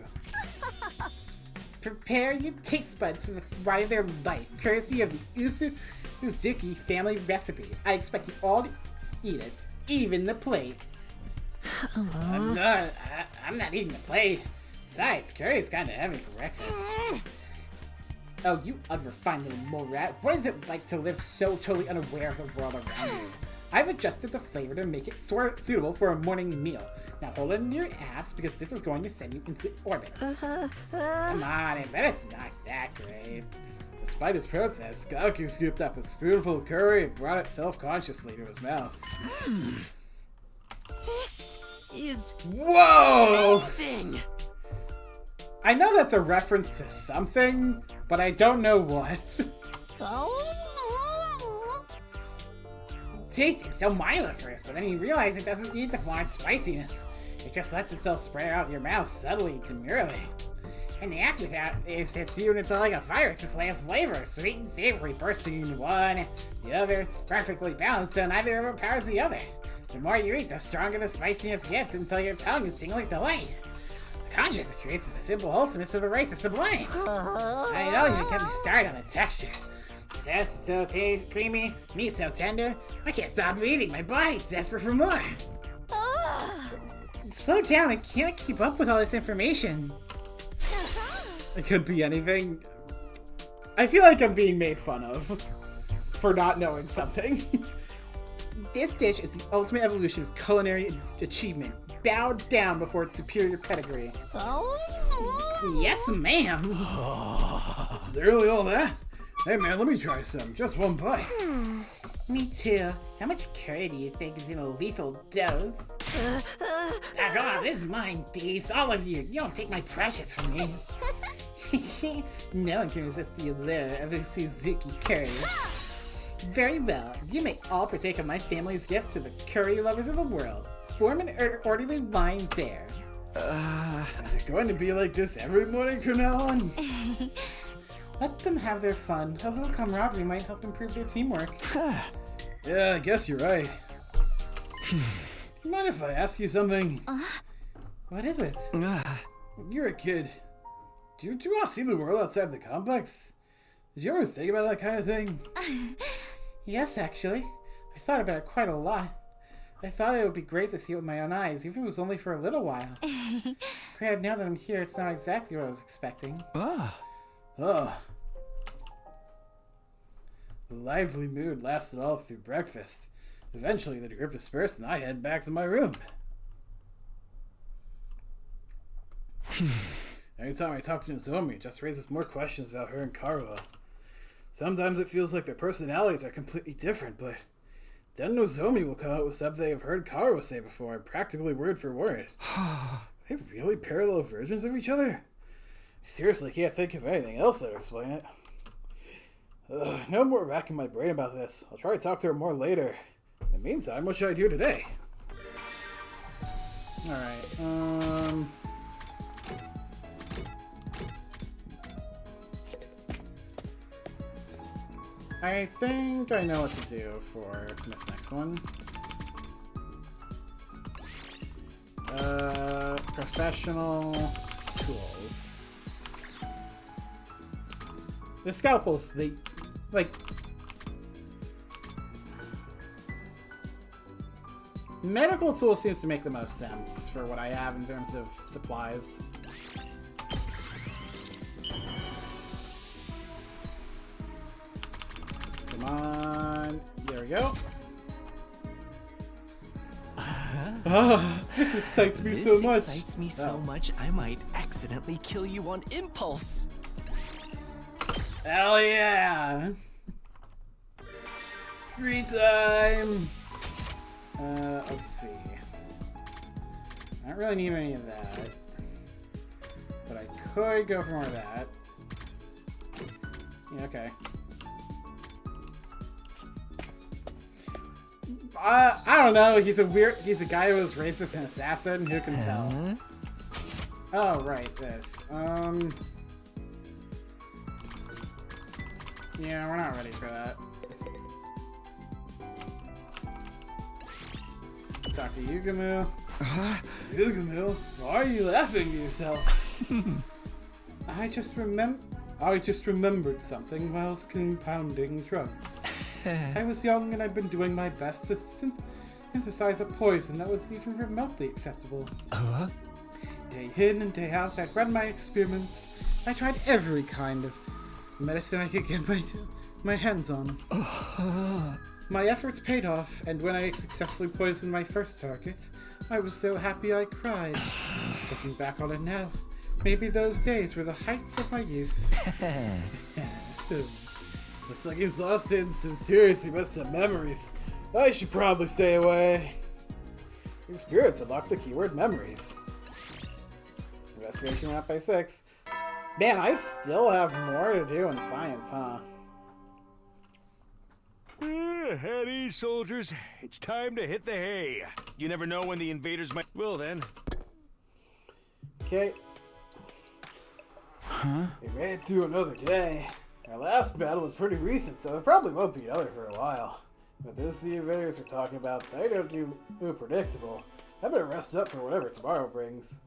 Prepare your taste buds for the ride of their life, courtesy of the Uzuki family recipe. I expect you all to eat it, even the plate. I'm not eating the plate. Besides, curry is kind of heavy for breakfast. Oh, you unrefined little mole rat. What is it like to live so totally unaware of the world around you? I've adjusted the flavor to make it suitable for a morning meal. Now hold it in your ass because this is going to send you into orbit. Come on, I bet it's not that great. Despite his protest, Gaku scooped up a spoonful of curry and brought it self-consciously to his mouth. This is amazing! I know that's a reference to something, but I don't know what. Taste seems so mild at first, but then you realize it doesn't need to flaunt spiciness. It just lets itself spread out your mouth subtly, demurely. And the actor's out, it hits you and it's like a fire. It's a display of flavor, sweet and savory, bursting in one, the other, perfectly balanced, so neither overpowers the other. The more you eat, the stronger the spiciness gets until your tongue is tingling with delight. The contrast creates the simple wholesomeness of the rice is sublime. I know you kept me started on the texture. Sauce so creamy, meat so tender. I can't stop eating. My body's desperate for more. Slow down. I can't keep up with all this information. It could be anything. I feel like I'm being made fun of for not knowing something. This dish is the ultimate evolution of culinary achievement, bowed down before its superior pedigree. Yes, ma'am. Is there really all that? Hey man, let me try some. Just one bite. Me too. How much curry do you think is in a lethal dose? Ah, this is mine, thieves. All of you. You don't take my precious from me. No one can resist the allure of a Suzuki curry. Very well. You may all partake of my family's gift to the curry lovers of the world. Form an orderly line there. Is it going to be like this every morning from now on? Let them have their fun. A little camaraderie might help improve their teamwork. Yeah, I guess you're right. Do you mind if I ask you something? What is it? You're a kid. Do you want to see the world outside the complex? Did you ever think about that kind of thing? Yes, actually. I thought about it quite a lot. I thought it would be great to see it with my own eyes, even if it was only for a little while. Granted, now that I'm here, it's not exactly what I was expecting. Oh. The lively mood lasted all through breakfast. Eventually, the group dispersed and I head back to my room. Anytime I talk to Nozomi, it just raises more questions about her and Karuha. Sometimes it feels like their personalities are completely different, but then Nozomi will come out with something I've heard Karuha say before, practically word for word. Are they really parallel versions of each other? I seriously can't think of anything else that would explain it. No more racking my brain about this. I'll try to talk to her more later. In the meantime, what should I do today? Alright, I think I know what to do for this next one. Professional tools. The scalpels, they, like... Medical tool seems to make the most sense for what I have in terms of supplies. Come on. There we go. This excites me so much. This excites me so much, I might accidentally kill you on impulse. Hell yeah! Free time! Let's see. I don't really need any of that. But I could go for more of that. Yeah, okay. I don't know, he's a guy who was racist and assassin, who can tell? Oh, right, this. Yeah, we're not ready for that. Talk to Yugamu. Yugamu, why are you laughing to yourself? I just remembered something whilst compounding drugs. I was young and I'd been doing my best to synthesize a poison that was even remotely acceptable. Day in and day out, I'd run my experiments. I tried every kind of medicine I could get my hands on. My efforts paid off, and when I successfully poisoned my first target, I was so happy I cried. Looking back on it now, maybe those days were the heights of my youth. Looks like he's lost in some seriously messed up memories. I should probably stay away. Experience unlocked the keyword memories. Investigation went up by 6. Man, I still have more to do in science, huh? At ease, soldiers. It's time to hit the hay. You never know when the invaders might... Well, then. Okay. We made it through another day. Our last battle was pretty recent, so there probably won't be another for a while. But this is the invaders we're talking about. They don't do predictable. I better rest up for whatever tomorrow brings.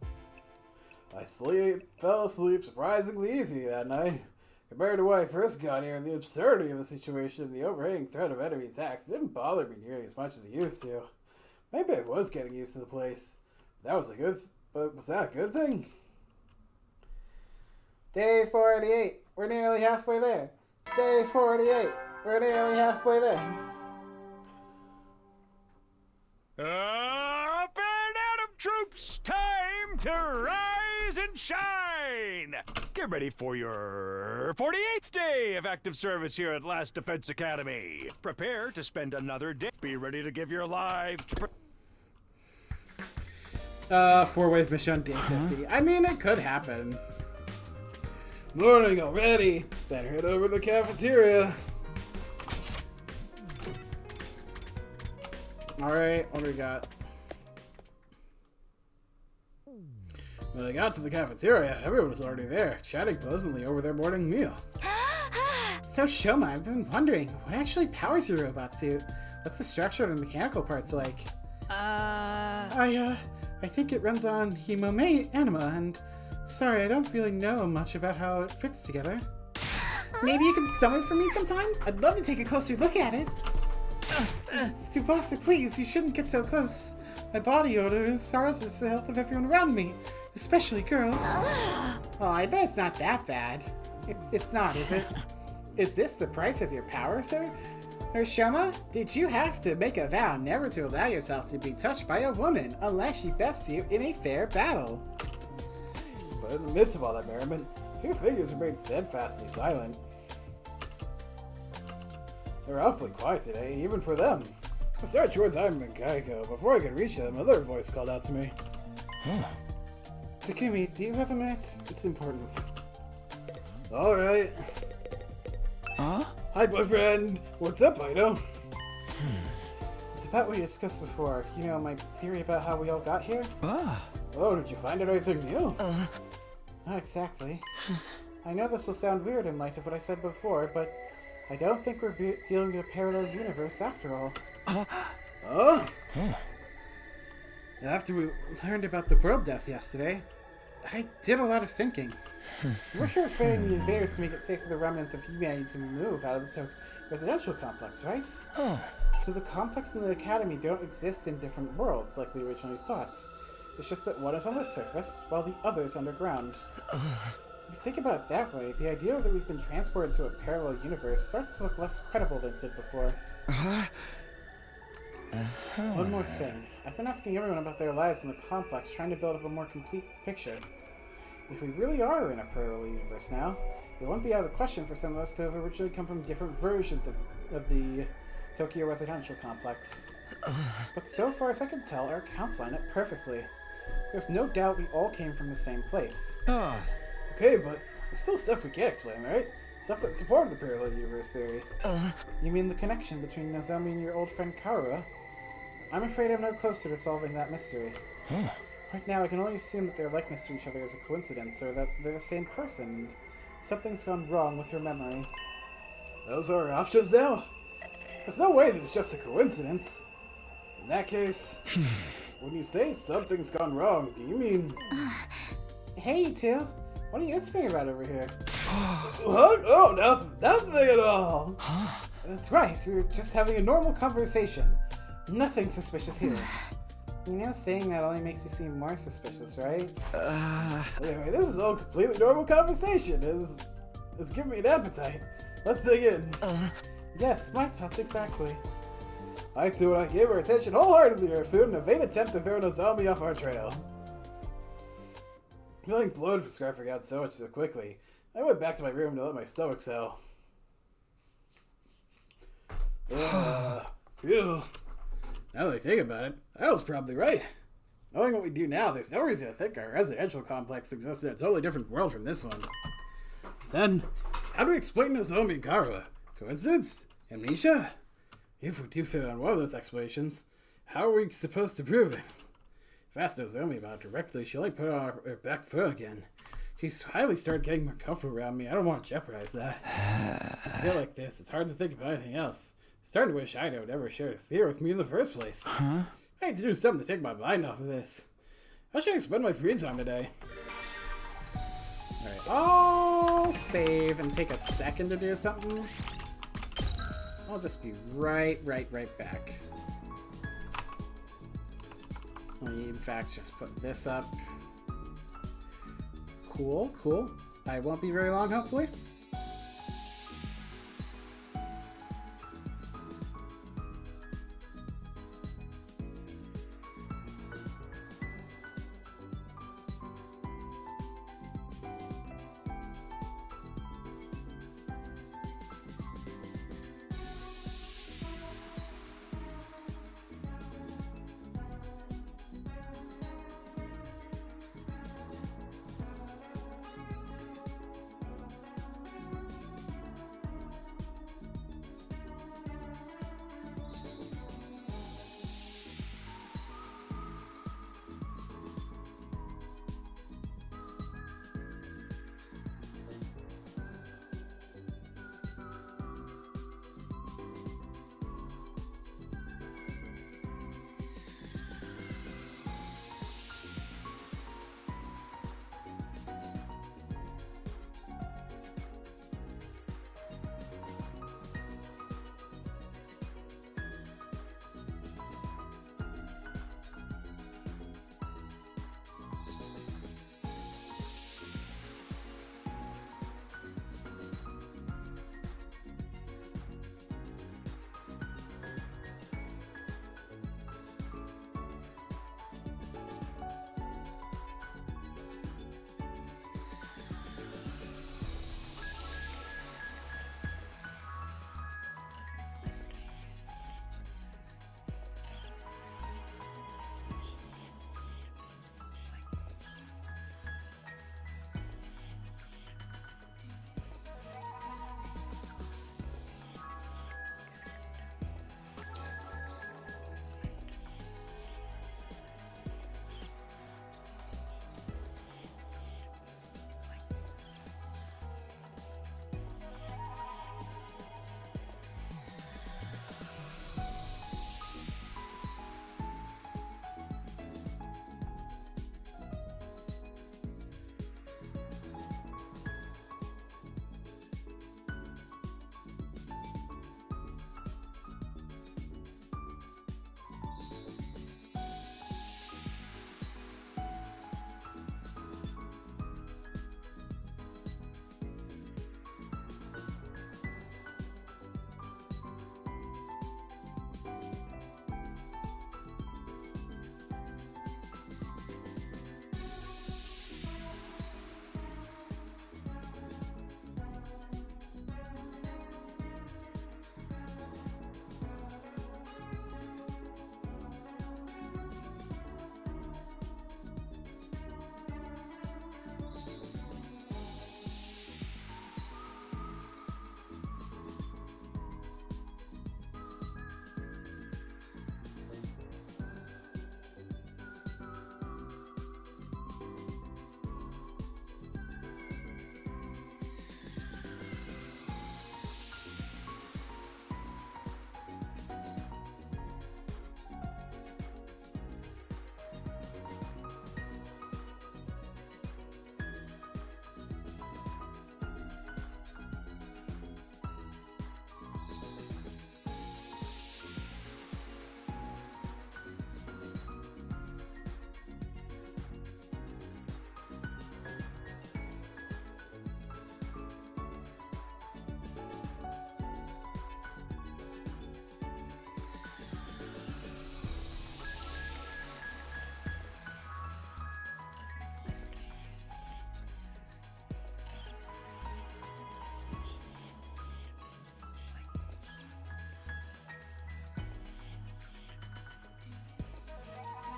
I fell asleep surprisingly easy that night. Compared to when I first got here, the absurdity of the situation and the overhanging threat of enemy attacks didn't bother me nearly as much as it used to. Maybe I was getting used to the place. But was that a good thing? Day 48. We're nearly halfway there. Day 48. We're nearly halfway there. Up and Atom troops, time to rise and shine! Get ready for your 48th day of active service here at Last Defense Academy. Prepare to spend another day. Be ready to give your life to... 4-wave mission on day 50. I mean, it could happen. Morning already. Better head over to the cafeteria. Alright, what do we got? When I got to the cafeteria, everyone was already there, chatting pleasantly over their morning meal. So Shoma, I've been wondering, what actually powers your robot suit? What's the structure of the mechanical parts like? I think it runs on anima, and sorry, I don't really know much about how it fits together. Maybe you can summon it for me sometime? I'd love to take a closer look at it. Tsubasa, please, you shouldn't get so close. My body odor harasses the health of everyone around me, especially girls. Oh, I bet it's not that bad. It's not, is it? Is this the price of your power, sir? Shoma, did you have to make a vow never to allow yourself to be touched by a woman unless she bests you in a fair battle? But in the midst of all that merriment, two figures remained steadfastly silent. They were awfully quiet today, even for them. I started towards Ivan and Kaiko. Before I could reach them, another voice called out to me. Takumi, do you have a minute? It's important. Alright. Huh? Hi, boyfriend. What's up, Ido? It's about what we discussed before. You know, my theory about how we all got here? Oh, did you find anything new? Not exactly. I know this will sound weird in light of what I said before, but I don't think we're dealing with a parallel universe after all. After we learned about the world death yesterday, I did a lot of thinking. We're here fighting the invaders to make it safe for the remnants of humanity to move out of the residential complex, right? So the complex and the academy don't exist in different worlds like we originally thought. It's just that one is on the surface, while the other is underground. If you think about it that way, the idea that we've been transported to a parallel universe starts to look less credible than it did before. One more thing. I've been asking everyone about their lives in the complex, trying to build up a more complete picture. If we really are in a parallel universe now, it won't be out of the question for some of us to have originally come from different versions of the Tokyo residential complex. But so far as I can tell, our accounts line up perfectly. There's no doubt we all came from the same place. Okay, but there's still stuff we can't explain, right? Stuff that supported the parallel universe theory. You mean the connection between Nozomi and your old friend Karua? I'm afraid I'm no closer to solving that mystery. Right now, I can only assume that their likeness to each other is a coincidence, or that they're the same person, and something's gone wrong with your memory. Those are our options now? There's no way that it's just a coincidence. In that case, when you say something's gone wrong, do you mean... Hey, you two. What are you whispering about over here? What? Oh, nothing at all. That's right. We were just having a normal conversation. Nothing suspicious here. You know, saying that only makes you seem more suspicious, right? Anyway, this is all completely normal conversation. It's giving me an appetite. Let's dig in. Yes, my thoughts exactly. I too would give our attention wholeheartedly to our food in a vain attempt to throw Nozomi off our trail. Feeling bloated for scarfing out so much so quickly, I went back to my room to let my stomach settle. Phew. Now that I think about it, I was probably right. Knowing what we do now, there's no reason to think our residential complex exists in a totally different world from this one. Then, how do we explain Nozomi and Karua? Coincidence? Amnesia? If we do fit on one of those explanations, how are we supposed to prove it? If I asked Nozomi about it directly, she only put on her back foot again. She's finally started getting more comfortable around me. I don't want to jeopardize that. I feel like this, it's hard to think about anything else. Starting to wish Ida would ever share this theory with me in the first place. I need to do something to take my mind off of this. How should I spend my free time today? Alright, I'll save and take a second to do something. I'll just be right back. Let me, in fact, just put this up. Cool. I won't be very long, hopefully.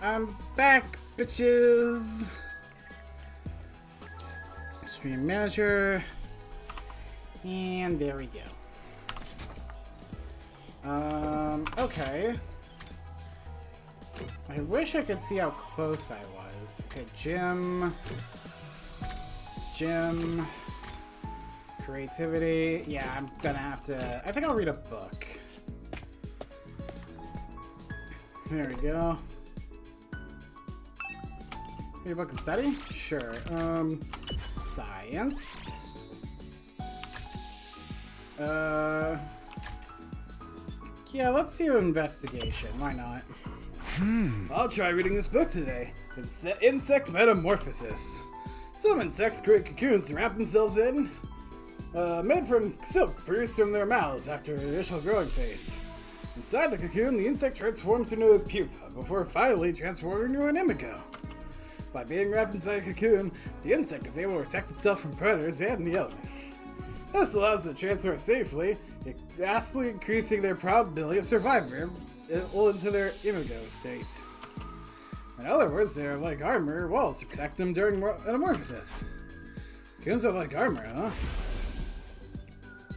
I'm back, bitches! Stream manager. And there we go. Okay. I wish I could see how close I was. Okay, gym. Creativity. Yeah, I'm gonna have to... I think I'll read a book. There we go. Read a book and study? Sure. Science. Yeah, let's do investigation. Why not? I'll try reading this book today. Insect Metamorphosis. Some insects create cocoons to wrap themselves in, made from silk produced from their mouths after the initial growing phase. Inside the cocoon, the insect transforms into a pupa before finally transforming into an imago. By being wrapped inside a cocoon, the insect is able to protect itself from predators and the elements. This allows it to transfer safely, vastly increasing their probability of survival into their imago state. In other words, they are like armor walls to protect them during metamorphosis. Cocoons are like armor, huh?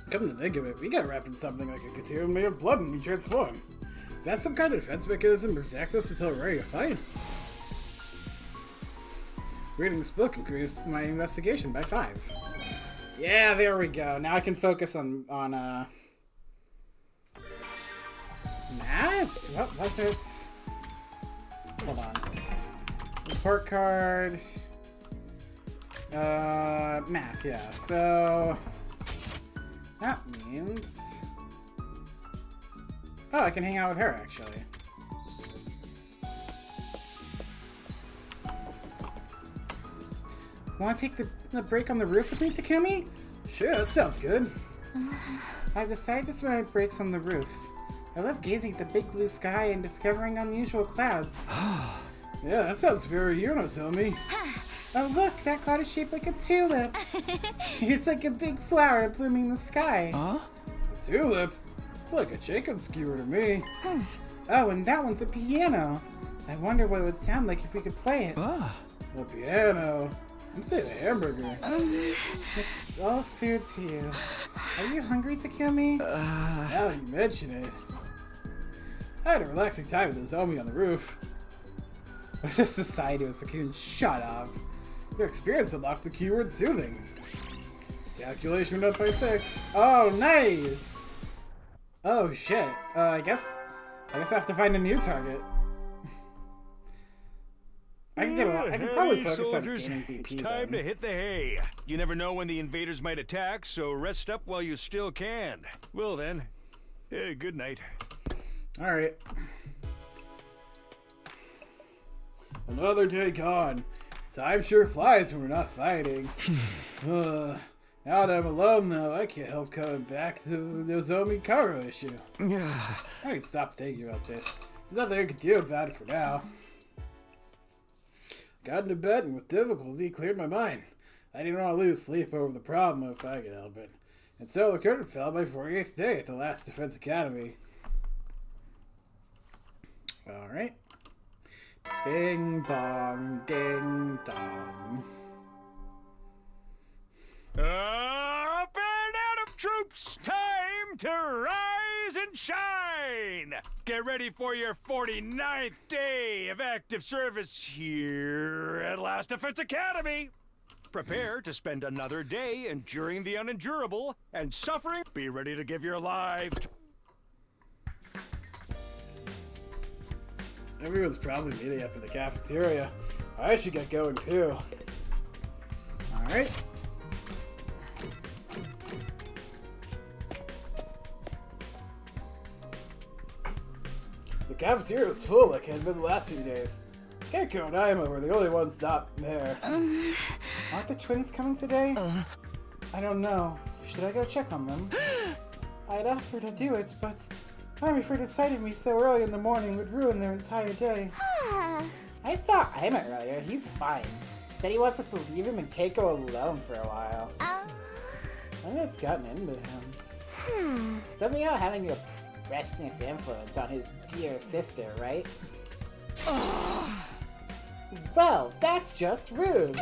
Come to think of it, we get wrapped in something like a cocoon made of blood when we transform. Is that some kind of defense mechanism to protect us until we're ready to fight? Reading this book increased my investigation by 5. Yeah, there we go. Now I can focus on math? What was it? Hold on. Report card. Math, yeah. So that means... Oh, I can hang out with her, actually. Want to take the break on the roof with me, Takumi? Sure, that sounds good. I've decided to spend my breaks on the roof. I love gazing at the big blue sky and discovering unusual clouds. Yeah, that sounds very Unozomi. Oh look, that cloud is shaped like a tulip. It's like a big flower blooming in the sky. Huh? A tulip? It's like a chicken skewer to me. Oh, and that one's a piano. I wonder what it would sound like if we could play it. A piano? I'm saying a hamburger. It's all food to you. Are you hungry, Takumi? Now that you mention it. I had a relaxing time with Nozomi on the roof. I just decided it was Takumi. Shut up. Your experience unlocked the keyword soothing. Calculation went up by 6. Oh, nice! Oh, shit. I guess I have to find a new target. I can probably focus on gaining BP. It's time to hit the hay. You never know when the invaders might attack, so rest up while you still can. Well then, good night. Alright. Another day gone. Time sure flies when we're not fighting. Now that I'm alone though, I can't help coming back to the Nozomi Karo issue. I can stop thinking about this. There's nothing I can do about it for now. Got into bed and with difficulty cleared my mind. I didn't want to lose sleep over the problem if I could help it. And so the curtain fell my 48th day at the last Defense Academy. Alright. Bing bong ding dong. Up and out of troops! Time to rise and shine! Get ready for your 49th day of active service here at Last Defense Academy! Prepare to spend another day enduring the unendurable and suffering. Be ready to give your life. Everyone's probably meeting up in the cafeteria. I should get going too. Alright. The cafeteria was full like it had been the last few days. Keiko and Aima were the only ones not there. Aren't the twins coming today? I don't know. Should I go check on them? I'd offer to do it, but I'm afraid deciding me so early in the morning would ruin their entire day. I saw Aima earlier. He's fine. Said he wants us to leave him and Keiko alone for a while. I think it's gotten into him. Something about having a restless influence on his dear sister, right? Well, that's just rude.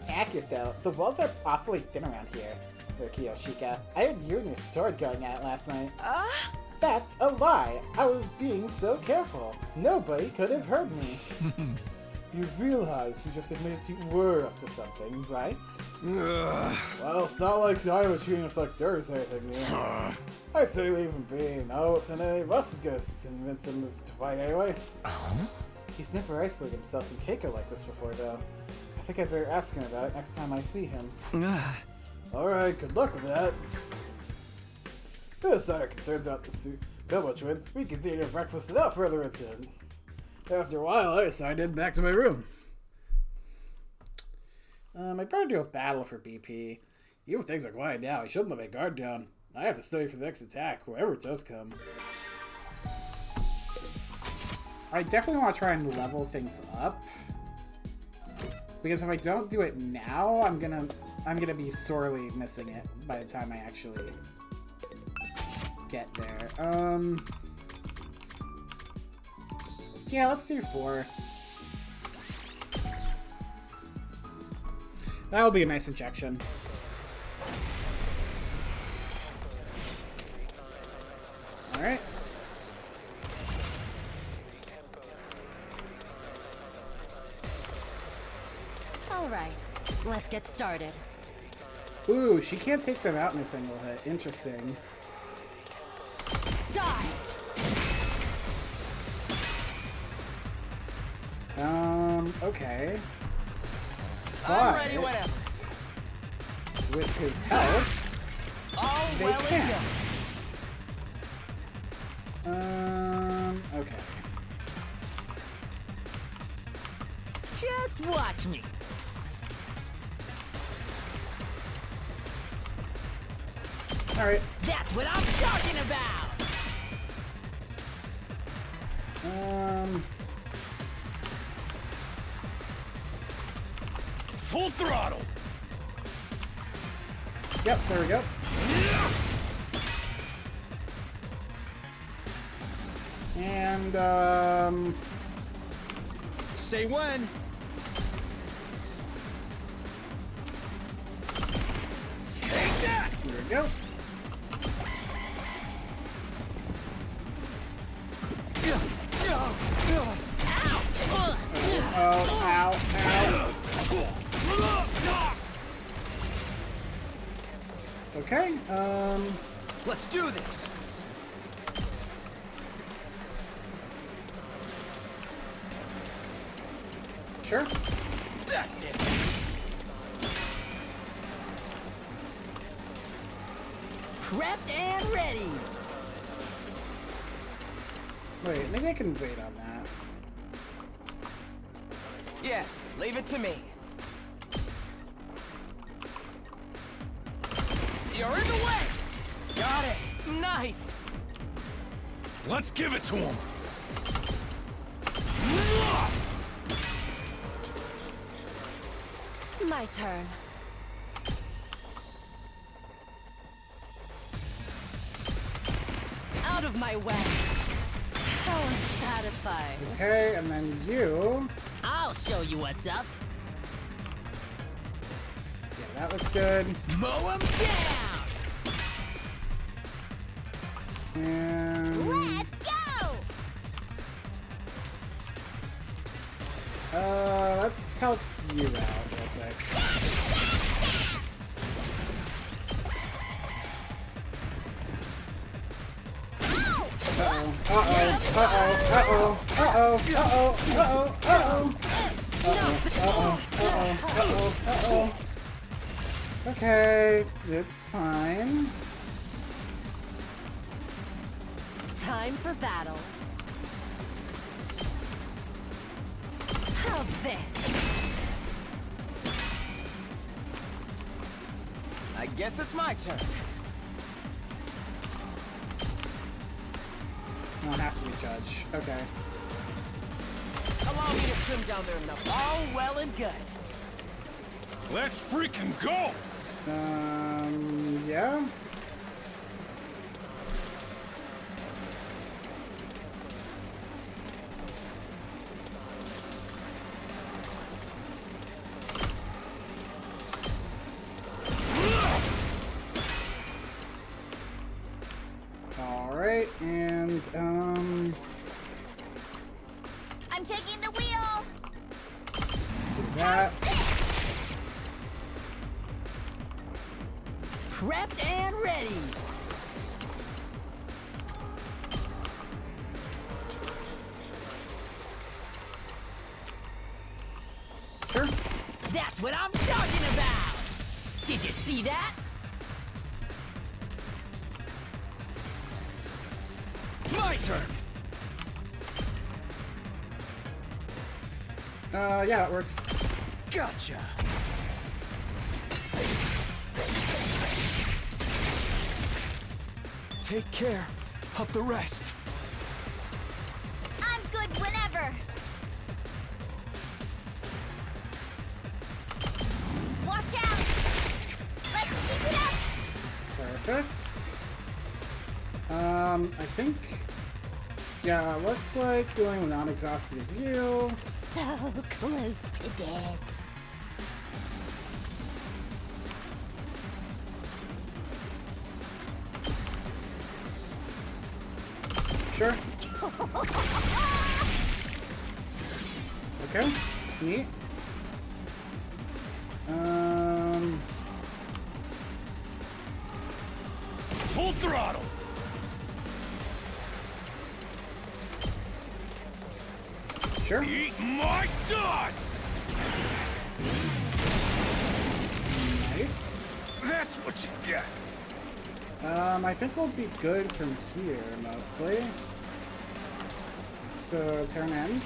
Accurate though. The walls are awfully thin around here, Kiyoshika. I heard you and your sword going at it last night. That's a lie. I was being so careful. Nobody could have heard me. You realize you just admitted you were up to something, right? Well, it's not like Aima treating us like dirt or anything new. I say leave him be. No, if any of us is gonna convince him to fight anyway. He's never isolated himself in Keiko like this before, though. I think I'd better ask him about it next time I see him. Alright, good luck with that. Put aside our concerns about the Kobo twins, we continue our breakfast without further incident. After a while, I decided to head back to my room. I better do a battle for BP. Even if things are quiet now, I shouldn't let my guard down. I have to study for the next attack, whoever it does come. I definitely want to try and level things up. Because if I don't do it now, I'm gonna be sorely missing it by the time I actually get there. Yeah, let's do 4. That'll be a nice injection. Alright. Alright, let's get started. Ooh, she can't take them out in a single hit. Interesting. Die! Okay. Alrighty, But what else? with his help, Oh, they well can. and Okay. good. Just watch me. Alright. That's what I'm talking about. Full throttle. Yep, there we go. And, Say when. Take that. Here we go. Oh, ow, ow. Okay, Let's do this. Sure. That's it. Prepped and ready. Wait, maybe I can wait on that. Yes, leave it to me. You're in the way. Got it. Nice. Let's give it to him. My turn. Out of my way. How unsatisfying. Okay, and then you. I'll show you what's up. Yeah, that looks good. Mow 'em down. And Let's go! let's help you out real quick. Okay, it's fine. Time for battle. How's this? I guess it's my turn. No, it has to be Judge. Okay. Allow me to trim down their knuckles. All well and good. Let's freaking go. Yeah. Alright, and, I'm taking the wheel. see that. Prepped and ready. Sure. That's what I'm talking about. Did you see that? My turn. Yeah, that works. Gotcha. Take care of the rest. I'm good whenever. Watch out! Let's keep it up! Perfect. I think... Yeah, looks like the only one not exhausted is you. So close to death. Sure. Okay, neat. Full throttle. Sure. Eat my dust. Nice. That's what you get. I think we'll be good from here, mostly. So, turn end.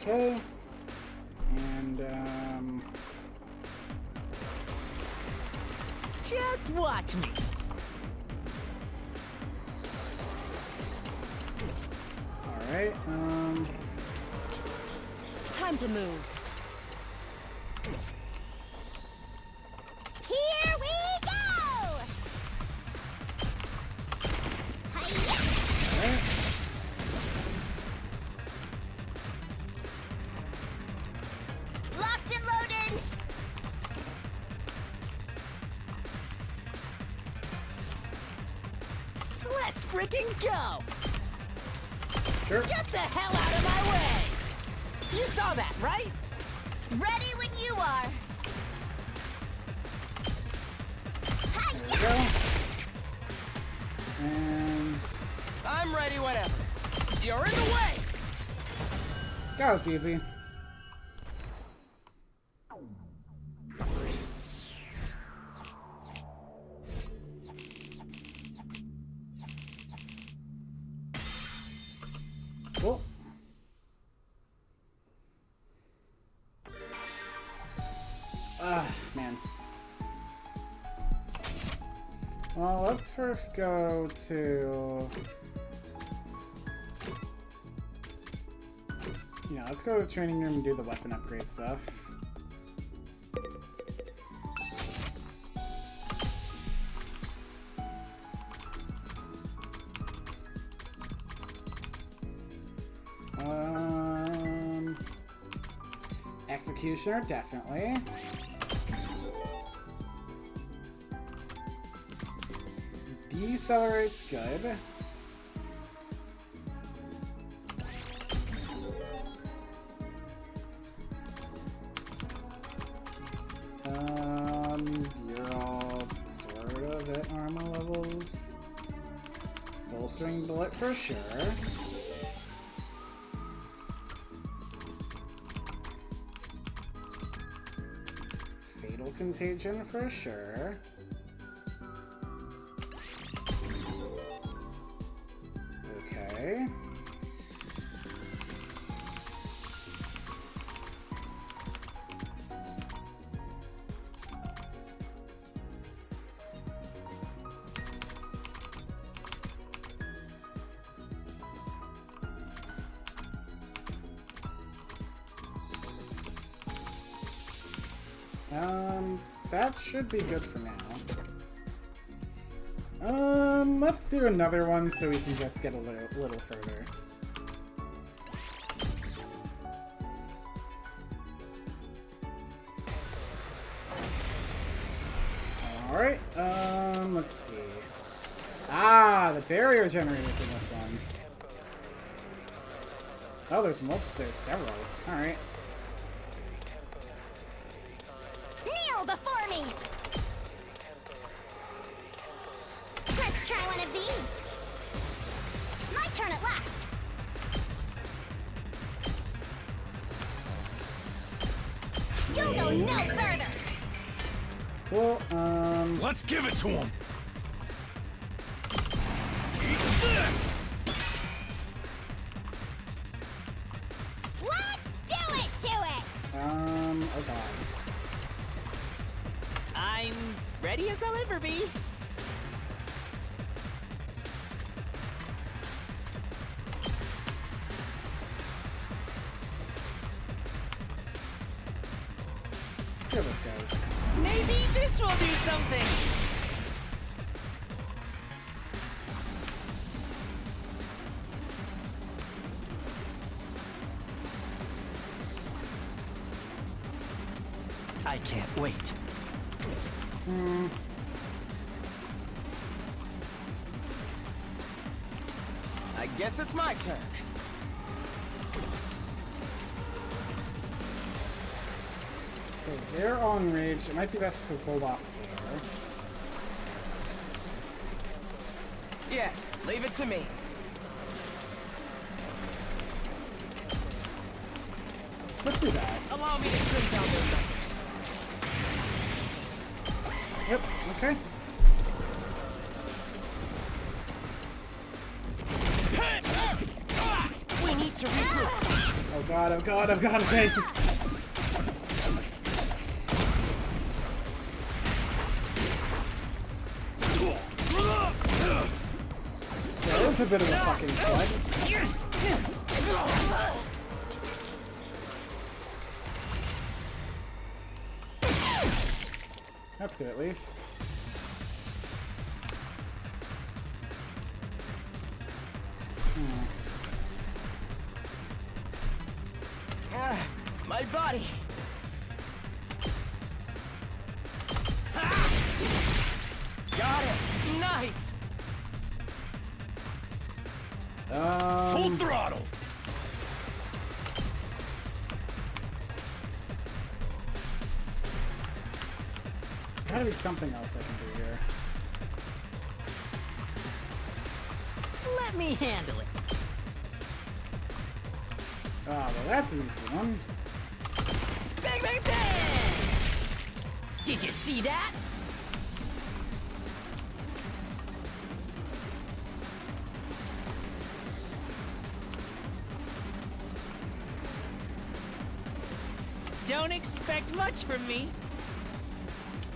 Okay. And, Just watch me. Alright, Time to move. Here we go! Hi-ya! alright. Locked and loaded! Let's freaking go! Sure. Get the hell out of my way! You saw that, right? Ready when you are. There we go. And... I'm ready whenever. You're in the way! that was easy. Cool. Man. Well, let's first go to... Yeah, let's go to the training room and do the weapon upgrade stuff. Executioner, definitely. Decelerate's good. You're all sort of at armor levels. Bolstering bullet for sure. Fatal contagion for sure. Okay. That should be good for now. Let's do another one so we can just get a little further. Alright, let's see. Ah, the barrier generators in this one. Oh, there's several. Alright. Kneel before me! Let's try one of these. My turn at last. You'll go no further. Cool, Let's give it to him! Eat this! as I'll ever be. Let's see how this goes. Maybe this will do something. I can't wait. I guess it's my turn. Okay, they're on rage. It might be best to hold off there. Yes, leave it to me. Let's do that. Allow me to trim down those numbers. Yep, okay. We need to regroup. Oh god, oh god, oh god, okay. Yeah, it was a bit of a fucking flood. That's good at least. My body. Got it. Nice. Full throttle. There's gotta be something else I can do here. Let me handle it. Oh, well, that's an easy one. Bang, bang, bang! Did you see that? Don't expect much from me.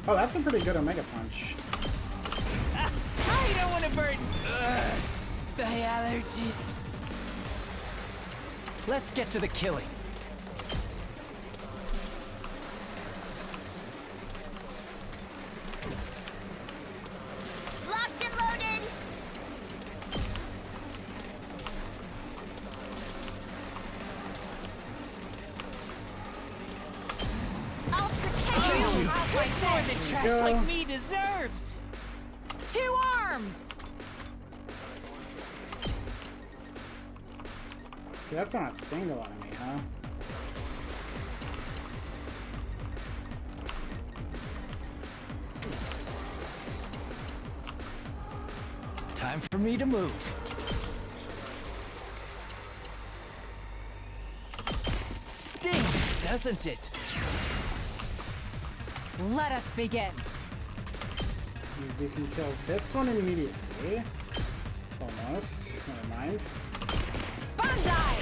Oh, that's a pretty good Omega Punch. I don't want to burden the allergies. Let's get to the killing. Locked and loaded. I'll protect you. What's more than trash like me deserves? 2 arms. Okay, that's not a single enemy, huh? Time for me to move. Stings, doesn't it? Let us begin. We can kill this one immediately. Almost. Never mind. Bandai!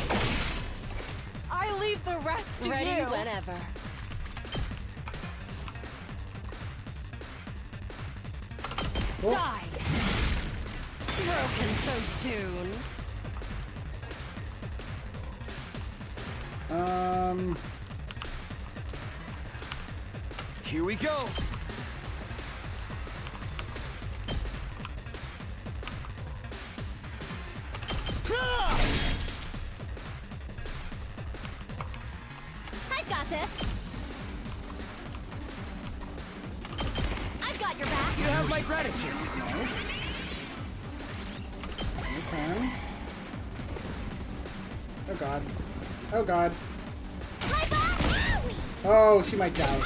I leave the rest to Ready you. whenever. Oh. Die! Broken so soon. Here we go. I've got this. I've got your back. You have my gratitude. Nice. This one. Oh god. Oh god. Oh, she might die.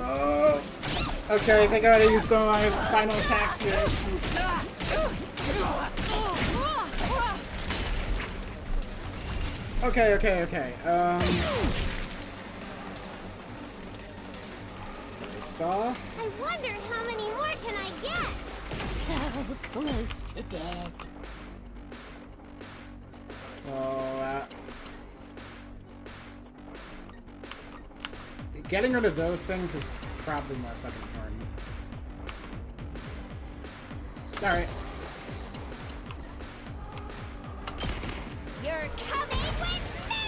Oh. Okay, I think I gotta use some of my final attacks here. Okay, okay, okay. First off. I wonder how many more can I get? So close to dead. So, getting rid of those things is probably more fucking important. Alright. You're coming with me!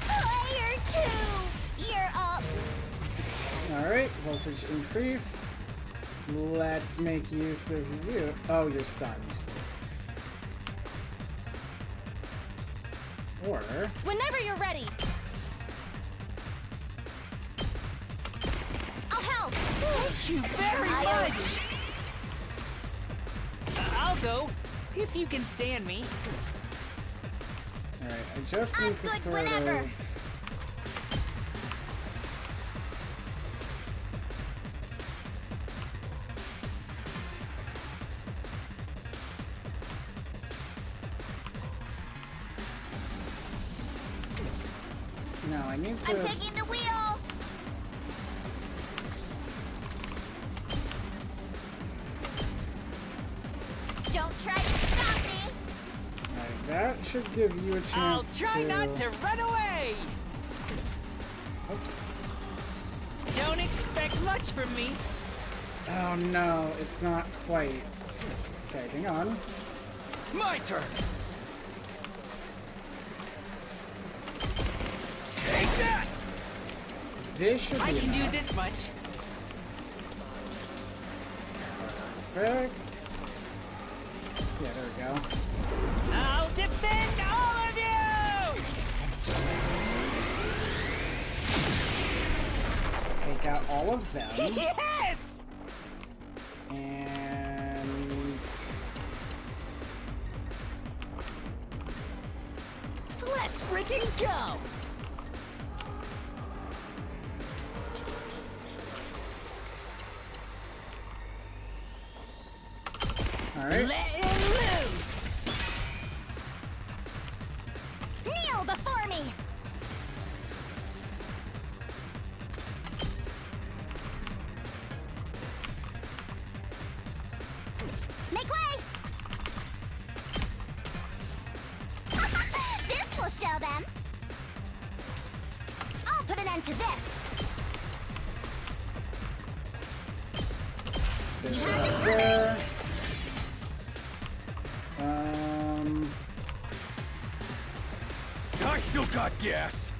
Player 2, you're up. Alright, voltage increase. Let's make use of you. Oh, you're stunned. Or... Whenever you're ready. I'll help. Thank you very much. I'll go, if you can stand me. Alright, I just need to sort of... No, I need to... I'm taking the wheel! Don't try to stop me! Alright, that should give you a chance I'll try not to run away! Oops. Don't expect much from me. Oh no, it's not quite. Okay, hang on. My turn! Take that! This should be I can enough. do this much. Perfect. Yeah, there we go. I'll defend all of you! Take out all of them. Yes! And... Let's freaking go! Alright. Let him loose! Kneel before me! Make way! This will show them! I'll put an end to this! This right there. I still got gas.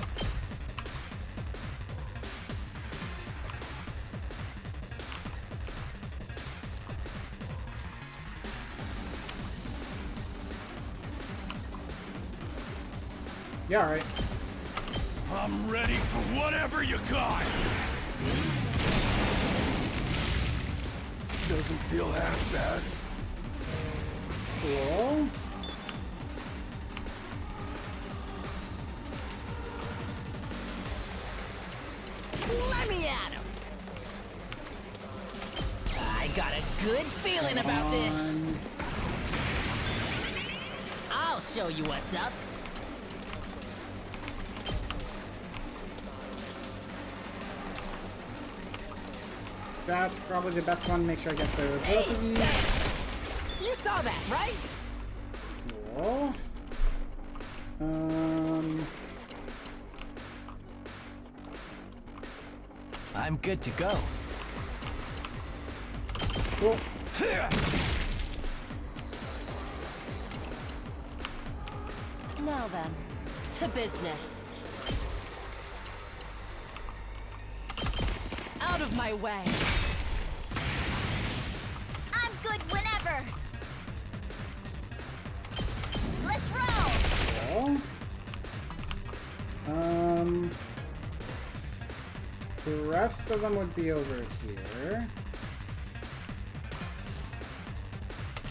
Yeah, alright. I'm ready for whatever you got. Doesn't feel half bad. Cool. Let me at him! I got a good feeling about this. I'll show you what's up. That's probably the best one. Make sure I get the both of these. You saw that, right? Cool. I'm good to go. Cool. Now then, to business. Out of my way. I'm good whenever! Let's roll! Well, the rest of them would be over here.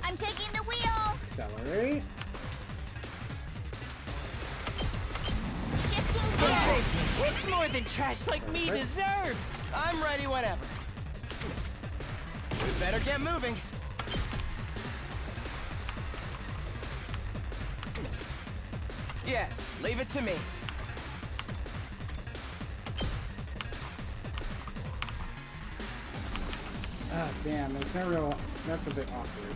I'm taking the wheel! Accelerate. Shifting gears! It's more than trash like me deserves. I'm ready whenever. We better get moving. Yes, leave it to me. Ah, damn, there's no real... That's a bit awkward.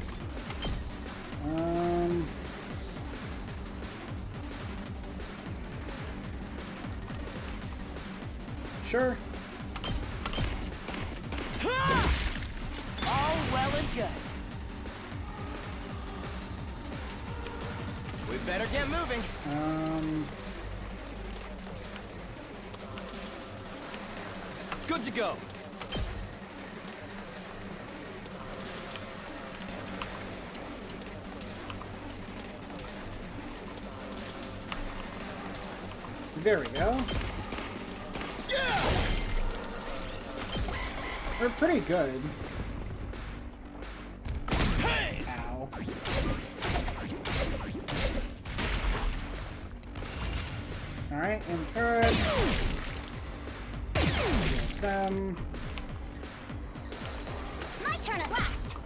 Sure. All well and good. We better get moving. Good to go. There we go. Yeah! We're pretty good. Hey! Ow. Alright, and turret. Get them. My turn at last.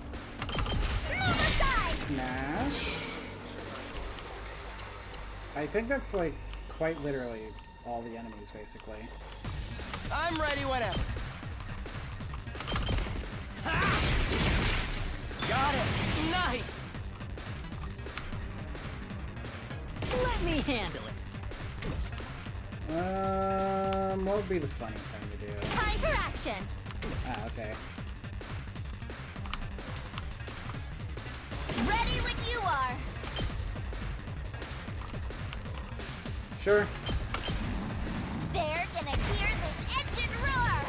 Move aside. Smash. I think that's like quite literally all the enemies, basically. I'm ready whenever. Ha! Got it. Nice. Let me handle it. What would be the funny thing to do? Time for action. Ah, okay. Ready when you are. Sure. They're gonna hear this engine roar.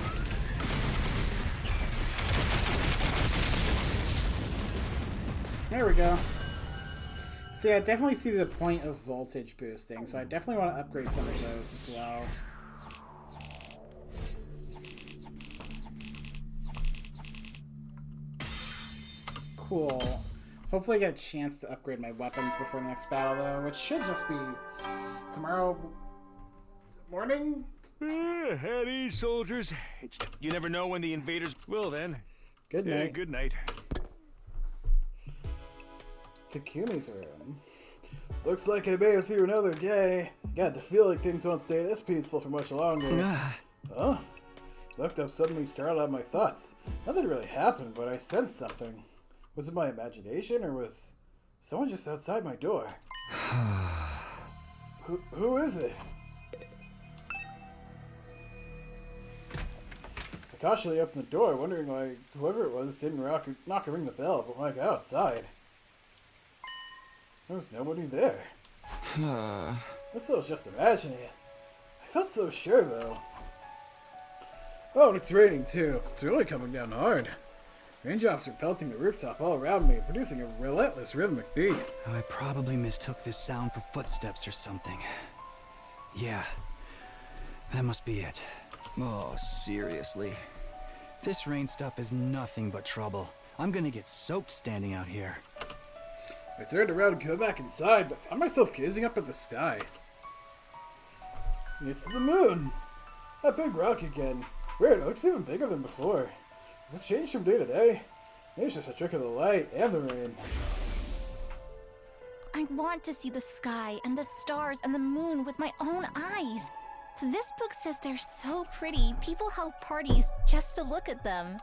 There we go. See, I definitely see the point of voltage boosting, so I definitely want to upgrade some of those as well. Cool. Hopefully I get a chance to upgrade my weapons before the next battle, though, which should just be tomorrow morning? At ease, soldiers. You never know when the invaders will then. Good night. Good night. Takumi's room. Looks like I made it through another day. Got the feel like things won't stay this peaceful for much longer. Huh? Looked up, suddenly startled out my thoughts. Nothing really happened, but I sensed something. Was it my imagination, or was someone just outside my door? Who is it? I cautiously opened the door, wondering why whoever it was didn't knock or ring the bell, but when I got outside, there was nobody there. This was just imagining it. I felt so sure, though. Oh, and it's raining, too. It's really coming down hard. Raindrops are pelting the rooftop all around me, producing a relentless rhythmic beat. I probably mistook this sound for footsteps or something. Yeah, that must be it. Oh, seriously. This rain stuff is nothing but trouble. I'm gonna get soaked standing out here. I turned around and go back inside, but found myself gazing up at the sky. It's the moon! That big rock again. Weird, it looks even bigger than before. Does it change from day to day? Maybe it's just a trick of the light and the rain. I want to see the sky and the stars and the moon with my own eyes. This book says they're so pretty, people held parties just to look at them.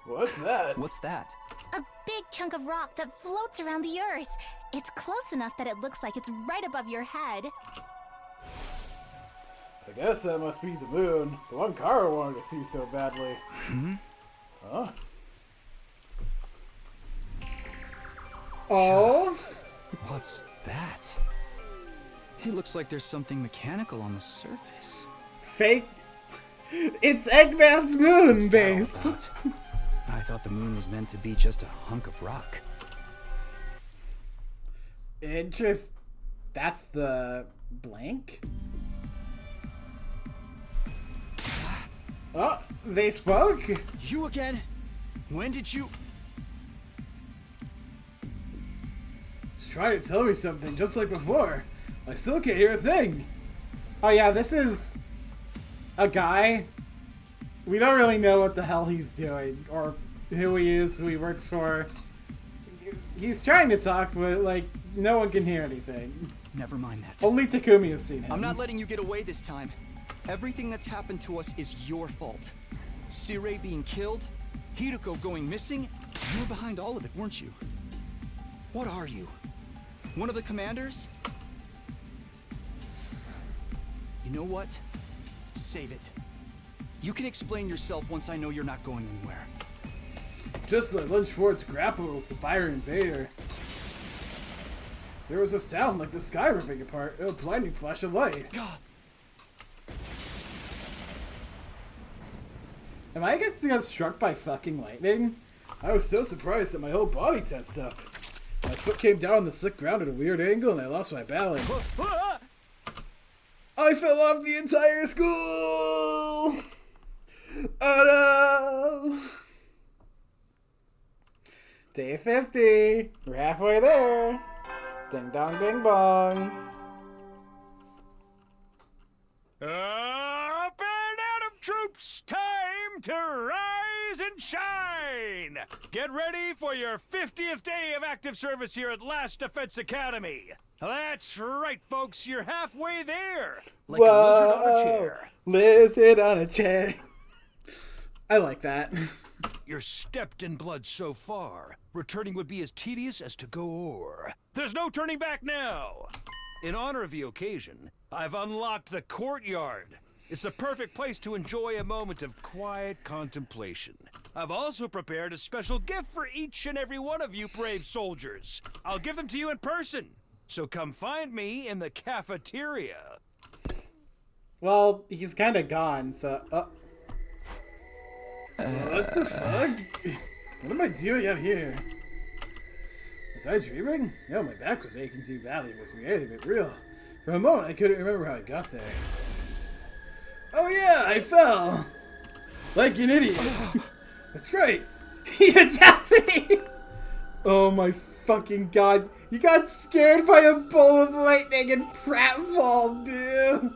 What's that? What's that? A big chunk of rock that floats around the earth. It's close enough that it looks like it's right above your head. I guess that must be the moon. The one Kara wanted to see so badly. Huh? Oh? What's that? It looks like there's something mechanical on the surface. Fake. It's Eggman's moon base. I thought the moon was meant to be just a hunk of rock. That's the blank? Oh, they spoke? You again? When did you... Just try to tell me something, just like before. I still can't hear a thing. Oh yeah, this is a guy. We don't really know what the hell he's doing, or who he is, who he works for. He's trying to talk, but like, no one can hear anything. Never mind that. Only Takumi has seen him. I'm not letting you get away this time. Everything that's happened to us is your fault. Sirei being killed, Hideko going missing. You were behind all of it, weren't you? What are you? One of the commanders? You know what? Save it. You can explain yourself once I know you're not going anywhere. Just as I lunged forward to grapple with the fire invader, there was a sound like the sky ripping apart, a blinding flash of light. Am I got struck by fucking lightning? I was so surprised that my whole body tensed up. My foot came down the slick ground at a weird angle and I lost my balance. I fell off the entire school! Oh no! Day 50. We're halfway there. Ding dong ding bong. Up and Adam troops, time to rise and shine! Get ready for your 50th day of active service here at Last Defense Academy. That's right, folks, you're halfway there. Like a lizard on a chair. Lizard on a chair. I like that. You're stepped in blood so far. Returning would be as tedious as to go o'er. There's no turning back now. In honor of the occasion, I've unlocked the courtyard. It's the perfect place to enjoy a moment of quiet contemplation. I've also prepared a special gift for each and every one of you brave soldiers. I'll give them to you in person. So come find me in the cafeteria. Well, he's kind of gone, so... What the fuck? What am I doing out here? Was I dreaming? No, my back was aching too badly. It was anything but real. For a moment, I couldn't remember how I got there. Oh yeah, I fell! Like an idiot. That's great. He attacked me! Oh my fucking god. You got scared by a bolt of lightning and pratfall, dude!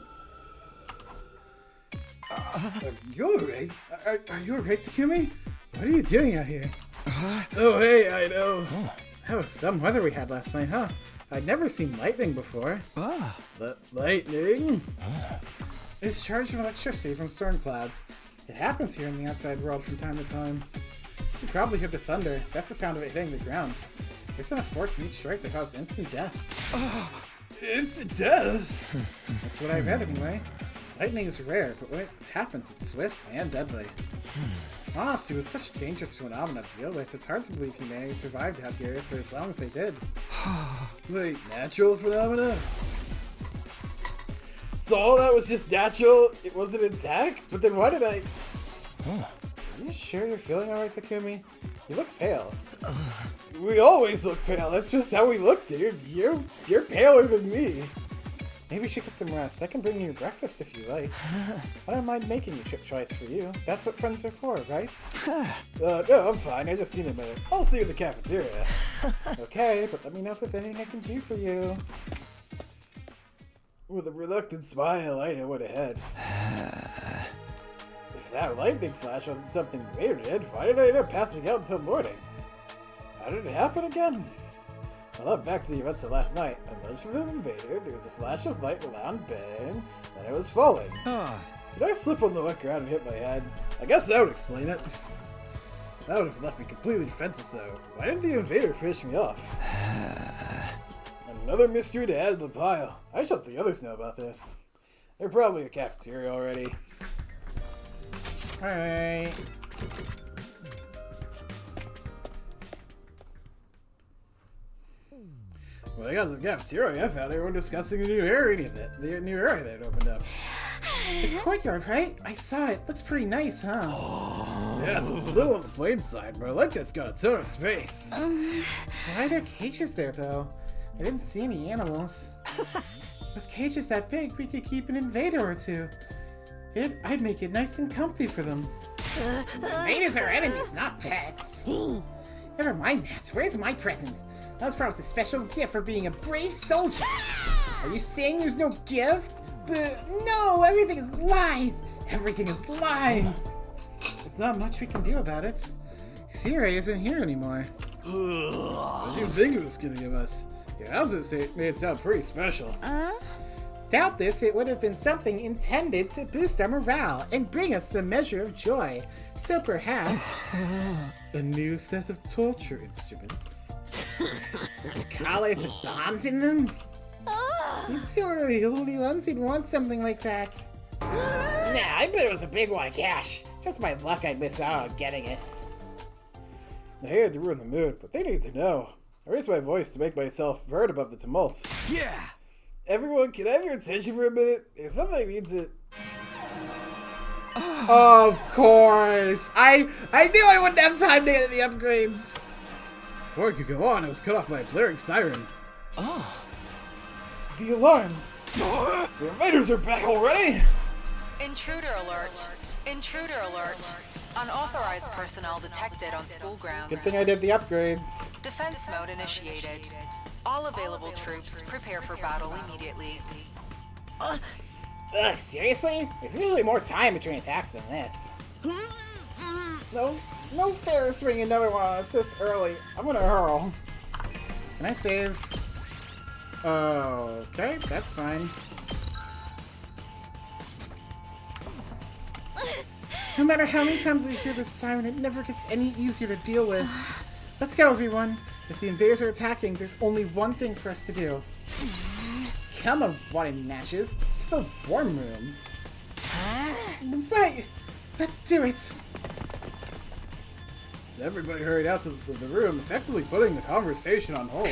You're alright. Are you alright, Takumi? What are you doing out here? Oh, hey, I know. That was some weather we had last night, huh? I'd never seen lightning before. Lightning? It's charged with electricity from storm clouds. It happens here in the outside world from time to time. You probably heard the thunder. That's the sound of it hitting the ground. There's enough force in each strike to cause instant death. Instant death? That's what I read anyway. Lightning is rare, but when it happens, it's swift and deadly. Honestly, with such dangerous phenomena to deal with, it's hard to believe humanity survived out here for as long as they did. Wait, natural phenomena? So that was just natural? It wasn't an attack? But then why did I... Are you sure you're feeling alright, Takumi? You look pale. We always look pale. That's just how we look, dude. You're paler than me. Maybe you should get some rest. I can bring you breakfast if you like. I don't mind making a trip choice for you. That's what friends are for, right? No, I'm fine. I just need a minute. I'll see you in the cafeteria. Okay, but let me know if there's anything I can do for you. With a reluctant smile, I know what ahead. If that lightning flash wasn't something Vader did, why did I end up passing out until morning? How did it happen again? Well, back to the events of last night. I lunged for the invader, there was a flash of light, a loud bang, then I was falling. Did I slip on the wet ground and hit my head? I guess that would explain it. That would have left me completely defenseless though. Why didn't the invader finish me off? Another mystery to add to the pile. I should let the others know about this. They're probably in the cafeteria already. Alright. When I got to the cafeteria, I found everyone discussing the new area that opened up. The courtyard, right? I saw it. Looks pretty nice, huh? Yeah, it's a little on the plain side, but I like that it's got a ton of space. Why are there cages there, though? I didn't see any animals. With cages that big, we could keep an invader or two. I'd make it nice and comfy for them. Invaders are enemies, not pets. Never mind that. Where's my present? That was probably a special gift for being a brave soldier. Are you saying there's no gift? But no, everything is lies. Everything is lies. There's not much we can do about it. Sirei isn't here anymore. What did you think it was gonna give us? Your houses made it sound pretty special. Without this, it would have been something intended to boost our morale and bring us a measure of joy. So perhaps a new set of torture instruments. With collars with bombs in them? You two are the only ones who'd want something like that. Nah, I bet it was a big wad of cash. Just my luck I'd miss out on getting it. I hated to ruin the mood, but they need to know. I raised my voice to make myself heard above the tumult. Yeah! Everyone, can I have your attention for a minute? If somebody needs it... Of course! I knew I wouldn't have time to get the upgrades! Before I could go on, I was cut off by a blaring siren. Oh. The alarm! The invaders are back already! Intruder alert. Intruder alert. Unauthorized personnel detected on school grounds. Good thing I did the upgrades. Defense mode initiated. All available troops prepare for battle immediately. Ugh, seriously? There's usually more time between attacks than this. No fair swinging another one on us this early. I'm gonna hurl. Can I save? Okay, that's fine. No matter how many times we hear this siren, it never gets any easier to deal with. Let's go, everyone. If the invaders are attacking, there's only one thing for us to do. Come on, Wanted Natches. To the warm room. Right. Let's do it. Everybody hurried out to the room, effectively putting the conversation on hold.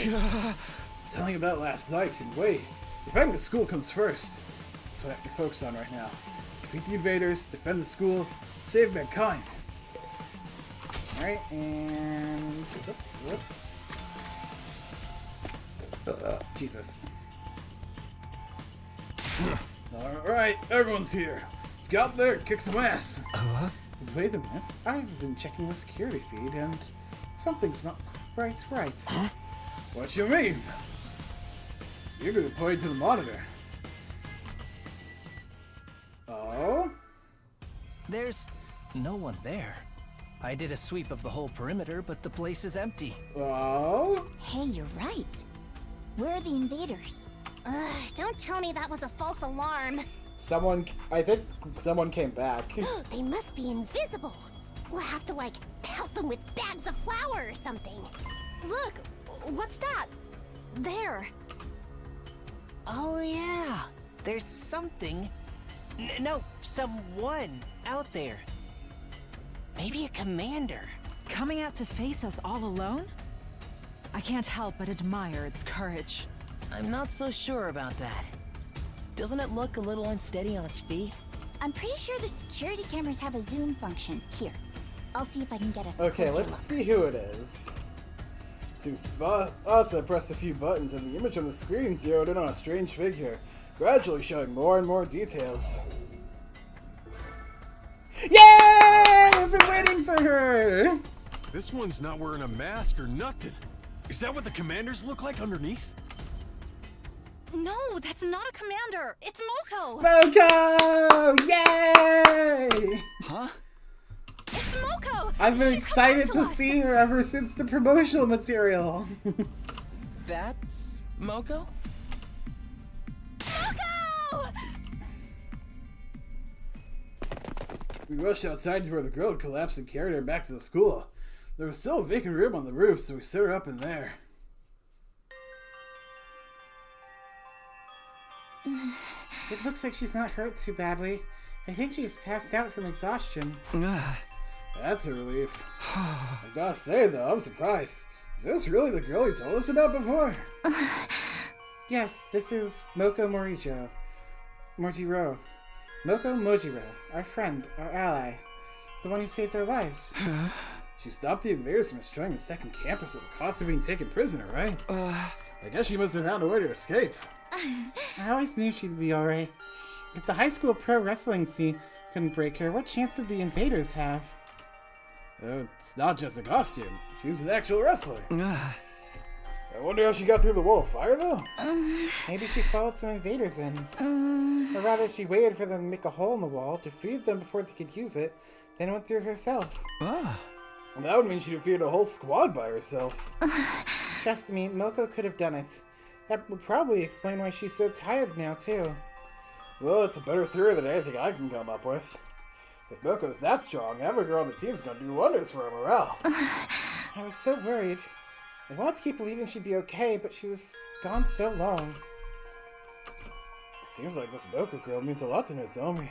Telling about last night can wait. Defending the school comes first. That's what I have to focus on right now. Defeat the invaders, defend the school, save mankind. Alright, and... Jesus. Alright, everyone's here. Let's get out there and kick some ass. Wait a minute. I've been checking the security feed and something's not quite right. Huh? What you mean? You're gonna point to the monitor. Oh? There's no one there. I did a sweep of the whole perimeter, but the place is empty. Oh? Hey, you're right. Where are the invaders? Don't tell me that was a false alarm. I think someone came back. They must be invisible. We'll have to, like, pelt them with bags of flour or something. Look, what's that? There. Oh, yeah. There's something. No, someone out there. Maybe a commander. Coming out to face us all alone? I can't help but admire its courage. I'm not so sure about that. Doesn't it look a little unsteady on its feet? I'm pretty sure the security cameras have a zoom function. Here, I'll see if I can get us a Okay, closer let's look. see who it is. To spot us, I pressed a few buttons and the image on the screen zeroed in on a strange figure, gradually showing more and more details. Yay! I've been waiting for her! This one's not wearing a mask or nothing. Is that what the commanders look like underneath? No, that's not a commander. It's Moko. Moko! Yay! Huh? It's Moko. I've been She's excited come to to see her ever since the promotional material. That's Moko? Moko! We rushed outside to where the girl had collapsed and carried her back to the school. There was still a vacant room on the roof, so we set her up in there. It looks like she's not hurt too badly. I think she's passed out from exhaustion. That's a relief. I've gotta say though, I'm surprised. Is this really the girl he told us about before? Yes, this is Moko Mojiro. Moko Mojiro, our friend, our ally. The one who saved our lives. She stopped the invaders from destroying the second campus at the cost of being taken prisoner, right? I guess she must have found a way to escape. I always knew she'd be alright. If the high school pro wrestling scene couldn't break her, what chance did the invaders have? It's not just a costume. She's an actual wrestler. I wonder how she got through the wall of fire, though? Maybe she followed some invaders in. Or rather, she waited for them to make a hole in the wall, defeated them before they could use it, then went through herself. Well, that would mean she defeated a whole squad by herself. Trust me, Moko could have done it. That would probably explain why she's so tired now, too. Well, it's a better theory than anything I can come up with. If Moko's that strong, every girl on the team's gonna do wonders for her morale. I was so worried. I wanted to keep believing she'd be okay, but she was gone so long. Seems like this Moko girl means a lot to Nozomi.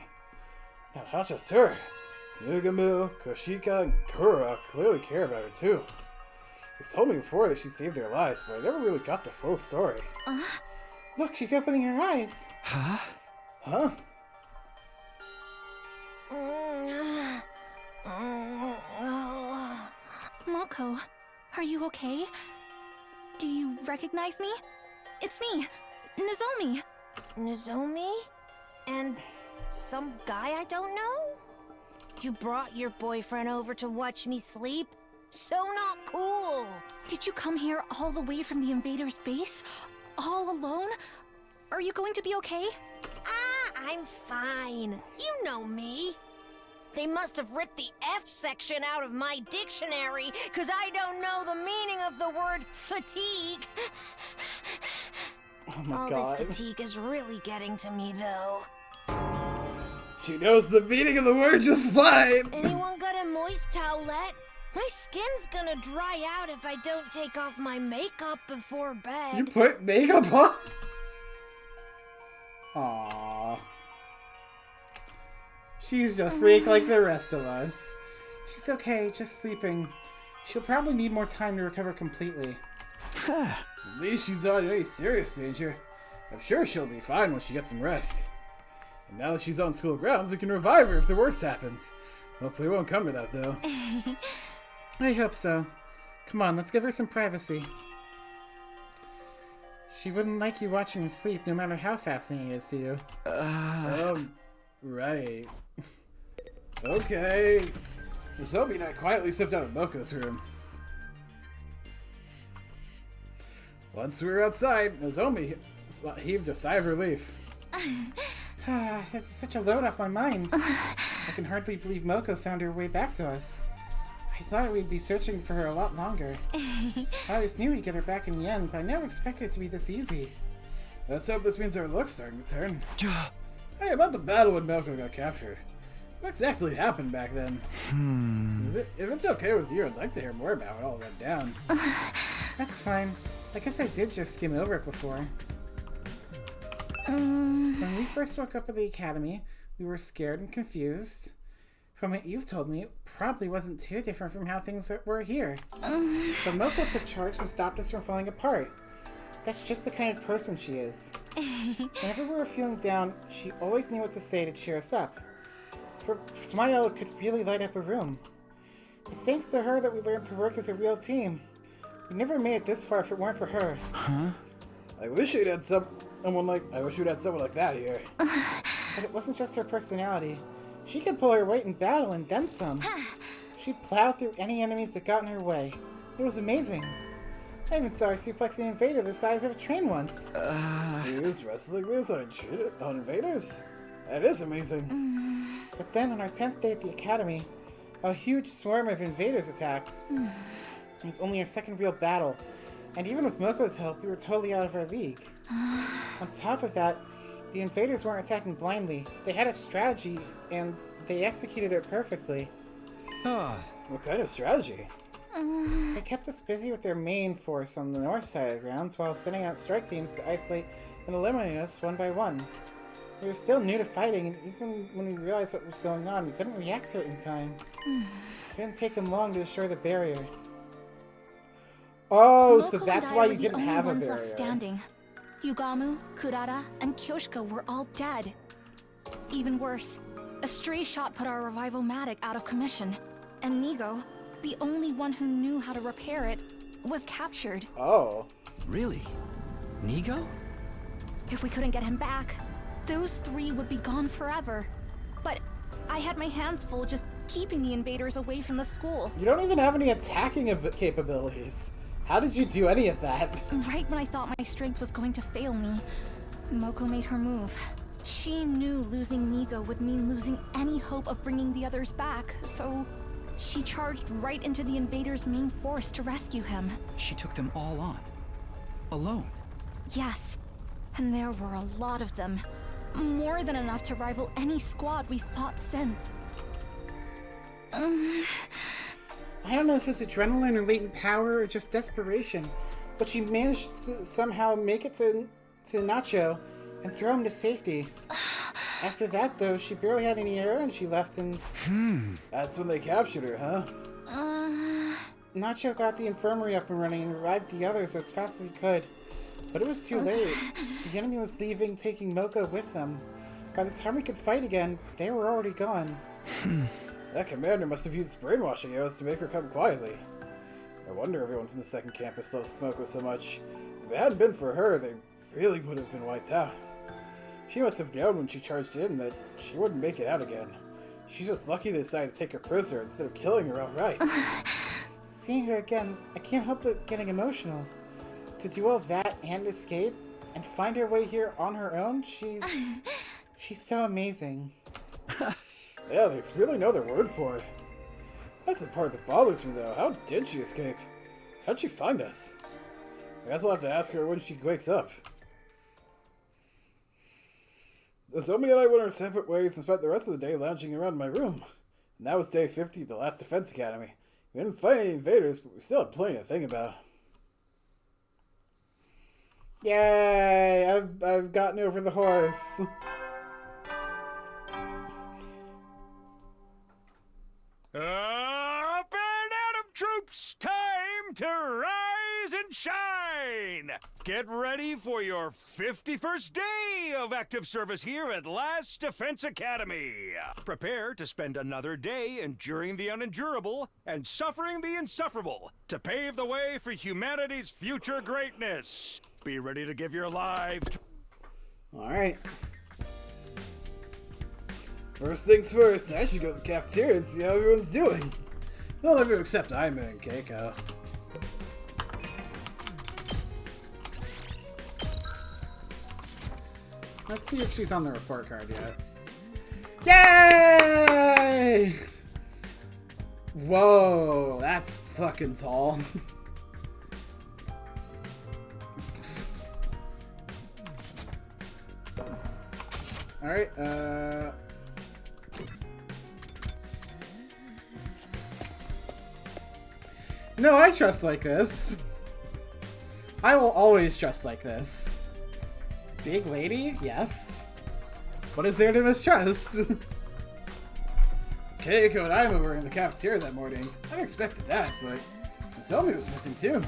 Now, not just her. Yugamo, Koshika, and Kura clearly care about her too. They told me before that she saved their lives, but I never really got the full story. Look, she's opening her eyes. Huh? Huh? Moko, are you okay? Do you recognize me? It's me, Nozomi. Nozomi? And some guy I don't know? You brought your boyfriend over to watch me sleep? So not cool! Did you come here all the way from the invaders' base? All alone? Are you going to be okay? I'm fine. You know me. They must have ripped the F section out of my dictionary, because I don't know the meaning of the word fatigue. Oh my All god. this fatigue is really getting to me, though. She knows the meaning of the word just fine! Anyone got a moist towelette? My skin's gonna dry out if I don't take off my makeup before bed. You put makeup on? Aww. She's a freak like the rest of us. She's okay, just sleeping. She'll probably need more time to recover completely. At least she's not in any serious danger. I'm sure she'll be fine when she gets some rest. And now that she's on school grounds, we can revive her if the worst happens. Hopefully it won't come to that, though. I hope so. Come on, let's give her some privacy. She wouldn't like you watching her sleep, no matter how fascinating it is to you. Right. Okay. Nozomi and I quietly stepped out of Moko's room. Once we were outside, Nozomi heaved a sigh of relief. This is such a load off my mind. I can hardly believe Moko found her way back to us. I thought we'd be searching for her a lot longer. I always knew we'd get her back in the end, but I never expected it to be this easy. Let's hope this means our luck's starting to turn. Hey, about the battle when Moko got captured. What exactly happened back then? If it's okay with you, I'd like to hear more about it all went down. That's fine. I guess I did just skim over it before. When we first woke up at the academy, we were scared and confused. From what you've told me, it probably wasn't too different from how things were here. But Moko took charge and stopped us from falling apart. That's just the kind of person she is. Whenever we were feeling down, she always knew what to say to cheer us up. Her smile could really light up a room. It's thanks to her that we learned to work as a real team. We never made it this far if it weren't for her. I wish we'd had someone like that here. But it wasn't just her personality. She could pull her weight in battle and then some. She'd plow through any enemies that got in her way. It was amazing. I even saw her suplex an invader the size of a train once. She used wrestling moves on invaders? That is amazing. But then on our 10th day at the academy, a huge swarm of invaders attacked. It was only our second real battle, and even with Moko's help, we were totally out of our league. On top of that, the invaders weren't attacking blindly. They had a strategy, and they executed it perfectly. What kind of strategy? They kept us busy with their main force on the north side of the grounds while sending out strike teams to isolate and eliminate us one by one. We were still new to fighting, and even when we realized what was going on, we couldn't react to it in time. It didn't take them long to destroy the barrier. Oh, Moko so that's and I why were you the didn't only have a ones barrier. left standing. Yugamu, Kurara, and Kyoshika were all dead. Even worse, a stray shot put our revival-matic out of commission, and Nigo, the only one who knew how to repair it, was captured. Oh. Really? Nigo? If we couldn't get him back, those three would be gone forever. But I had my hands full just keeping the invaders away from the school. You don't even have any attacking capabilities. How did you do any of that? Right when I thought my strength was going to fail me, Moko made her move. She knew losing Nigo would mean losing any hope of bringing the others back, so she charged right into the invaders' main force to rescue him. She took them all on. Alone. Yes, and there were a lot of them. More than enough to rival any squad we've fought since. I don't know if it's adrenaline or latent power or just desperation, but she managed to somehow make it to Nacho and throw him to safety. After that, though, she barely had any air and she left and... That's when they captured her, huh? Nacho got the infirmary up and running and revived the others as fast as he could. But it was too late. The enemy was leaving, taking Moko with them. By the time we could fight again, they were already gone. That commander must have used brainwashing arrows to make her come quietly. No wonder everyone from the second campus loves Moko so much. If it hadn't been for her, they really would have been wiped out. She must have known when she charged in that she wouldn't make it out again. She's just lucky they decided to take her prisoner instead of killing her outright. Seeing her again, I can't help but getting emotional. To do all that and escape, and find her way here on her own, she's so amazing. Yeah, there's really no other word for it. That's the part that bothers me, though. How did she escape? How'd she find us? I guess I'll have to ask her when she wakes up. Nozomi and I went our separate ways and spent the rest of the day lounging around my room. And that was day 50 of the last defense academy. We didn't fight any invaders, but we still had plenty to think about. Yay! I've gotten over the horse. Up and Atom troops, time to rise and shine! Get ready for your 51st day of active service here at Last Defense Academy. Prepare to spend another day enduring the unendurable and suffering the insufferable to pave the way for humanity's future greatness. Be ready to give your life to... Alright. First things first, I should go to the cafeteria and see how everyone's doing. Well, everyone except Aima and Keiko. Let's see if she's on the report card yet. Yay! Whoa, that's fucking tall. Alright, no, I trust like this. I will always trust like this. Big lady? Yes. What is there to mistrust? Keiko and Aima were in the cafeteria that morning. I expected that, but Nozomi was missing too.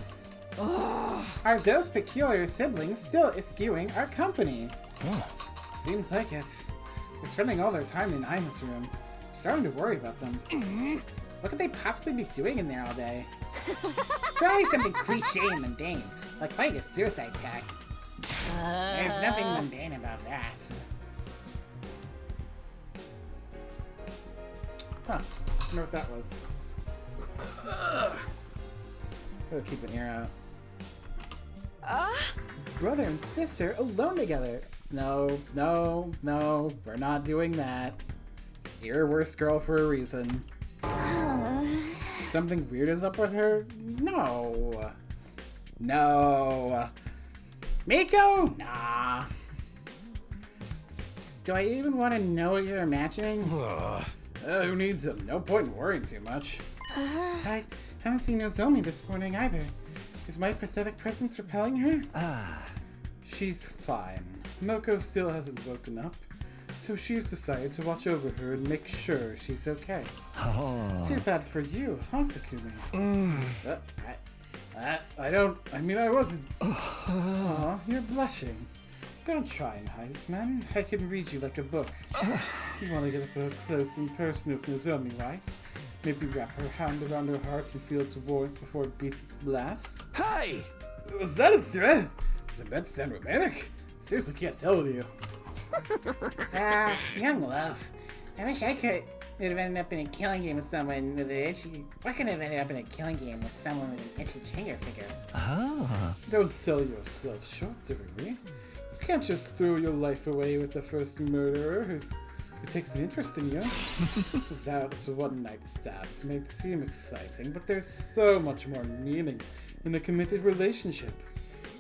Are those peculiar siblings still eschewing our company? Seems like it. They're spending all their time in Aima's room. I'm starting to worry about them. What could they possibly be doing in there all day? Probably something cliche and mundane, like fighting a suicide pact. There's nothing mundane about that. Huh. I wonder what that was. Gotta keep an ear out. Brother and sister alone together. No, no, no. We're not doing that. You're a worse girl for a reason. Something weird is up with her? No. No. Miko? Nah. Do I even want to know what you're imagining? Who needs them? No point in worrying too much. I haven't seen Nozomi this morning either. Is my pathetic presence repelling her? She's fine. Moko still hasn't woken up, so she's decided to watch over her and make sure she's okay. Too bad for you, huh, Takumi? I wasn't. Aw, you're blushing. Don't try and hide it, man. I can read you like a book. You want to get up close and personal with Nozomi, right? Maybe wrap her hand around her heart and feel its warmth before it beats its last? Hey! Was that a threat? Does it meant to sound romantic? Seriously can't tell with you. Young love. I wish I could have ended up in a killing game with someone with an itchy... I could have ended up in a killing game with someone with an itchy finger figure. Don't sell yourself short, Takumi. You can't just throw your life away with the first murderer who takes an interest in you. That one-night stabs may seem exciting, but there's so much more meaning in a committed relationship.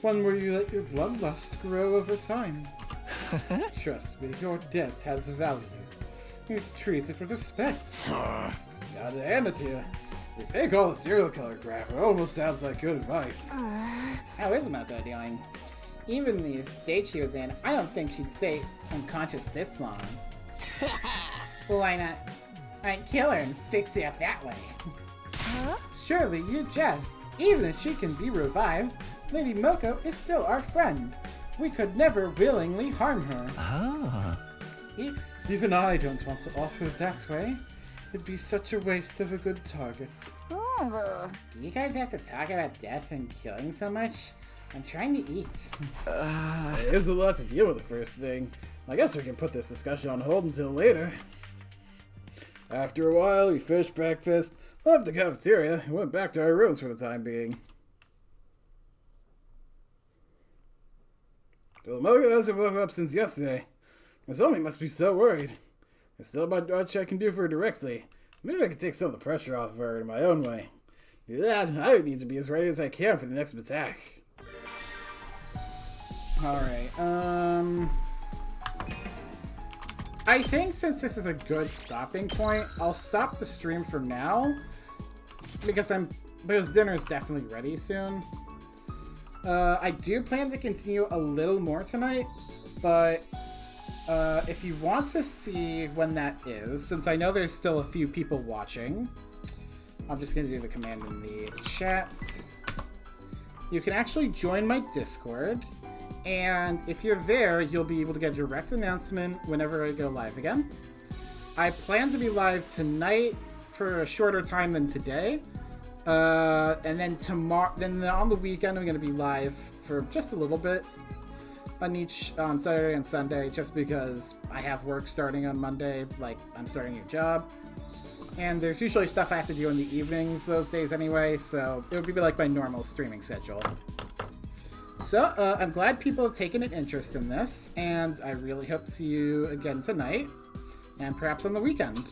One where you let your bloodlust grow over time. Trust me, your death has value. You need to treat it with respect. Gotta hand it to you. You take all the serial killer crap. It almost sounds like good advice. How is Moko doing? Even the state she was in, I don't think she'd stay unconscious this long. Why not? I'd kill her and fix her up that way. Huh? Surely you jest. Even if she can be revived, Lady Moko is still our friend. We could never willingly harm her. Ah. Even I don't want to offer that way. It'd be such a waste of a good target. Do you guys have to talk about death and killing so much? I'm trying to eat. There's a lot to deal with the first thing. I guess we can put this discussion on hold until later. After a while, we finished breakfast, left the cafeteria, and went back to our rooms for the time being. Well, Moga hasn't woken up since yesterday. Nozomi must be so worried. There's still much I can do for her directly. Maybe I can take some of the pressure off of her in my own way. To do that, I would need to be as ready as I can for the next attack. Alright, I think since this is a good stopping point, I'll stop the stream for now. Because dinner's definitely ready soon. I do plan to continue a little more tonight, but if you want to see when that is, since I know there's still a few people watching, I'm just going to do the command in the chat. You can actually join my Discord, and if you're there, you'll be able to get a direct announcement whenever I go live again. I plan to be live tonight for a shorter time than today. And then on the weekend, I'm going to be live for just a little bit on Saturday and Sunday, just because I have work starting on Monday, like I'm starting a job. And there's usually stuff I have to do in the evenings those days anyway, so it would be like my normal streaming schedule. So, I'm glad people have taken an interest in this, and I really hope to see you again tonight, and perhaps on the weekend.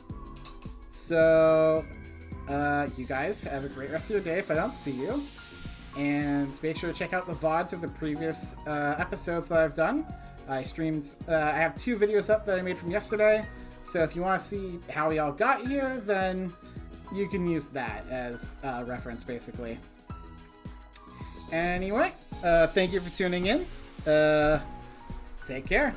So, you guys have a great rest of your day if I don't see you. And make sure to check out the VODs of the previous episodes that I've done. I have 2 videos up that I made from yesterday. So if you want to see how we all got here, then you can use that as reference, basically. Anyway, thank you for tuning in. Take care.